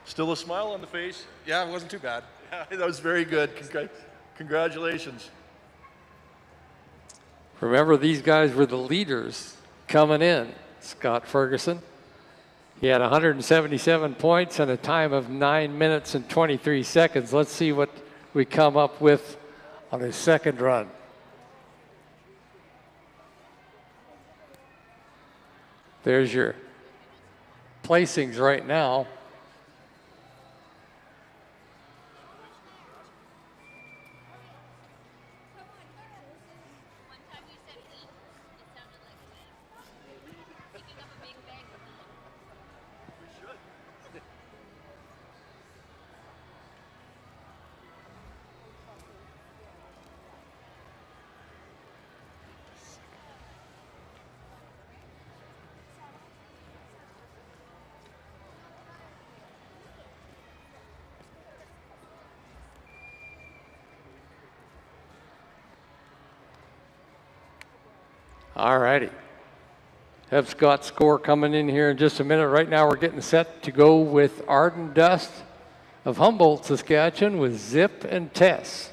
Still a smile on the face. Yeah, it wasn't too bad. That was very good. Congratulations. Remember, these guys were the leaders coming in. Scott Ferguson, he had 177 points and a time of 9 minutes and 23 seconds. Let's see what we come up with on his second run. There's your placings right now. All righty. Have Scott's score coming in here in just a minute. Right now we're getting set to go with Arden Dust of Humboldt, Saskatchewan with Zip and Tess.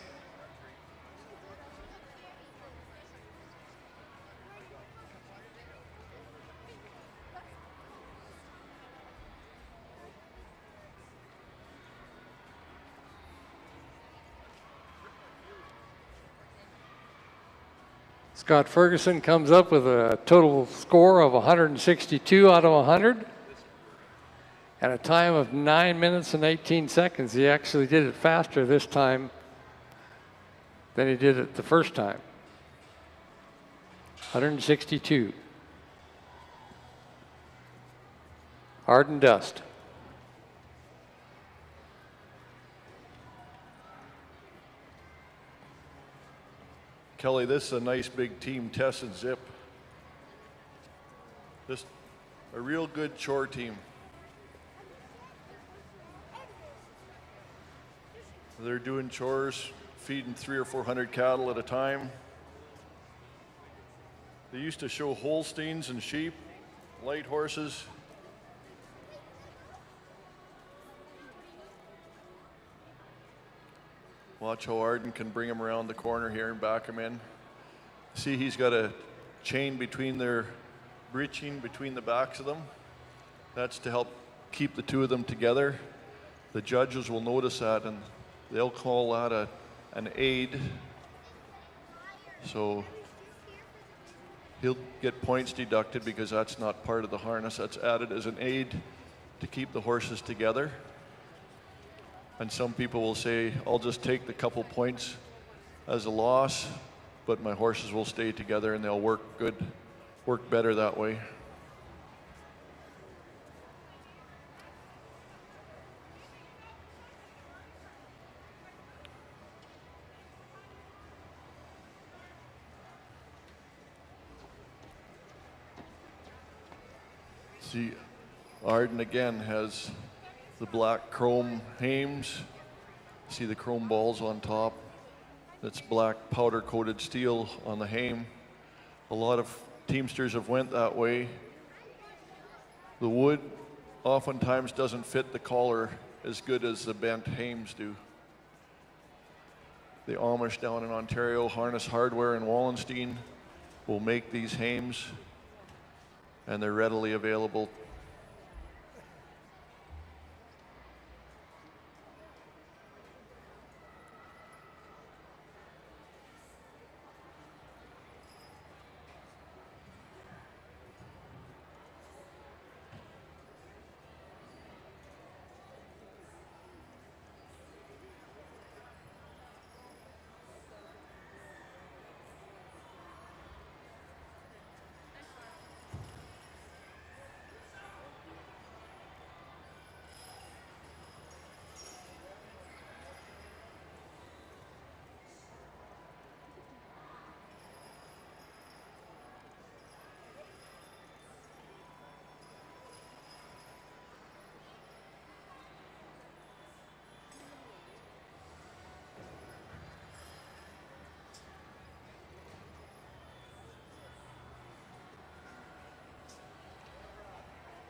Scott Ferguson comes up with a total score of 162 out of 100 and a time of 9 minutes and 18 seconds. He actually did it faster this time than he did it the first time. 162. Arden Dust. Kelly, this is a nice big team, Tess and Zip. Just a real good chore team. They're doing chores, feeding 300 or 400 cattle at a time. They used to show Holsteins and sheep, light horses. Watch how Arden can bring him around the corner here and back him in. See, he's got a chain between their breeching between the backs of them. That's to help keep the two of them together. The judges will notice that and they'll call that an aid. So he'll get points deducted because that's not part of the harness. That's added as an aid to keep the horses together. And some people will say, I'll just take the couple points as a loss, but my horses will stay together and they'll work better that way. See, Arden again has the black chrome hames. See the chrome balls on top. That's black powder coated steel on the hame. A lot of teamsters have went that way. The wood oftentimes doesn't fit the collar as good as the bent hames do. The Amish down in Ontario, Harness Hardware in Wallenstein, will make these hames and they're readily available.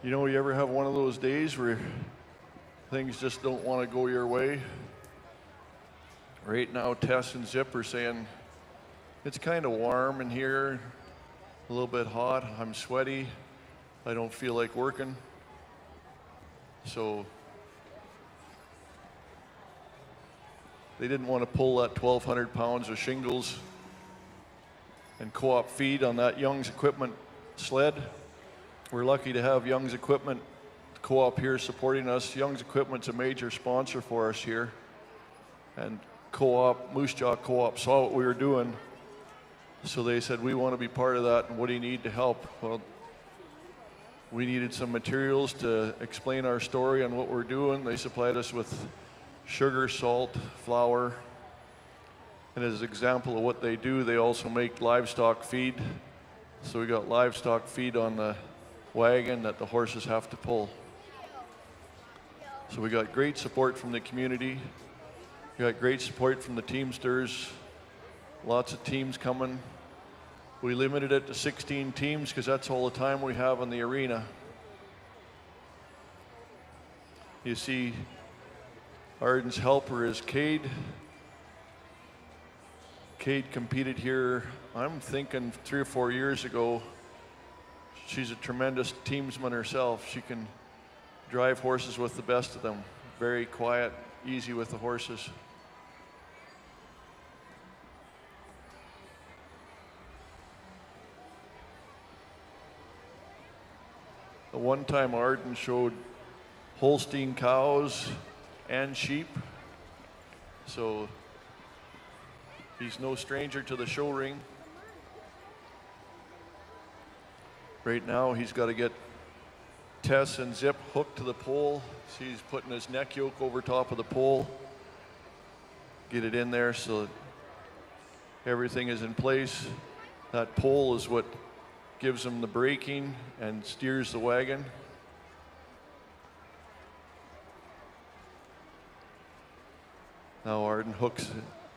You know, you ever have one of those days where things just don't want to go your way? Right now, Tess and Zip are saying, it's kind of warm in here, a little bit hot, I'm sweaty, I don't feel like working. So they didn't want to pull that 1,200 pounds of shingles and co-op feed on that Young's Equipment sled. We're lucky to have Young's Equipment Co-op here supporting us. Young's Equipment's a major sponsor for us here. And Co-op, Moose Jaw Co-op saw what we were doing. So they said, we want to be part of that, and what do you need to help? Well, we needed some materials to explain our story and what we're doing. They supplied us with sugar, salt, flour. And as an example of what they do, they also make livestock feed. So we got livestock feed on the wagon that the horses have to pull. So we got great support from the community. We got great support from the Teamsters. Lots of teams coming. We limited it to 16 teams because that's all the time we have in the arena. You see Arden's helper is Cade. Cade competed here, I'm thinking 3 or 4 years ago. She's a tremendous teamsman herself. She can drive horses with the best of them. Very quiet, easy with the horses. The one time Arden showed Holstein cows and sheep, so he's no stranger to the show ring. Right now he's got to get Tess and Zip hooked to the pole. See, he's putting his neck yoke over top of the pole. Get it in there so that everything is in place. That pole is what gives him the braking and steers the wagon. Now Arden hooks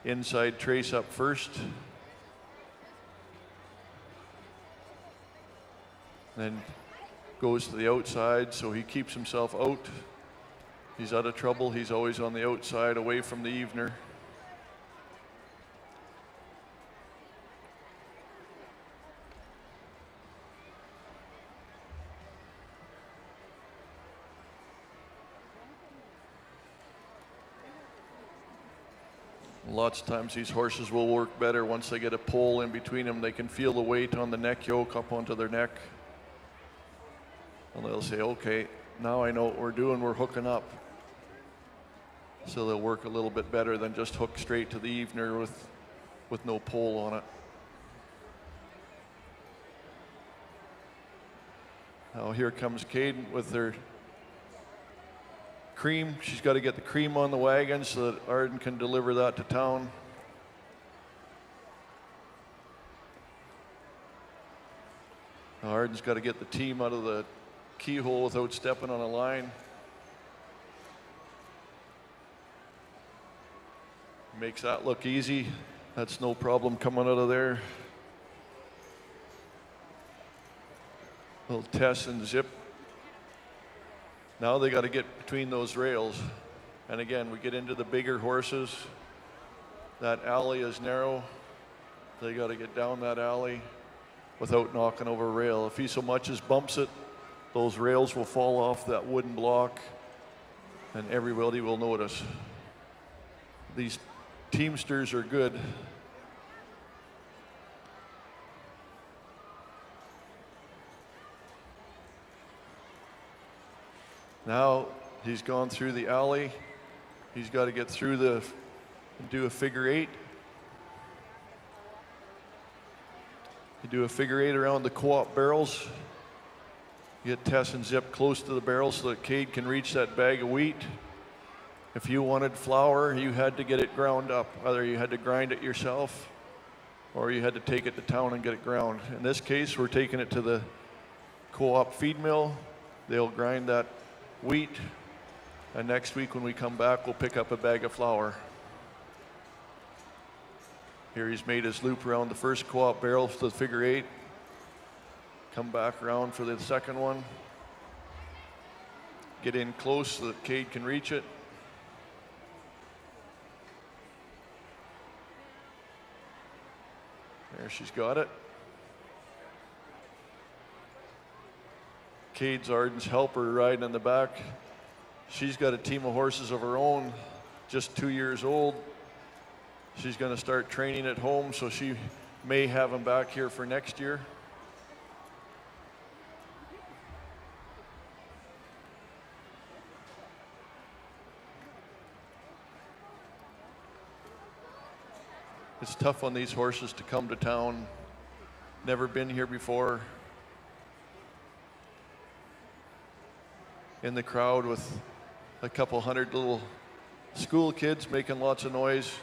inside trace up first. Then goes to the outside, so he keeps himself out. He's out of trouble. He's always on the outside, away from the evener. Lots of times these horses will work better once they get a pole in between them. They can feel the weight on the neck yoke up onto their neck. And they'll say, okay, now I know what we're doing, we're hooking up. So they'll work a little bit better than just hook straight to the evener with no pole on it. Now here comes Caden with their cream. She's got to get the cream on the wagon so that Arden can deliver that to town. Now Arden's got to get the team out of the keyhole without stepping on a line. Makes that look easy. That's no problem coming out of there. Little Tess and Zip. Now they got to get between those rails. And again, we get into the bigger horses. That alley is narrow. They got to get down that alley without knocking over a rail. If he so much as bumps it, those rails will fall off that wooden block and everybody will notice. These teamsters are good. Now he's gone through the alley. He's got to get through do a figure eight. You do a figure eight around the co-op barrels. Get Tess and Zip close to the barrel so that Cade can reach that bag of wheat. If you wanted flour, you had to get it ground up. Either you had to grind it yourself or you had to take it to town and get it ground. In this case, we're taking it to the co-op feed mill. They'll grind that wheat, and next week when we come back, we'll pick up a bag of flour. Here he's made his loop around the first co-op barrel to the figure eight. Come back around for the second one. Get in close so that Cade can reach it. There, she's got it. Cade's Arden's helper riding in the back. She's got a team of horses of her own, just 2 years old. She's going to start training at home, so she may have him back here for next year. It's tough on these horses to come to town. Never been here before. In the crowd with a couple hundred little school kids making lots of noise.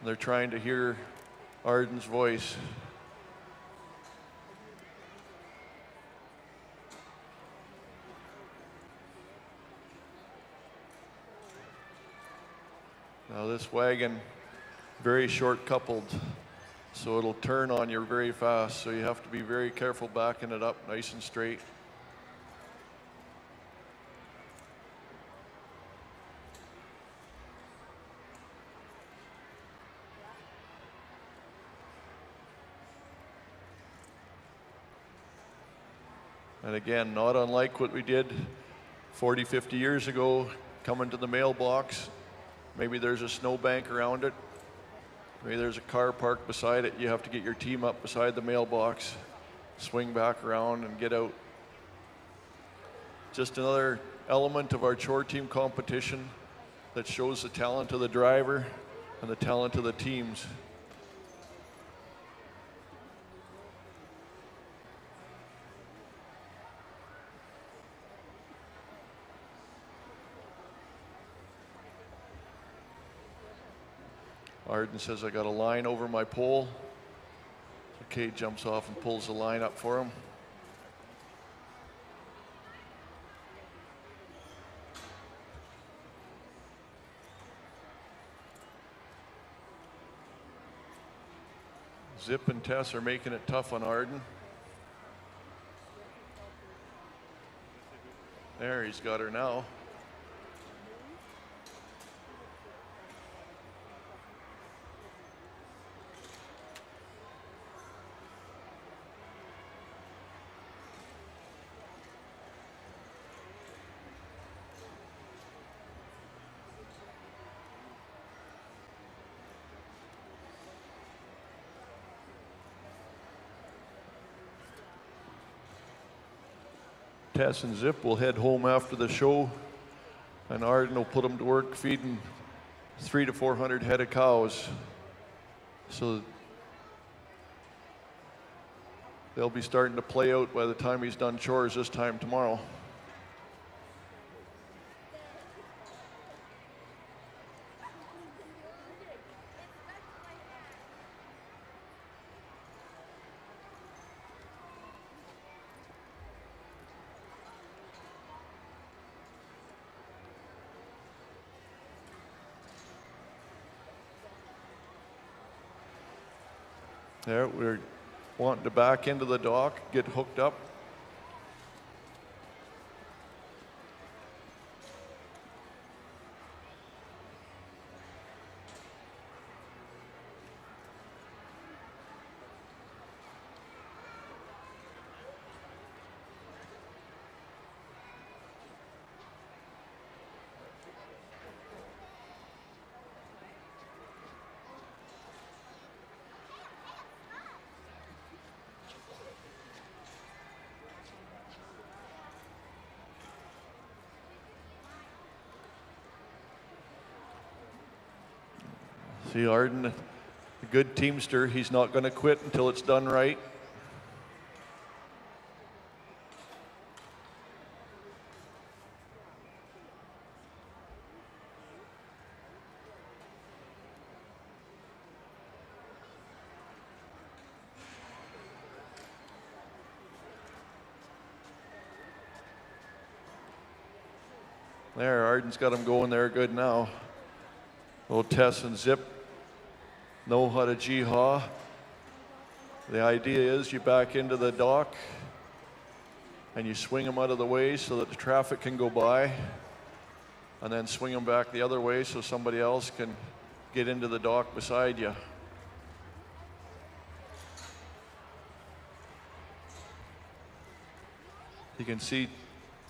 They're trying to hear Arden's voice. Now this wagon, very short coupled. So it'll turn on you very fast. So you have to be very careful backing it up nice and straight. And again, not unlike what we did 40, 50 years ago, coming to the mailbox. Maybe there's a snowbank around it. Maybe there's a car parked beside it. You have to get your team up beside the mailbox, swing back around and get out. Just another element of our chore team competition that shows the talent of the driver and the talent of the teams. Arden says, I got a line over my pole. So Kate jumps off and pulls the line up for him. Zip and Tess are making it tough on Arden. There, he's got her now. Tess and Zip will head home after the show, and Arden will put them to work feeding 300 to 400 head of cows. So they'll be starting to play out by the time he's done chores this time tomorrow. There, we're wanting to back into the dock, get hooked up. See, Arden, a good teamster, he's not going to quit until it's done right. There, Arden's got him going there good now. Old Tess and Zip know how to jee-haw. The idea is you back into the dock and you swing them out of the way so that the traffic can go by, and then swing them back the other way so somebody else can get into the dock beside you. You can see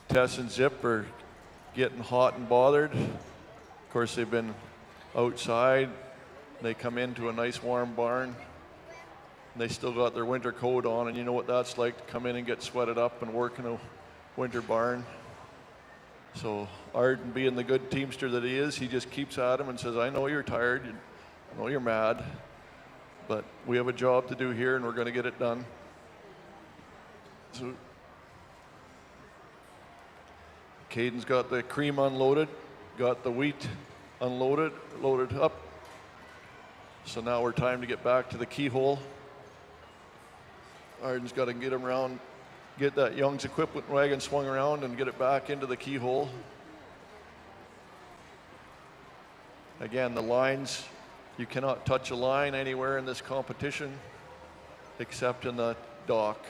Tess and Zip are getting hot and bothered. Of course, they've been outside. They come into a nice warm barn, and they still got their winter coat on, and you know what that's like, to come in and get sweated up and work in a winter barn. So Arden, being the good teamster that he is, he just keeps at him and says, I know you're tired, I know you're mad, but we have a job to do here and we're going to get it done. So Caden's got the cream unloaded, got the wheat unloaded, loaded up. So now we're time to get back to the keyhole. Arden's got to get him around, get that Young's equipment wagon swung around and get it back into the keyhole. Again, the lines You cannot touch a line anywhere in this competition except in the dock.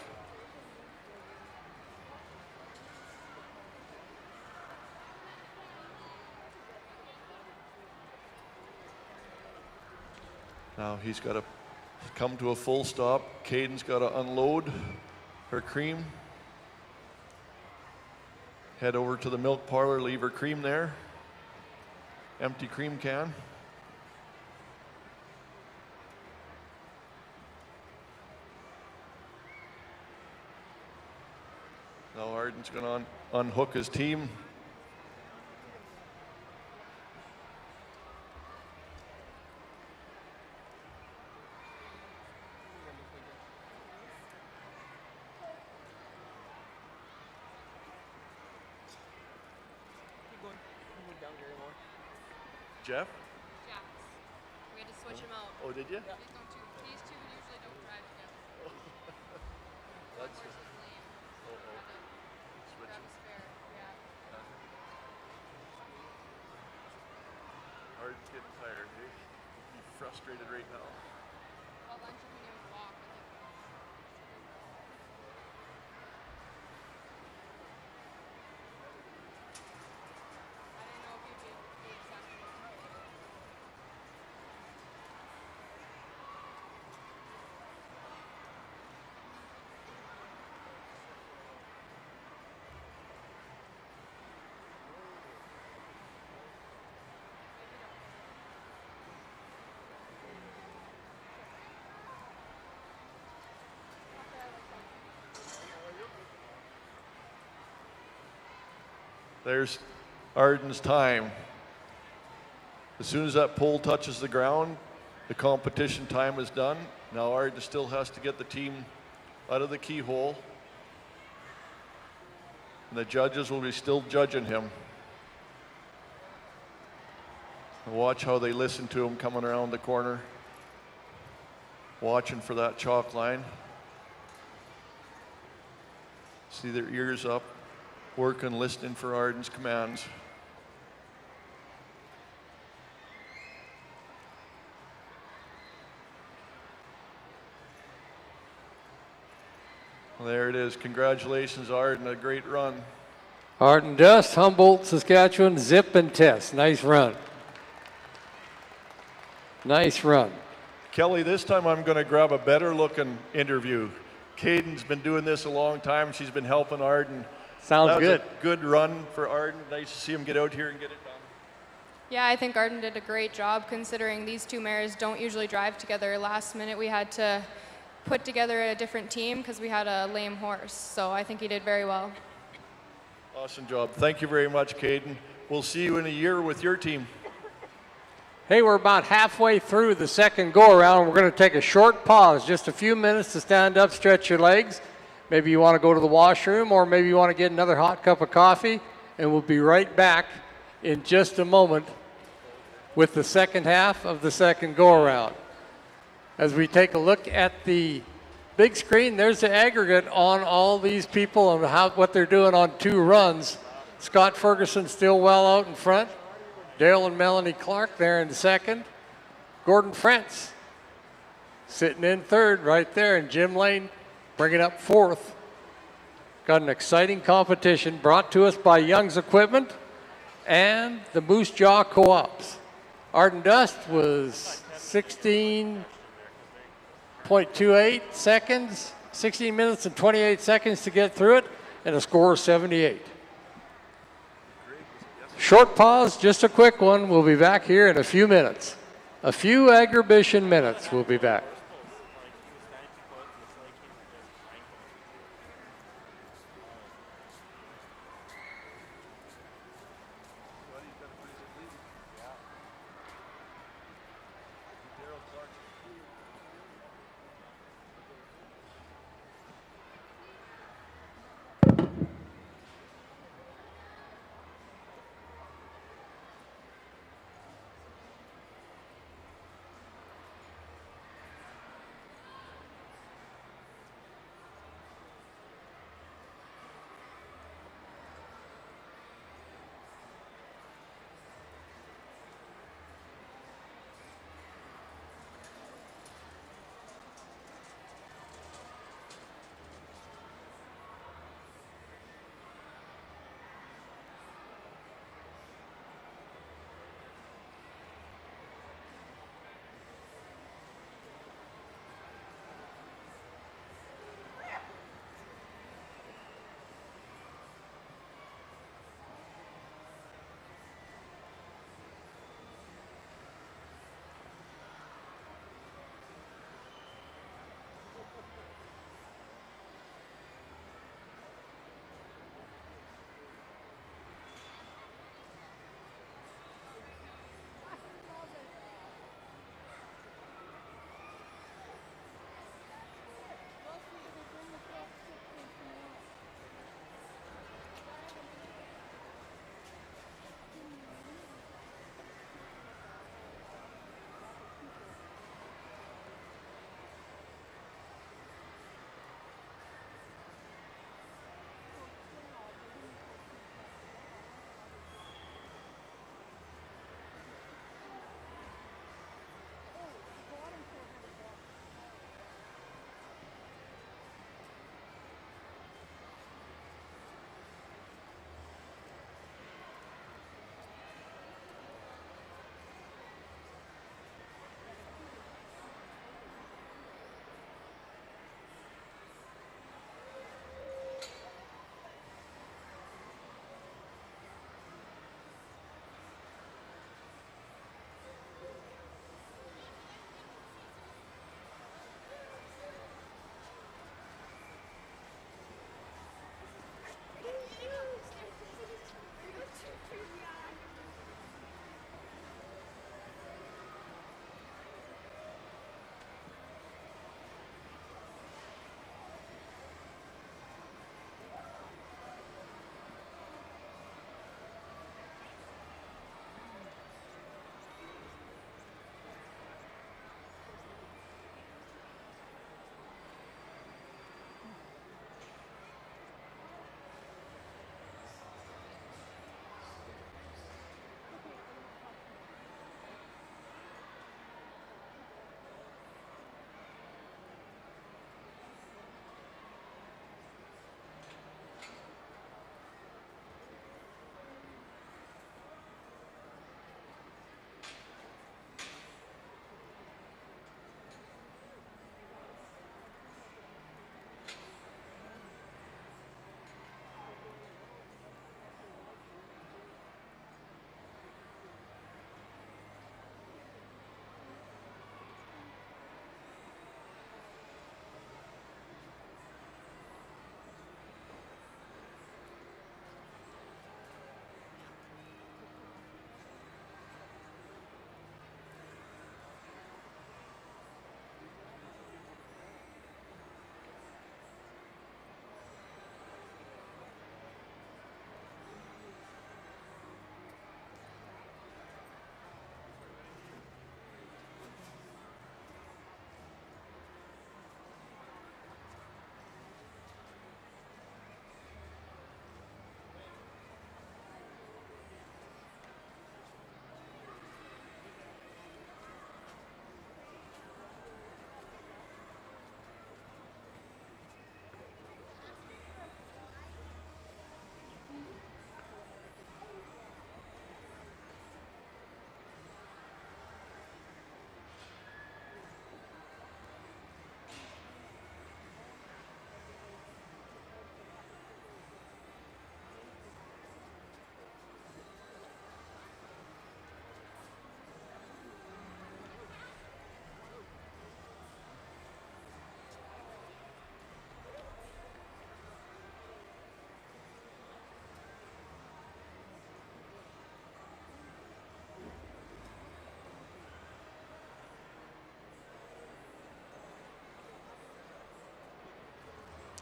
Now he's got to come to a full stop. Caden's got to unload her cream. Head over to the milk parlor, leave her cream there. Empty cream can. Now Arden's going to unhook his team. Jeff? Yeah. We had to switch them out. Oh, did you? These two usually don't drive together. That's Horse is lame. switch. Grab a spare. Yeah. Arden's getting tired. He's frustrated right now. I'll lunch when you walk. I didn't know if you'd be able to do exactly what you did. There's Arden's time. As soon as that pole touches the ground, the competition time is done. Now Arden still has to get the team out of the keyhole. And the judges will be still judging him. And watch how they listen to him coming around the corner. Watching for that chalk line. See their ears up. Working, listening for Arden's commands. Well, there it is. Congratulations, Arden. A great run. Arden Dust, Humboldt, Saskatchewan, zip and test. Nice run. Nice run. Kelly, this time I'm going to grab a better looking interview. Caden's been doing this a long time. She's been helping Arden. Sounds good. That was a good run for Arden. Nice to see him get out here and get it done. Yeah, I think Arden did a great job considering these two mares don't usually drive together. Last minute we had to put together a different team because we had a lame horse. So I think he did very well. Awesome job. Thank you very much, Caden. We'll see you in a year with your team. Hey, we're about halfway through the second go-around. We're going to take a short pause, just a few minutes to stand up, stretch your legs. Maybe you want to go to the washroom, or maybe you want to get another hot cup of coffee, and we'll be right back in just a moment with the second half of the second go-around. As we take a look at the big screen, there's the aggregate on all these people and what they're doing on two runs. Scott Ferguson still well out in front. Daryl and Melanie Clark there in second. Gordon Frentz sitting in third right there, and Jim Lane bringing up fourth. Got an exciting competition brought to us by Young's Equipment and the Moose Jaw Co-ops. Arden Dust was 16.28 seconds, 16 minutes and 28 seconds to get through it, and a score of 78. Short pause, just a quick one. We'll be back here in a few minutes. A few agribition minutes, we'll be back.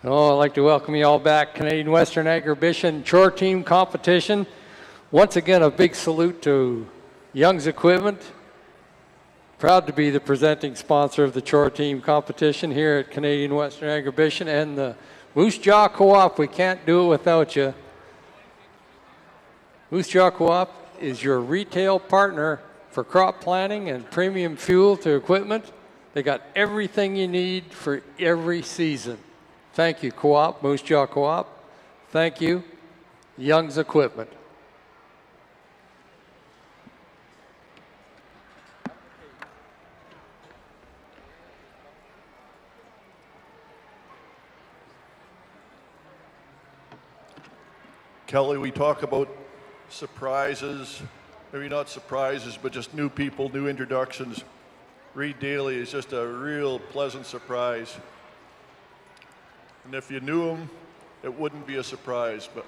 Oh, I'd like to welcome you all back. Canadian Western Agribition Chore Team Competition. Once again, a big salute to Young's Equipment. Proud to be the presenting sponsor of the Chore Team Competition here at Canadian Western Agribition and the Moose Jaw Co-op. We can't do it without you. Moose Jaw Co-op is your retail partner for crop planting and premium fuel to equipment. They got everything you need for every season. Thank you, Co-op, Moose Jaw Co-op. Thank you, Young's Equipment. Kelly, we talk about surprises, maybe not surprises, but just new people, new introductions. Reed Daly is just a real pleasant surprise. And if you knew him, it wouldn't be a surprise, but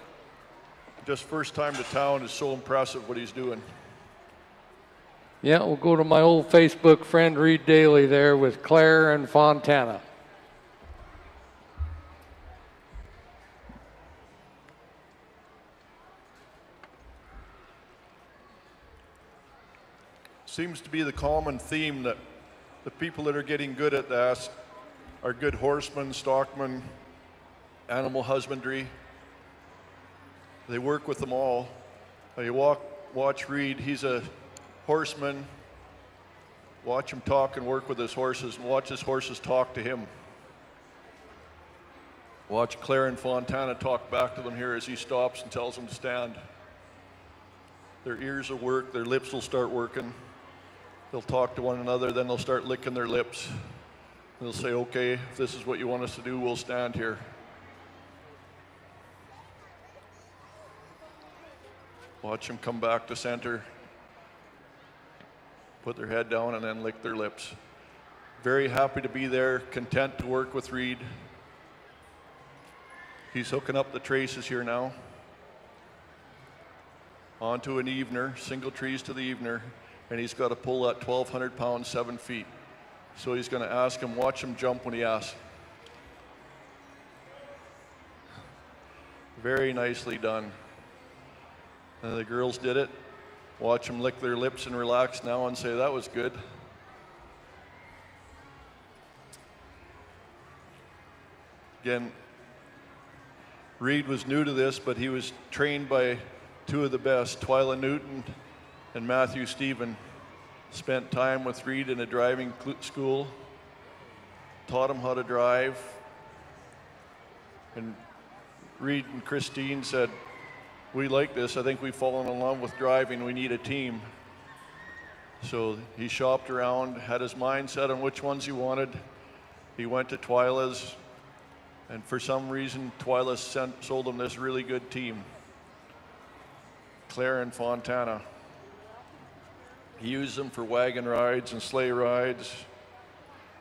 just first time to town is so impressive what he's doing. Yeah, we'll go to my old Facebook friend Reed Daly there with Claire and Fontana. Seems to be the common theme that the people that are getting good at that are good horsemen, stockmen, animal husbandry. They work with them all. You watch Reed, he's a horseman. Watch him talk and work with his horses, and watch his horses talk to him. Watch Claire and Fontana talk back to them here as he stops and tells them to stand. Their ears will work, their lips will start working. They'll talk to one another, then they'll start licking their lips. They'll say, okay, if this is what you want us to do, we'll stand here. Watch them come back to center, put their head down, and then lick their lips. Very happy to be there, content to work with Reed. He's hooking up the traces here now. Onto an evener, single trees to the evener, and he's got to pull that 1,200 pounds, 7 feet. So he's going to ask him, watch him jump when he asks. Very nicely done. And the girls did it. Watch them lick their lips and relax now and say, that was good. Again, Reed was new to this, but he was trained by two of the best, Twyla Newton and Matthew Stephen. Spent time with Reed in a driving school, taught him how to drive. And Reed and Christine said, we like this. I think we've fallen in love with driving. We need a team. So he shopped around, had his mind set on which ones he wanted. He went to Twyla's, and for some reason, Twyla sold him this really good team. Claire and Fontana. He used them for wagon rides and sleigh rides.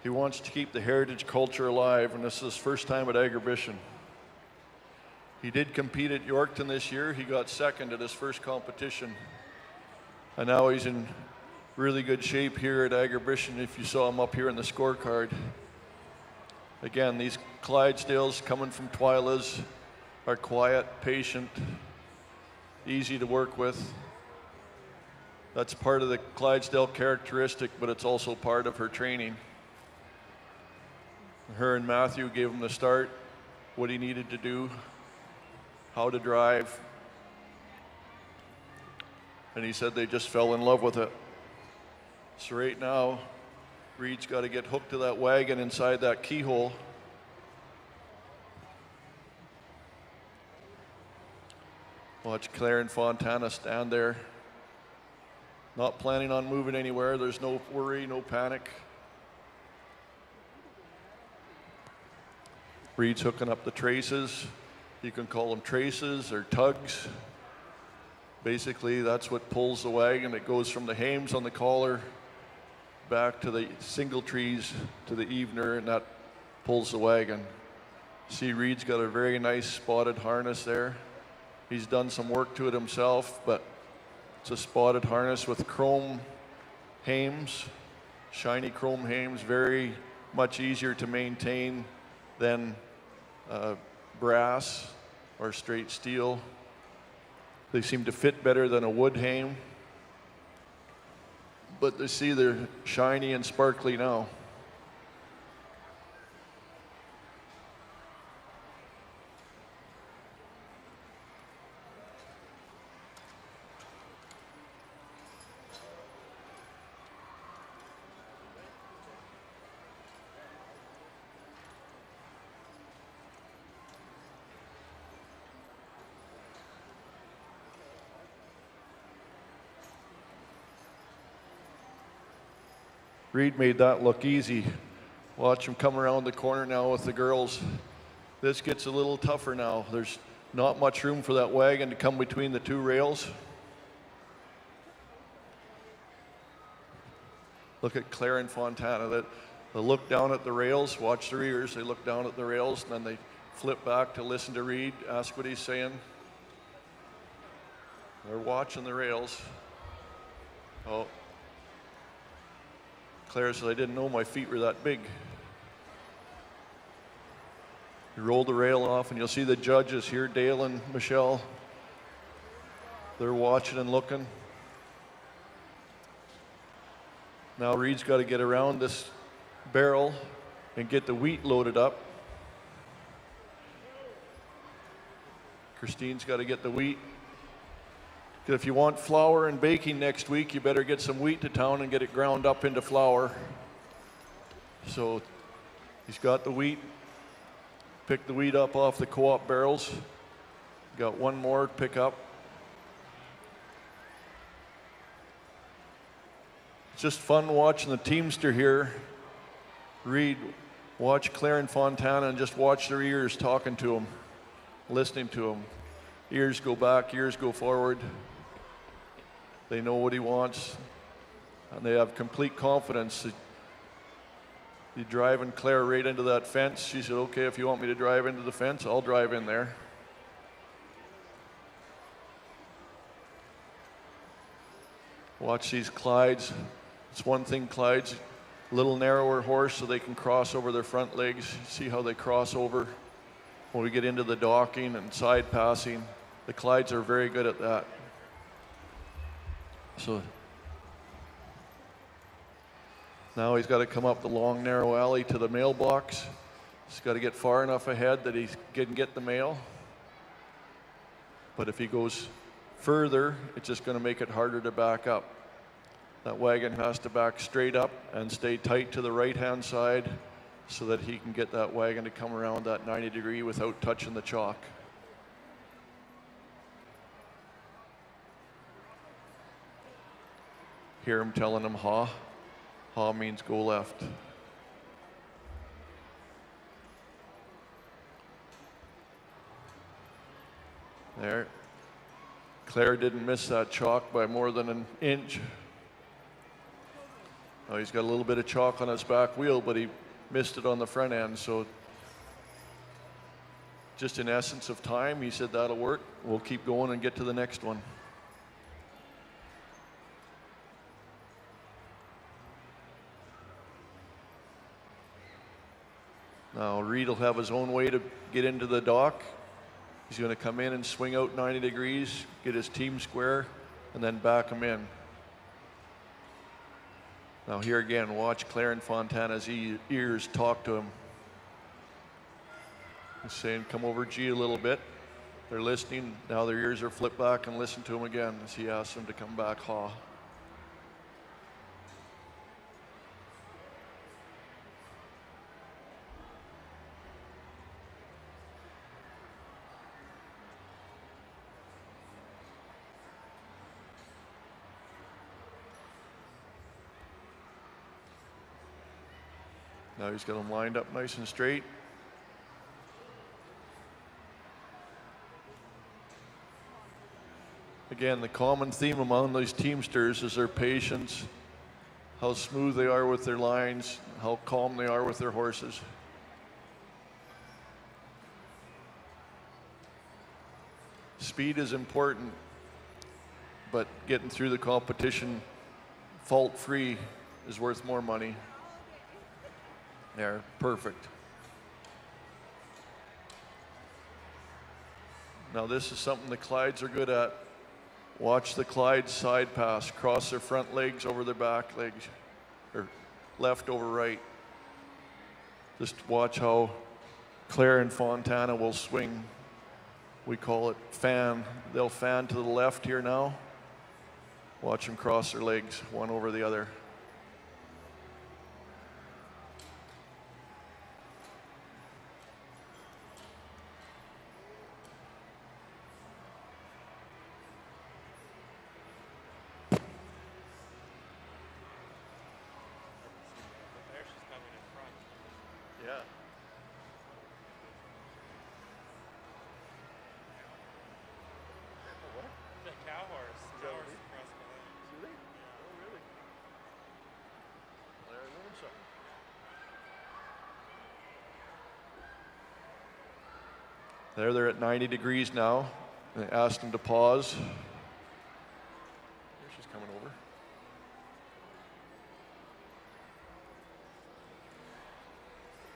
He wants to keep the heritage culture alive, and this is his first time at Agribition. He did compete at Yorkton this year. He got second at his first competition. And now he's in really good shape here at Agribition if you saw him up here in the scorecard. Again, these Clydesdales coming from Twyla's are quiet, patient, easy to work with. That's part of the Clydesdale characteristic, but it's also part of her training. Her and Matthew gave him the start, what he needed to do, how to drive. And he said they just fell in love with it. So right now, Reed's got to get hooked to that wagon inside that keyhole. Watch Claire and Fontana stand there. Not planning on moving anywhere. There's no worry, no panic. Reed's hooking up the traces. You can call them traces or tugs. Basically, that's what pulls the wagon. It goes from the hames on the collar back to the single trees to the evener, and that pulls the wagon. See, Reed's got a very nice spotted harness there. He's done some work to it himself, but it's a spotted harness with chrome hames, shiny chrome hames, very much easier to maintain than brass or straight steel. They seem to fit better than a wood hame. But they see they're shiny and sparkly now. Reed made that look easy. Watch him come around the corner now with the girls. This gets a little tougher now. There's not much room for that wagon to come between the two rails. Look at Claire and Fontana. They look down at the rails, watch their ears. They look down at the rails, and then they flip back to listen to Reed, ask what he's saying. They're watching the rails. Oh. Claire said, I didn't know my feet were that big. You roll the rail off, and you'll see the judges here, Dale and Michelle. They're watching and looking. Now Reed's got to get around this barrel and get the wheat loaded up. Christine's got to get the wheat. If you want flour and baking next week, you better get some wheat to town and get it ground up into flour. So he's got the wheat. Pick the wheat up off the co-op barrels. Got one more to pick up. It's just fun watching the teamster here. Reed, watch Claire and Fontana and just watch their ears talking to them, listening to them. Ears go back, ears go forward. They know what he wants, and they have complete confidence. You driving Claire right into that fence. She said, okay, if you want me to drive into the fence, I'll drive in there. Watch these Clydes. It's one thing, Clyde's a little narrower horse so they can cross over their front legs. See how they cross over when we get into the docking and side passing. The Clydes are very good at that. So now he's got to come up the long, narrow alley to the mailbox. He's got to get far enough ahead that he can get the mail. But if he goes further, it's just going to make it harder to back up. That wagon has to back straight up and stay tight to the right-hand side so that he can get that wagon to come around that 90 degree without touching the chalk. Hear him telling him ha. Ha means go left. There. Claire didn't miss that chalk by more than an inch. Oh, he's got a little bit of chalk on his back wheel, but he missed it on the front end. So just in essence of time, he said that'll work. We'll keep going and get to the next one. Now Reed will have his own way to get into the dock. He's going to come in and swing out 90 degrees, get his team square, and then back him in. Now here again, watch Claire and Fontana's ears talk to him. He's saying, come over G a little bit. They're listening. Now their ears are flipped back and listen to him again as he asks them to come back ha. Now he's got them lined up nice and straight. Again, the common theme among these teamsters is their patience, how smooth they are with their lines, how calm they are with their horses. Speed is important, but getting through the competition fault-free is worth more money. There, perfect. Now this is something the Clydes are good at. Watch the Clydes side pass, cross their front legs over their back legs, or left over right. Just watch how Claire and Fontana will swing. We call it fan. They'll fan to the left here now. Watch them cross their legs, one over the other. They're at 90 degrees now. I asked them to pause. Here she's coming over.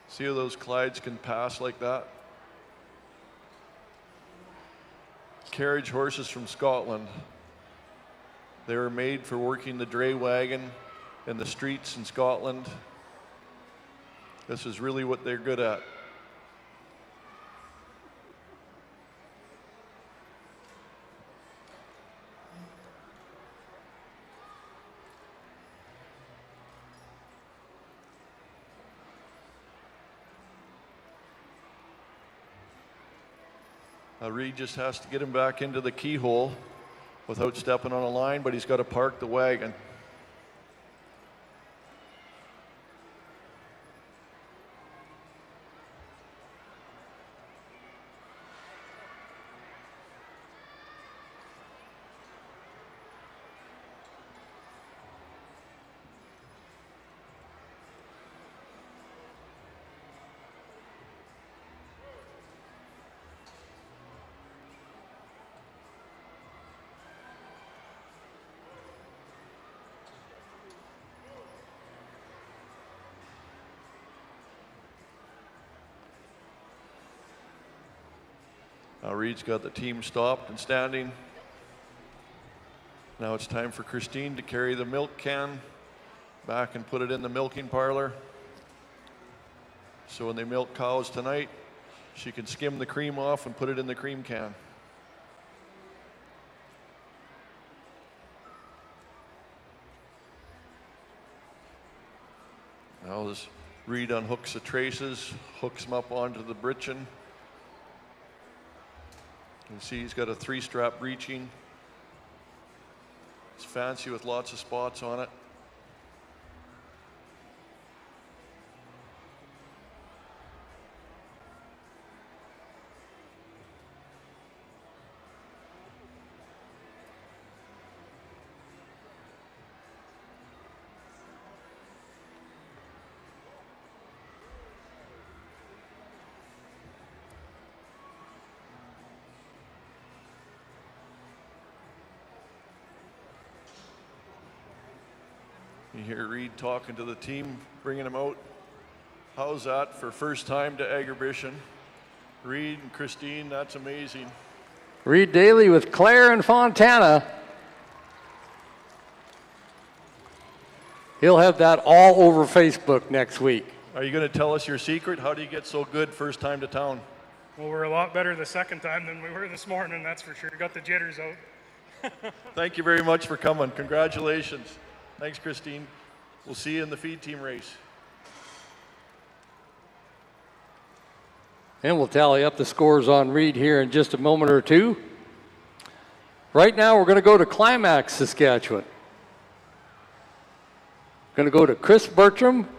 See how those Clydes can pass like that? Carriage horses from Scotland. They were made for working the dray wagon in the streets in Scotland. This is really what they're good at. Reed just has to get him back into the keyhole without stepping on a line, but he's got to park the wagon. Reed's got the team stopped and standing. Now it's time for Christine to carry the milk can back and put it in the milking parlor. So when they milk cows tonight, she can skim the cream off and put it in the cream can. Now this Reed unhooks the traces, hooks them up onto the britchin. You can see he's got a 3-strap breeching. It's fancy with lots of spots on it. You hear Reed talking to the team, bringing them out. How's that for first time to Agribition? Reed and Christine, that's amazing. Reed Daly with Claire and Fontana. He'll have that all over Facebook next week. Are you going to tell us your secret? How do you get so good first time to town? Well, we're a lot better the second time than we were this morning, that's for sure. Got the jitters out. Thank you very much for coming. Congratulations. Thanks, Christine. We'll see you in the feed team race. And we'll tally up the scores on Reed here in just a moment or two. Right now, we're going to go to Climax, Saskatchewan. Going to go to Chris Bertram,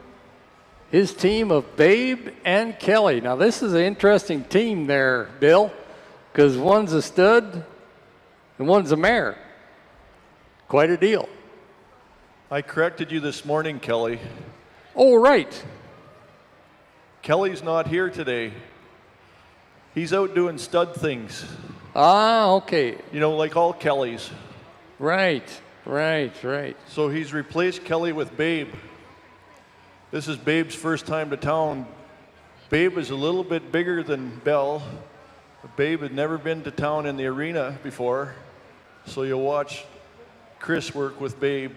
his team of Babe and Kelly. Now, this is an interesting team there, Bill, because one's a stud and one's a mare. Quite a deal. I corrected you this morning, Kelly. Oh, right. Kelly's not here today. He's out doing stud things. Ah, okay. You know, like all Kellys. Right. So he's replaced Kelly with Babe. This is Babe's first time to town. Babe is a little bit bigger than Belle, Babe had never been to town in the arena before, so you'll watch Chris work with Babe.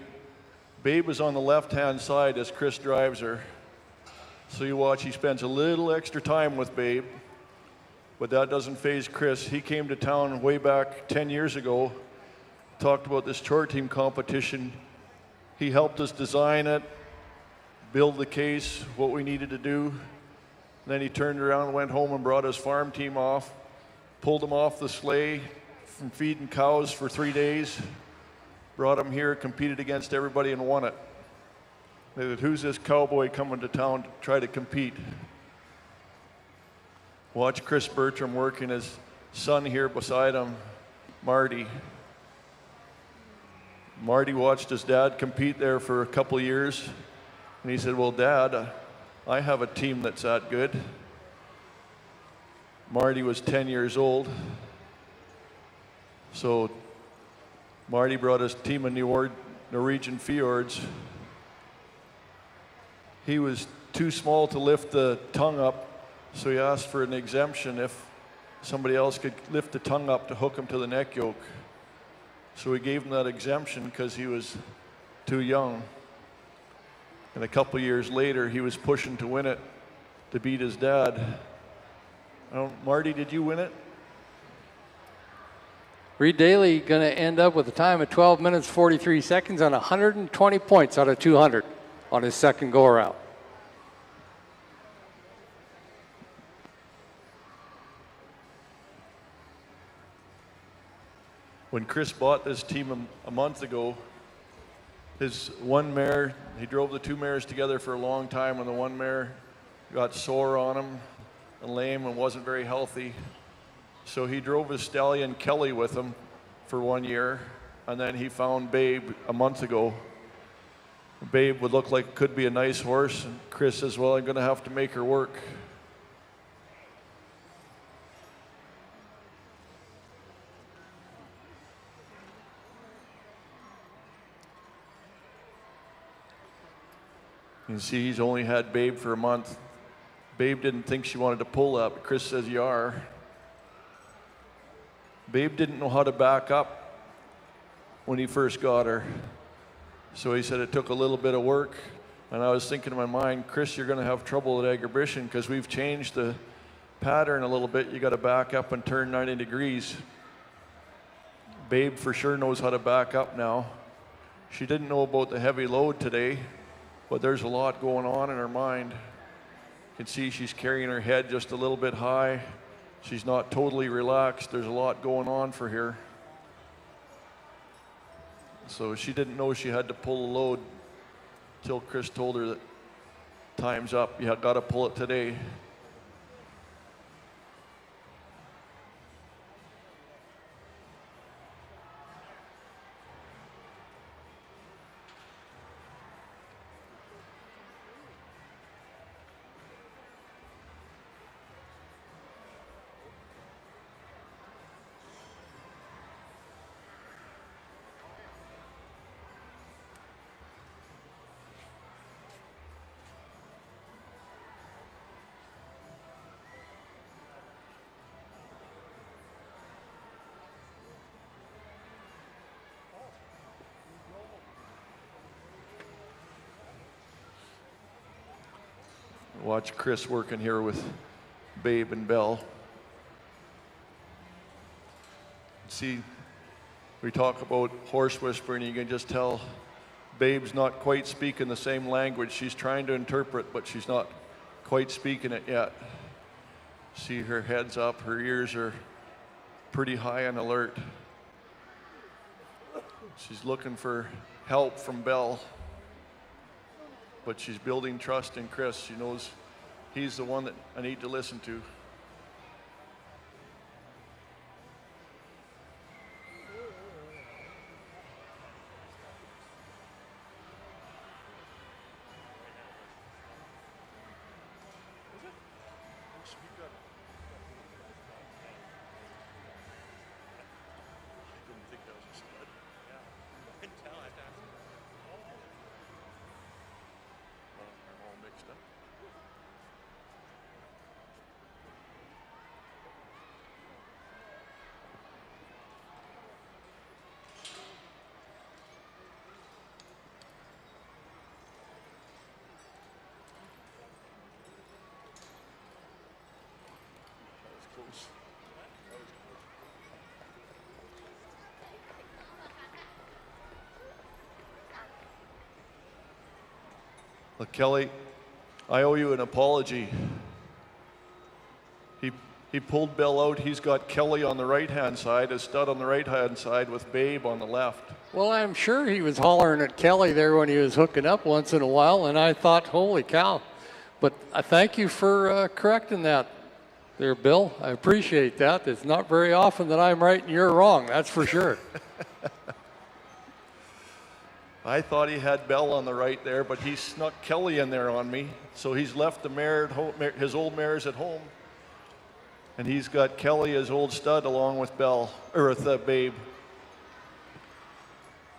Babe is on the left-hand side as Chris drives her. So you watch, he spends a little extra time with Babe, but that doesn't faze Chris. He came to town way back 10 years ago, talked about this Chore team competition. He helped us design it, build the case, what we needed to do. And then he turned around and went home and brought his farm team off, pulled them off the sleigh from feeding cows for 3 days, brought them here, competed against everybody and won it. They said, who's this cowboy coming to town to try to compete? Watch Chris Bertram working his son here beside him, Marty. Marty watched his dad compete there for a couple of years, and he said, well, Dad, I have a team that's that good. Marty was 10 years old, so Marty brought his team of Norwegian fjords. He was too small to lift the tongue up, so he asked for an exemption if somebody else could lift the tongue up to hook him to the neck yoke. So we gave him that exemption because he was too young. And a couple years later, he was pushing to win it to beat his dad. Marty, did you win it? Reed Daly going to end up with a time of 12 minutes 43 seconds on 120 points out of 200 on his second go around. When Chris bought this team a month ago, his one mare, he drove the two mares together for a long time, and the one mare got sore on him and lame and wasn't very healthy. So he drove his stallion Kelly with him for 1 year, and then he found Babe a month ago. Babe would look like could be a nice horse, and Chris says, well, I'm going to have to make her work. You can see he's only had Babe for a month. Babe didn't think she wanted to pull that, but Chris says you are. Babe didn't know how to back up when he first got her. So he said it took a little bit of work. And I was thinking in my mind, Chris, you're going to have trouble at Intermission because we've changed the pattern a little bit. You got to back up and turn 90 degrees. Babe for sure knows how to back up now. She didn't know about the heavy load today, but there's a lot going on in her mind. You can see she's carrying her head just a little bit high. She's not totally relaxed. There's a lot going on for her. So she didn't know she had to pull the load until Chris told her that time's up. You got to pull it today. Watch Chris working here with Babe and Belle. See, we talk about horse whispering, you can just tell Babe's not quite speaking the same language. She's trying to interpret, but she's not quite speaking it yet. See, her head's up, her ears are pretty high on alert. She's looking for help from Belle, but she's building trust in Chris. She knows he's the one that I need to listen to. Look, Kelly, I owe you an apology. He pulled Bill out. He's got Kelly on the right-hand side, a stud on the right-hand side with Babe on the left. Well, I'm sure he was hollering at Kelly there when he was hooking up once in a while, and I thought, holy cow. But I thank you for correcting that there, Bill. I appreciate that. It's not very often that I'm right and you're wrong, that's for sure. I thought he had Bell on the right there, but he snuck Kelly in there on me. So he's left the mare at home, his old mares at home. And he's got Kelly, his old stud, along with Babe.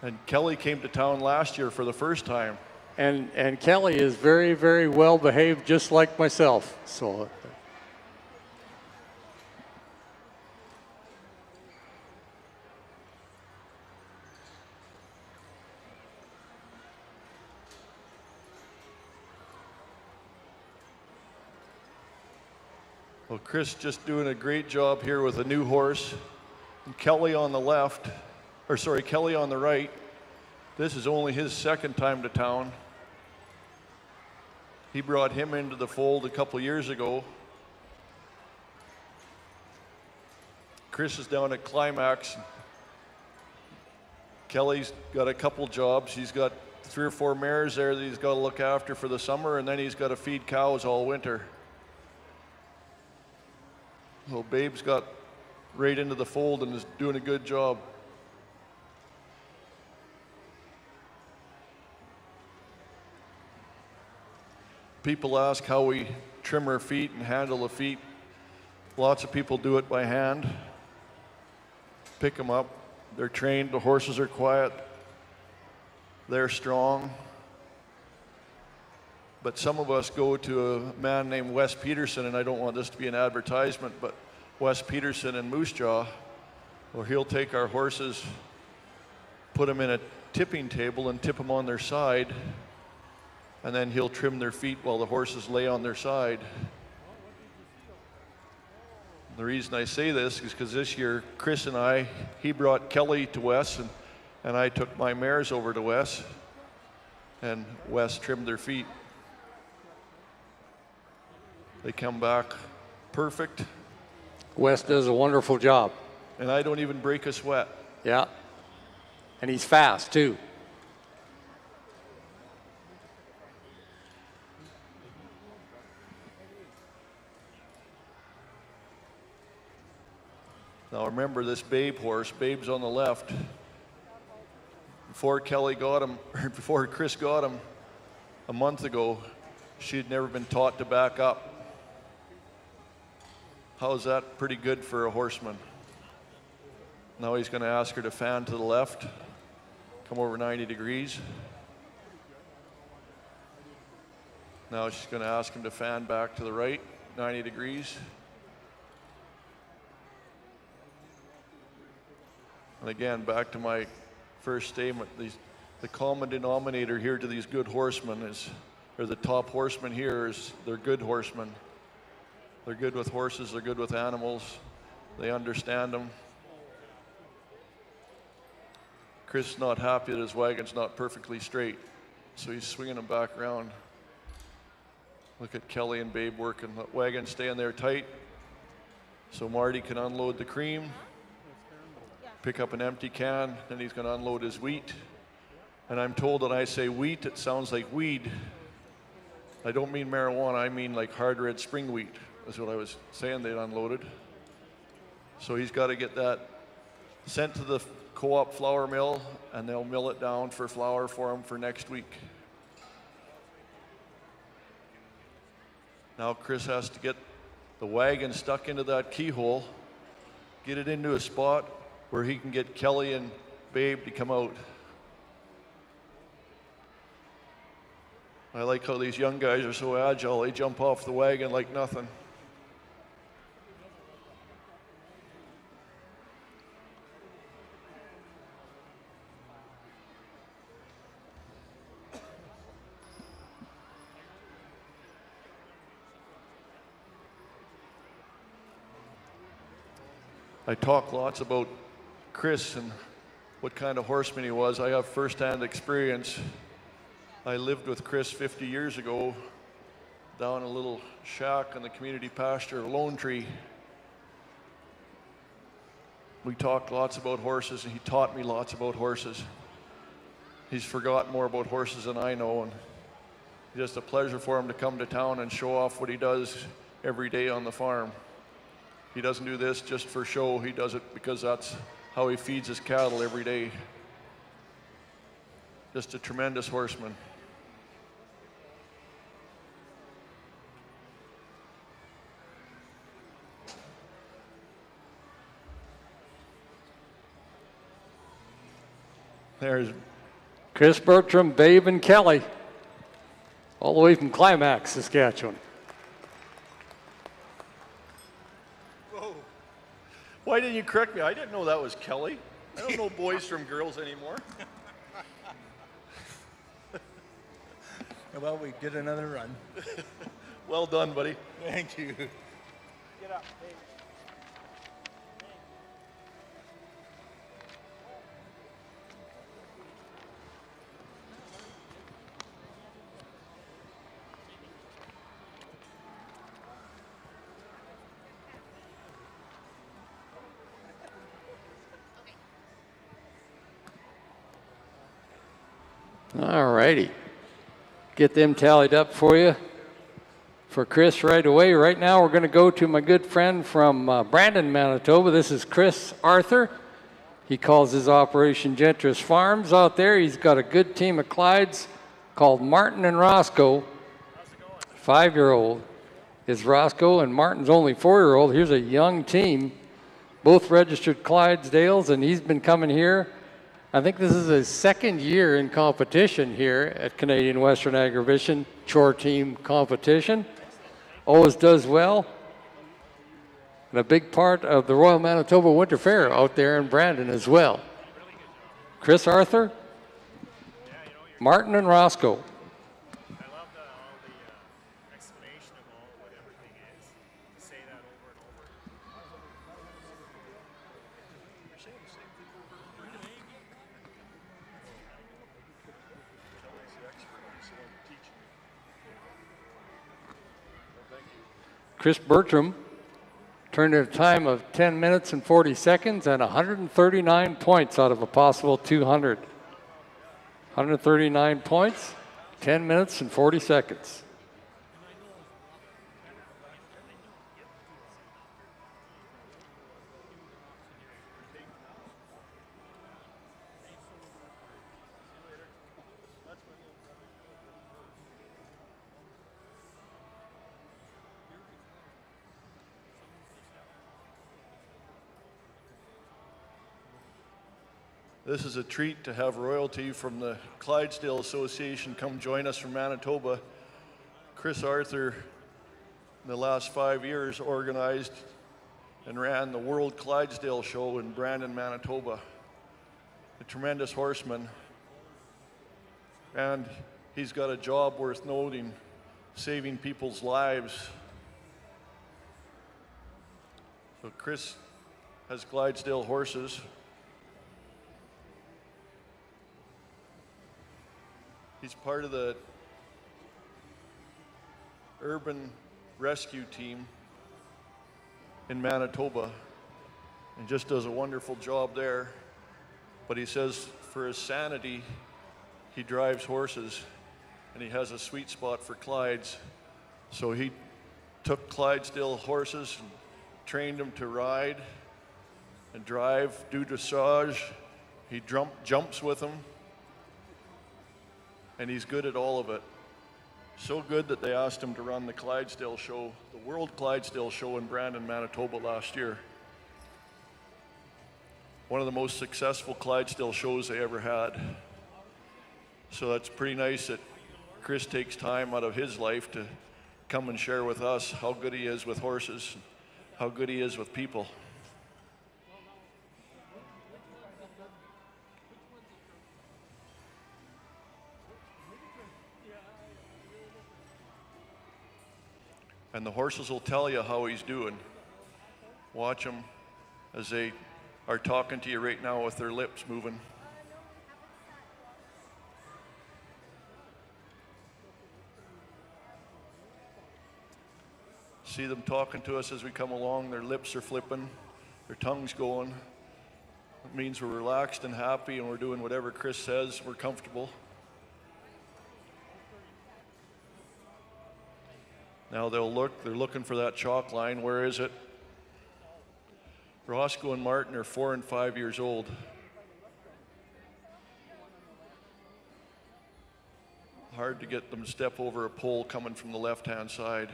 And Kelly came to town last year for the first time. And Kelly is very, very well behaved, just like myself. So. Well, Chris just doing a great job here with a new horse. And Kelly on the left, Kelly on the right. This is only his second time to town. He brought him into the fold a couple years ago. Chris is down at Climax. Kelly's got a couple jobs. He's got 3 or 4 mares there that he's got to look after for the summer, and then he's got to feed cows all winter. Well, Babe's got right into the fold and is doing a good job. People ask how we trim our feet and handle the feet. Lots of people do it by hand. Pick them up. They're trained. The horses are quiet. They're strong. But some of us go to a man named Wes Peterson, and I don't want this to be an advertisement, but Wes Peterson in Moose Jaw, where he'll take our horses, put them in a tipping table and tip them on their side, and then he'll trim their feet while the horses lay on their side. The reason I say this is because this year, Chris and he brought Kelly to Wes, and I took my mares over to Wes, and Wes trimmed their feet. They come back perfect. Wes does a wonderful job. And I don't even break a sweat. Yeah. And he's fast, too. Now remember this Babe horse. Babe's on the left. Before Kelly got him, or before Chris got him a month ago, she had never been taught to back up. How's that? Pretty good for a horseman. Now he's going to ask her to fan to the left, come over 90 degrees. Now she's going to ask him to fan back to the right, 90 degrees. And again, back to my first statement, the common denominator here to these good horsemen or the top horsemen here is they're good horsemen. They're good with horses, they're good with animals, they understand them. Chris is not happy that his wagon's not perfectly straight, so he's swinging them back around. Look at Kelly and Babe working. The wagon staying there tight so Marty can unload the cream, pick up an empty can, then he's going to unload his wheat. And I'm told that I say wheat, it sounds like weed. I don't mean marijuana, I mean like hard red spring wheat. That's what I was saying they'd unloaded. So he's got to get that sent to the co-op flour mill, and they'll mill it down for flour for him for next week. Now Chris has to get the wagon stuck into that keyhole, get it into a spot where he can get Kelly and Babe to come out. I like how these young guys are so agile. They jump off the wagon like nothing. I talk lots about Chris and what kind of horseman he was. I have first-hand experience. I lived with Chris 50 years ago down a little shack on the community pasture of Lone Tree. We talked lots about horses, and he taught me lots about horses. He's forgotten more about horses than I know, and it's just a pleasure for him to come to town and show off what he does every day on the farm. He doesn't do this just for show. He does it because that's how he feeds his cattle every day. Just a tremendous horseman. There's Chris Bertram, Babe, and Kelly, all the way from Climax, Saskatchewan. Whoa. Why didn't you correct me? I didn't know that was Kelly. I don't know boys from girls anymore. Well, we did another run. Well done, buddy. Thank you. Get up, Dave. All righty. Get them tallied up for you. For Chris right away. Right now we're going to go to my good friend from Brandon, Manitoba. This is Chris Arthur. He calls his operation Gentris Farms out there. He's got a good team of Clydes called Martin and Roscoe. 5-year-old is Roscoe, and Martin's only 4-year-old. Here's a young team, both registered Clydesdales, and he's been coming here. I think this is his second year in competition here at Canadian Western Agrivision Chore Team competition. Always does well. And a big part of the Royal Manitoba Winter Fair out there in Brandon as well. Chris Arthur, Martin and Roscoe. I love all the explanation of all what everything is. To say that over and over. Chris Bertram turned in a time of 10 minutes and 40 seconds and 139 points out of a possible 200. 139 points, 10 minutes and 40 seconds. This is a treat to have royalty from the Clydesdale Association come join us from Manitoba. Chris Arthur, in the last 5 years, organized and ran the World Clydesdale Show in Brandon, Manitoba. A tremendous horseman. And he's got a job worth noting, saving people's lives. So Chris has Clydesdale horses. He's part of the urban rescue team in Manitoba and just does a wonderful job there. But he says for his sanity, he drives horses and he has a sweet spot for Clydes. So he took Clydesdale horses and trained them to ride and drive, do dressage. He jumps with them. And he's good at all of it. So good that they asked him to run the Clydesdale show, the World Clydesdale show in Brandon, Manitoba last year. One of the most successful Clydesdale shows they ever had. So that's pretty nice that Chris takes time out of his life to come and share with us how good he is with horses, how good he is with people. And the horses will tell you how he's doing. Watch him. as they are talking to you right now with their lips moving. See them talking to us as we come along. Their lips are flipping, their tongue's going. It means we're relaxed and happy and we're doing whatever Chris says. We're comfortable. Now they're looking for that chalk line. Where is it? Roscoe and Martin are 4 and 5 years old. Hard to get them to step over a pole coming from the left-hand side.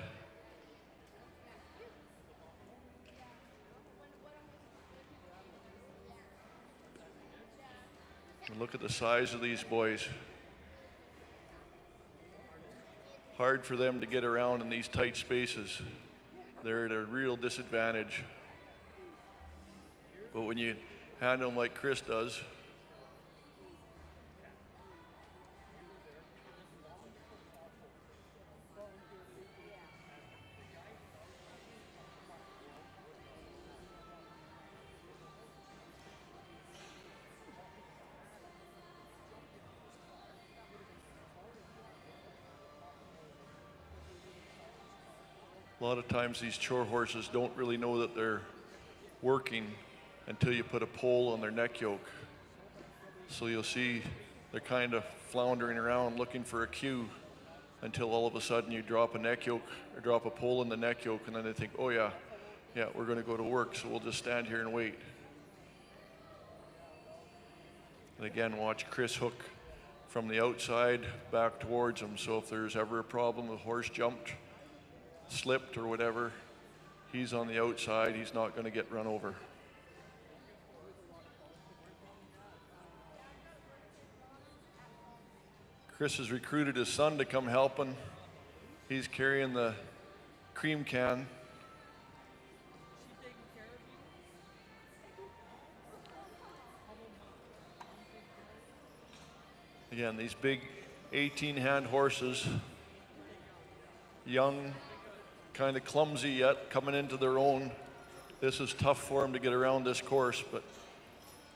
And look at the size of these boys. Hard for them to get around in these tight spaces. They're at a real disadvantage. But when you handle them like Chris does, a lot of times these chore horses don't really know that they're working until you put a pole on their neck yoke. So you'll see they're kind of floundering around looking for a cue until all of a sudden you drop a neck yoke or drop a pole in the neck yoke, and then they think, oh yeah, we're going to go to work, so we'll just stand here and wait. And again, watch Chris hook from the outside back towards him. So if there's ever a problem, the horse jumped, slipped or whatever, he's on the outside, he's not going to get run over. Chris has recruited his son to come helping. He's carrying the cream can. Again, these big 18-hand horses, young, kind of clumsy yet, coming into their own. This is tough for them to get around this course, but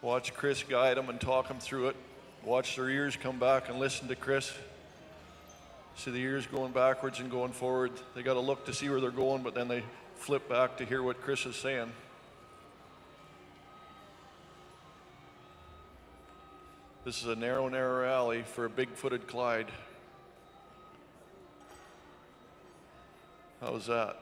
watch Chris guide them and talk them through it. Watch their ears come back and listen to Chris. See the ears going backwards and going forward. They got to look to see where they're going, but then they flip back to hear what Chris is saying. This is a narrow alley for a big-footed Clyde. How was that?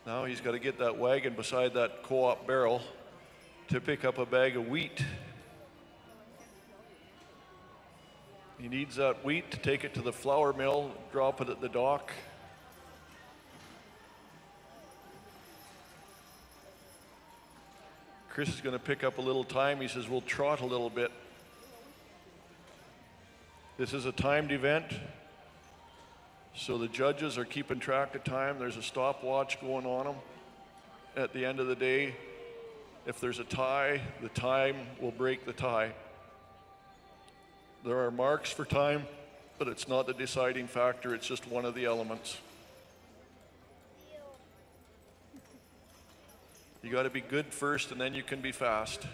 Now he's got to get that wagon beside that co-op barrel to pick up a bag of wheat. He needs that wheat to take it to the flour mill, drop it at the dock. Chris is going to pick up a little time. He says, we'll trot a little bit. This is a timed event, so the judges are keeping track of time. There's a stopwatch going on them. At the end of the day, if there's a tie, the time will break the tie. There are marks for time, but it's not the deciding factor. It's just one of the elements. You got to be good first, and then you can be fast.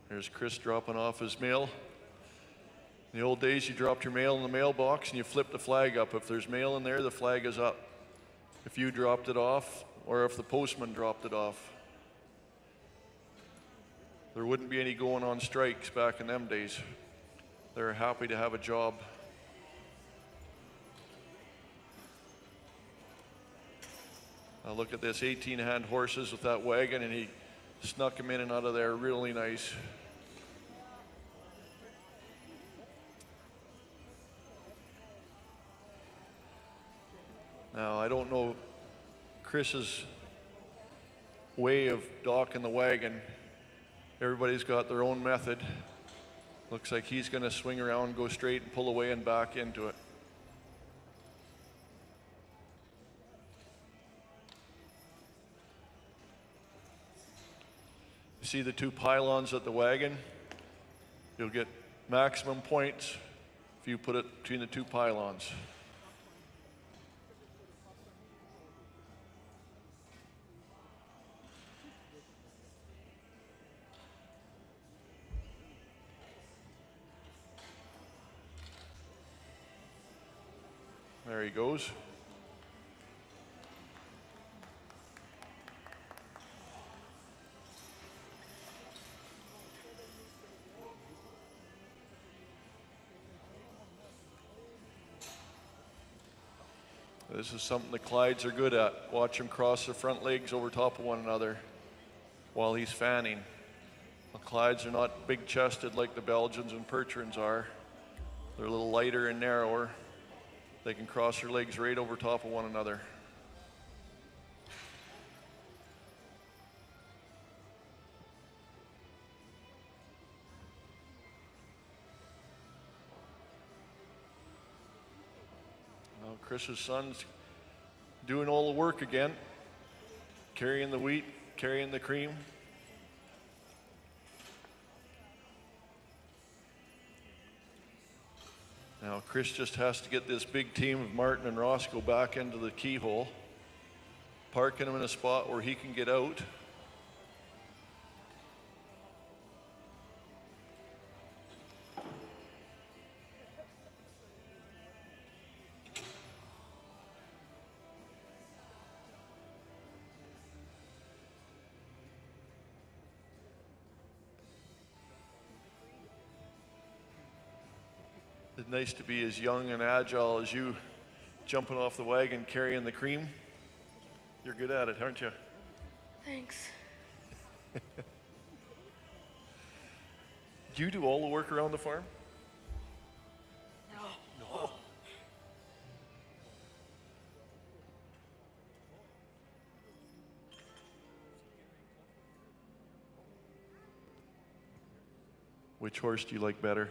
There's Chris dropping off his mail. In the old days, you dropped your mail in the mailbox and you flipped the flag up. If there's mail in there, the flag is up. If you dropped it off, or if the postman dropped it off. There wouldn't be any going on strikes back in them days. They're happy to have a job. Now look at this 18-hand horses with that wagon, and he snuck him in and out of there really nice. Now, I don't know Chris's way of docking the wagon. Everybody's got their own method. Looks like he's going to swing around, go straight, and pull away and back into it. See the two pylons at the wagon? You'll get maximum points if you put it between the two pylons. There he goes. This is something the Clydes are good at. Watch him cross their front legs over top of one another while he's fanning. The Clydes are not big chested like the Belgians and Percherons are. They're a little lighter and narrower. They can cross their legs right over top of one another. Now Chris's son's doing all the work again, carrying the wheat, carrying the cream. Now Chris just has to get this big team of Martin and Roscoe back into the keyhole, parking them in a spot where he can get out. It's nice to be as young and agile as you, jumping off the wagon, carrying the cream. You're good at it, aren't you? Thanks. Do you do all the work around the farm? No. Which horse do you like better?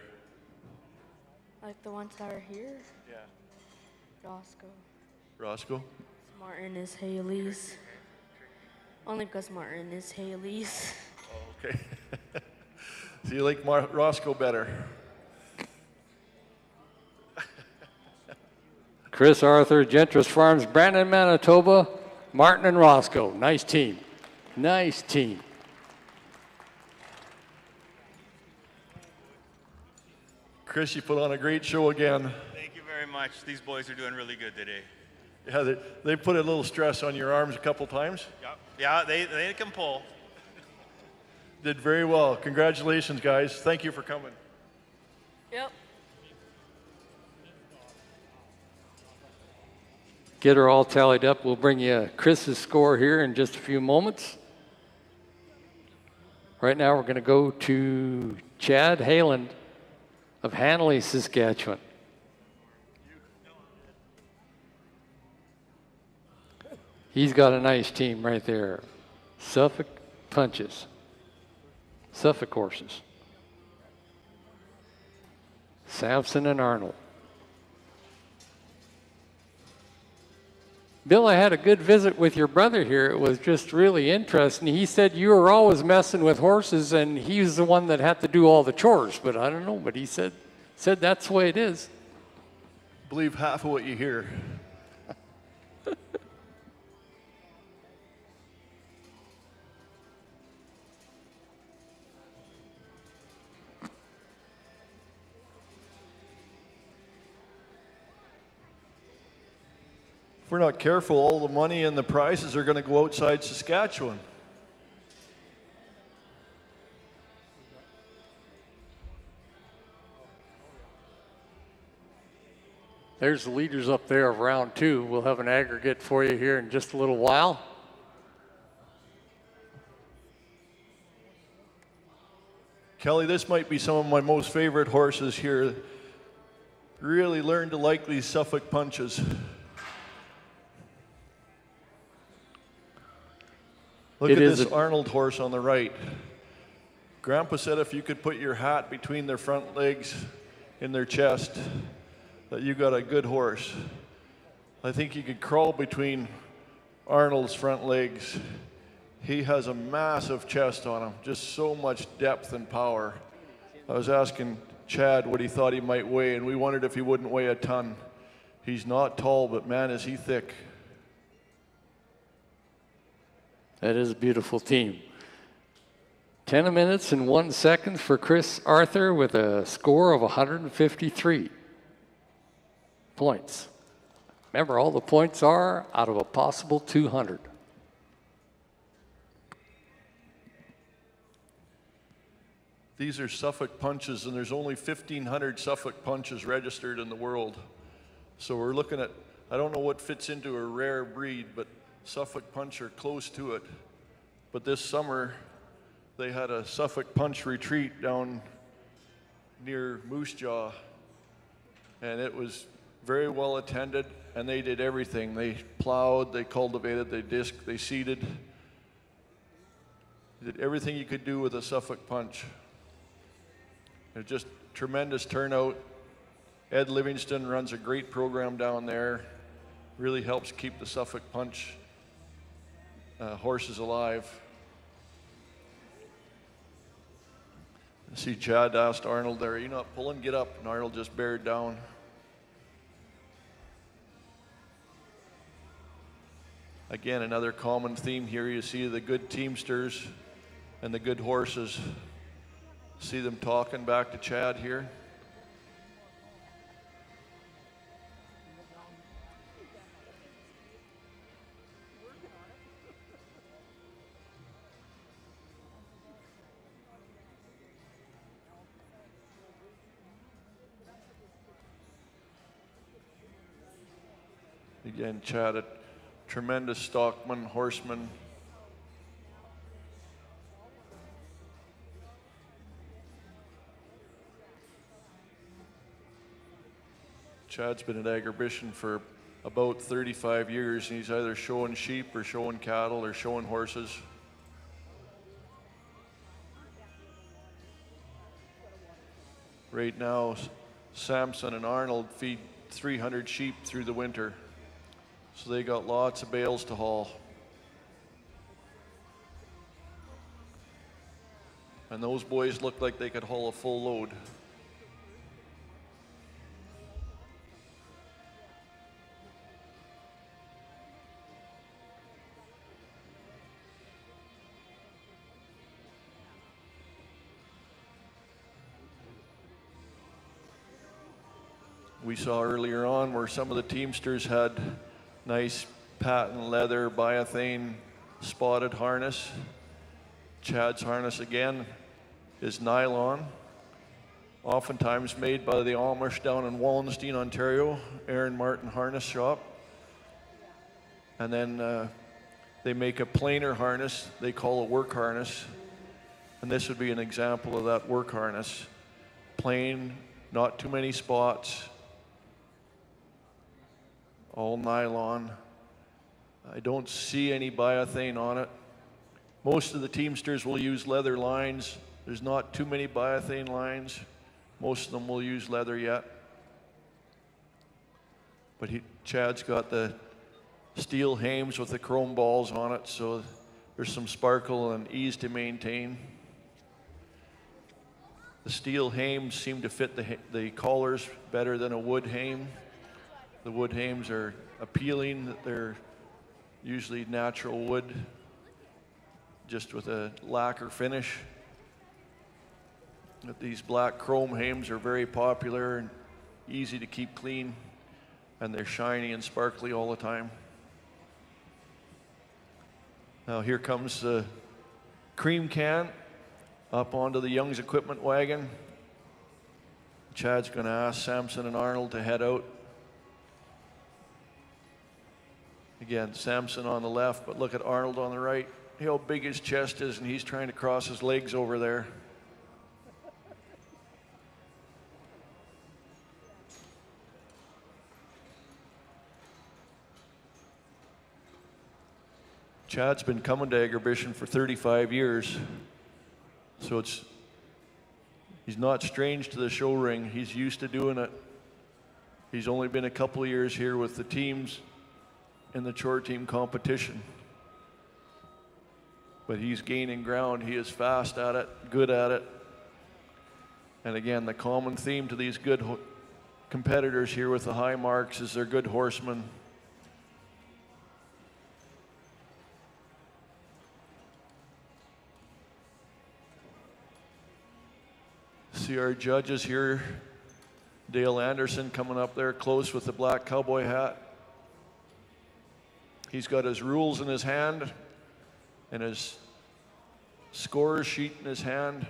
Like the ones that are here? Yeah. Roscoe. Roscoe? Martin is Haley's. Only because Martin is Haley's. Oh, okay. So you like Roscoe better? Chris Arthur, Gentris Farms, Brandon, Manitoba, Martin and Roscoe. Nice team. Nice team. Chris, you put on a great show again. Thank you very much. These boys are doing really good today. Yeah, they put a little stress on your arms a couple times. Yep. Yeah, they can pull. Did very well. Congratulations, guys. Thank you for coming. Yep. Get her all tallied up. We'll bring you Chris's score here in just a few moments. Right now, we're going to go to Chad Hayland of Hanley, Saskatchewan. He's got a nice team right there. Suffolk Punches. Suffolk horses. Sampson and Arnold. Bill, I had a good visit with your brother here. It was just really interesting. He said you were always messing with horses and he was the one that had to do all the chores, but I don't know, but he said that's the way it is. Believe half of what you hear. If we're not careful, all the money and the prizes are going to go outside Saskatchewan. There's the leaders up there of round two. We'll have an aggregate for you here in just a little while. Kelly, this might be some of my most favorite horses here. Really learned to like these Suffolk Punches. Look at this Arnold horse on the right. Grandpa said if you could put your hat between their front legs in their chest, that you got a good horse. I think you could crawl between Arnold's front legs. He has a massive chest on him, just so much depth and power. I was asking Chad what he thought he might weigh, and we wondered if he wouldn't weigh a ton. He's not tall, but man, is he thick. That is a beautiful team. 10 minutes and 1 second for Chris Arthur with a score of 153 points. Remember, all the points are out of a possible 200. These are Suffolk punches, and there's only 1,500 Suffolk punches registered in the world. So we're looking at, I don't know what fits into a rare breed, but Suffolk punch are close to it. But this summer, they had a Suffolk punch retreat down near Moose Jaw, and it was very well attended, and they did everything. They plowed, they cultivated, they disked, they seeded. They did everything you could do with a Suffolk punch. It's just tremendous turnout. Ed Livingston runs a great program down there. Really helps keep the Suffolk punch horses alive. I see Chad asked Arnold there, "You not pulling? Get up." And Arnold just bared down. Again, another common theme here. You see the good teamsters and the good horses. See them talking back to Chad here. Again, Chad, a tremendous stockman, horseman. Chad's been at Agribition for about 35 years, and he's either showing sheep or showing cattle or showing horses. Right now, Samson and Arnold feed 300 sheep through the winter. So they got lots of bales to haul. And those boys look like they could haul a full load. We saw earlier on where some of the teamsters had nice patent leather biothane spotted harness. Chad's harness again is nylon, oftentimes made by the Amish down in Wallenstein, Ontario, Aaron Martin Harness Shop. And then they make a plainer harness they call a work harness. And this would be an example of that work harness. Plain, not too many spots, all nylon. I don't see any biothane on it. Most of the teamsters will use leather lines. There's not too many biothane lines. Most of them will use leather yet. But Chad's got the steel hames with the chrome balls on it, so there's some sparkle and ease to maintain. The steel hames seem to fit the collars better than a wood hame. The wood hames are appealing. They're usually natural wood, just with a lacquer finish. But these black chrome hames are very popular and easy to keep clean, and they're shiny and sparkly all the time. Now here comes the cream can up onto the Young's equipment wagon. Chad's going to ask Samson and Arnold to head out. Again, Samson on the left, but look at Arnold on the right. See how big his chest is, and he's trying to cross his legs over there. Chad's been coming to Agribition for 35 years, so he's not strange to the show ring. He's used to doing it. He's only been a couple of years here with the teams in the Chore team competition. but he's gaining ground. He is fast at it, good at it. And again, the common theme to these good competitors here with the high marks is they're good horsemen. See our judges here. Dale Anderson coming up there close with the black cowboy hat. He's got his rules in his hand and his score sheet in his hand.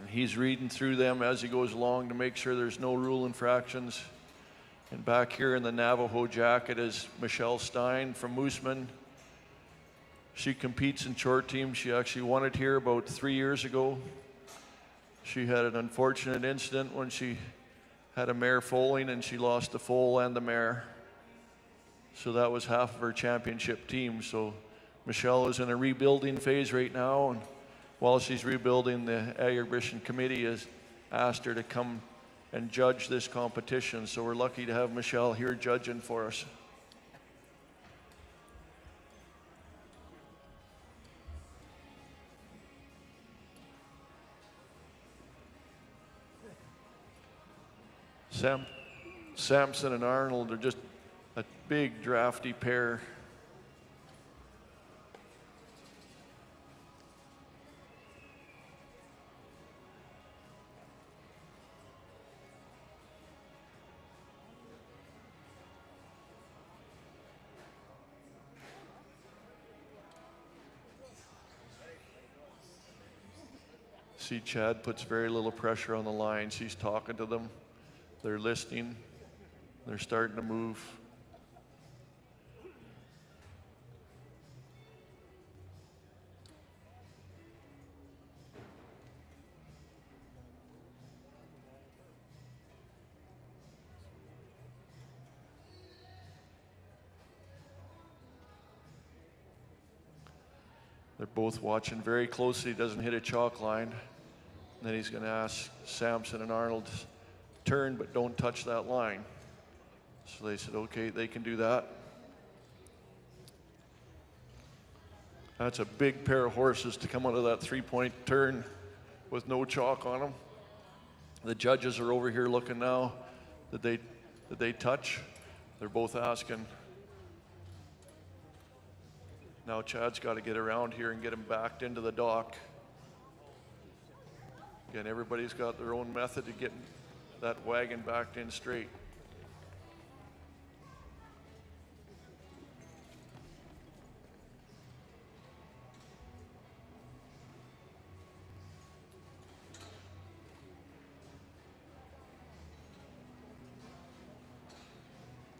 And he's reading through them as he goes along to make sure there's no rule infractions. And back here in the Navajo jacket is Michelle Stein from Mooseman. She competes in Chore team. She actually won it here about 3 years ago. She had an unfortunate incident when she had a mare foaling and she lost the foal and the mare. So that was half of her championship team. So Michelle is in a rebuilding phase right now, and while she's rebuilding, the Intermission committee has asked her to come and judge this competition. So we're lucky to have Michelle here judging for us. Samson and Arnold are just a big drafty pair. See, Chad puts very little pressure on the lines. He's talking to them. They're listening. They're starting to move. They're both watching very closely. He doesn't hit a chalk line. And then he's going to ask Samson and Arnold to turn, but don't touch that line. So they said, okay, they can do that. That's a big pair of horses to come out of that three-point turn with no chalk on them. The judges are over here looking now. Did they touch? They're both asking. Now Chad's got to get around here and get him backed into the dock. Again, everybody's got their own method to getting that wagon backed in straight.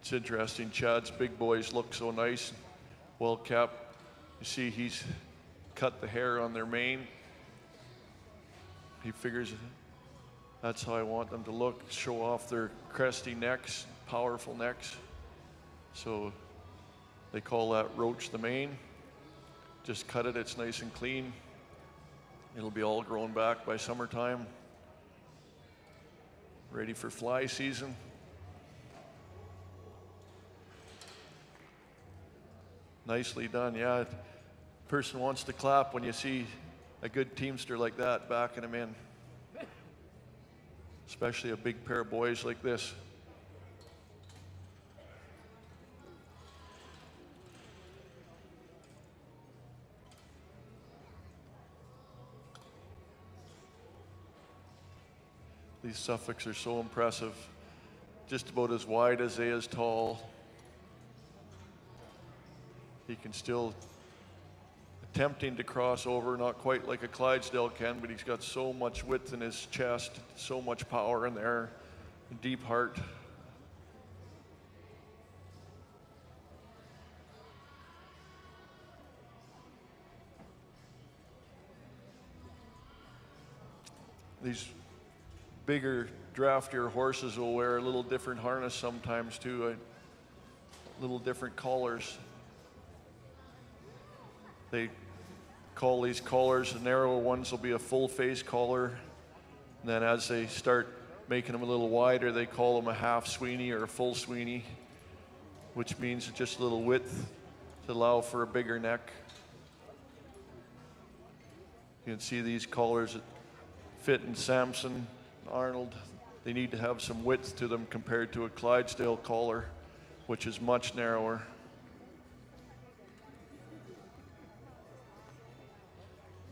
It's interesting, Chad's big boys look so nice, well kept. You see he's cut the hair on their mane. He figures that's how I want them to look, show off their cresty necks, powerful necks. So they call that roach the mane. Just cut it, it's nice and clean. It'll be all grown back by summertime. Ready for fly season. Nicely done, yeah. Person wants to clap when you see a good teamster like that backing him in. Especially a big pair of boys like this. These Suffolks are so impressive. Just about as wide as they is tall. He can still attempting to cross over, not quite like a Clydesdale can, but he's got so much width in his chest, so much power in there, deep heart. These bigger, draftier horses will wear a little different harness sometimes too, little different collars. They call these collars, the narrower ones will be a full face collar. And then as they start making them a little wider, they call them a half Sweeney or a full Sweeney, which means just a little width to allow for a bigger neck. You can see these collars that fit in Samson, Arnold. They need to have some width to them compared to a Clydesdale collar, which is much narrower.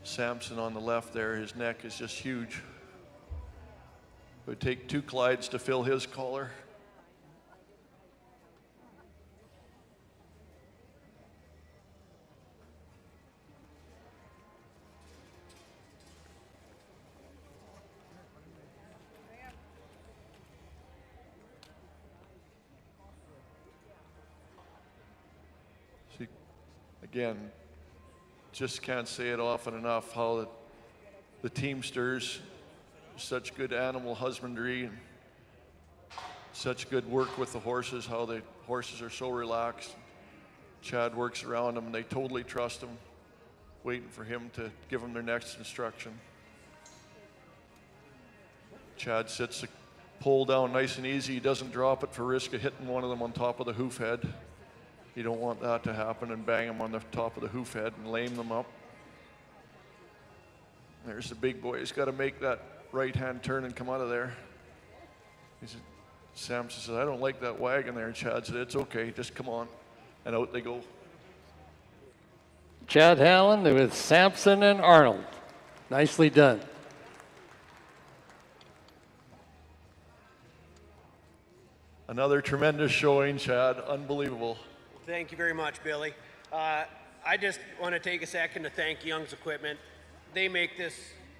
Samson on the left there, his neck is just huge. It would take 2 Clydes to fill his collar. See, again, just can't say it often enough how the teamsters, such good animal husbandry and such good work with the horses, how the horses are so relaxed. Chad works around them and they totally trust him, waiting for him to give them their next instruction. Chad sits the pole down nice and easy. He doesn't drop it for risk of hitting one of them on top of the hoof head. You don't want that to happen and bang them on the top of the hoof head and lame them up. There's the big boy. He's got to make that right-hand turn and come out of there. Samson says, I don't like that wagon there. And Chad said, it's okay, just come on. And out they go. Chad Hallen with Samson and Arnold. Nicely done. Another tremendous showing, Chad. Unbelievable. Thank you very much, Billy. I just want to take a second to thank Young's Equipment. They make this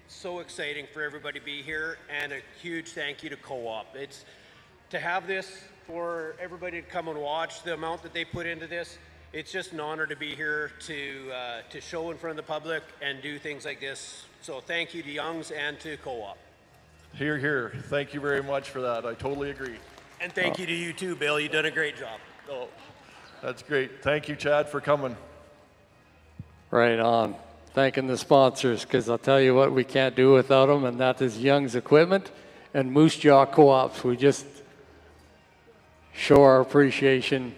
so exciting for everybody to be here, and a huge thank you to Co-op. It's to have this for everybody to come and watch, the amount that they put into this. It's just an honor to be here to show in front of the public and do things like this. So thank you to Young's and to Co-op. Hear, hear. Thank you very much for that. I totally agree. And thank you to you too, Bill. You've done a great job. Oh, that's great. Thank you, Chad, for coming. Right on. Thanking the sponsors, because I'll tell you what we can't do without them, and that is Young's Equipment and Moose Jaw Co-ops. We just show our appreciation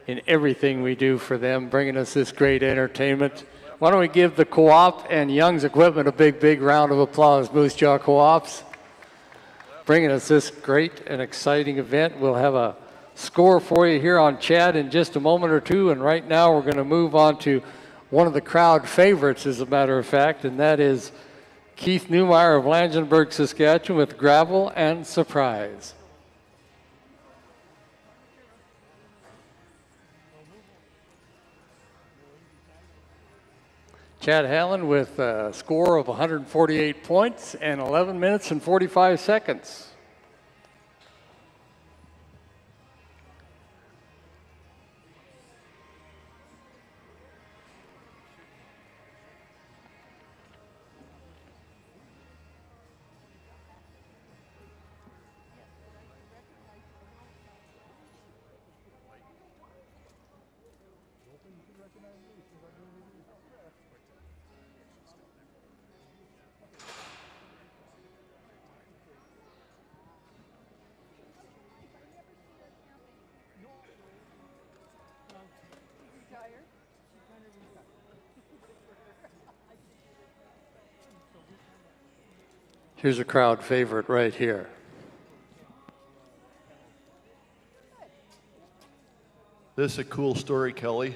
in everything we do for them, bringing us this great entertainment. Why don't we give the Co-op and Young's Equipment a big, big round of applause, Moose Jaw Co-ops, bringing us this great and exciting event. We'll have a score for you here on Chad in just a moment or two, and right now we're going to move on to one of the crowd favorites, as a matter of fact, and that is Keith Newmeyer of Langenburg, Saskatchewan with Gravel and Surprise. Chad Hallen with a score of 148 points and 11 minutes and 45 seconds. Here's a crowd favorite right here. This is a cool story, Kelly.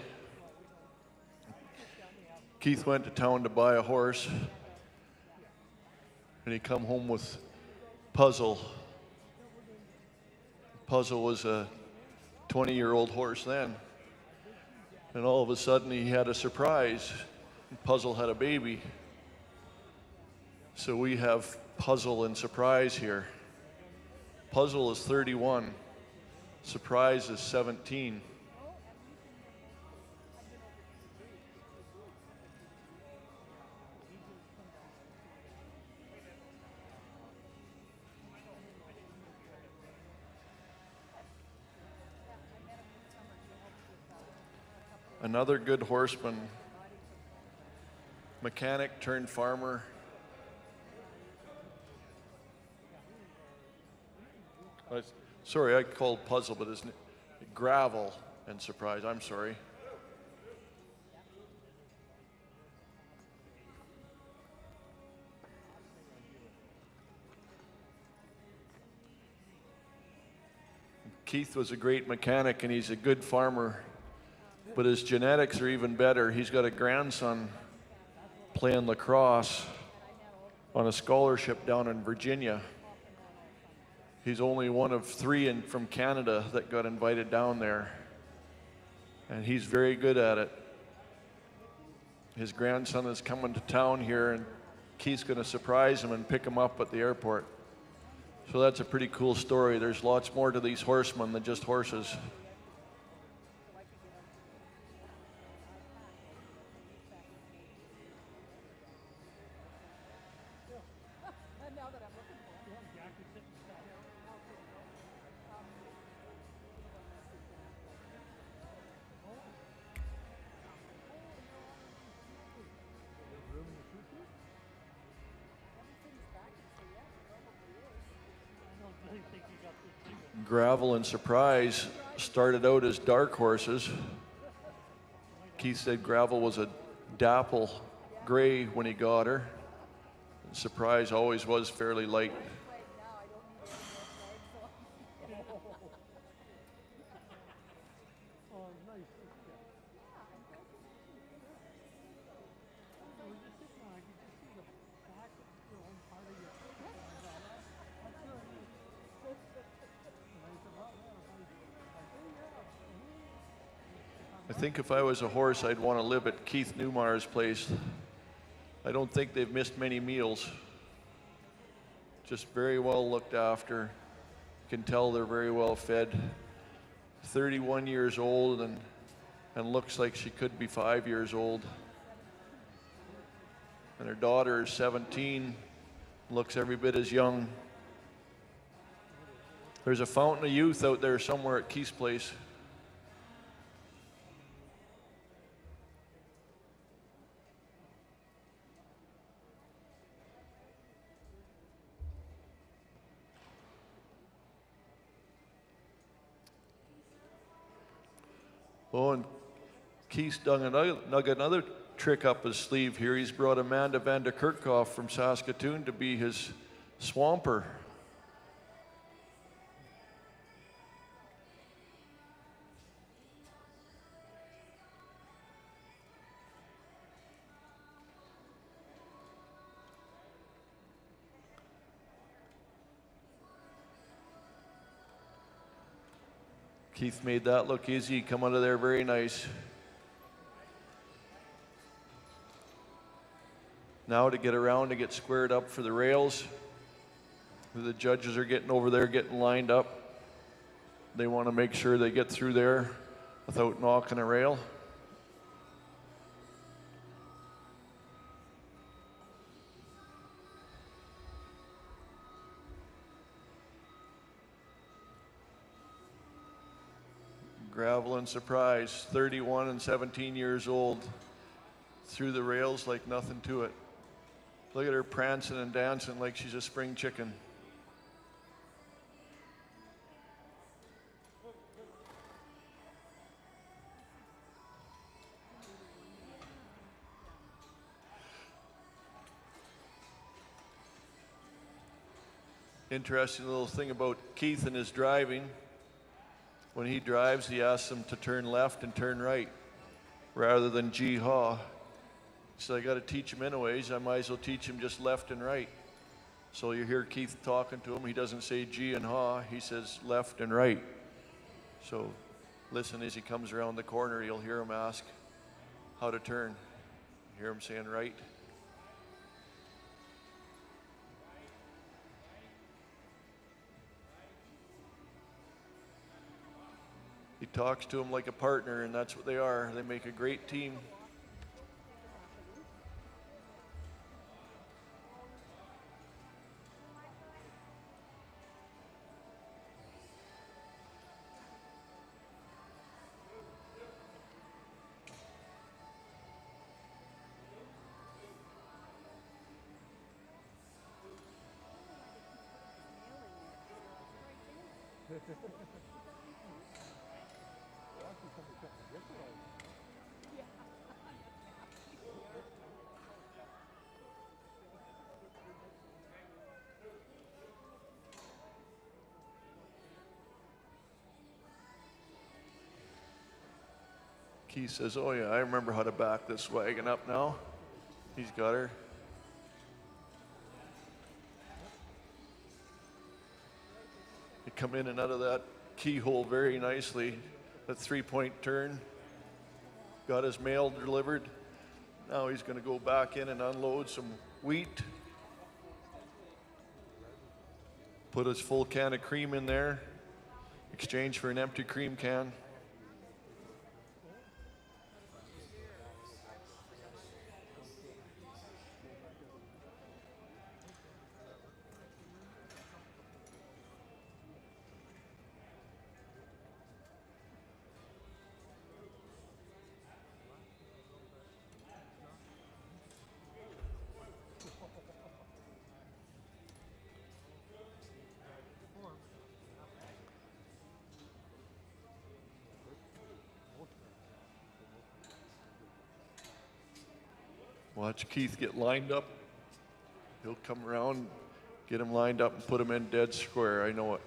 Keith went to town to buy a horse, and he come home with Puzzle. Puzzle was a 20-year-old horse then. And all of a sudden he had a surprise. Puzzle had a baby. So we have Puzzle and Surprise here. Puzzle is 31. Surprise is 17. Another good horseman, mechanic turned farmer. Sorry, I called Puzzle, but it's Gravel and Surprise. I'm sorry. Keith was a great mechanic and he's a good farmer, but his genetics are even better. He's got a grandson playing lacrosse on a scholarship down in Virginia. He's only one of 3 from Canada that got invited down there, and he's very good at it. His grandson is coming to town here, and Keith's going to surprise him and pick him up at the airport. So that's a pretty cool story. There's lots more to these horsemen than just horses. Gravel and Surprise started out as dark horses. Keith said Gravel was a dapple gray when he got her. And Surprise always was fairly light. I think if I was a horse, I'd want to live at Keith Newmar's place. I don't think they've missed many meals. Just very well looked after. You can tell they're very well fed. 31 years old and looks like she could be 5 years old. And her daughter is 17, looks every bit as young. There's a fountain of youth out there somewhere at Keith's place. Oh, and Keith's dug another trick up his sleeve here. He's brought Amanda van der Kerkhoff from Saskatoon to be his swamper. Keith made that look easy, come out of there very nice. Now to get around to get squared up for the rails. The judges are getting over there, getting lined up. They want to make sure they get through there without knocking a rail. Gravel and Surprise, 31 and 17 years old, through the rails like nothing to it. Look at her prancing and dancing like she's a spring chicken. Interesting little thing about Keith and his driving. When he drives, he asks them to turn left and turn right rather than gee-haw. So I got to teach him anyways. I might as well teach him just left and right. So you hear Keith talking to him. He doesn't say gee and haw. He says left and right. So listen, as he comes around the corner, you'll hear him ask how to turn. You hear him saying right. He talks to him like a partner, and that's what they are. They make a great team. Keith says, oh yeah, I remember how to back this wagon up now. He's got her. He come in and out of that keyhole very nicely. That 3-point turn. Got his mail delivered. Now he's going to go back in and unload some wheat. Put his full can of cream in there. Exchange for an empty cream can. Watch Keith get lined up. He'll come around, get him lined up and put him in dead square. I know it.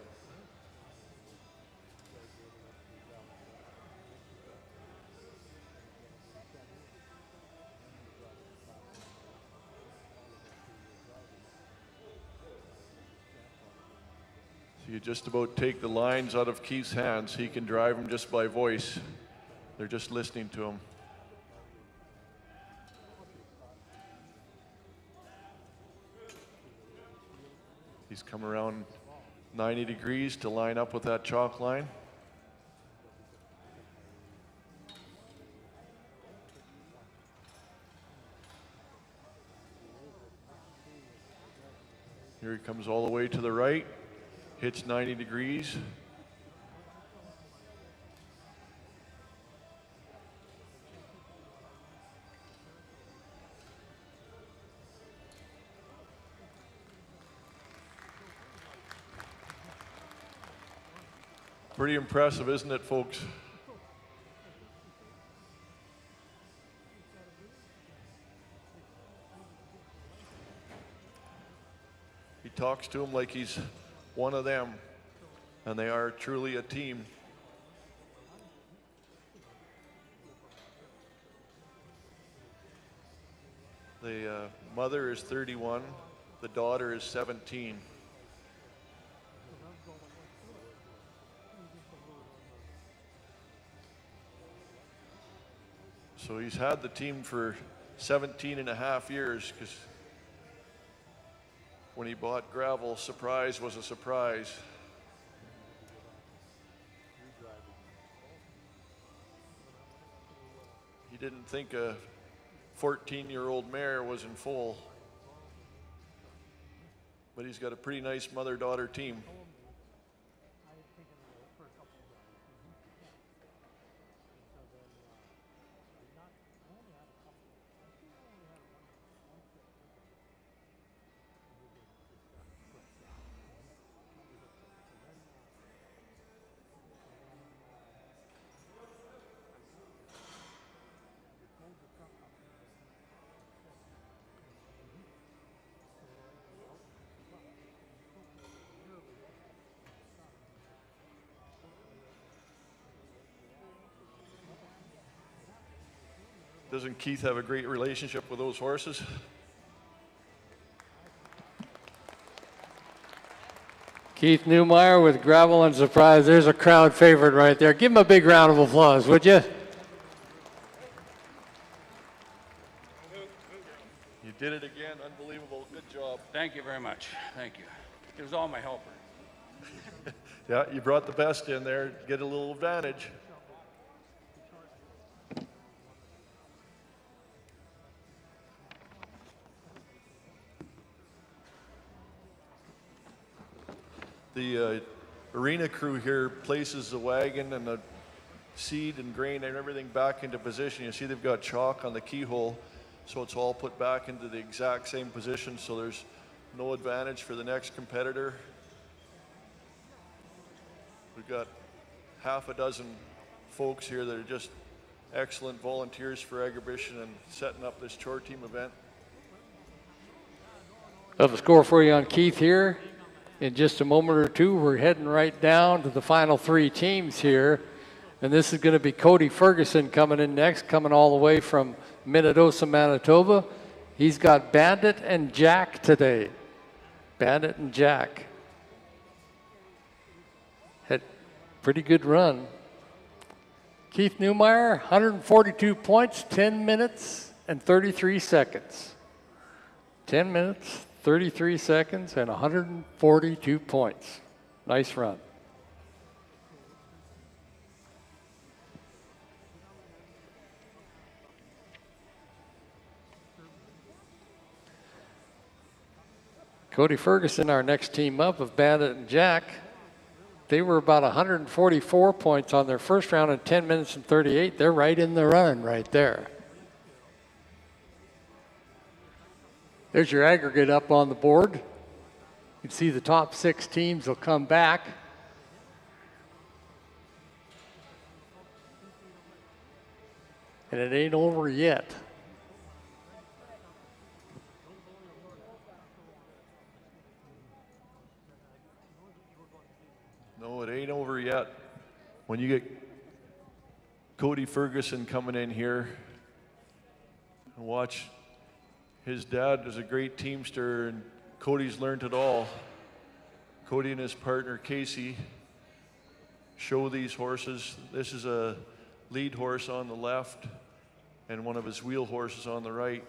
So you just about take the lines out of Keith's hands. He can drive them just by voice. They're just listening to him. He's come around 90 degrees to line up with that chalk line. Here he comes all the way to the right, hits 90 degrees. Pretty impressive, isn't it, folks? He talks to him like he's one of them, and they are truly a team. The mother is 31, the daughter is 17. So he's had the team for 17 and a half years, because when he bought gravel, surprise was a surprise. He didn't think a 14-year-old mare was in full, but he's got a pretty nice mother-daughter team. Doesn't Keith have a great relationship with those horses? Keith Newmeyer with Gravel and Surprise. There's a crowd favorite right there. Give him a big round of applause, would you? You did it again. Unbelievable. Good job. Thank you very much. Thank you. It was all my helper. Yeah, you brought the best in there. Get a little advantage. The arena crew here places the wagon and the seed and grain and everything back into position. You see they've got chalk on the keyhole, so it's all put back into the exact same position, so there's no advantage for the next competitor. We've got half a dozen folks here that are just excellent volunteers for Exhibition and setting up this Chore team event. I'll have a score for you on Keith here. In just a moment or two, we're heading right down to the final three teams here. And this is going to be Cody Ferguson coming in next, coming all the way from Minnedosa, Manitoba. He's got Bandit and Jack today. Bandit and Jack. Had pretty good run. Keith Newmeyer, 142 points, 10 minutes and 33 seconds. 10 minutes, 33 seconds, and 142 points. Nice run. Cody Ferguson, our next team up of Bandit and Jack. They were about 144 points on their first round in 10 minutes and 38. They're right in the run right there. There's your aggregate up on the board. You can see the top 6 teams will come back. And it ain't over yet. No, it ain't over yet. When you get Cody Ferguson coming in here, and watch, his dad is a great teamster, and Cody's learned it all. Cody and his partner Casey show these horses. This is a lead horse on the left and one of his wheel horses on the right.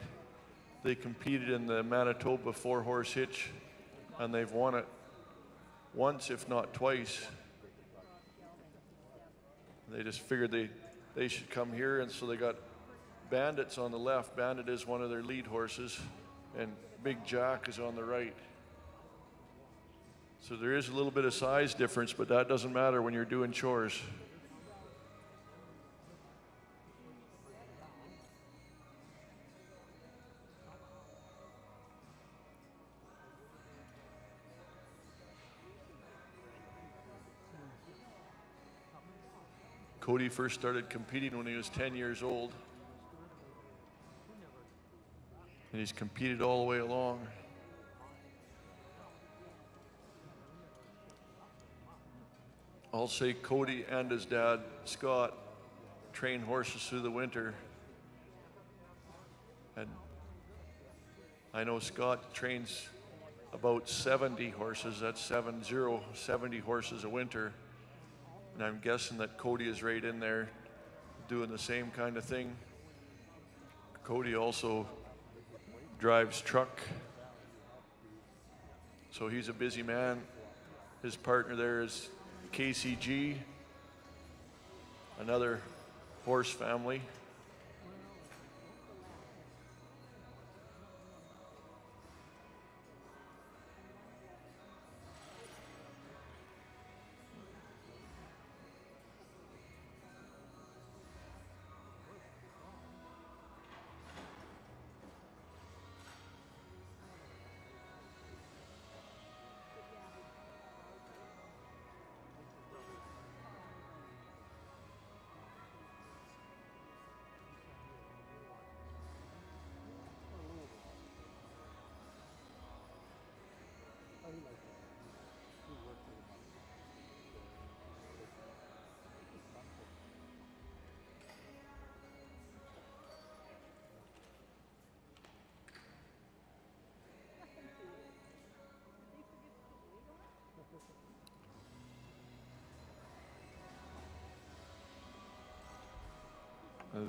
They competed in the Manitoba 4-horse hitch, and they've won it once, if not twice. They just figured they should come here, and so they got Bandits on the left. Bandit is one of their lead horses, and Big Jack is on the right. So there is a little bit of size difference, but that doesn't matter when you're doing chores. Cody first started competing when he was 10 years old. And he's competed all the way along. I'll say Cody and his dad, Scott, train horses through the winter. And I know Scott trains about 70 horses. That's 70 horses a winter. And I'm guessing that Cody is right in there doing the same kind of thing. Cody also drives truck, so he's a busy man. His partner there is KCG, another horse family.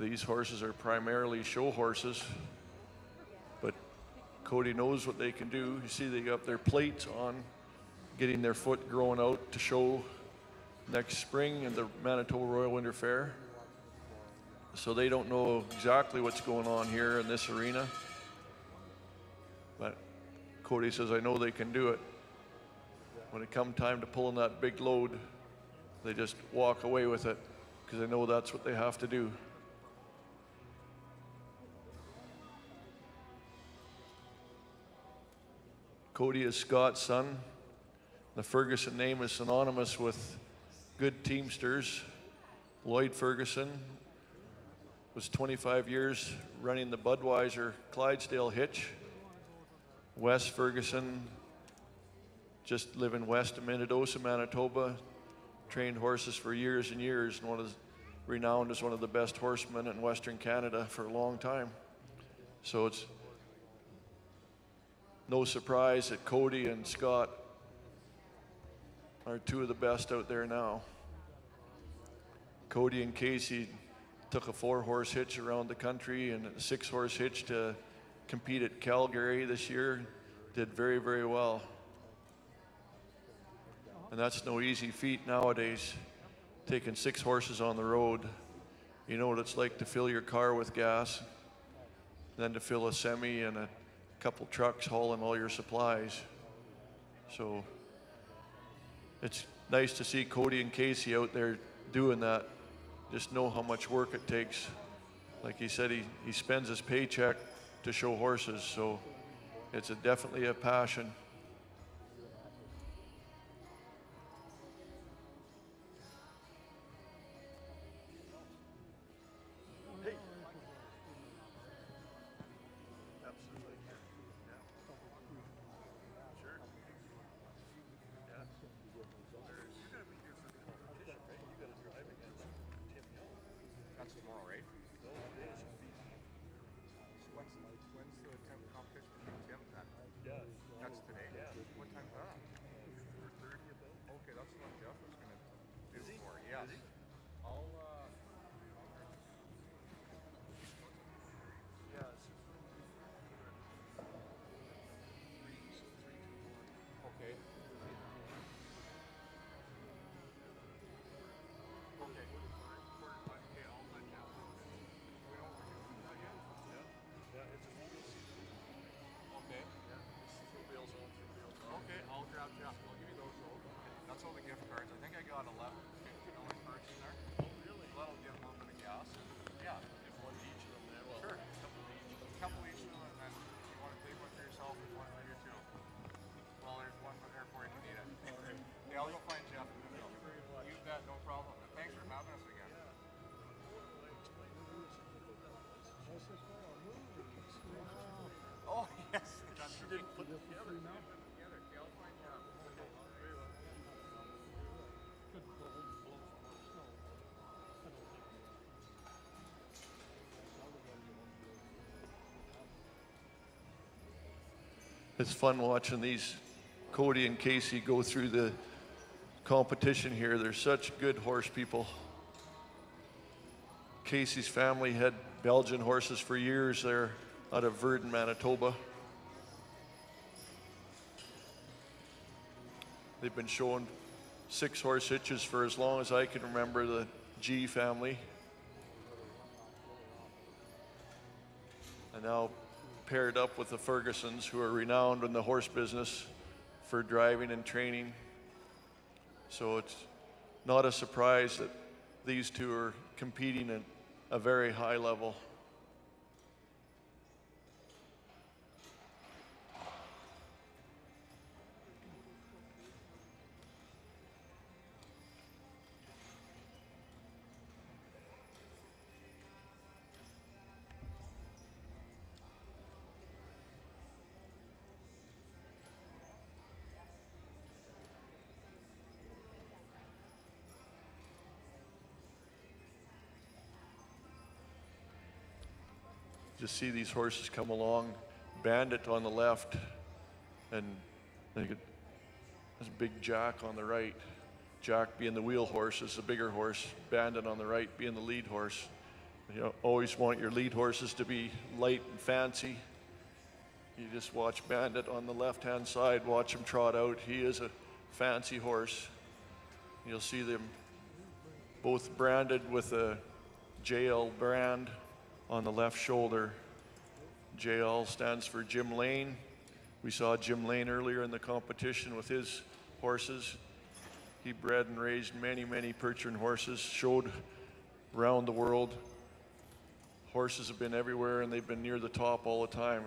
These horses are primarily show horses, but Cody knows what they can do. You see they got their plates on, getting their foot growing out to show next spring in the Manitoba Royal Winter Fair. So they don't know exactly what's going on here in this arena. But Cody says, I know they can do it. When it comes time to pulling that big load, they just walk away with it because they know that's what they have to do. Cody is Scott's son. The Ferguson name is synonymous with good teamsters. Lloyd Ferguson was 25 years running the Budweiser Clydesdale hitch. Wes Ferguson, just living west of Minnedosa, Manitoba, trained horses for years and years, and one of renowned as one of the best horsemen in Western Canada for a long time. So it's no surprise that Cody and Scott are two of the best out there now. Cody and Casey took a 4-horse hitch around the country and a 6-horse hitch to compete at Calgary this year. Did very, very well. And that's no easy feat nowadays, taking 6 horses on the road. You know what it's like to fill your car with gas, then to fill a semi and a couple trucks hauling all your supplies. So it's nice to see Cody and Casey out there doing that. Just know how much work it takes. Like he said, he spends his paycheck to show horses, so it's definitely a passion. It's fun watching these Cody and Casey go through the competition here. They're such good horse people. Casey's family had Belgian horses for years there out of Virden, Manitoba. They've been showing 6-horse hitches for as long as I can remember, the G family. And now paired up with the Fergusons, who are renowned in the horse business for driving and training. So it's not a surprise that these two are competing at a very high level. Just see these horses come along, Bandit on the left, and there's Big Jack on the right. Jack being the wheel horse is the bigger horse, Bandit on the right being the lead horse. You always want your lead horses to be light and fancy. You just watch Bandit on the left-hand side, watch him trot out. He is a fancy horse. You'll see them both branded with a JL brand on the left shoulder. JL stands for Jim Lane. We saw Jim Lane earlier in the competition with his horses. He bred and raised many, many Percheron horses, showed around the world. Horses have been everywhere and they've been near the top all the time.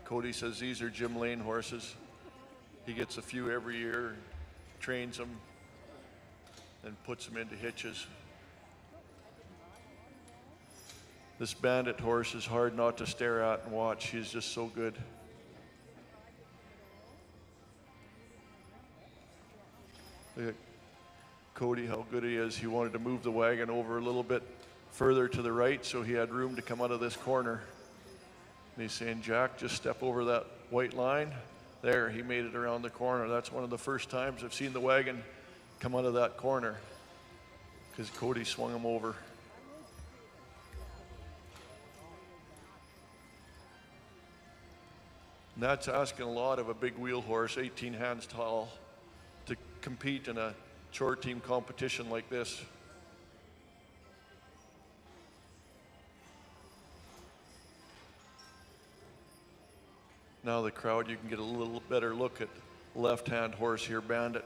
Cody says these are Jim Lane horses. He gets a few every year, trains them, and puts them into hitches. This Bandit horse is hard not to stare at and watch. He is just so good. Cody how good he is. He wanted to move the wagon over a little bit further to the right so he had room to come out of this corner. And he's saying, Jack, just step over that white line. There, he made it around the corner. That's one of the first times I've seen the wagon come out of that corner because Cody swung him over. And that's asking a lot of a big wheel horse, 18 hands tall, to compete in a Chore team competition like this. Now the crowd, you can get a little better look at left-hand horse here, Bandit.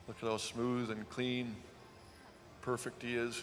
Look at how smooth and clean, perfect he is.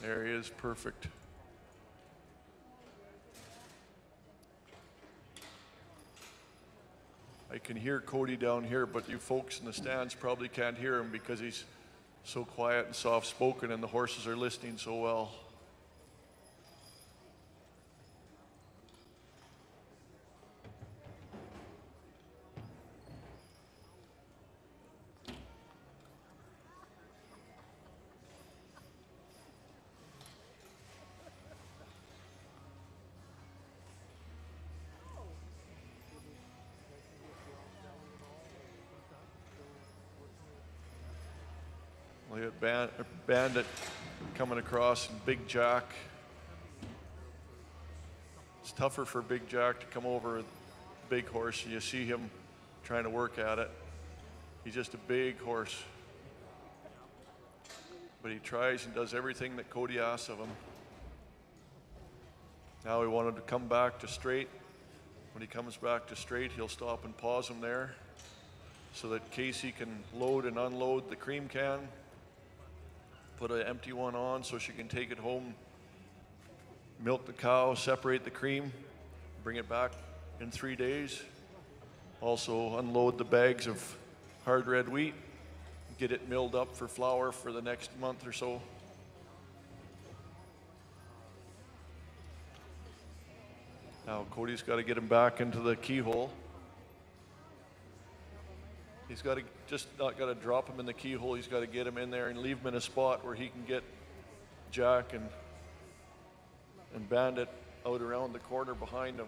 There he is, perfect. I can hear Cody down here, but you folks in the stands probably can't hear him because he's so quiet and soft-spoken and the horses are listening so well. Look at Bandit coming across and Big Jack. It's tougher for Big Jack to come over a big horse, and you see him trying to work at it. He's just a big horse. But he tries and does everything that Cody asks of him. Now he wanted to come back to straight. When he comes back to straight, he'll stop and pause him there so that Casey can load and unload the cream can. Put an empty one on so she can take it home, milk the cow, separate the cream, bring it back in 3 days. Also unload the bags of hard red wheat, get it milled up for flour for the next month or so. Now Cody's got to get him back into the keyhole. He's got to just not got to drop him in the keyhole. He's got to get him in there and leave him in a spot where he can get Jack and Bandit out around the corner behind him.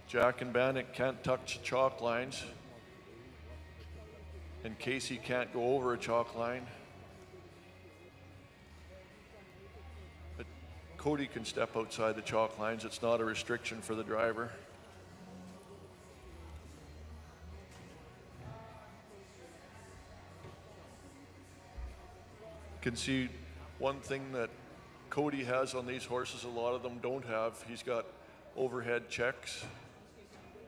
Jack and Bandit can't touch chalk lines, and Casey can't go over a chalk line. But Cody can step outside the chalk lines. It's not a restriction for the driver. Can see one thing that Cody has on these horses, a lot of them don't have. He's got overhead checks.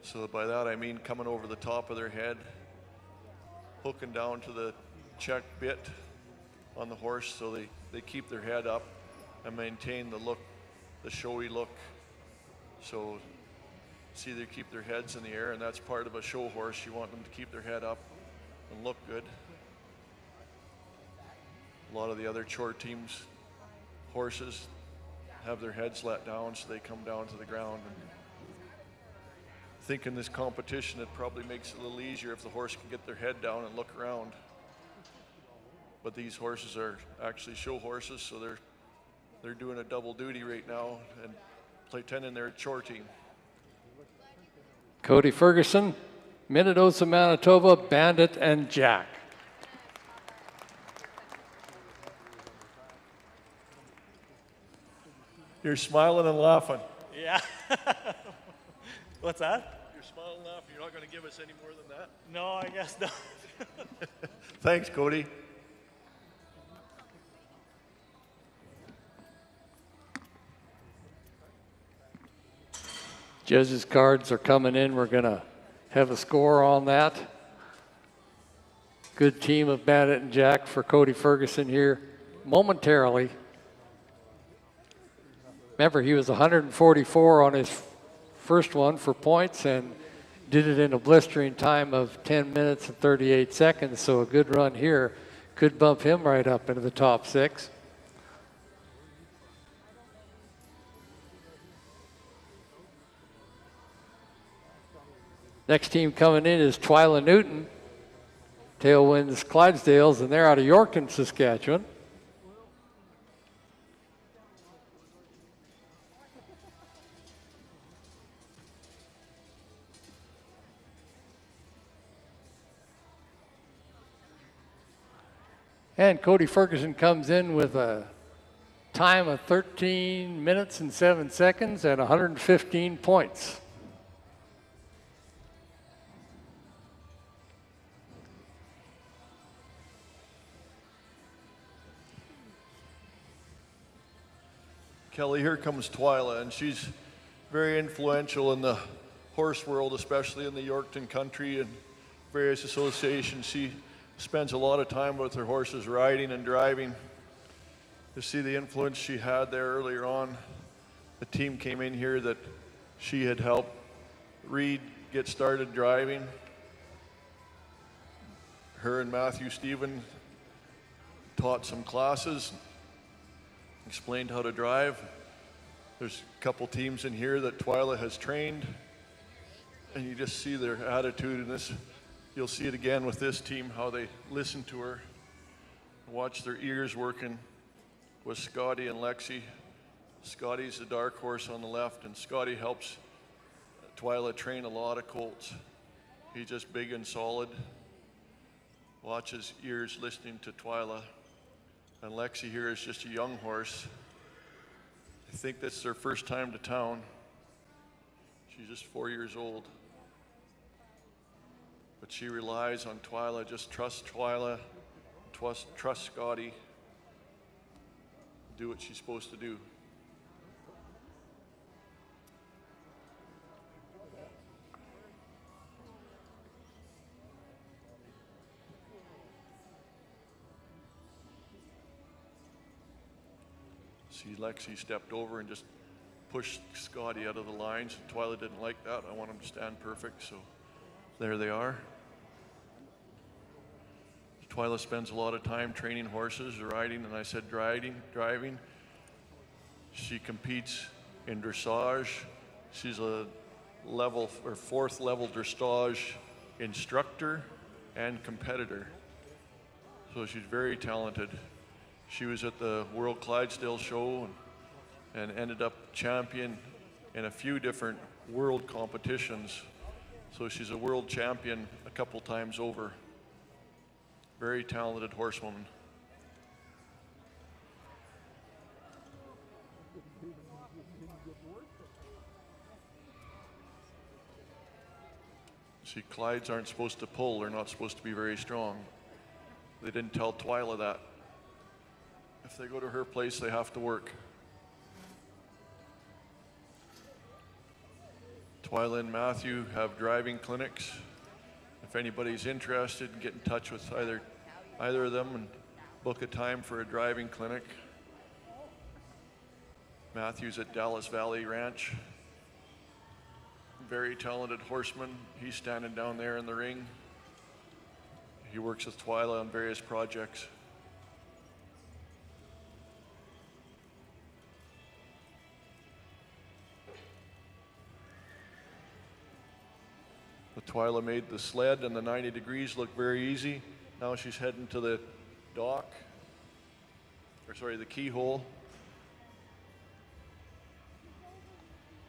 So by that I mean coming over the top of their head, hooking down to the check bit on the horse so they keep their head up and maintain the look, the showy look. So see, they keep their heads in the air, and that's part of a show horse. You want them to keep their head up and look good. A lot of the other Chore teams' horses have their heads let down so they come down to the ground. And I think in this competition it probably makes it a little easier if the horse can get their head down and look around. But these horses are actually show horses, so they're doing a double duty right now and pretending they're a Chore team. Cody Ferguson, Minnedosa, Manitoba, Bandit, and Jack. You're smiling and laughing. Yeah. What's that? You're smiling and laughing. You're not going to give us any more than that? No, I guess not. Thanks, Cody. Judges' cards are coming in. We're going to have a score on that. Good team of Bandit and Jack for Cody Ferguson here momentarily. Remember, he was 144 on his first one for points and did it in a blistering time of 10 minutes and 38 seconds, so a good run here could bump him right up into the top 6. Next team coming in is Twyla Newton, Tailwinds Clydesdales, and they're out of Yorkton, Saskatchewan. And Cody Ferguson comes in with a time of 13 minutes and 7 seconds and 115 points. Kelly, here comes Twyla, and she's very influential in the horse world, especially in the Yorkton country and various associations. She spends a lot of time with her horses riding and driving. To see the influence she had there earlier on. The team came in here that she had helped Reed get started driving. Her and Matthew Stephen taught some classes, explained how to drive. There's a couple teams in here that Twyla has trained, and you just see their attitude in this. You'll see it again with this team, how they listen to her, watch their ears working with Scotty and Lexi. Scotty's the dark horse on the left, and Scotty helps Twyla train a lot of colts. He's just big and solid. Watch his ears listening to Twyla. And Lexi here is just a young horse. I think that's their first time to town. She's just 4 years old. But she relies on Twyla. Just trust Twyla, trust Scotty. Do what she's supposed to do. See, Lexi stepped over and just pushed Scotty out of the lines. Twyla didn't like that. I want him to stand perfect, so there they are. Twyla spends a lot of time training horses, riding, and I said driving. She competes in dressage. She's a level or 4th level dressage instructor and competitor. So she's very talented. She was at the World Clydesdale show and ended up champion in a few different world competitions. So she's a world champion a couple times over. Very talented horsewoman. See, Clydes aren't supposed to pull. They're not supposed to be very strong. They didn't tell Twyla that. If they go to her place, they have to work. Twyla and Matthew have driving clinics. If anybody's interested, get in touch with either of them and book a time for a driving clinic. Matthew's at Dallas Valley Ranch. Very talented horseman. He's standing down there in the ring. He works with Twyla on various projects. Twyla made the sled and the 90 degrees look very easy. Now she's heading to the dock, or sorry, the keyhole.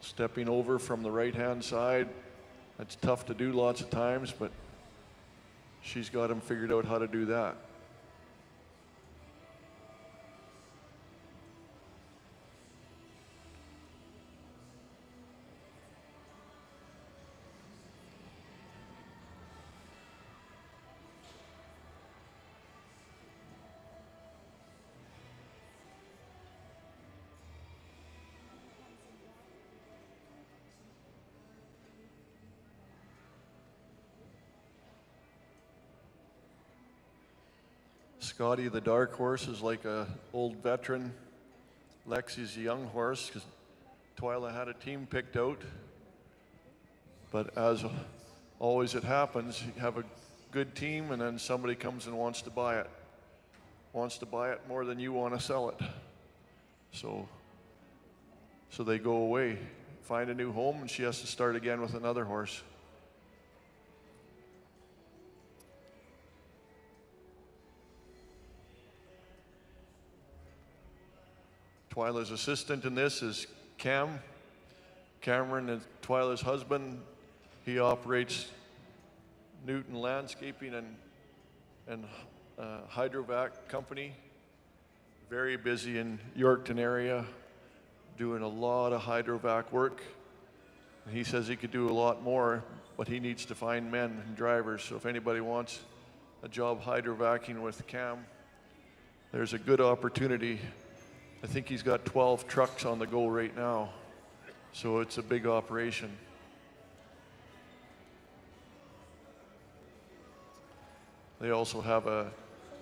Stepping over from the right-hand side. That's tough to do lots of times, but she's got him figured out how to do that. Scotty, the dark horse, is like a old veteran. Lexi's a young horse because Twyla had a team picked out. But as always it happens, you have a good team and then somebody comes and wants to buy it. Wants to buy it more than you want to sell it. So they go away, find a new home, and she has to start again with another horse. Twyla's assistant in this is Cam. Cameron is Twyla's husband. He operates Newton Landscaping and Hydrovac Company. Very busy in Yorkton area, doing a lot of hydrovac work. He says he could do a lot more, but he needs to find men and drivers. So if anybody wants a job hydrovacing with Cam, there's a good opportunity. I think he's got 12 trucks on the go right now, so it's a big operation. They also have a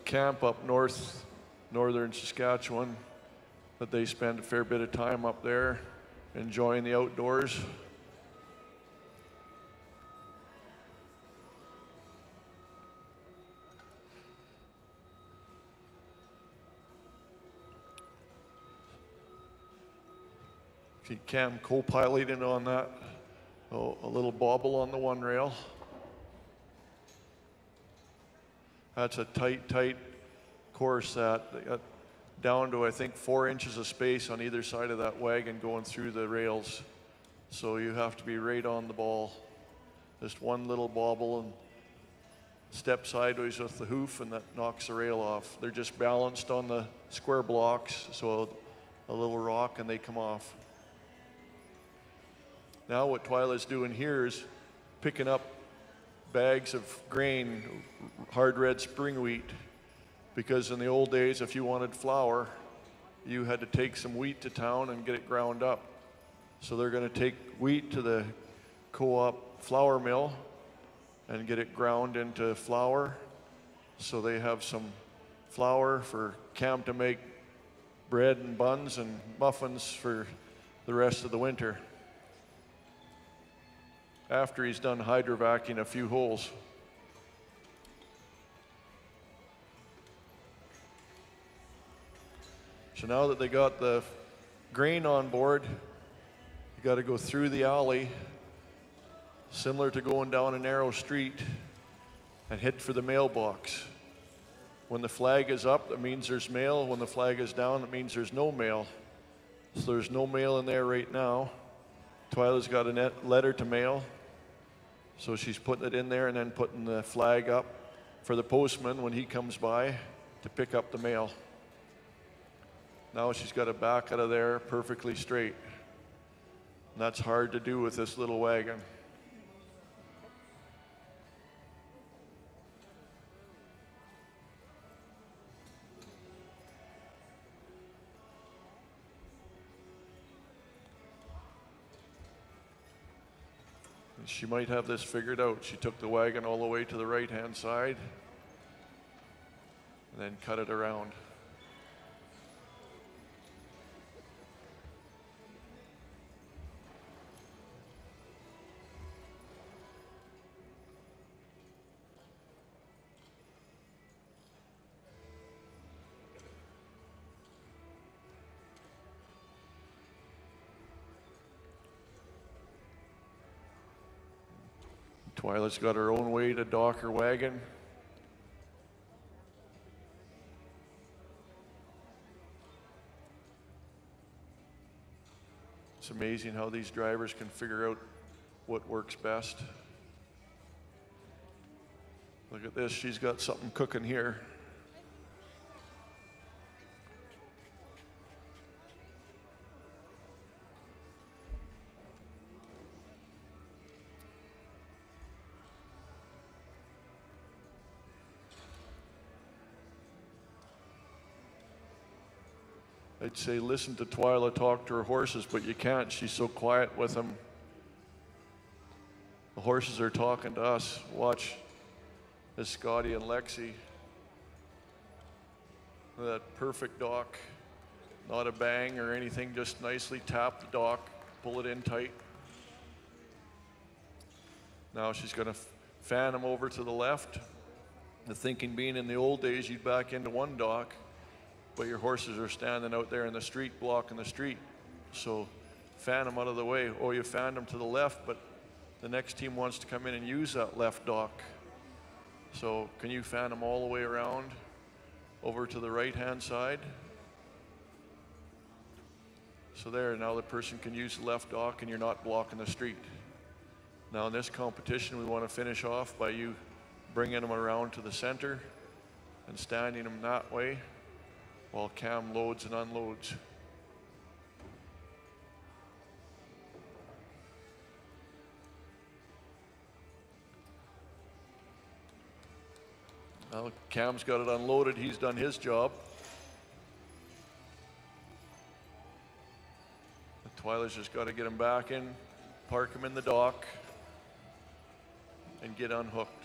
camp up northern Saskatchewan, that they spend a fair bit of time up there enjoying the outdoors. See Cam co-piloting on that. Oh, a little bobble on the one rail. That's a tight course that they got down to, I think, 4 inches of space on either side of that wagon going through the rails. So you have to be right on the ball. Just one little bobble and step sideways with the hoof and that knocks the rail off. They're just balanced on the square blocks, so a little rock and they come off. Now what Twyla's doing here is picking up bags of grain, hard red spring wheat, because in the old days, if you wanted flour, you had to take some wheat to town and get it ground up. So they're going to take wheat to the co-op flour mill and get it ground into flour. So they have some flour for Cam to make bread and buns and muffins for the rest of the winter, after he's done hydrovacing a few holes. So now that they got the grain on board, you got to go through the alley, similar to going down a narrow street, and hit for the mailbox. When the flag is up, that means there's mail. When the flag is down, that means there's no mail. So there's no mail in there right now. Twyla's got a letter to mail. So she's putting it in there and then putting the flag up for the postman when he comes by to pick up the mail. Now she's got to back out of there perfectly straight. And that's hard to do with this little wagon. She might have this figured out. She took the wagon all the way to the right-hand side and then cut it around. Twyla's got her own way to dock her wagon. It's amazing how these drivers can figure out what works best. Look at this, she's got something cooking here. I'd say listen to Twyla talk to her horses, but you can't. She's so quiet with them. The horses are talking to us. Watch as Scotty and Lexi That perfect dock, not a bang or anything, just nicely tap the dock, pull it in tight. Now she's going to fan him over to the left. The thinking being in the old days, you'd back into one dock, but your horses are standing out there in the street, blocking the street. So fan them out of the way. Oh, you fanned them to the left, but the next team wants to come in and use that left dock. So can you fan them all the way around over to the right-hand side? So there, now the person can use the left dock and you're not blocking the street. Now in this competition, we want to finish off by you bringing them around to the center and standing them that way while Cam loads and unloads. Well, Cam's got it unloaded. He's done his job. Twyla's just got to get him back in, park him in the dock, and get unhooked.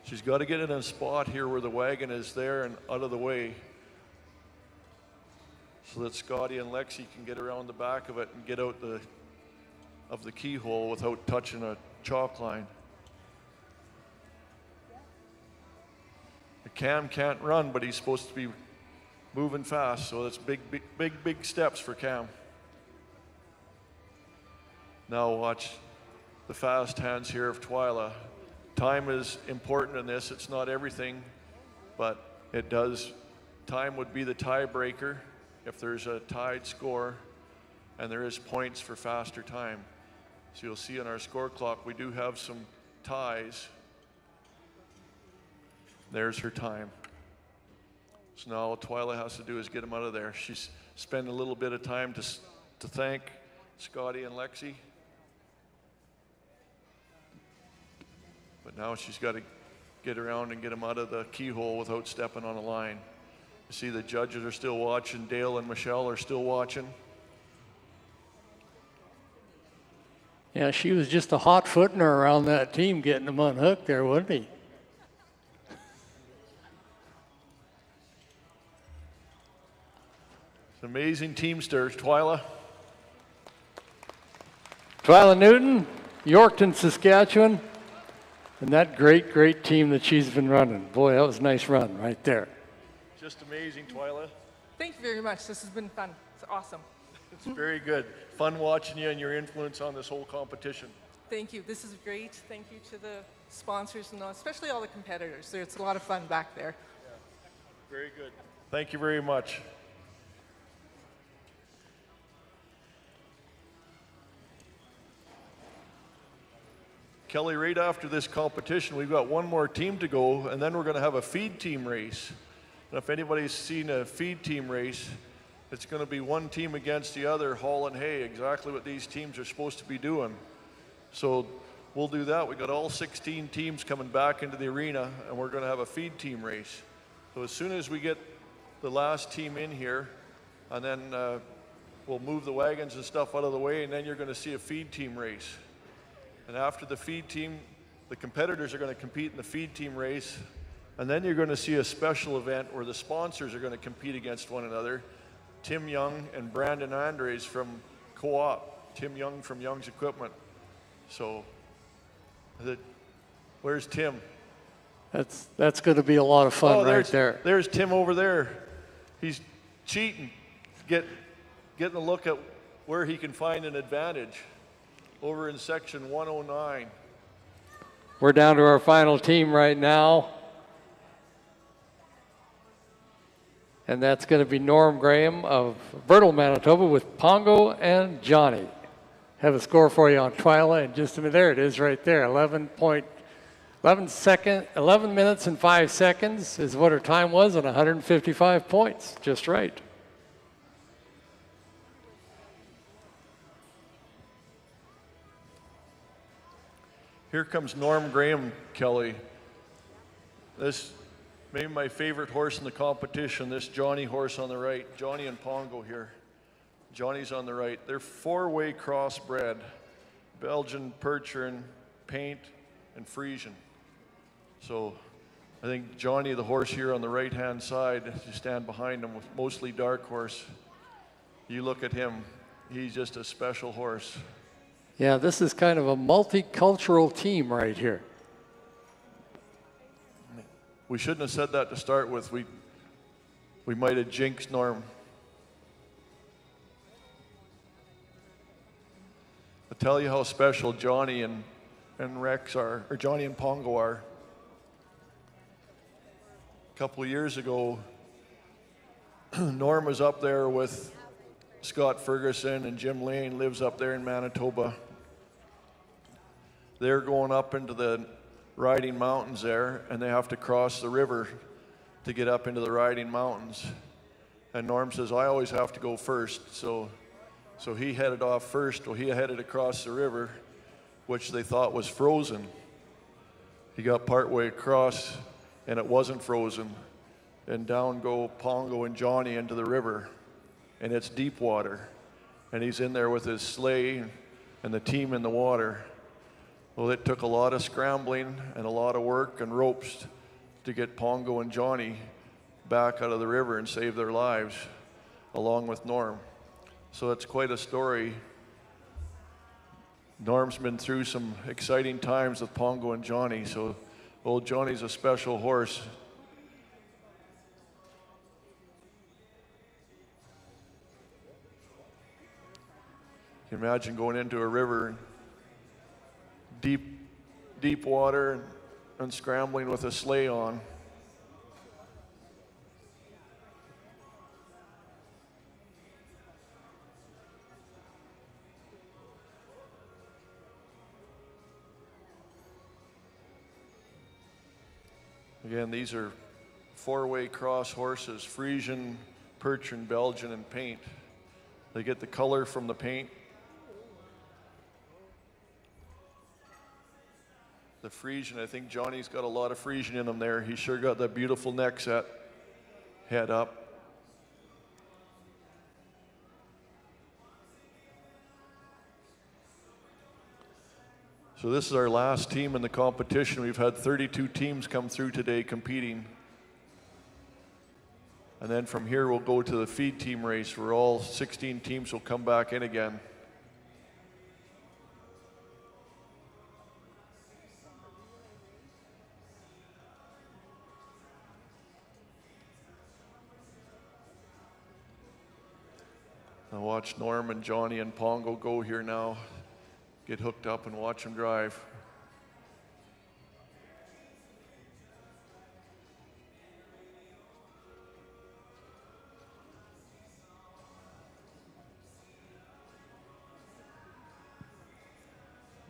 She's got to get in a spot here where the wagon is there and out of the way so that Scotty and Lexi can get around the back of it and get out of the keyhole without touching a chalk line. The Cam can't run, but he's supposed to be moving fast, so that's big steps for Cam. Now watch the fast hands here of Twyla. Time is important in this. It's not everything, but it does. Time would be the tiebreaker if there's a tied score, and there is points for faster time. So you'll see on our score clock, we do have some ties. There's her time. So now all Twyla has to do is get him out of there. She's spent a little bit of time to thank Scotty and Lexi. But now she's got to get around and get him out of the keyhole without stepping on a line. You see the judges are still watching. Dale and Michelle are still watching. Yeah, she was just a hot footing her around that team getting them unhooked there, wasn't he? It's an amazing teamster, Twyla. Twyla Newton, Yorkton, Saskatchewan. And that great team that she's been running. Boy, that was a nice run right there. Just amazing, Twyla. Thank you very much. This has been fun. It's awesome. It's very good. Fun watching you and your influence on this whole competition. Thank you. This is great. Thank you to the sponsors and especially all the competitors. It's a lot of fun back there. Yeah. Very good. Thank you very much. Kelly, right after this competition, we've got one more team to go, and then we're going to have a feed team race. And if anybody's seen a feed team race, it's going to be one team against the other, hauling hay, exactly what these teams are supposed to be doing. So we'll do that. We've got all 16 teams coming back into the arena, and we're going to have a feed team race. So as soon as we get the last team in here, and then we'll move the wagons and stuff out of the way, and then you're going to see a feed team race. And after the feed team, the competitors are going to compete in the feed team race. And then you're going to see a special event where the sponsors are going to compete against one another. Tim Young and Brandon Andres from Co-op. Tim Young from Young's Equipment. So, where's Tim? That's going to be a lot of fun right there. There's Tim over there. He's cheating, getting a look at where he can find an advantage. Over in section 109. We're down to our final team right now. And that's going to be Norm Graham of Bertle, Manitoba with Pongo and Johnny. Have a score for you on Twyla in just a minute. There it is right there. 11 minutes and 5 seconds is what her time was on 155 points. Just right. Here comes Norm Graham, Kelly. This may be my favorite horse in the competition, this Johnny horse on the right. Johnny and Pongo here. Johnny's on the right. They're four-way crossbred. Belgian, Percheron, Paint, and Friesian. So I think Johnny, the horse here on the right-hand side, as you stand behind him, with mostly dark horse, you look at him, he's just a special horse. Yeah, this is kind of a multicultural team right here. We shouldn't have said that to start with. We might have jinxed Norm. I'll tell you how special Johnny and Rex are, or Johnny and Pongo are. A couple of years ago, Norm was up there with Scott Ferguson, and Jim Lane lives up there in Manitoba. They're going up into the Riding Mountains there, and they have to cross the river to get up into the Riding Mountains. And Norm says, I always have to go first. So he headed off first. Well, he headed across the river, which they thought was frozen. He got partway across, and it wasn't frozen. And down go Pongo and Johnny into the river, and it's deep water. And he's in there with his sleigh and the team in the water. Well, it took a lot of scrambling and a lot of work and ropes to get Pongo and Johnny back out of the river and save their lives, along with Norm. So it's quite a story. Norm's been through some exciting times with Pongo and Johnny, so old Johnny's a special horse. Can you imagine going into a river, deep water, and scrambling with a sleigh on? Again, these are four-way cross horses, Frisian, Percheron, Belgian, and paint. They get the color from the paint. The Frisian, I think Johnny's got a lot of Frisian in him there. He's sure got that beautiful neck set, head up. So this is our last team in the competition. We've had 32 teams come through today competing. And then from here we'll go to the feed team race where all 16 teams will come back in again. Now watch Norm and Johnny and Pongo go here now. Get hooked up and watch them drive.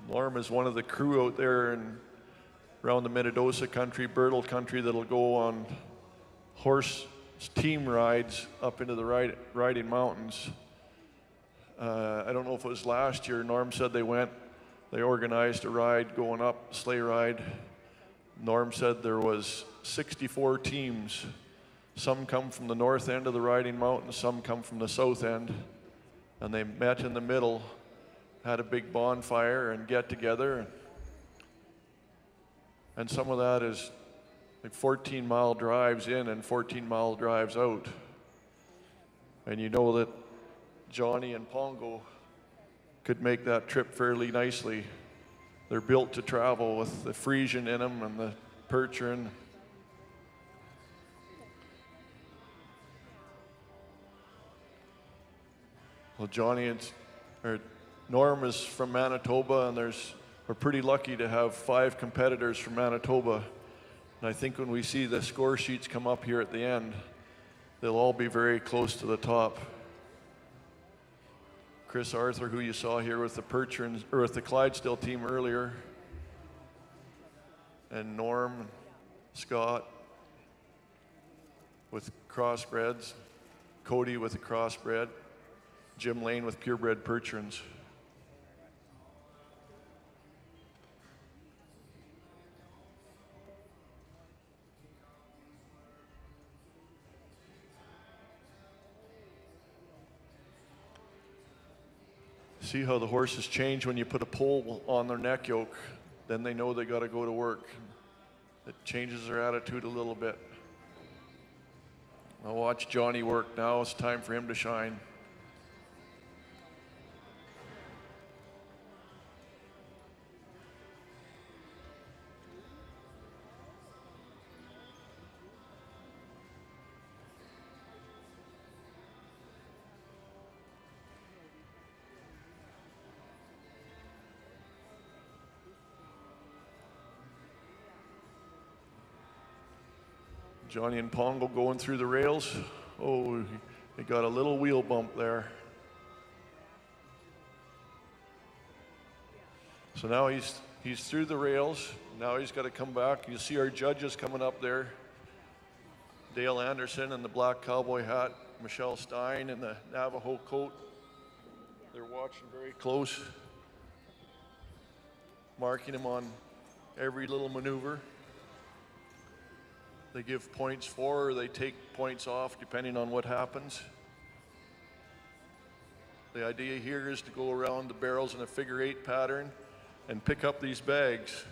Norm is one of the crew out there and around the Minnedosa country, Bertle country, that'll go on horse team rides up into the Riding Mountains. I don't know if it was last year. Norm said they organized a ride going up, sleigh ride. Norm said there was 64 teams. Some come from the north end of the Riding Mountains, some come from the south end. And they met in the middle, had a big bonfire and get together. And some of that is like 14-mile drives in and 14-mile drives out. And you know that Johnny and Pongo could make that trip fairly nicely. They're built to travel with the Frisian in them and the Percheron. Well, Norm is from Manitoba, and we're pretty lucky to have 5 competitors from Manitoba. And I think when we see the score sheets come up here at the end, they'll all be very close to the top. Chris Arthur, who you saw here with the Percheron, or with the Clydesdale team earlier, and Norm, Scott with crossbreds, Cody with a crossbred, Jim Lane with purebred Percherons. See how the horses change when you put a pole on their neck yoke. Then they know they got to go to work. It changes their attitude a little bit. I'll watch Johnny work now. It's time for him to shine. Johnny and Pongo going through the rails. Oh, they got a little wheel bump there. So now he's through the rails. Now he's got to come back. You see our judges coming up there. Dale Anderson in the black cowboy hat, Michelle Stein in the Navajo coat. They're watching very close, marking him on every little maneuver. They give points for, or they take points off, depending on what happens. The idea here is to go around the barrels in a figure-8 pattern and pick up these bags.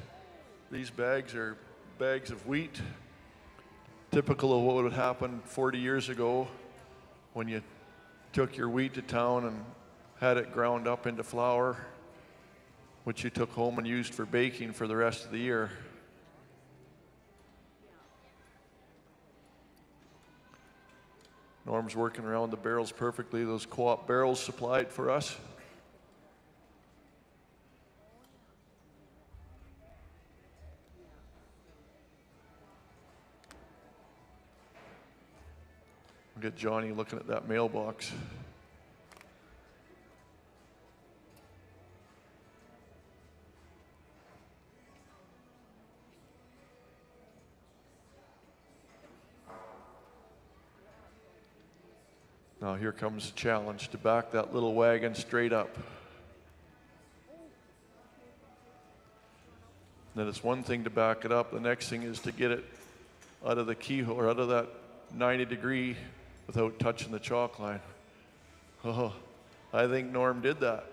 These bags are bags of wheat, typical of what would happen 40 years ago when you took your wheat to town and had it ground up into flour, which you took home and used for baking for the rest of the year. Norm's working around the barrels perfectly. Those co-op barrels supplied for us. We'll get Johnny looking at that mailbox. Now here comes the challenge to back that little wagon straight up. Then it's one thing to back it up. The next thing is to get it out of the keyhole or out of that 90-degree without touching the chalk line. Oh, I think Norm did that.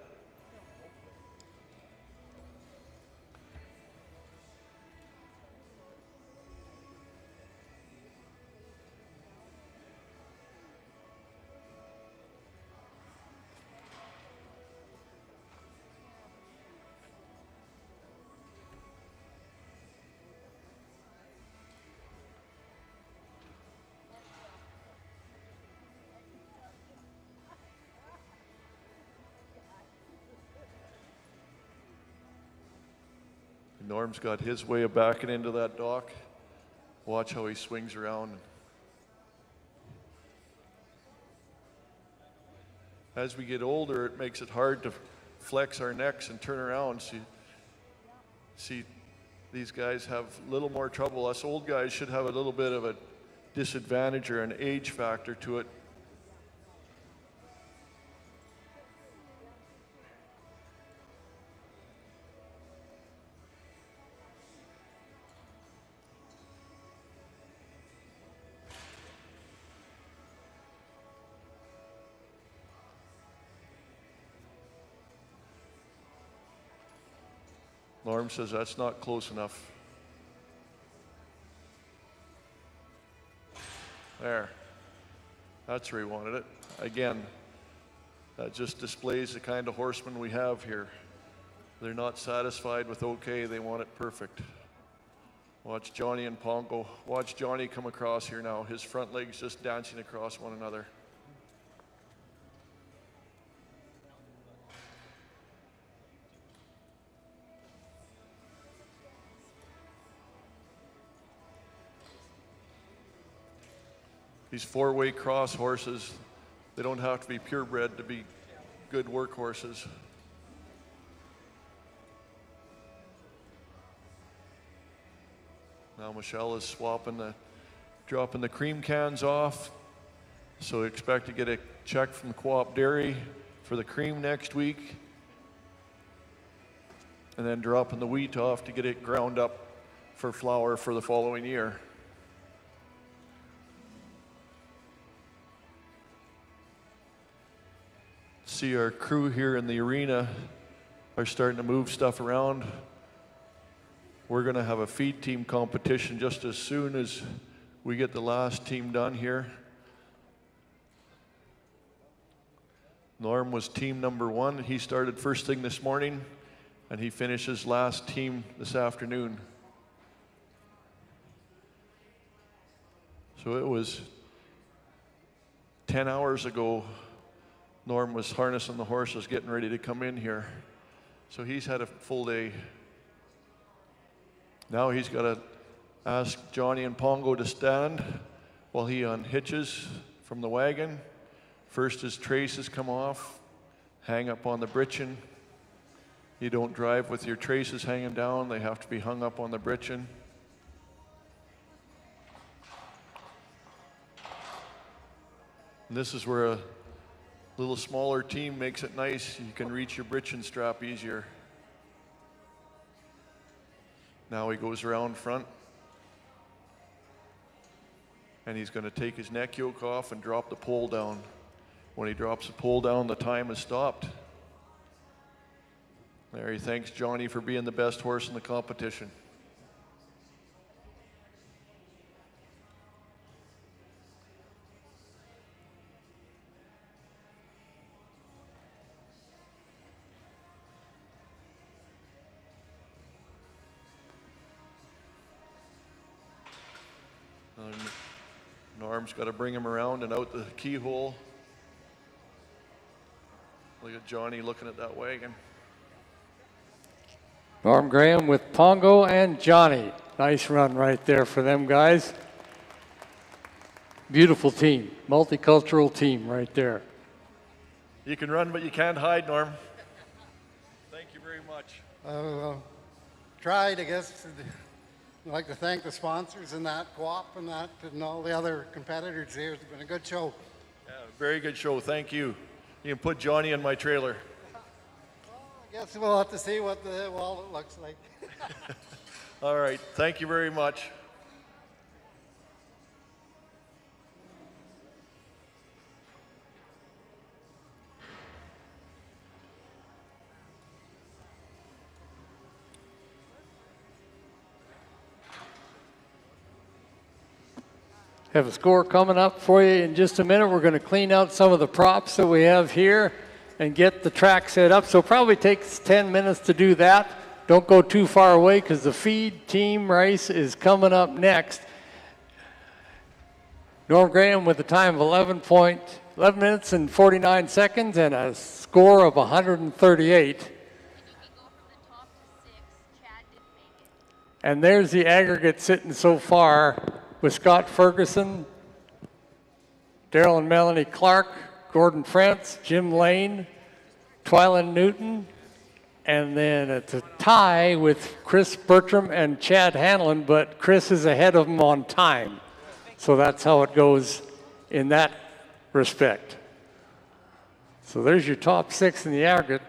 Norm's got his way of backing into that dock. Watch how he swings around. As we get older, it makes it hard to flex our necks and turn around. See, these guys have a little more trouble. Us old guys should have a little bit of a disadvantage or an age factor to it. Norm says that's not close enough. There. That's where he wanted it. Again, that just displays the kind of horsemen we have here. They're not satisfied with okay, they want it perfect. Watch Johnny and Pongo. Watch Johnny come across here now. His front legs just dancing across one another. These four-way cross horses, they don't have to be purebred to be good workhorses. Now Michelle is dropping the cream cans off. So expect to get a check from Co-op Dairy for the cream next week. And then dropping the wheat off to get it ground up for flour for the following year. See our crew here in the arena are starting to move stuff around. we're going to have a feed team competition just as soon as we get the last team done here. Norm was team number 1. He started first thing this morning, and he finishes last team this afternoon. So it was 10 hours ago, Norm was harnessing the horses, getting ready to come in here. So he's had a full day. Now he's got to ask Johnny and Pongo to stand while he unhitches from the wagon. First his traces come off, hang up on the britchin. You don't drive with your traces hanging down, they have to be hung up on the britchin. And this is where a little smaller team makes it nice. You can reach your britchin strap easier. Now he goes around front. And he's going to take his neck yoke off and drop the pole down. When he drops the pole down, the time is stopped. There, he thanks Johnny for being the best horse in the competition. Norm's got to bring him around and out the keyhole. Look at Johnny looking at that wagon. Norm Graham with Pongo and Johnny. Nice run right there for them guys. Beautiful team, multicultural team right there. You can run, but you can't hide, Norm. Thank you very much. Tried, I guess. I'd like to thank the sponsors and that co-op and that and all the other competitors here. It's been a good show. Yeah, very good show. Thank you. You can put Johnny in my trailer. I guess we'll have to see what the wallet looks like. All right. Thank you very much. Have a score coming up for you in just a minute. We're going to clean out some of the props that we have here and get the track set up. So it probably takes 10 minutes to do that. Don't go too far away because the feed team race is coming up next. Norm Graham with a time of 11 minutes and 49 seconds and a score of 138. And there's the aggregate sitting so far with Scott Ferguson, Daryl and Melanie Clark, Gordon France, Jim Lane, Twylan Newton, and then it's a tie with Chris Bertram and Chad Hanlon, but Chris is ahead of them on time. So that's how it goes in that respect. So there's your top 6 in the aggregate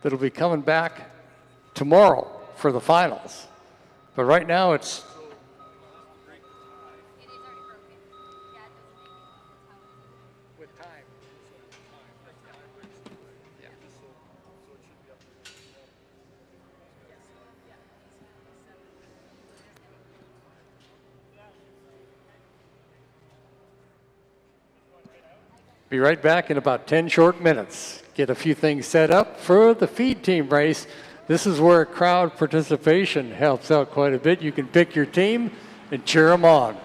that'll be coming back tomorrow for the finals. But right now it's be right back in about 10 short minutes. Get a few things set up for the feed team race. This is where crowd participation helps out quite a bit. You can pick your team and cheer them on.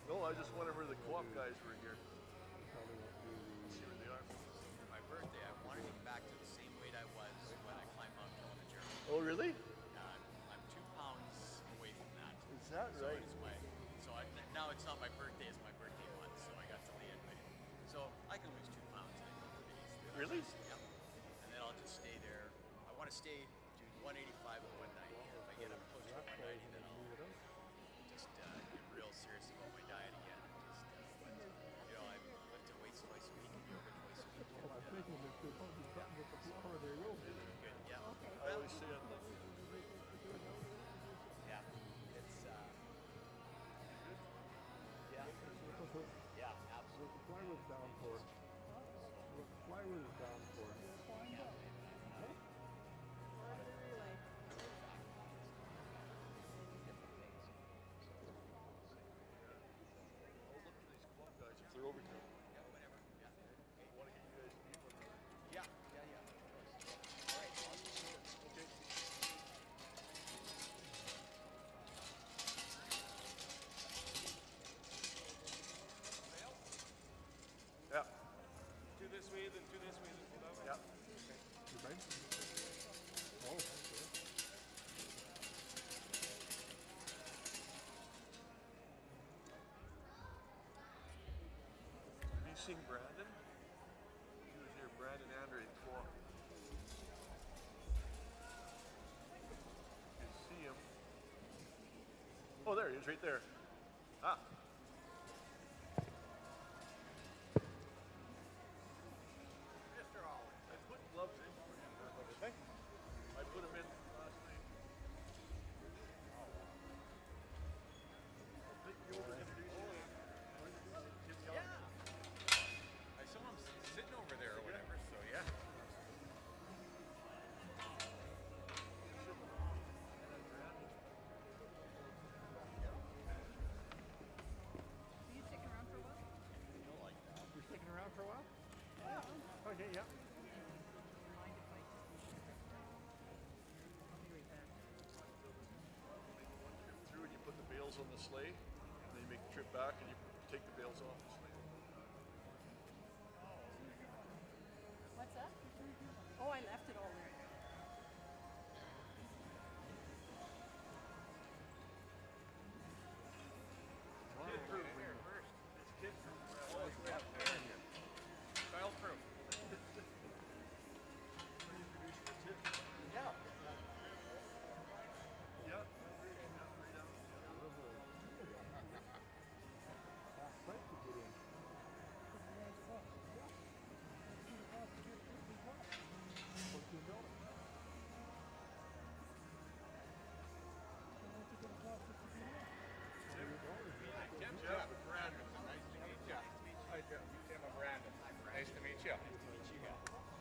No, I just wondered where the co-op guys were here. See where they are. For my birthday, I wanted to get back to the same weight I was when I climbed Mount Kilimanjaro. stay to 185 at 190. If I get up close to 190, then I'll just get real serious about my diet again. But you know, I lift weights twice a week and yoga twice a week. Good. Yeah. I always say it. Yeah. It's yeah. Yeah, absolutely. Plywood's down for it. Plywood is down for it. If they're over here. Yeah, whatever. Yeah. I want to get you guys to meet one another. Yeah. All right. Okay. Yeah. Two this way, then two this way, then two that way? Yeah. You right? Oh, okay. Have you seen Brandon? He was near Brandon Andre before. You see him. Oh, there he is, right there. Ah. Mr. Oliver. I put gloves in for him. Okay. I put him in last night. I'll take you over and introduce you. I saw him sitting over there or whatever, so yeah. You sticking around for a while? You're sticking around for a while? Yeah. Okay, yeah. Through and you put the bales on the sleigh, and then you make the trip back and you take the bales off the sleigh. What's that? Oh, I left it all there. Kid proof. It's kid proof. Child proof. Yeah. Yeah. Jeff Brandon. Nice to meet you. Hi, Jeff. Tim and Brandon. Nice to meet you.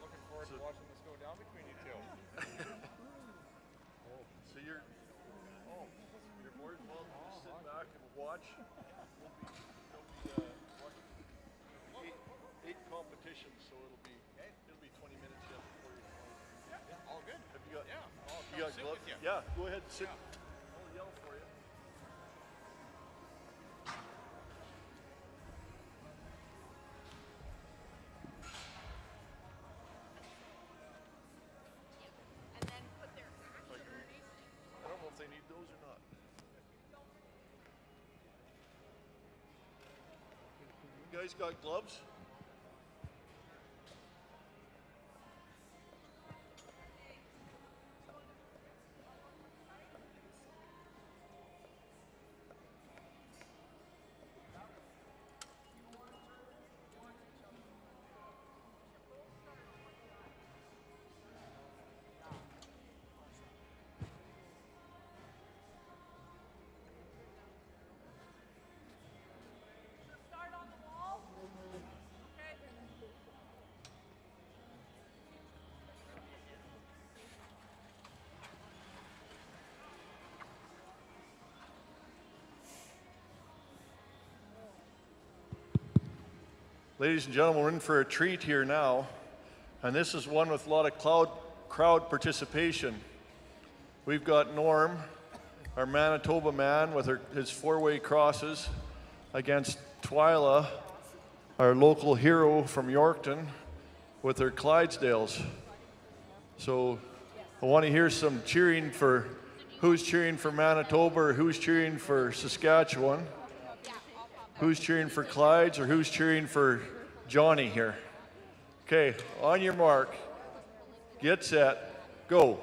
Looking forward to watching this go down between you two. So you're more than welcome to sit back and watch. There'll be eight competitions, so it'll be 20 minutes yet before you go. Yeah, all good. Have you got? Yeah. You got gloves? Yeah. Go ahead and sit. I'll yell for you. And then put their I don't know if they need those or not. You guys got gloves? start on the wall. Okay. Ladies and gentlemen, we're in for a treat here now, and this is one with a lot of crowd participation. We've got Norm, our Manitoba man, with his four-way crosses against Twyla, our local hero from Yorkton, with her Clydesdales. So I want to hear some cheering for who's cheering for Manitoba or who's cheering for Saskatchewan. Who's cheering for Clydes or who's cheering for Johnny here? Okay, on your mark, get set, go.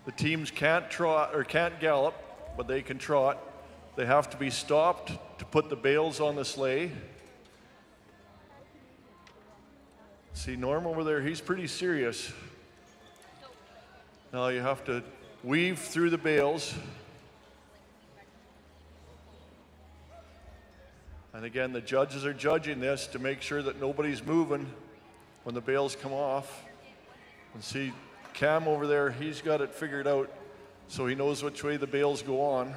The teams can't trot or can't gallop, but they can trot. They have to be stopped to put the bales on the sleigh. See Norm over there, he's pretty serious. Now you have to weave through the bales. And again, the judges are judging this to make sure that nobody's moving when the bales come off. And see Cam over there, he's got it figured out so he knows which way the bales go on.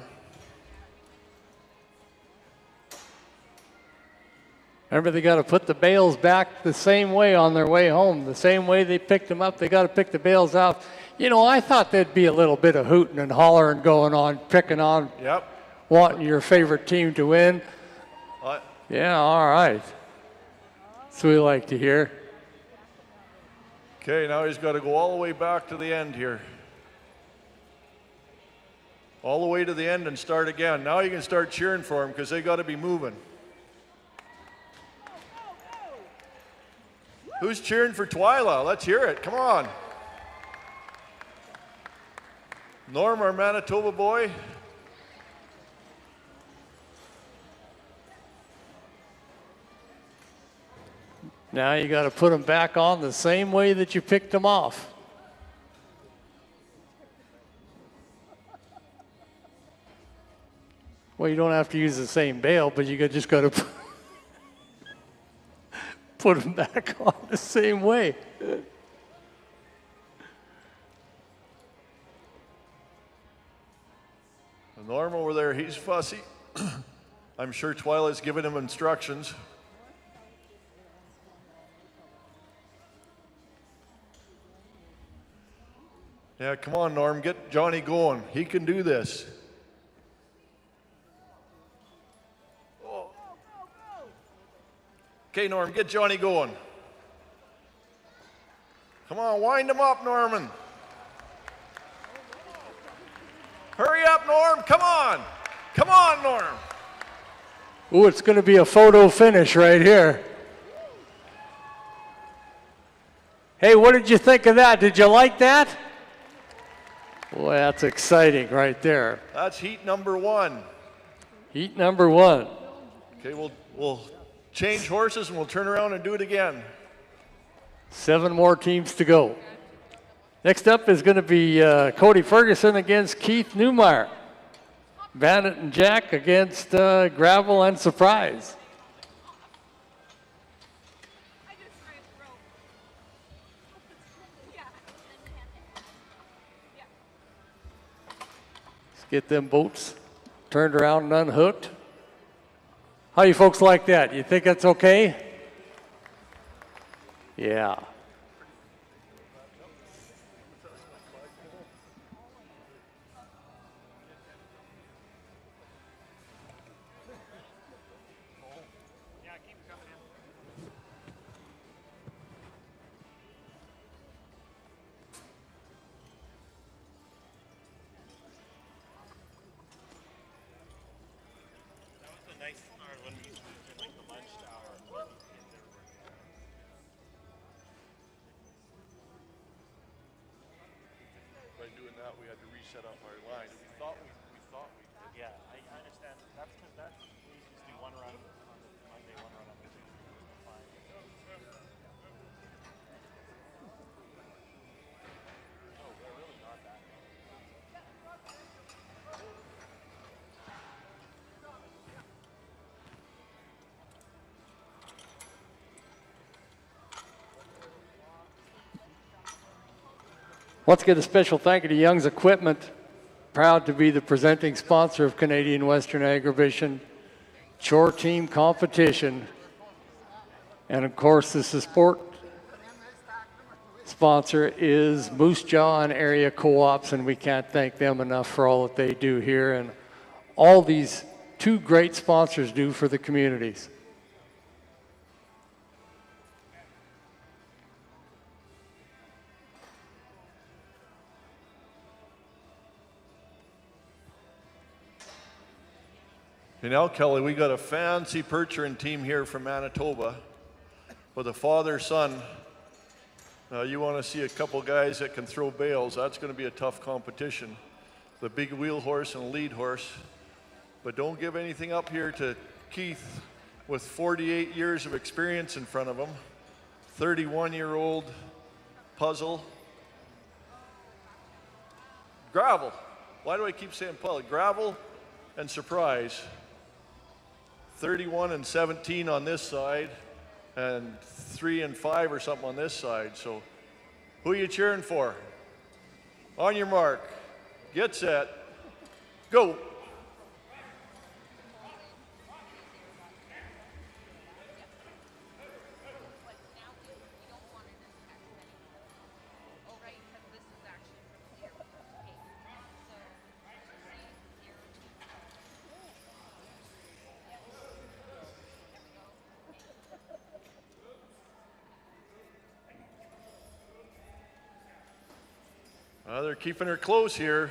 Remember, they got to put the bales back the same way on their way home. The same way they picked them up, they got to pick the bales out. You know, I thought there'd be a little bit of hooting and hollering going on, picking on, wanting your favorite team to win. Yeah, all right. That's what we like to hear. Okay, now he's got to go all the way back to the end here. All the way to the end and start again. Now you can start cheering for him because they got to be moving. Who's cheering for Twyla? Let's hear it. Come on. Norm, our Manitoba boy. Now you got to put them back on the same way that you picked them off. Well, you don't have to use the same bale, but you just got to put them back on the same way. Norm over there, he's fussy. I'm sure Twyla's giving him instructions. Yeah, come on, Norm, get Johnny going. He can do this. Okay, Norm, get Johnny going. Come on, wind him up, Norman. Hurry up, Norm, come on. Come on, Norm. Ooh, it's going to be a photo finish right here. Hey, what did you think of that? Did you like that? Boy, that's exciting right there. That's heat number one. Heat number one. Okay, we'll change horses and we'll turn around and do it again. 7 more teams to go. Next up is going to be Cody Ferguson against Keith Newmeyer. Bandit and Jack against Gravel and Surprise. Let's get them boats turned around and unhooked. How you folks like that? You think that's okay? Yeah. Let's give a special thank you to Young's Equipment, proud to be the presenting sponsor of Canadian Western Agribition Chore Team Competition. And of course, the support sponsor is Moose Jaw and Area Co-ops, and we can't thank them enough for all that they do here and all these 2 great sponsors do for the communities. You know, Kelly, we got a fancy perchering team here from Manitoba with a father-son Now you want to see a couple guys that can throw bales. That's going to be a tough competition. The big wheel horse and lead horse. But don't give anything up here to Keith with 48 years of experience in front of him. 31-year-old puzzle. Gravel. Why do I keep saying puzzle? Gravel and surprise. 31 and 17 on this side, and 3 and 5 or something on this side. So who are you cheering for? On your mark, get set, go. They're keeping her close here.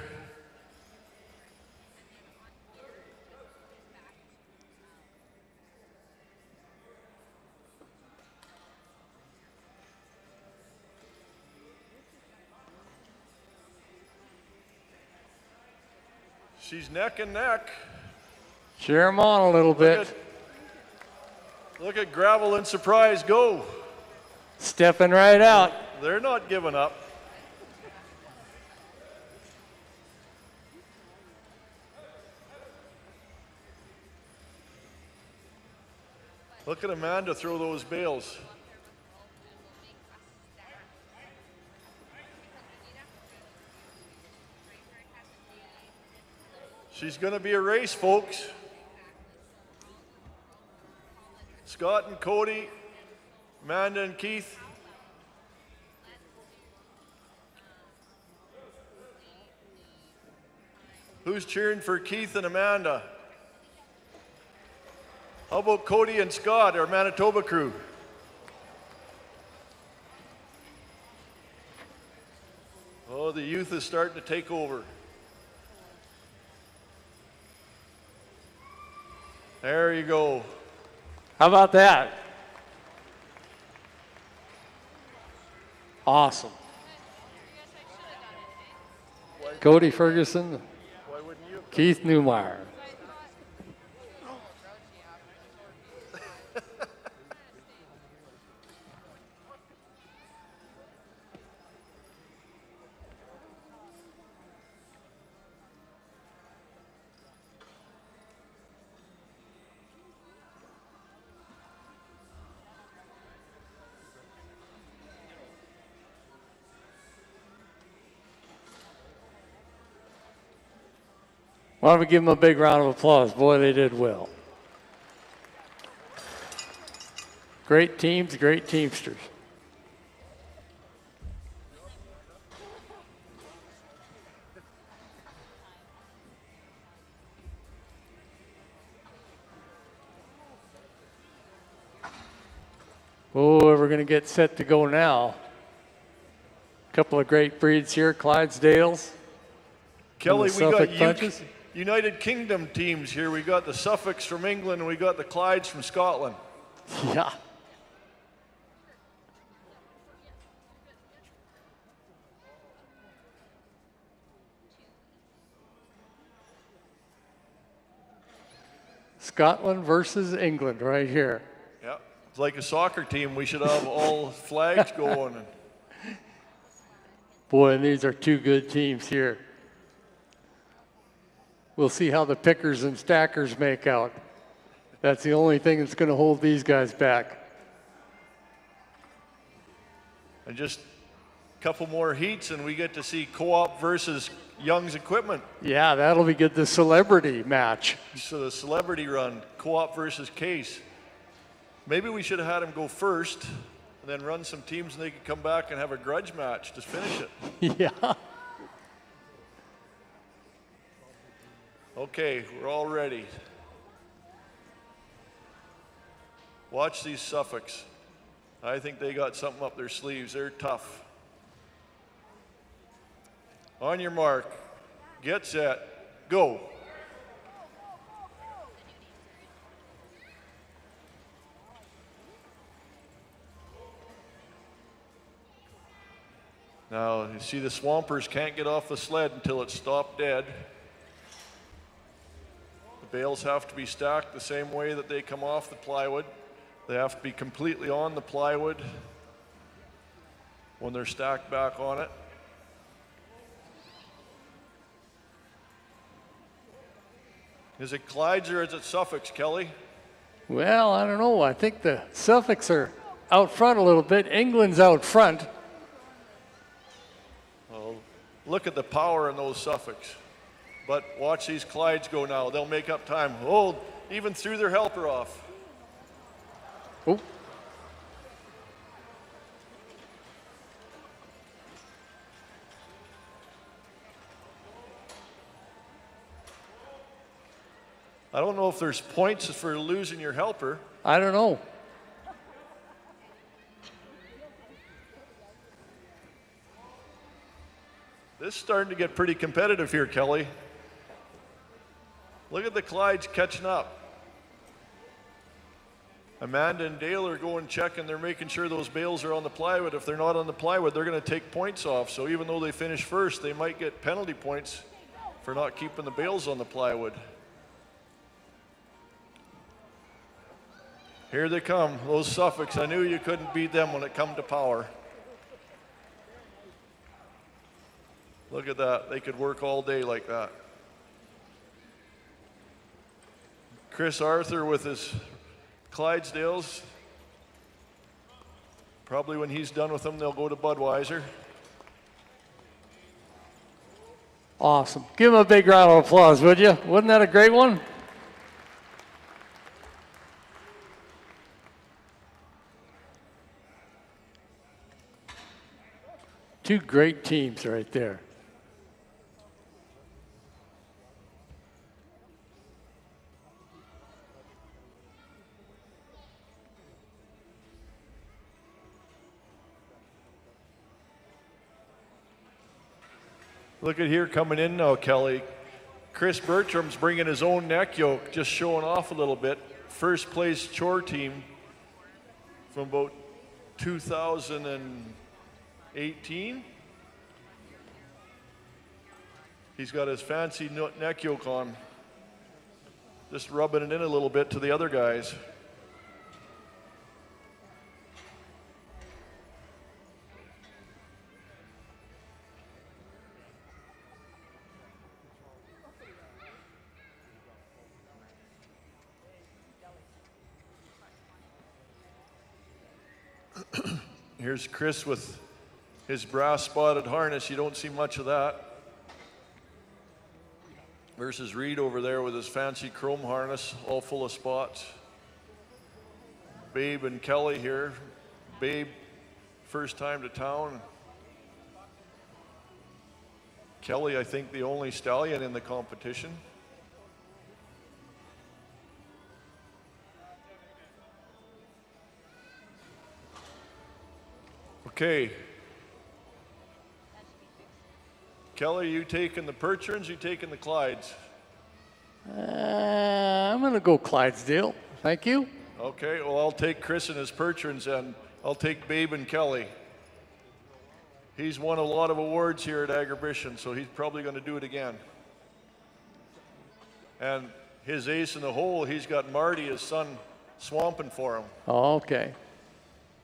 She's neck and neck. Cheer them on a little bit. Look at Gravel and Surprise go. Stepping right out. They're not giving up. Look at Amanda throw those bales. She's going to be a race, folks. Scott and Cody, Amanda and Keith. Who's cheering for Keith and Amanda? How about Cody and Scott, our Manitoba crew? Oh, the youth is starting to take over. There you go. How about that? Awesome. Cody Ferguson, Keith Newmeyer. Why don't we give them a big round of applause? Boy, they did well. Great teams, great teamsters. Oh, we're going to get set to go now. A couple of great breeds here, Clydesdales. Kelly, we got punches. United Kingdom teams here. We got the Suffolks from England and we got the Clydes from Scotland. Yeah. Scotland versus England right here. Yeah, it's like a soccer team. We should have all flags going. Boy, and these are two good teams here. We'll see how the pickers and stackers make out. That's the only thing that's going to hold these guys back. And just a couple more heats and we get to see Co-op versus Young's Equipment. Yeah, that'll be good, the celebrity match. So the celebrity run, Co-op versus Case. Maybe we should have had him go first and then run some teams and they could come back and have a grudge match to finish it. Yeah. Okay, we're all ready. Watch these Suffolks. I think they got something up their sleeves. They're tough. On your mark, get set, go. You see the swampers can't get off the sled until it's stopped dead. The bales have to be stacked the same way that they come off the plywood. They have to be completely on the plywood when they're stacked back on it. Is it Clyde's or is it Suffolk's, Kelly? Well, I don't know. I think the Suffolks are out front a little bit. England's out front. Well, look at the power in those Suffolks. But watch these Clydes go now. They'll make up time. Oh, even threw their helper off. Oh. I don't know if there's points for losing your helper. I don't know. This is starting to get pretty competitive here, Kelly. Look at the Clydes catching up. Amanda and Dale are going checking. They're making sure those bales are on the plywood. If they're not on the plywood, they're going to take points off. So even though they finish first, they might get penalty points for not keeping the bales on the plywood. Here they come, those Suffolks. I knew you couldn't beat them when it come to power. Look at that. They could work all day like that. Chris Arthur with his Clydesdales. Probably when he's done with them, they'll go to Budweiser. Awesome. Give him a big round of applause, would you? Wasn't that a great one? Two great teams right there. Look at here coming in now, Kelly. Chris Bertram's bringing his own neck yoke, just showing off a little bit. First place Chore team from about 2018. He's got his fancy neck yoke on, just rubbing it in a little bit to the other guys. Here's Chris with his brass spotted harness. You don't see much of that. Versus Reed over there with his fancy chrome harness, all full of spots. Babe and Kelly here. Babe, first time to town. Kelly, I think, the only stallion in the competition. Okay. Kelly, you taking the Percherons, you taking the Clydes? I'm going to go Clydesdale. Thank you. Okay, well, I'll take Chris and his Percherons, and I'll take Babe and Kelly. He's won a lot of awards here at Agribition, so he's probably going to do it again. And his ace in the hole, he's got Marty, his son, swamping for him. Okay.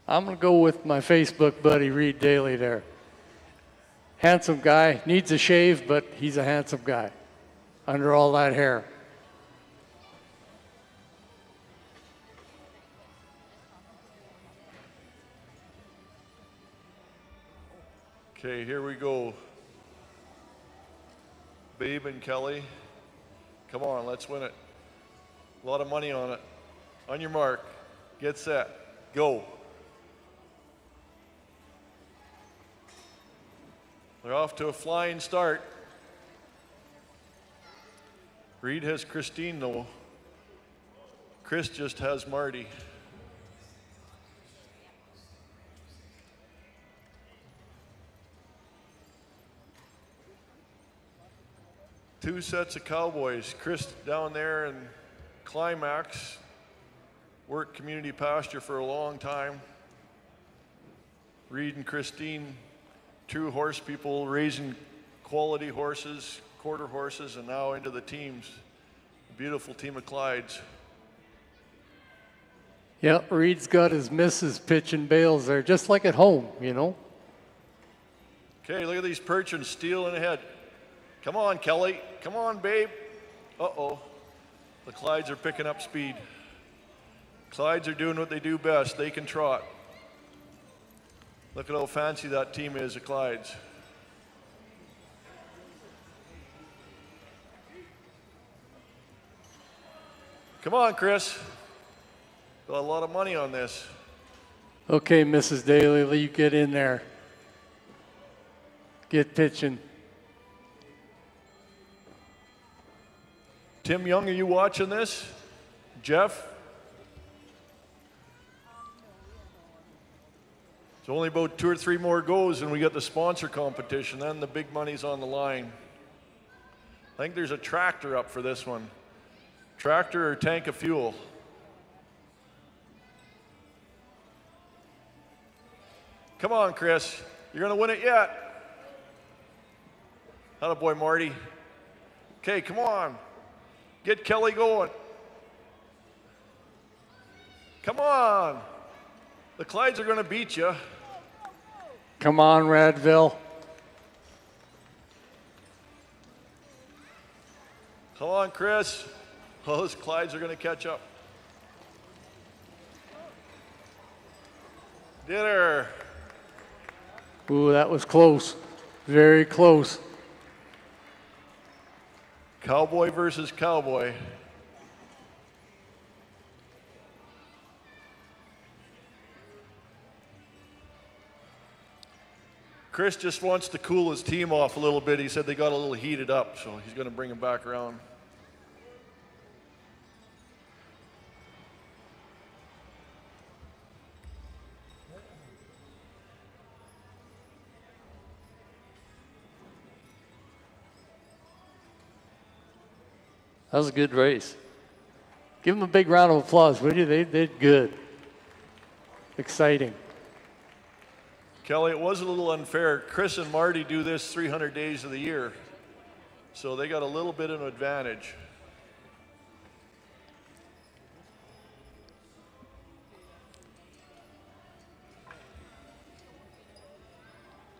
I'm going to go with my Facebook buddy, Reed Daly there. Handsome guy, needs a shave, but he's a handsome guy under all that hair. Okay, here we go. Babe and Kelly. Come on, let's win it. A lot of money on it. On your mark, get set, go. They're off to a flying start. Reed has Christine though. Chris just has Marty. Two sets of cowboys. Chris down there in Climax. Worked community pasture for a long time. Reed and Christine, true horse people raising quality horses, quarter horses, and now into the teams. A beautiful team of Clydes. Yeah, Reed's got his missus pitching bales there, just like at home, you know. Okay, look at these Percherons stealing ahead. Come on, Kelly. Come on, babe. Uh-oh. The Clydes are picking up speed. Clydes are doing what they do best. They can trot. Look at how fancy that team is, the Clydes. Come on, Chris. Got a lot of money on this. Okay, Mrs. Daly, you get in there. Get pitching. Tim Young, are you watching this? Jeff? It's only about 2 or 3 more goes and we get the sponsor competition. Then the big money's on the line. I think there's a tractor up for this one. Tractor or tank of fuel. Come on, Chris. You're going to win it yet. Attaboy, Marty. Okay, come on. Get Kelly going. Come on. The Clydes are going to beat you. Come on, Radville. Come on, Chris. Those Clydes are going to catch up. Dinner. Ooh, that was close. Very close. Cowboy versus cowboy. Chris just wants to cool his team off a little bit. He said they got a little heated up, so he's going to bring them back around. That was a good race. Give them a big round of applause, would you? They did good. Exciting. Kelly, it was a little unfair. Chris and Marty do this 300 days of the year, so they got a little bit of an advantage.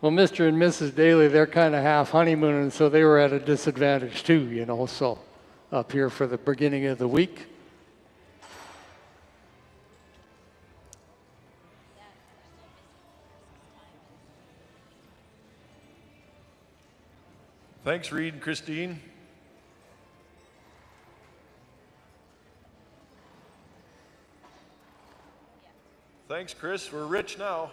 Well, Mr. and Mrs. Daly, they're kind of half honeymooning, so they were at a disadvantage too, you know, so up here for the beginning of the week. Thanks, Reed and Christine. Thanks, Chris. We're rich now.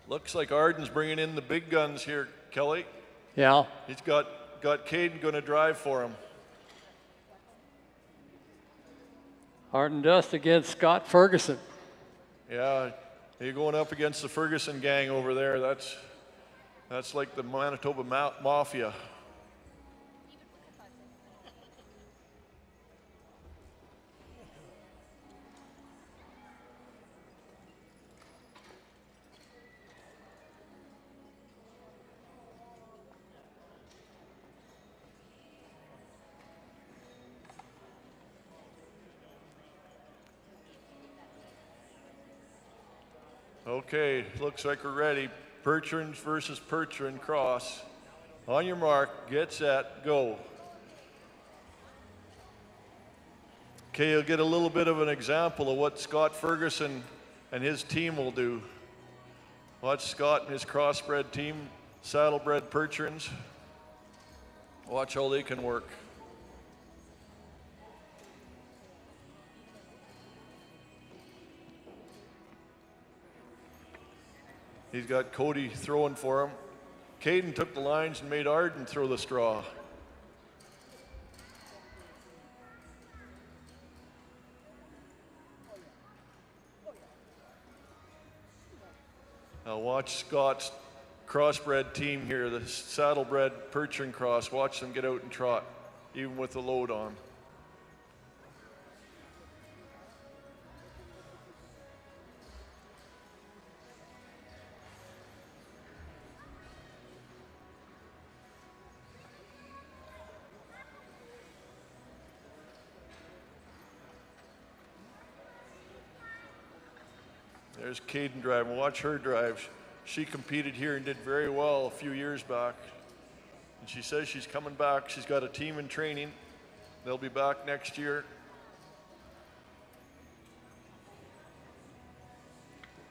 Looks like Arden's bringing in the big guns here, Kelly. Yeah. He's got Caden going to drive for him. Arden Dust against Scott Ferguson. Yeah, you're going up against the Ferguson gang over there. That's like the Manitoba Mafia. Okay, looks like we're ready. Percherons versus Percheron cross. On your mark, get set, go. Okay, you'll get a little bit of an example of what Scott Ferguson and his team will do. Watch Scott and his crossbred team, saddlebred Percherons. Watch how they can work. He's got Cody throwing for him. Caden took the lines and made Arden throw the straw. Now watch Scott's crossbred team here, the saddlebred Percheron cross. Watch them get out and trot, even with the load on. There's Caden driving. Watch her drive. She competed here and did very well a few years back. And she says she's coming back. She's got a team in training. They'll be back next year.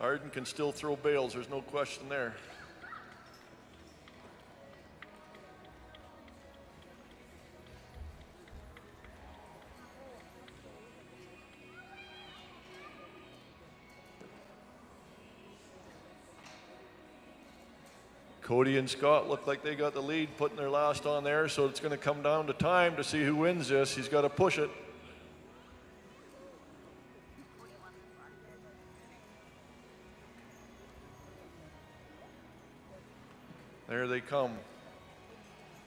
Arden can still throw bales. There's no question there. Cody and Scott look like they got the lead, putting their last on there, so it's going to come down to time to see who wins this. He's got to push it. There they come.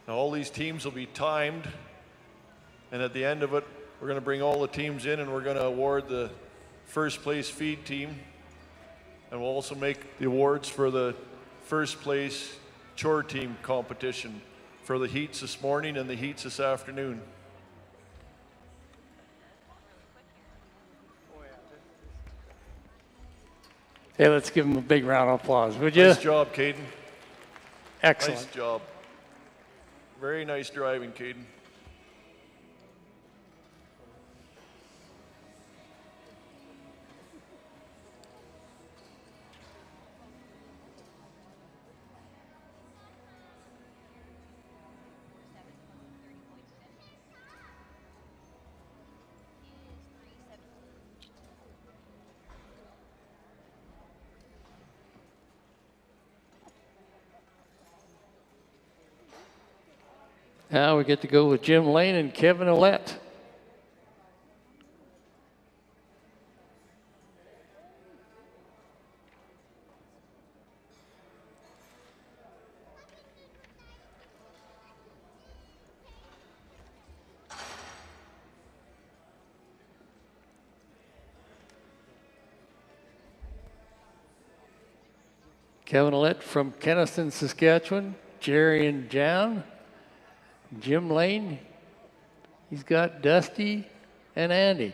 Now all these teams will be timed, and at the end of it, we're going to bring all the teams in and we're going to award the first place feed team, and we'll also make the awards for the first place chore team competition for the heats this morning and the heats this afternoon. Hey, let's give him a big round of applause, would you? Nice job, Caden. Excellent. Nice job. Very nice driving, Caden. Now we get to go with Jim Lane and Kevin Ouellette. Kevin Ouellette from Kenniston, Saskatchewan. Jerry and Jan. Jim Lane, he's got Dusty and Andy.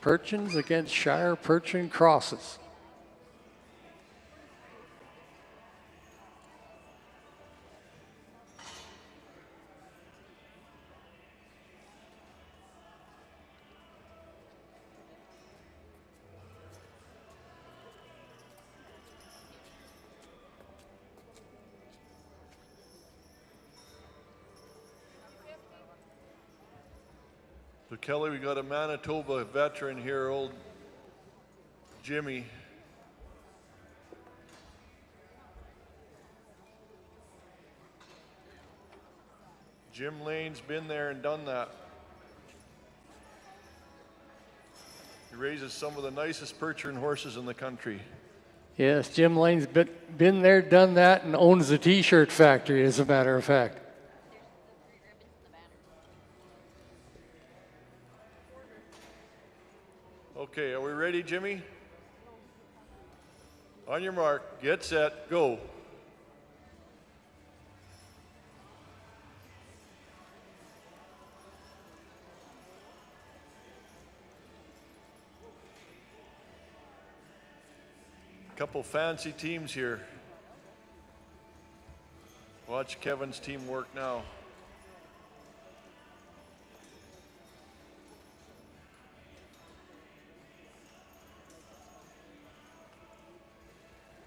Perchins against Shire Perchin crosses. So Kelly, we got a Manitoba veteran here, old Jimmy. Jim Lane's been there and done that. He raises some of the nicest Percheron horses in the country. Yes, Jim Lane's been there, done that, and owns the T-shirt factory, as a matter of fact. Okay, are we ready, Jimmy? On your mark, get set, go. Couple fancy teams here. Watch Kevin's team work now.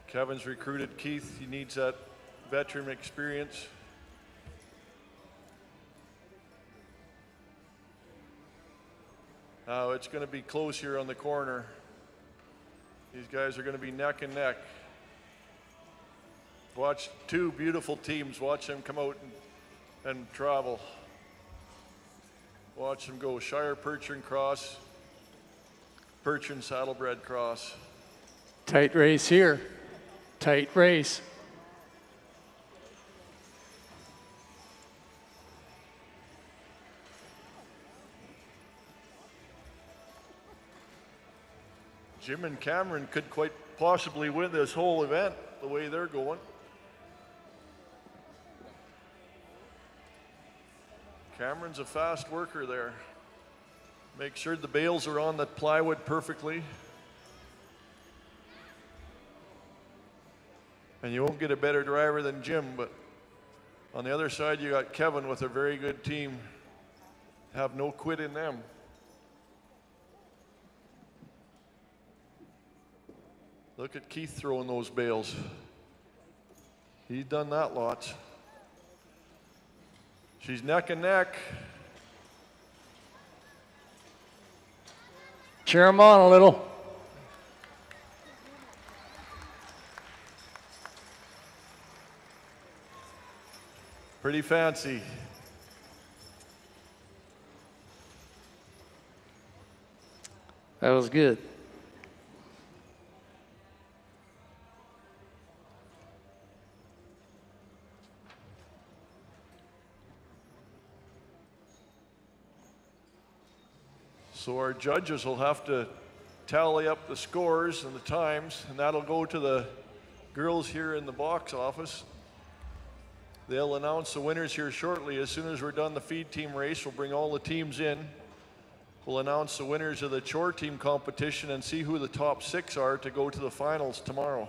Kevin's recruited Keith. He needs that veteran experience. Now it's going to be close here on the corner. These guys are going to be neck and neck. Watch two beautiful teams. Watch them come out and travel. Watch them go. Shire Percheron cross, Percheron Saddlebred cross. Tight race here. Tight race. Jim and Cameron could quite possibly win this whole event the way they're going. Cameron's a fast worker there. Make sure the bales are on the plywood perfectly. And you won't get a better driver than Jim, but on the other side, you got Kevin with a very good team. Have no quit in them. Look at Keith throwing those bales. He's done that lots. She's neck and neck. Cheer them on a little. Pretty fancy. That was good. So our judges will have to tally up the scores and the times, and that'll go to the girls here in the box office. They'll announce the winners here shortly. As soon as we're done the feed team race, we'll bring all the teams in. We'll announce the winners of the Chore team competition and see who the top 6 are to go to the finals tomorrow.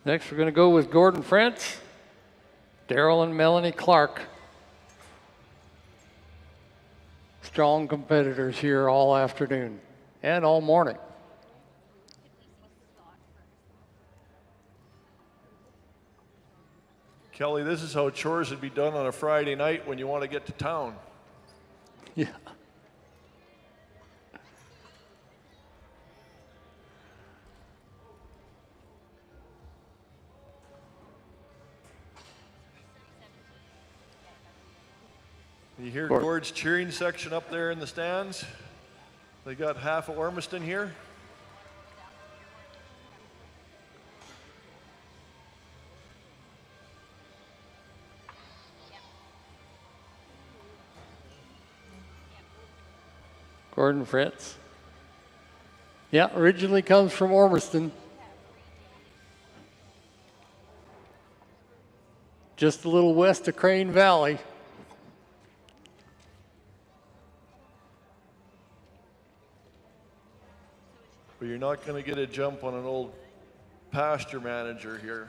Next, we're going to go with Gordon Frentz, Daryl and Melanie Clark. Strong competitors here all afternoon and all morning. Kelly, this is how chores would be done on a Friday night when you want to get to town. Yeah. You hear Gord's cheering section up there in the stands? They got half of Ormiston here. Gordon Fritz. Yeah, originally comes from Ormiston. Just a little west of Crane Valley. But you're not going to get a jump on an old pasture manager here.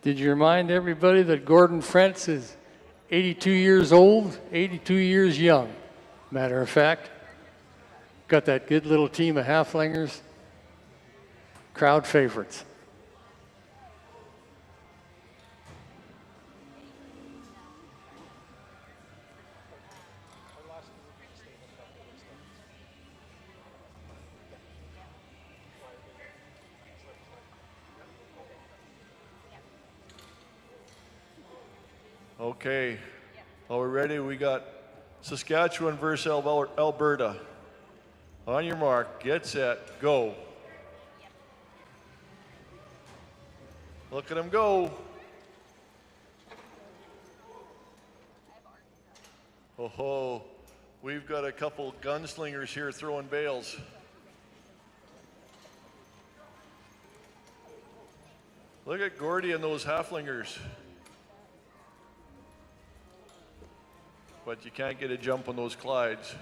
Did you remind everybody that Gordon Frentz is 82 years old, 82 years young, matter of fact. Got that good little team of halflingers, crowd favorites. Okay, are we ready? We got Saskatchewan versus Alberta. On your mark, get set, go. Look at them go. Oh ho, we've got a couple gunslingers here throwing bales. Look at Gordy and those halflingers. But you can't get a jump on those Clydes.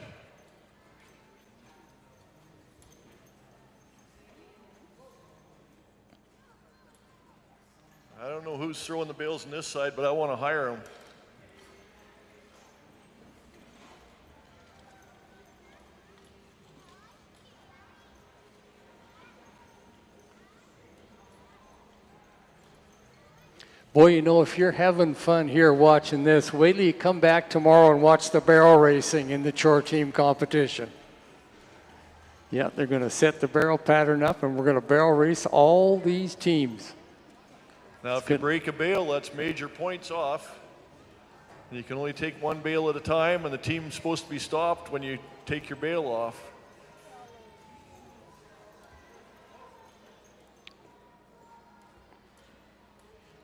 I don't know who's throwing the bales on this side, but I want to hire them. Boy, you know, if you're having fun here watching this, wait till you come back tomorrow and watch the barrel racing in the Chore team competition. Yeah, they're going to set the barrel pattern up, and we're going to barrel race all these teams. Now, if you break a bale, that's major points off. You can only take one bale at a time, and the team's supposed to be stopped when you take your bale off.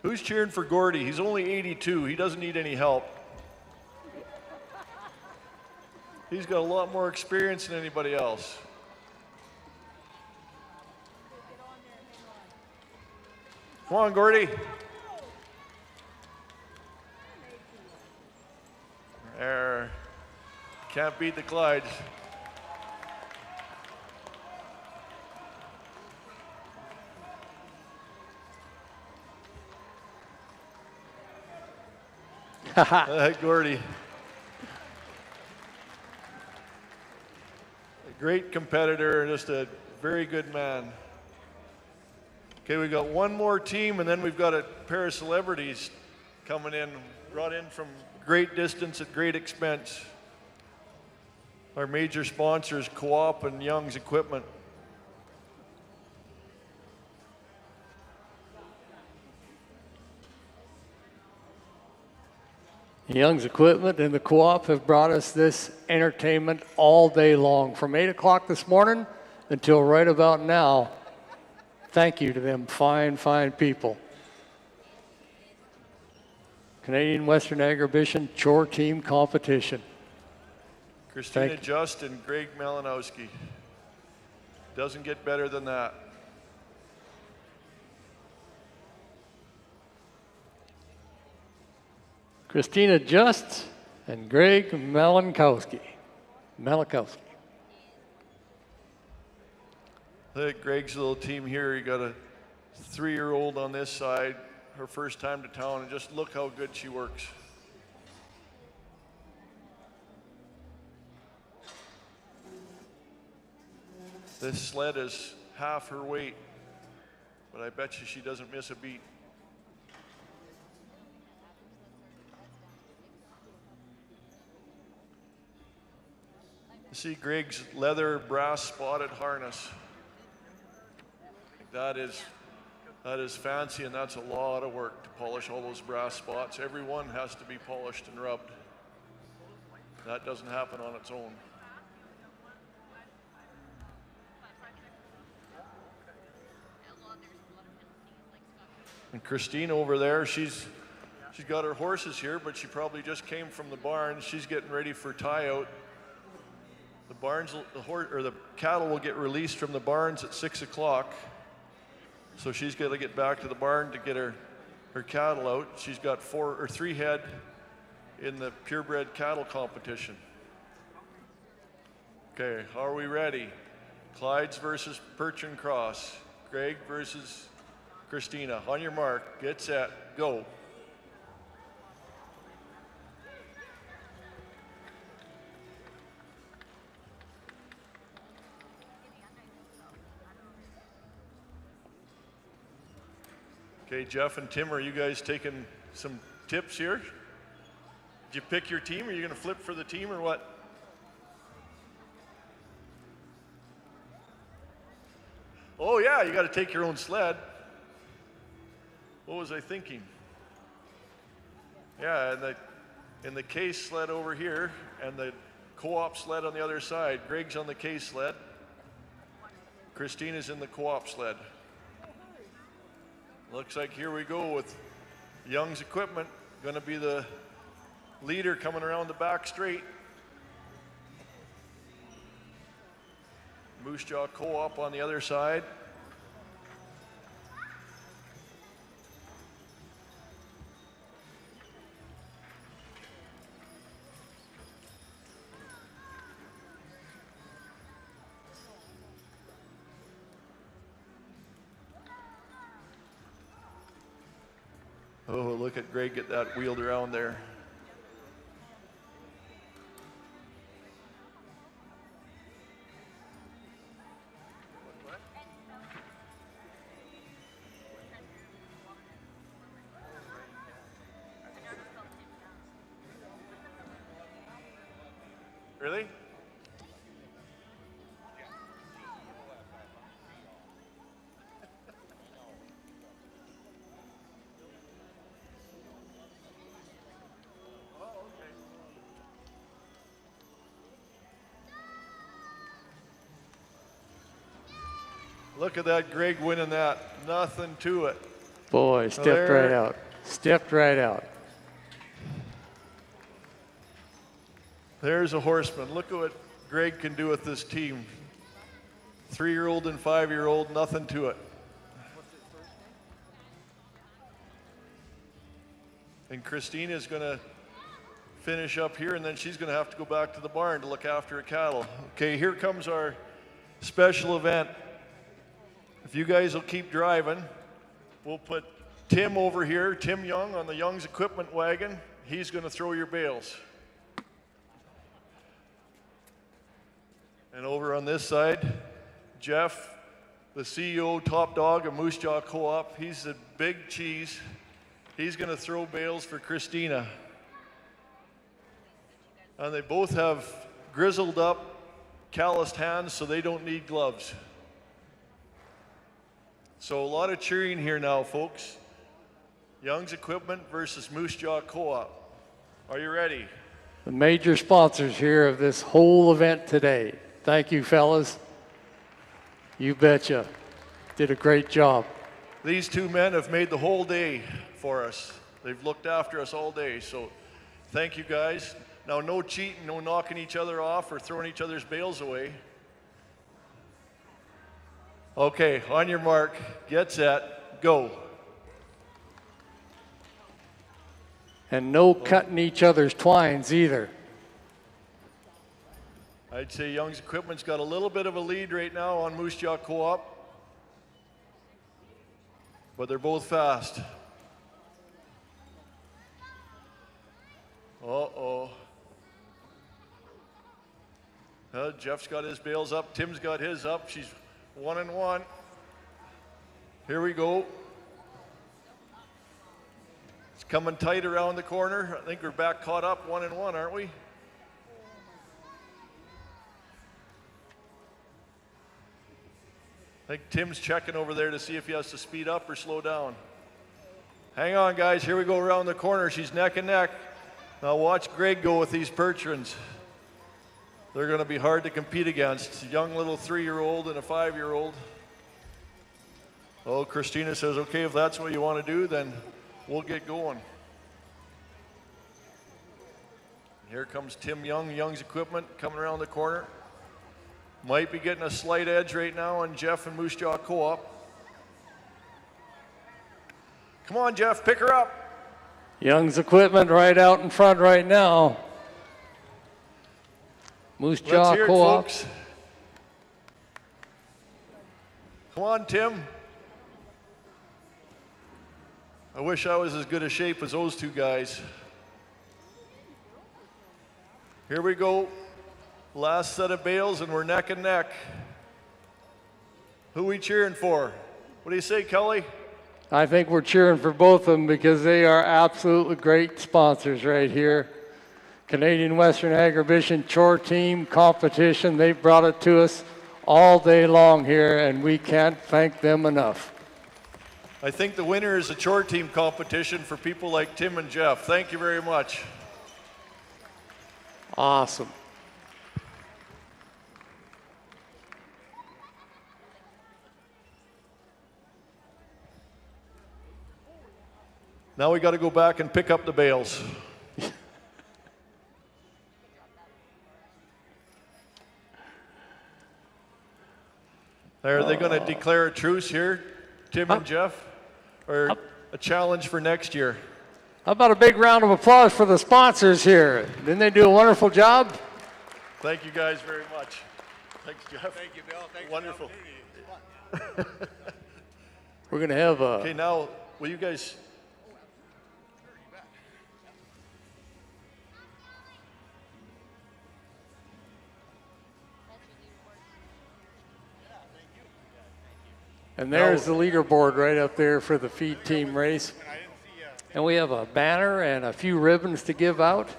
Who's cheering for Gordy? He's only 82. He doesn't need any help. He's got a lot more experience than anybody else. Come on, Gordy. There. Can't beat the Clydes. Gordy. A great competitor and just a very good man. Okay, we've got one more team, and then we've got a pair of celebrities coming in, brought in from great distance at great expense. Our major sponsors, Co-op and Young's Equipment. Young's Equipment and the Co-op have brought us this entertainment all day long, from 8 o'clock this morning until right about now. Thank you to them fine, fine people. Canadian Western Agribition Chore Team Competition. Christina Just and Greg Melanowski. Doesn't get better than that. Christina Just and Greg Melanowski. Look at Greg's little team here. You got a 3-year-old on this side, her first time to town, and just look how good she works. This sled is half her weight, but I bet you she doesn't miss a beat. See Greg's leather brass spotted harness. That is fancy, and that's a lot of work to polish all those brass spots. Every one has to be polished and rubbed. That doesn't happen on its own. And Christine over there, she's got her horses here, but she probably just came from the barn. She's getting ready for tie out. The cattle will get released from the barns at 6 o'clock. So she's got to get back to the barn to get her cattle out. She's got 3 head in the purebred cattle competition. Okay, are we ready? Clydes versus Perch and Cross. Greg versus Christina. On your mark, get set, go. Okay, Jeff and Tim, are you guys taking some tips here? Did you pick your team? Are you going to flip for the team or what? Oh yeah, you got to take your own sled. What was I thinking? Yeah, and the case sled over here and the Co-op sled on the other side. Greg's on the case sled. Christina's in the Co-op sled. Looks like here we go with Young's Equipment, going to be the leader coming around the back straight. Moose Jaw Co-op on the other side. Oh, look at Greg get that wheeled around there. Really? Look at that, Greg winning that. Nothing to it. Boy, stepped right out. Stepped right out. There's a horseman. Look at what Greg can do with this team. 3-year-old and 5-year-old, nothing to it. And Christina's going to finish up here, and then she's going to have to go back to the barn to look after her cattle. Okay, here comes our special event. If you guys will keep driving, we'll put Tim over here, Tim Young, on the Young's equipment wagon. He's going to throw your bales. And over on this side, Jeff, the CEO, top dog of Moose Jaw Co-op. He's the big cheese. He's going to throw bales for Christina. And they both have grizzled up, calloused hands, so they don't need gloves. So a lot of cheering here now, folks. Young's Equipment versus Moose Jaw Co-op. Are you ready? The major sponsors here of this whole event today. Thank you, fellas. You betcha. Did a great job. These two men have made the whole day for us. They've looked after us all day, so thank you guys. Now, no cheating, no knocking each other off or throwing each other's bales away. Okay, on your mark, get set, go. And no cutting each other's twines either. I'd say Young's Equipment's got a little bit of a lead right now on Moose Jaw Co-op, but they're both fast. Uh-oh. Jeff's got his bales up, Tim's got his up. She's 1-1. Here we go. It's coming tight around the corner. I think we're back caught up 1-1, aren't we? I think Tim's checking over there to see if he has to speed up or slow down. Hang on, guys. Here we go around the corner. She's neck and neck. Now watch Greg go with these Percherons. They're going to be hard to compete against. A young little 3-year-old and a 5-year-old. Oh, Christina says, okay, if that's what you want to do, then we'll get going. Here comes Tim Young, Young's Equipment, coming around the corner. Might be getting a slight edge right now on Jeff and Moose Jaw Co-op. Come on, Jeff, pick her up. Young's Equipment right out in front right now. Moose Jaw Let's hear it, Co-op. folks. Come on, Tim. I wish I was as good a shape as those two guys. Here we go. Last set of bales, and we're neck and neck. Who we cheering for? What do you say, Kelly? I think we're cheering for both of them because they are absolutely great sponsors right here. Canadian Western Agribition Chore Team competition, they brought it to us all day long here, and we can't thank them enough. I think the winner is a Chore Team competition for people like Tim and Jeff. Thank you very much. Awesome. Now we got to go back and pick up the bales. Are they going to declare a truce here, Tim and Jeff? Or a challenge for next year? How about a big round of applause for the sponsors here? Didn't they do a wonderful job? Thank you guys very much. Thanks, Jeff. Thank you, Bill. Thanks Wonderful. We're going to have a... Okay, now, will you guys... And there's the leaderboard right up there for the feed team race. And we have a banner and a few ribbons to give out.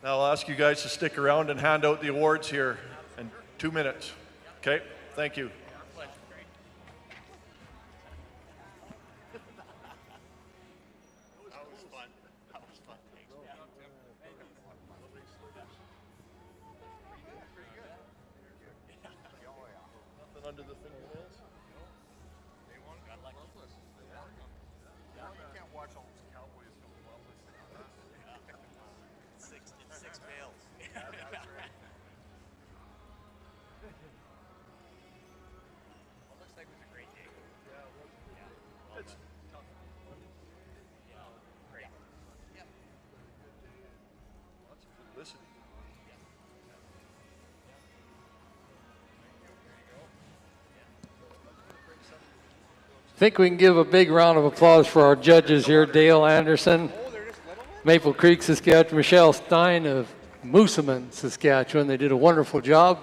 Now I'll ask you guys to stick around and hand out the awards here in 2 minutes. Okay, thank you. That was fun. That was fun. Thanks. Nothing under the fingernails? They won. Got lucky. You can't watch all those Cowboys go well listening on us. Six fails. Yeah, that's right. Well, looks like it was a great day. Yeah, it was. Yeah. It's tough. Yeah. Great. Yep. lots of publicity. I think we can give a big round of applause for our judges here, Dale Anderson, Maple Creek, Saskatchewan, Michelle Stein of Moosomin, Saskatchewan. They did a wonderful job.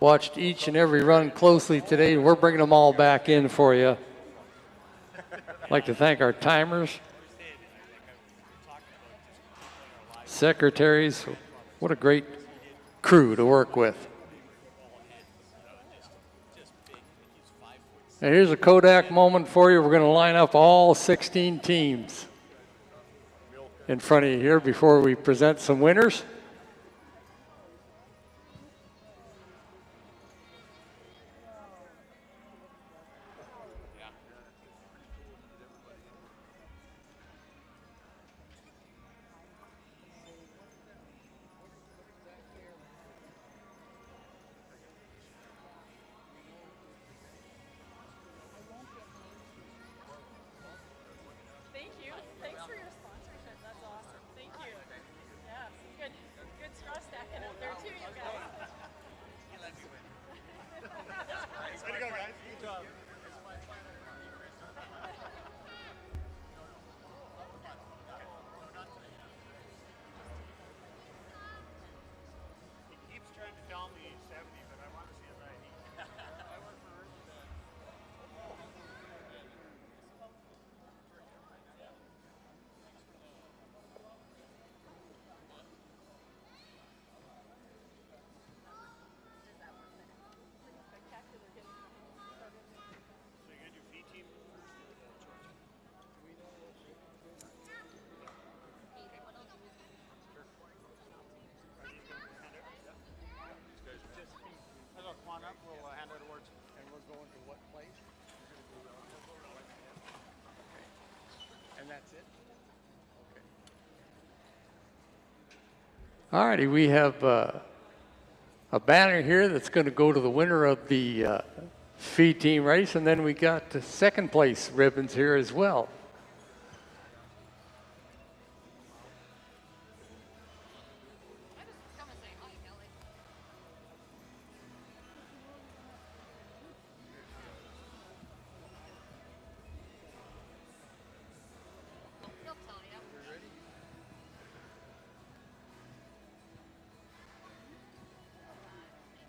Watched each and every run closely today. We're bringing them all back in for you. I'd like to thank our timers, secretaries. What a great crew to work with. Now here's a Kodak moment for you. We're going to line up all 16 teams in front of you here before we present some winners. Thank you. Thanks for your sponsorship. That's awesome. Thank you. Yeah, good straw stacking up there too, you guys. Way to go, guys. Good job. He keeps trying to tell me 70, but I want to see a 90. I work for So you're gonna do V team first or the chores? Come on up, we'll hand out awards. And we're going to what place? And that's it? All righty, we have a banner here that's going to go to the winner of the feed team race, and then we got the second place ribbons here as well.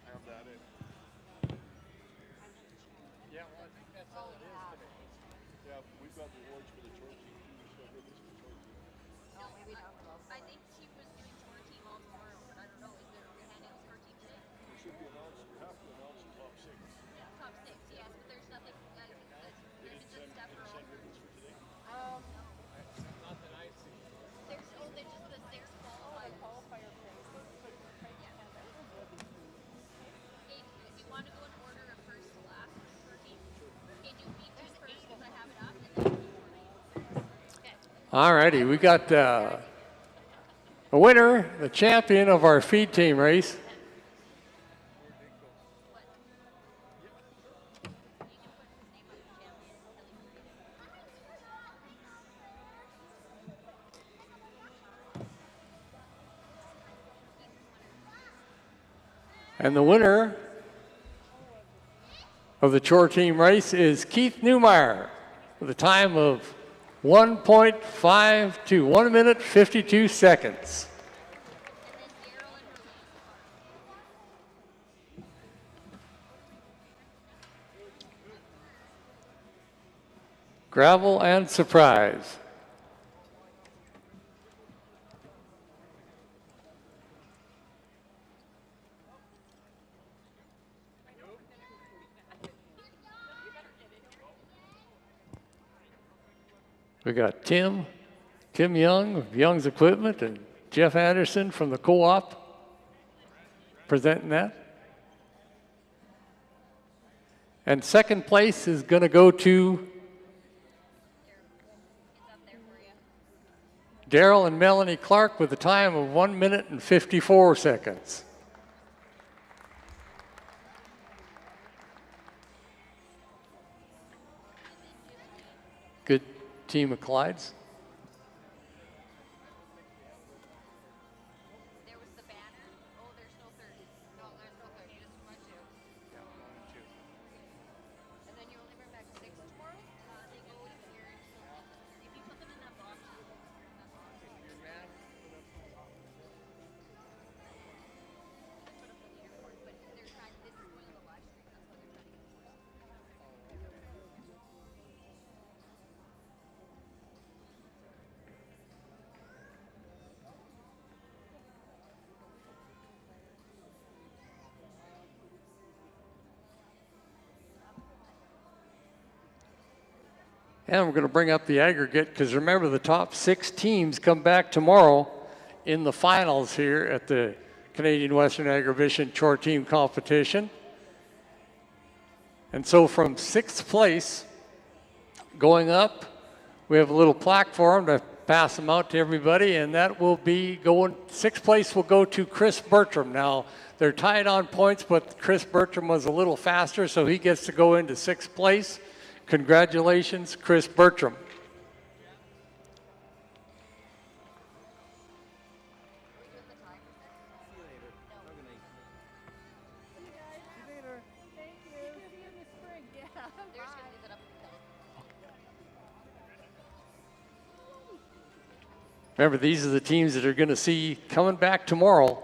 Have that in. Yeah, well, I think that's all it is today. Yeah, we've got the awards for the chore team. We still have ribbons for the chore team. No, maybe not. I think she was doing tour team all tomorrow, but I don't know. Is there a handing out tour team today? We should be announcing, we have to announce the top 6. Yeah, top 6, yes, but there's nothing. I think that They there's didn't just send, stuff didn't for all. send ribbons for today? Not that I see. There's they just the 6 qualifiers. Hey, if you want to go in order of first to last for team, okay, do features first because I have it up, and then okay. All righty, we got a winner, the champion of our feed team race. And the winner of the chore team race is Keith Newmeyer with a time of 1.52, 1 minute 52 seconds. Gravel and surprise. We got Tim Young of Young's Equipment and Jeff Anderson from the co-op presenting that. And second place is going to go to Daryl and Melanie Clark with a time of 1 minute and 54 seconds. Good team of Clydes. And we're going to bring up the aggregate because remember the top 6 teams come back tomorrow in the finals here at the Canadian Western Agribition Chore Team Competition. And so from 6th place going up, we have a little plaque for them to pass them out to everybody, and that will be going, 6th place will go to Chris Bertram. Now, they're tied on points, but Chris Bertram was a little faster, so he gets to go into 6th place. Congratulations, Chris Bertram. Remember, these are the teams that are going to see coming back tomorrow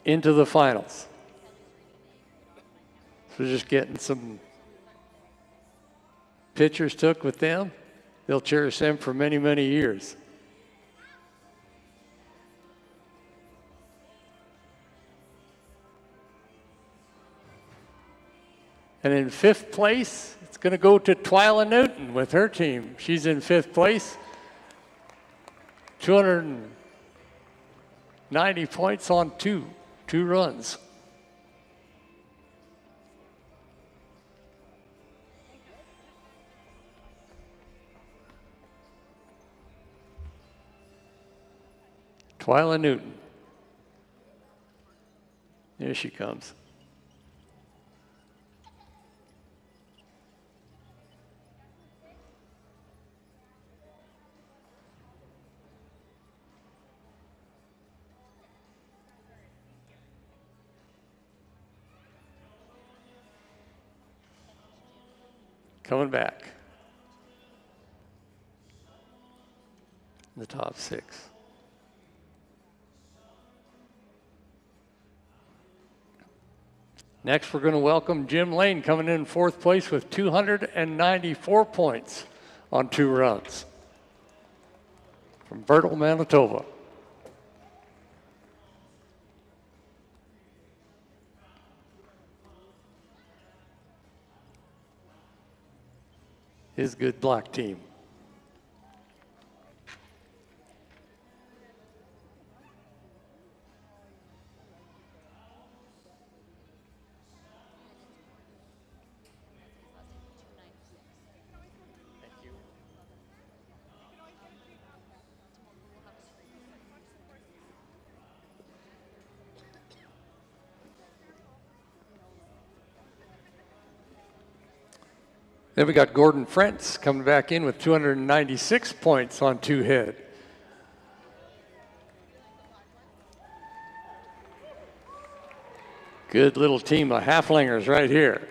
into the finals. So just getting some pictures took with them. They'll cherish them for many, many years. And in 5th place, it's going to go to Twyla Newton with her team. She's in 5th place. 290 points on two runs. Twyla Newton. Here she comes. Coming back. The top 6. Next, we're going to welcome Jim Lane coming in 4th place with 294 points on 2 runs from Bertel, Manitoba. His good black team. Then we got Gordon Frentz coming back in with 296 points on 2 head. Good little team of halflingers right here.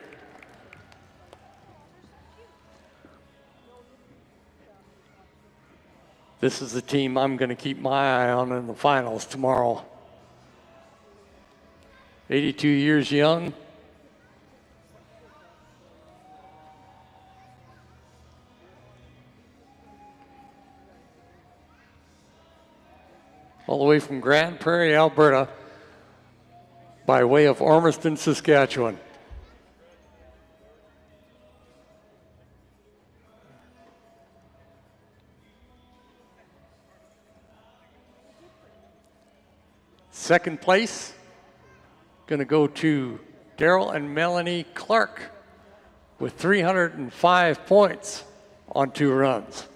This is the team I'm going to keep my eye on in the finals tomorrow. 82 years young. All the way from Grand Prairie, Alberta, by way of Ormiston, Saskatchewan. Second place, going to go to Daryl and Melanie Clark with 305 points on 2 runs.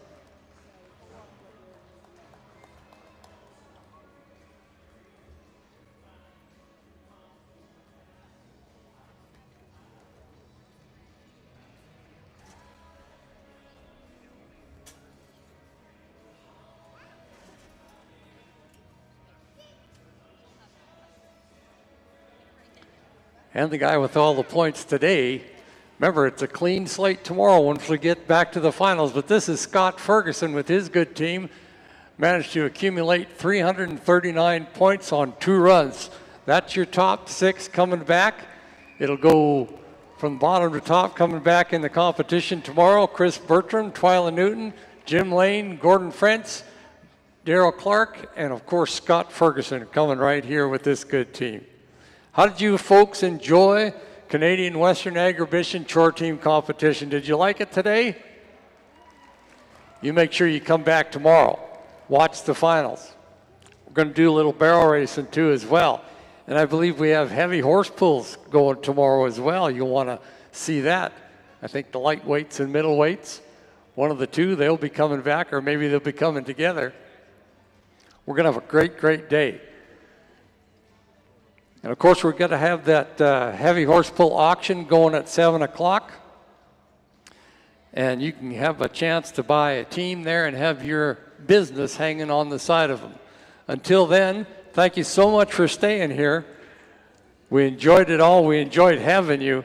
And the guy with all the points today, remember it's a clean slate tomorrow once we get back to the finals, but this is Scott Ferguson with his good team, managed to accumulate 339 points on 2 runs. That's your top 6 coming back. It'll go from bottom to top coming back in the competition tomorrow. Chris Bertram, Twyla Newton, Jim Lane, Gordon Frentz, Daryl Clark, and of course Scott Ferguson coming right here with this good team. How did you folks enjoy Canadian Western Agribition Chore Team competition? Did you like it today? You make sure you come back tomorrow. Watch the finals. We're going to do a little barrel racing too as well. And I believe we have heavy horse pulls going tomorrow as well. You'll want to see that. I think the lightweights and middleweights, one of the two, they'll be coming back, or maybe they'll be coming together. We're going to have a great, great day. And of course, we're going to have that heavy horse pull auction going at 7 o'clock. And you can have a chance to buy a team there and have your business hanging on the side of them. Until then, thank you so much for staying here. We enjoyed it all. We enjoyed having you.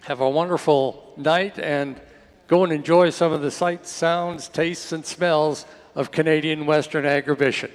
Have a wonderful night and go and enjoy some of the sights, sounds, tastes, and smells of Canadian Western Agribition.